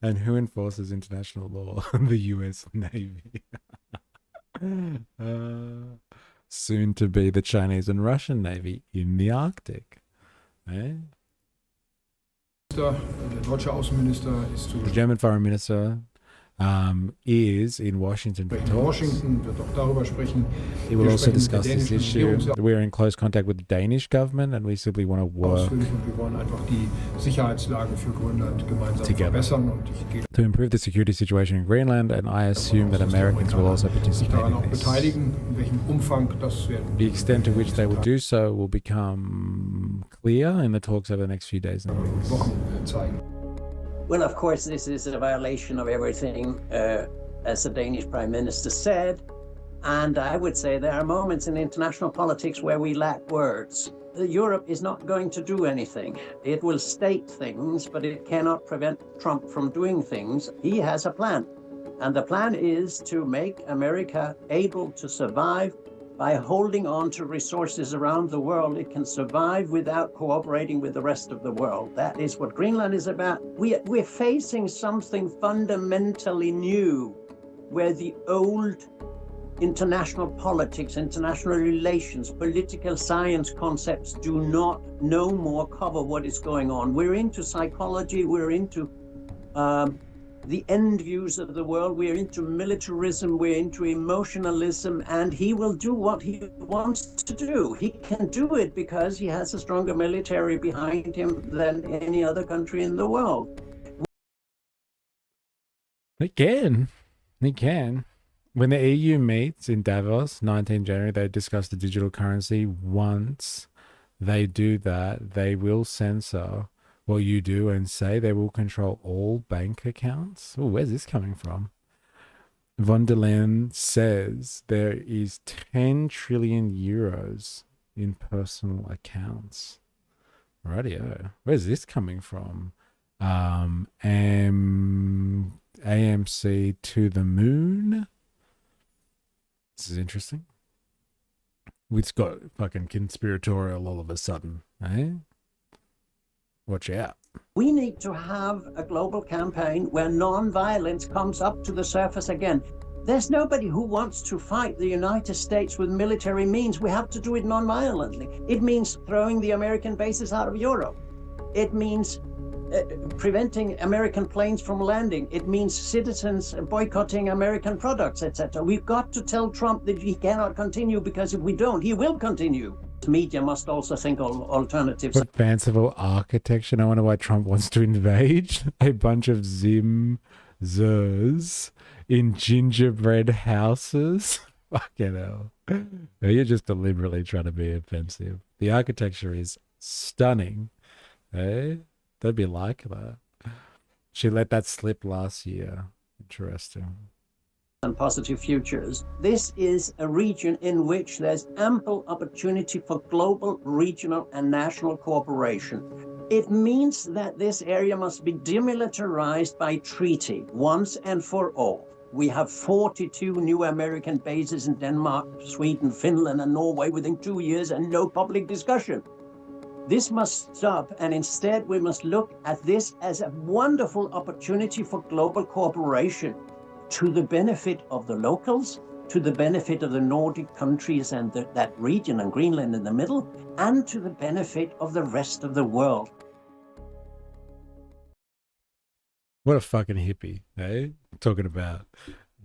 And who enforces international law? The U.S. Navy. Soon to be the Chinese and Russian Navy in the Arctic. Eh? Der deutsche Außenminister ist The German foreign minister is in Washington for in talks. Washington, wird auch darüber sprechen. He will Wir also sprechen mit der discuss this dänischen issue. Regierung We're in close contact with the Danish government and we simply want to work ausführlich und wir wollen einfach die Sicherheitslage für Grönland gemeinsam together verbessern und ich gehe to improve the security situation in Greenland, and I assume that Americans will also sich participate daran auch in this. beteiligen. In welchem Umfang, das werden The extent to which they will do so will become clear in the talks over the next few days and weeks. Wochen zeigen. Well, of course, this is a violation of everything, as the Danish Prime Minister said. And I would say there are moments in international politics where we lack words. Europe is not going to do anything. It will state things, but it cannot prevent Trump from doing things. He has a plan. And the plan is to make America able to survive by holding on to resources around the world. It can survive without cooperating with the rest of the world. That is what Greenland is about. We're facing something fundamentally new, where the old international politics, international relations, political science concepts do not no more cover what is going on. We're into psychology, we're into the end views of the world, we're into militarism, we're into emotionalism, and he will do what he wants to do. He can do it because he has a stronger military behind him than any other country in the world. He can. He can. When the EU meets in Davos, 19 January, they discuss the digital currency. Once they do that, they will censor what you do and say. They will control all bank accounts. Oh, where's this coming from? Von der Leyen says there is 10 trillion euros in personal accounts. Rightio. Where's this coming from? AMC to the moon. This is interesting. It's got fucking conspiratorial all of a sudden, eh? Watch out. We need to have a global campaign where non-violence comes up to the surface again. There's nobody who wants to fight the United States with military means. We have to do it non-violently. It means throwing the American bases out of Europe. It means preventing American planes from landing. It means citizens boycotting American products, etc. We've got to tell Trump that he cannot continue, because if we don't, he will continue. Media must also think of alternatives. What fanciful architecture. I wonder why Trump wants to invade a bunch of Zers in gingerbread houses. Fucking hell. You're just deliberately trying to be offensive. The architecture is stunning. Eh? They'd be like that. She let that slip last year. Interesting. And positive futures. This is a region in which there's ample opportunity for global, regional, and national cooperation. It means that this area must be demilitarized by treaty once and for all. We have 42 new American bases in Denmark, Sweden, Finland, and Norway within 2 years, and no public discussion. This must stop, and instead we must look at this as a wonderful opportunity for global cooperation, to the benefit of the locals, to the benefit of the Nordic countries and that region and Greenland in the middle, and to the benefit of the rest of the world. What a fucking hippie, eh? Talking about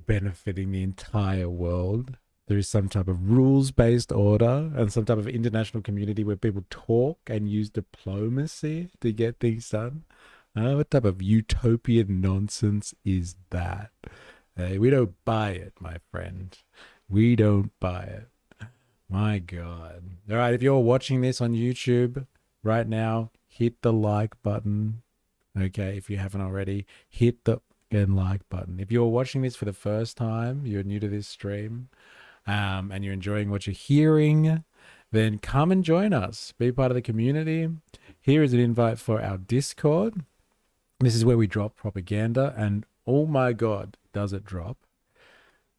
benefiting the entire world through some type of rules-based order and some type of international community where people talk and use diplomacy to get things done. What type of utopian nonsense is that? We don't buy it, my friend. We don't buy it. My God. All right, if you're watching this on YouTube right now, hit the like button. Okay, if you haven't already, hit the like button. If you're watching this for the first time, you're new to this stream, and you're enjoying what you're hearing, then come and join us. Be part of the community. Here is an invite for our Discord. This is where we drop propaganda, and oh my God, does it drop?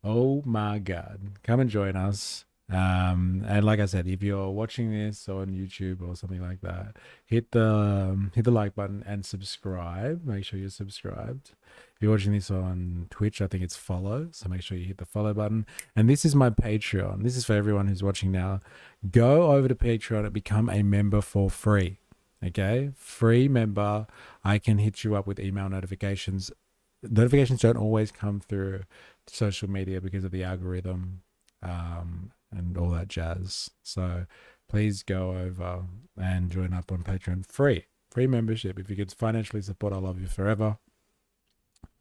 Oh my God. Come and join us. And like I said, if you're watching this on YouTube or something like that, hit the like button and subscribe. Make sure you're subscribed. If you're watching this on Twitch, I think it's follow, so make sure you hit the follow button. And this is my Patreon. This is for everyone who's watching now. Go over to Patreon and become a member for free. Okay, free member. I can hit you up with email notifications. Notifications don't always come through social media because of the algorithm. And all that jazz. So please go over and join up on Patreon. Free membership. If you could financially support, I love you forever.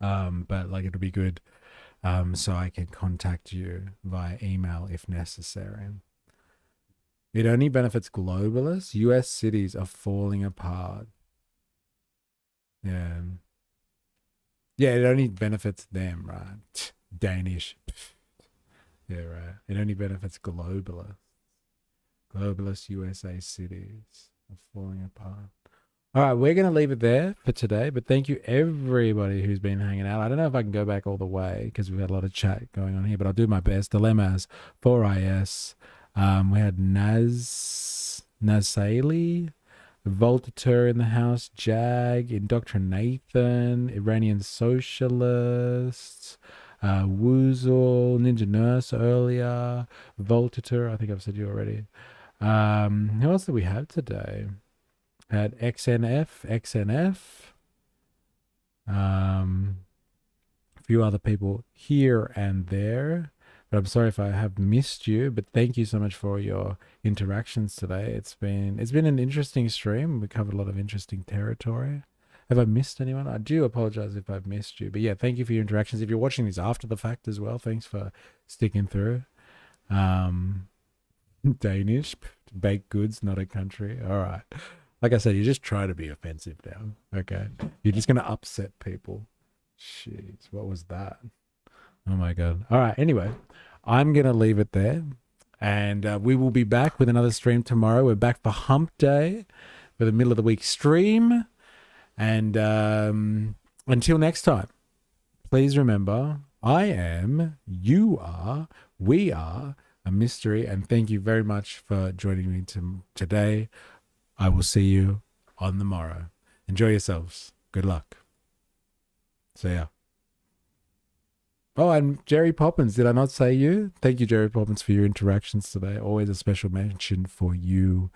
But like it'll be good. So I can contact you via email if necessary. It only benefits globalists. US cities are falling apart. Yeah. Yeah, it only benefits them, right? Danish. Yeah, right. It only benefits globalists. Globalist USA cities are falling apart. All right, we're going to leave it there for today, but thank you everybody who's been hanging out. I don't know if I can go back all the way because we've had a lot of chat going on here, but I'll do my best. Dilemmas, 4IS. We had Nazali, Voltateur in the house, Jag, Indoctrinathan, Iranian Socialists, Woozle, Ninja Nurse earlier, Voltateur, I think I've said you already. Who else did we have today? Had XNF. A few other people here and there. But I'm sorry if I have missed you, but thank you so much for your interactions today. It's been an interesting stream. We covered a lot of interesting territory. Have I missed anyone? I do apologize if I've missed you. But yeah, thank you for your interactions. If you're watching these after the fact as well, thanks for sticking through. Danish, baked goods, not a country. All right. Like I said, you're just trying to be offensive now. Okay. You're just going to upset people. Jeez, what was that? Oh my God. All right. Anyway, I'm going to leave it there. And we will be back with another stream tomorrow. We're back for Hump Day for the middle of the week stream. And until next time, please remember, I am, you are, we are a mystery. And thank you very much for joining me today. I will see you on the morrow. Enjoy yourselves. Good luck. See ya. Oh, and Jerry Poppins, did I not say you? Thank you, Jerry Poppins, for your interactions today. Always a special mention for you